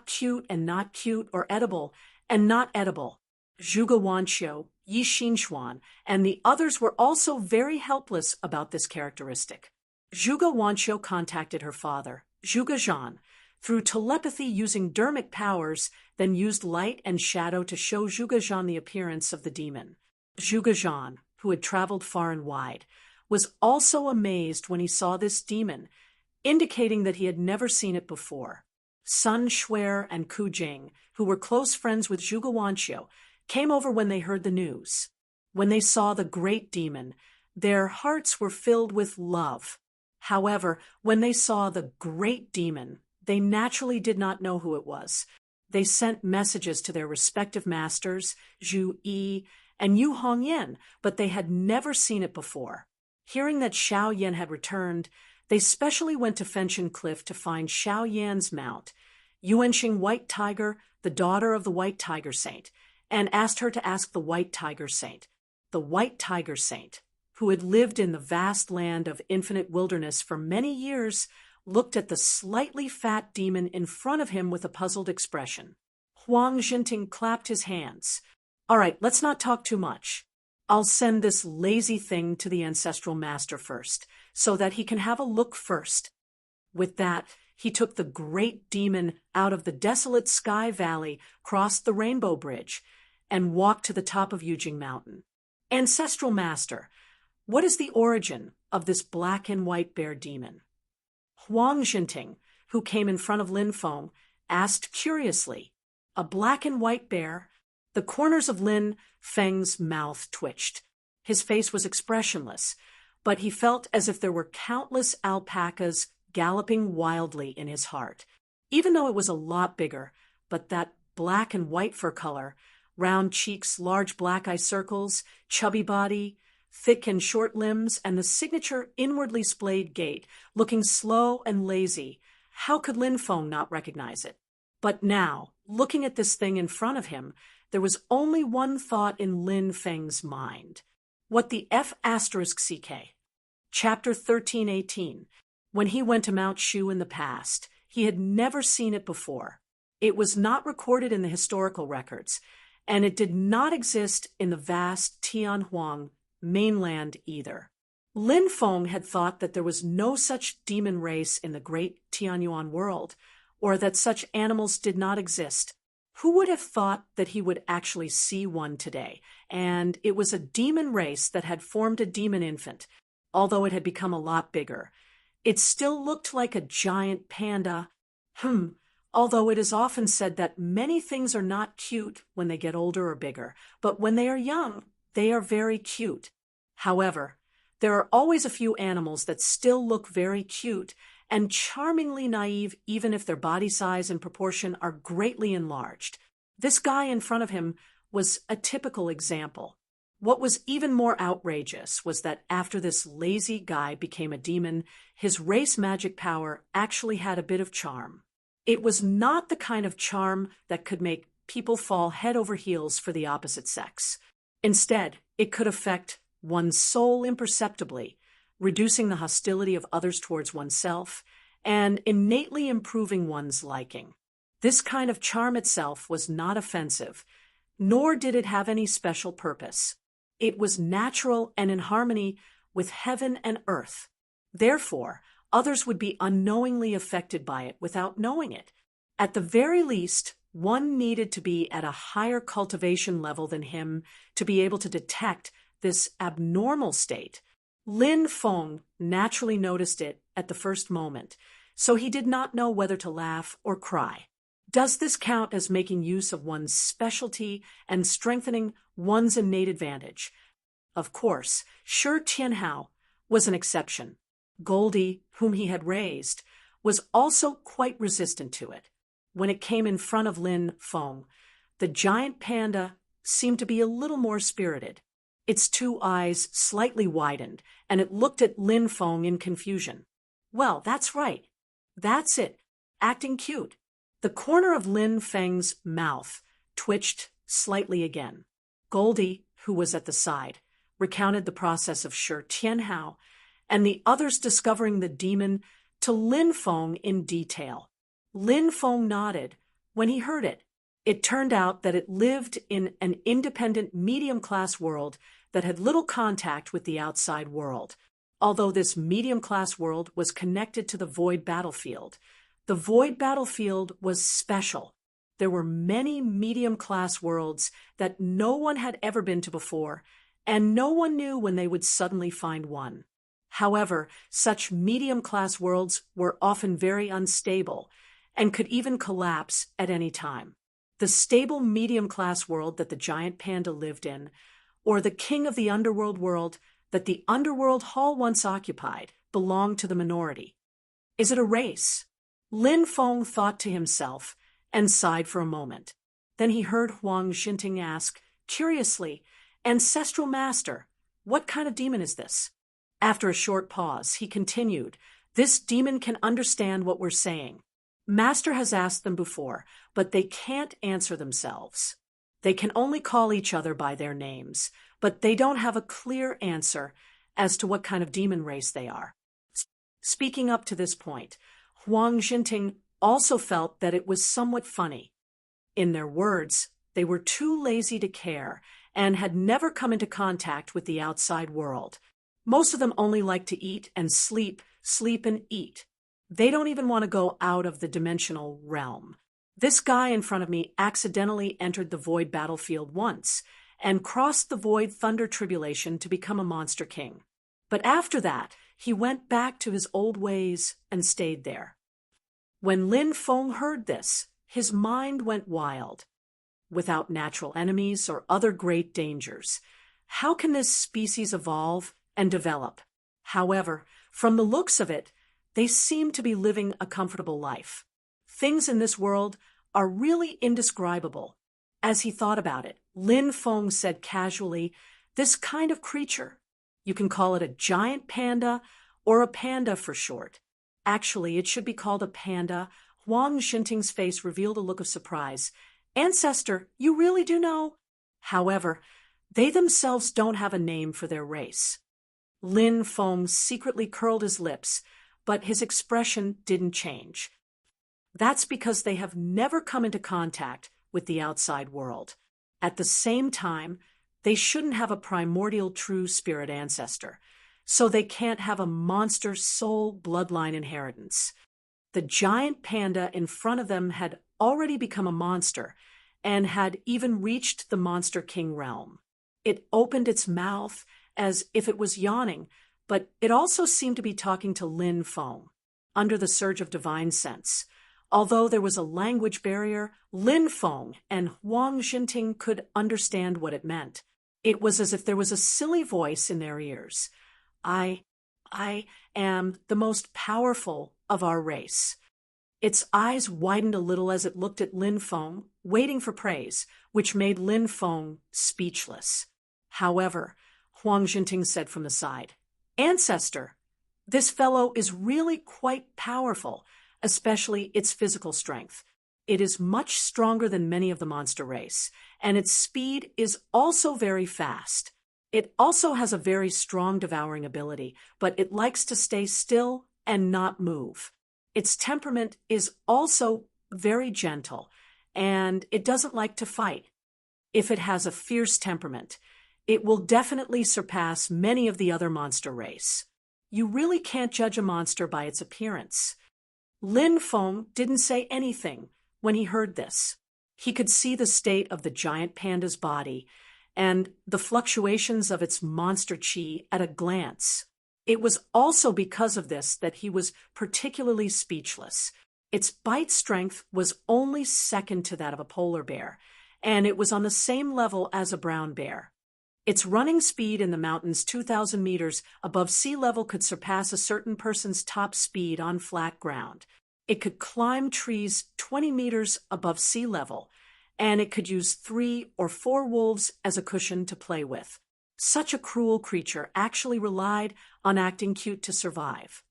cute, and not cute, or edible, and not edible. Zhuge Wanqiu, Yi Xinxuan, and the others were also very helpless about this characteristic. Zhuge Wanqiu contacted her father, Zhuge Zhan, through telepathy using dermic powers, then used light and shadow to show Zhuge Zhan the appearance of the demon. Zhuge Zhan, who had traveled far and wide, was also amazed when he saw this demon, indicating that he had never seen it before. Sun Shuer and Ku Jing, who were close friends with Zhuge Wanqiu, came over when they heard the news. When they saw the great demon, their hearts were filled with love. However, when they saw the great demon, they naturally did not know who it was. They sent messages to their respective masters, Zhu Yi and Yu Hongyan, but they had never seen it before. Hearing that Xiao Yan had returned, they specially went to Fenshin Cliff to find Xiao Yan's mount, Yuanxing White Tiger, the daughter of the White Tiger Saint, and asked her to ask the White Tiger Saint. The White Tiger Saint, who had lived in the vast land of infinite wilderness for many years, looked at the slightly fat demon in front of him with a puzzled expression. Huang Jinting clapped his hands. "All right, let's not talk too much. I'll send this lazy thing to the ancestral master first, so that he can have a look first." With that, he took the great demon out of the desolate sky valley, crossed the Rainbow Bridge, and walked to the top of Yujing Mountain. "Ancestral master, what is the origin of this black and white bear demon?" Huang Jinting, who came in front of Lin Feng, asked curiously. "A black and white bear?" The corners of Lin Feng's mouth twitched. His face was expressionless, but he felt as if there were countless alpacas galloping wildly in his heart. Even though it was a lot bigger, but that black and white fur color, round cheeks, large black eye circles, chubby body, thick and short limbs, and the signature inwardly splayed gait, looking slow and lazy, how could Lin Feng not recognize it? But now, looking at this thing in front of him, there was only one thought in Lin Feng's mind. What the F***CK? Chapter 1318. When he went to Mount Shu in the past, he had never seen it before. It was not recorded in the historical records, and it did not exist in the vast Tianhuang mainland either. Lin Feng had thought that there was no such demon race in the great Tianyuan world, or that such animals did not exist. Who would have thought that he would actually see one today? And it was a demon race that had formed a demon infant, although it had become a lot bigger. It still looked like a giant panda. Although it is often said that many things are not cute when they get older or bigger, but when they are young, they are very cute. However, there are always a few animals that still look very cute and charmingly naive even if their body size and proportion are greatly enlarged. This guy in front of him was a typical example. What was even more outrageous was that after this lazy guy became a demon, his race magic power actually had a bit of charm. It was not the kind of charm that could make people fall head over heels for the opposite sex. Instead, it could affect one's soul imperceptibly, reducing the hostility of others towards oneself, and innately improving one's liking. This kind of charm itself was not offensive, nor did it have any special purpose. It was natural and in harmony with heaven and earth. Therefore, others would be unknowingly affected by it without knowing it. At the very least, one needed to be at a higher cultivation level than him to be able to detect this abnormal state. Lin Feng naturally noticed it at the first moment, so he did not know whether to laugh or cry. Does this count as making use of one's specialty and strengthening one's innate advantage? Of course, Shi Tianhao was an exception. Goldie, whom he had raised, was also quite resistant to it. When it came in front of Lin Feng, the giant panda seemed to be a little more spirited. Its two eyes slightly widened, and it looked at Lin Feng in confusion. Well, that's right. That's it. Acting cute. The corner of Lin Feng's mouth twitched slightly again. Goldie, who was at the side, recounted the process of Shi Tianhao and the others discovering the demon to Lin Feng in detail. Lin Feng nodded when he heard it. It turned out that it lived in an independent medium-class world that had little contact with the outside world. Although this medium-class world was connected to the void battlefield, the void battlefield was special. There were many medium-class worlds that no one had ever been to before, and no one knew when they would suddenly find one. However, such medium-class worlds were often very unstable and could even collapse at any time. The stable medium-class world that the giant panda lived in, or the king of the underworld world that the underworld hall once occupied, belonged to the minority. Is it a race? Lin Feng thought to himself and sighed for a moment. Then he heard Huang Xinting ask, curiously, Ancestral Master, what kind of demon is this? After a short pause, he continued, this demon can understand what we're saying. Master has asked them before, but they can't answer themselves. They can only call each other by their names, but they don't have a clear answer as to what kind of demon race they are. Speaking up to this point, Huang Xinting also felt that it was somewhat funny. In their words, they were too lazy to care and had never come into contact with the outside world. Most of them only like to eat and sleep, sleep and eat. They don't even want to go out of the dimensional realm. This guy in front of me accidentally entered the void battlefield once and crossed the void thunder tribulation to become a monster king. But after that, he went back to his old ways and stayed there. When Lin Feng heard this, his mind went wild. Without natural enemies or other great dangers, how can this species evolve and develop? However, from the looks of it, they seem to be living a comfortable life. Things in this world are really indescribable. As he thought about it, Lin Feng said casually, this kind of creature, you can call it a giant panda or a panda for short. Actually, it should be called a panda. Huang Xinting's face revealed a look of surprise. Ancestor, you really do know? However, they themselves don't have a name for their race. Lin Feng secretly curled his lips, but his expression didn't change. That's because they have never come into contact with the outside world. At the same time, they shouldn't have a primordial true spirit ancestor, so they can't have a monster soul bloodline inheritance. The giant panda in front of them had already become a monster and had even reached the Monster King realm. It opened its mouth as if it was yawning, but it also seemed to be talking to Lin Feng, under the surge of divine sense. Although there was a language barrier, Lin Feng and Huang Jinting could understand what it meant. It was as if there was a silly voice in their ears. I am the most powerful of our race. Its eyes widened a little as it looked at Lin Feng, waiting for praise, which made Lin Feng speechless. However, Huang Jinting said from the side, "Ancestor, this fellow is really quite powerful, especially its physical strength. It is much stronger than many of the monster race, and its speed is also very fast. It also has a very strong devouring ability, but it likes to stay still and not move. Its temperament is also very gentle, and it doesn't like to fight. If it has a fierce temperament, it will definitely surpass many of the other monster race. You really can't judge a monster by its appearance." Lin Feng didn't say anything when he heard this. He could see the state of the giant panda's body and the fluctuations of its monster chi at a glance. It was also because of this that he was particularly speechless. Its bite strength was only second to that of a polar bear, and it was on the same level as a brown bear. Its running speed in the mountains 2,000 meters above sea level could surpass a certain person's top speed on flat ground. It could climb trees 20 meters above sea level, and it could use 3 or 4 wolves as a cushion to play with. Such a cruel creature actually relied on acting cute to survive.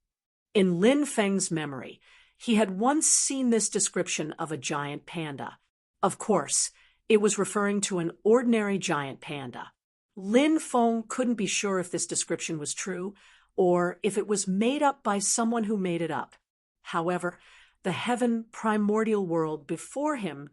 In Lin Feng's memory, he had once seen this description of a giant panda. Of course, it was referring to an ordinary giant panda. Lin Feng couldn't be sure if this description was true or if it was made up by someone who made it up. However, the heaven primordial world before him,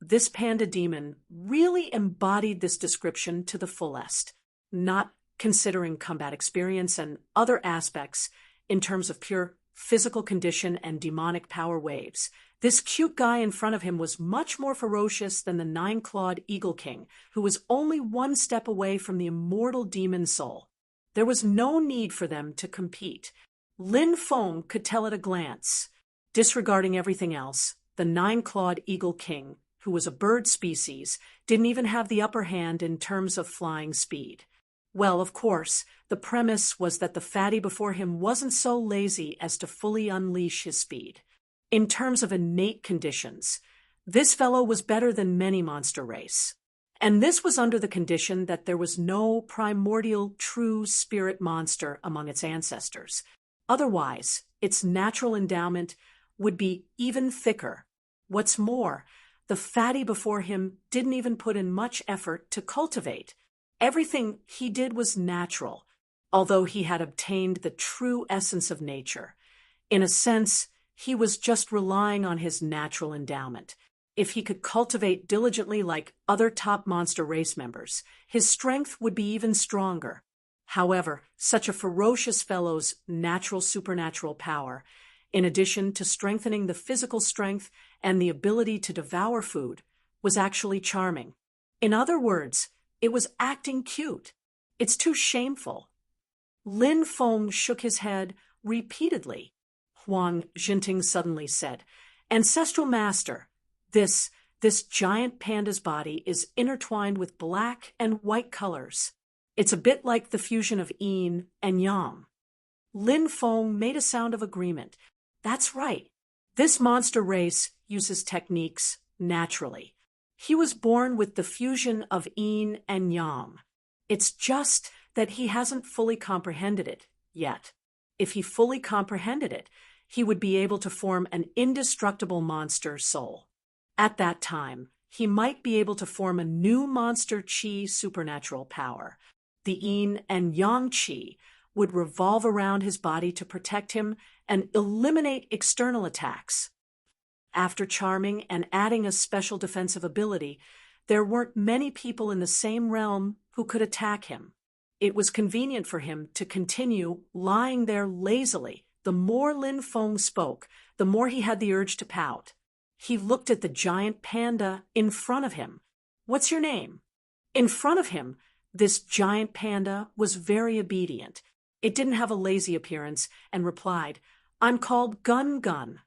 this panda demon really embodied this description to the fullest, not considering combat experience and other aspects in terms of pure physical condition and demonic power waves. This cute guy in front of him was much more ferocious than the 9-clawed Eagle King, who was only one step away from the immortal demon soul. There was no need for them to compete. Lin Feng could tell at a glance. Disregarding everything else, the 9-clawed Eagle King, who was a bird species, didn't even have the upper hand in terms of flying speed. Well, of course, the premise was that the fatty before him wasn't so lazy as to fully unleash his speed. In terms of innate conditions, this fellow was better than many monster race. And this was under the condition that there was no primordial true spirit monster among its ancestors. Otherwise, its natural endowment would be even thicker. What's more, the fatty before him didn't even put in much effort to cultivate. Everything he did was natural, although he had obtained the true essence of nature. In a sense, he was just relying on his natural endowment. If he could cultivate diligently like other top monster race members, his strength would be even stronger. However, such a ferocious fellow's natural supernatural power, in addition to strengthening the physical strength and the ability to devour food, was actually charming. In other words, it was acting cute. It's too shameful. Lin Feng shook his head repeatedly. Huang Jinting suddenly said, "Ancestral Master, this giant panda's body is intertwined with black and white colors. It's a bit like the fusion of yin and yang." Lin Feng made a sound of agreement. That's right. This monster race uses techniques naturally. He was born with the fusion of yin and yang. It's just that he hasn't fully comprehended it yet. If he fully comprehended it, he would be able to form an indestructible monster soul. At that time, he might be able to form a new monster chi supernatural power. The yin and yang chi would revolve around his body to protect him and eliminate external attacks. After charming and adding a special defensive ability, there weren't many people in the same realm who could attack him. It was convenient for him to continue lying there lazily. The more Lin Feng spoke, the more he had the urge to pout. He looked at the giant panda in front of him. "What's your name?" In front of him, This giant panda was very obedient. It didn't have a lazy appearance and replied, "I'm called Gun Gun."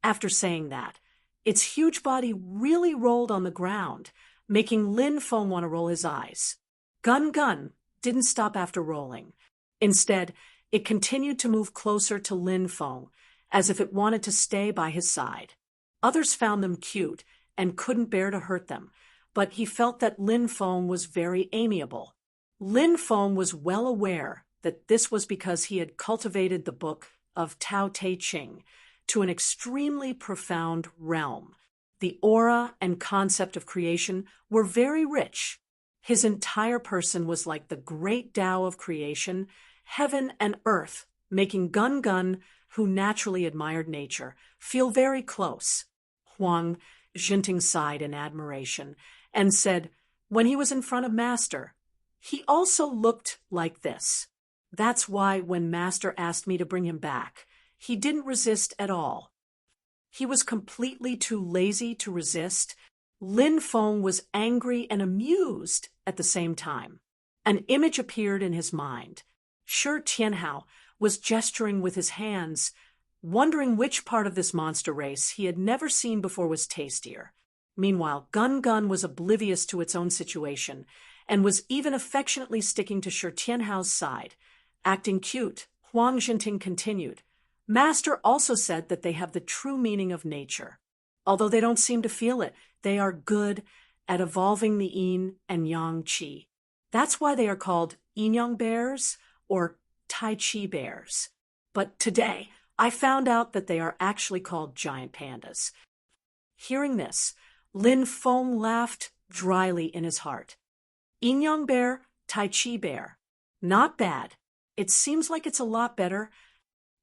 After saying that, its huge body really rolled on the ground, making Lin Feng want to roll his eyes. Gun Gun didn't stop after rolling. Instead, it continued to move closer to Lin Feng, as if it wanted to stay by his side. Others found them cute and couldn't bear to hurt them, but he felt that Lin Feng was very amiable. Lin Feng was well aware that this was because he had cultivated the book of Tao Te Ching to an extremely profound realm. The aura and concept of creation were very rich. His entire person was like the great Tao of creation, heaven and earth, making Gun Gun, who naturally admired nature, feel very close. Huang Jinting sighed in admiration and said, when he was in front of Master, he also looked like this. That's why when Master asked me to bring him back, he didn't resist at all. He was completely too lazy to resist. Lin Feng was angry and amused at the same time. An image appeared in his mind. Shi Tianhao was gesturing with his hands, wondering which part of this monster race he had never seen before was tastier. Meanwhile, Gun Gun was oblivious to its own situation and was even affectionately sticking to Shi Tianhao's side. Acting cute, Huang Jinting continued. Master also said that they have the true meaning of nature. Although they don't seem to feel it, they are good at evolving the yin and yang qi. That's why they are called yin-yang bears or tai chi bears. But today, I found out that they are actually called giant pandas. Hearing this, Lin Feng laughed dryly in his heart. Yin-yang bear, tai chi bear. Not bad. It seems like it's a lot better.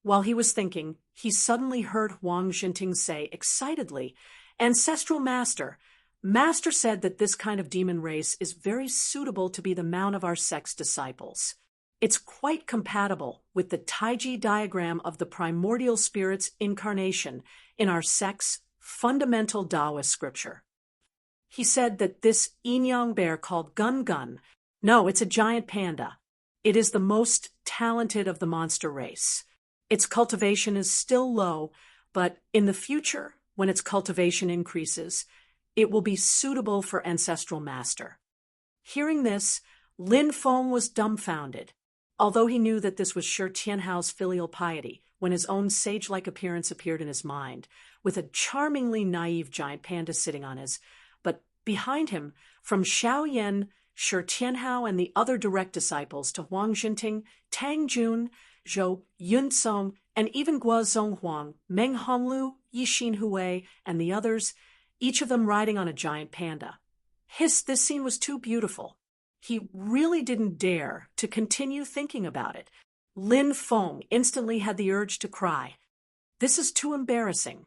While he was thinking, he suddenly heard Huang Jinting say excitedly, Ancestral Master, Master said that this kind of demon race is very suitable to be the mount of our sect's disciples. It's quite compatible with the Taiji diagram of the primordial spirit's incarnation in our sect's fundamental Taoist scripture. He said that this yin-yang bear called Gun Gun, no, it's a giant panda. It is the most talented of the monster race. Its cultivation is still low, but in the future, when its cultivation increases, it will be suitable for Ancestral Master. Hearing this, Lin Feng was dumbfounded. Although he knew that this was Shi Tianhao's filial piety, when his own sage-like appearance appeared in his mind, with a charmingly naive giant panda sitting on his, but behind him, from Shaoyan, Shi Tianhao and the other direct disciples to Huang Jinting, Tang Jun, Zhou Yunsong, and even Guo Zonghuang, Meng Honglu, Yixin Hui, and the others, each of them riding on a giant panda. This scene was too beautiful. He really didn't dare to continue thinking about it. Lin Feng instantly had the urge to cry. This is too embarrassing.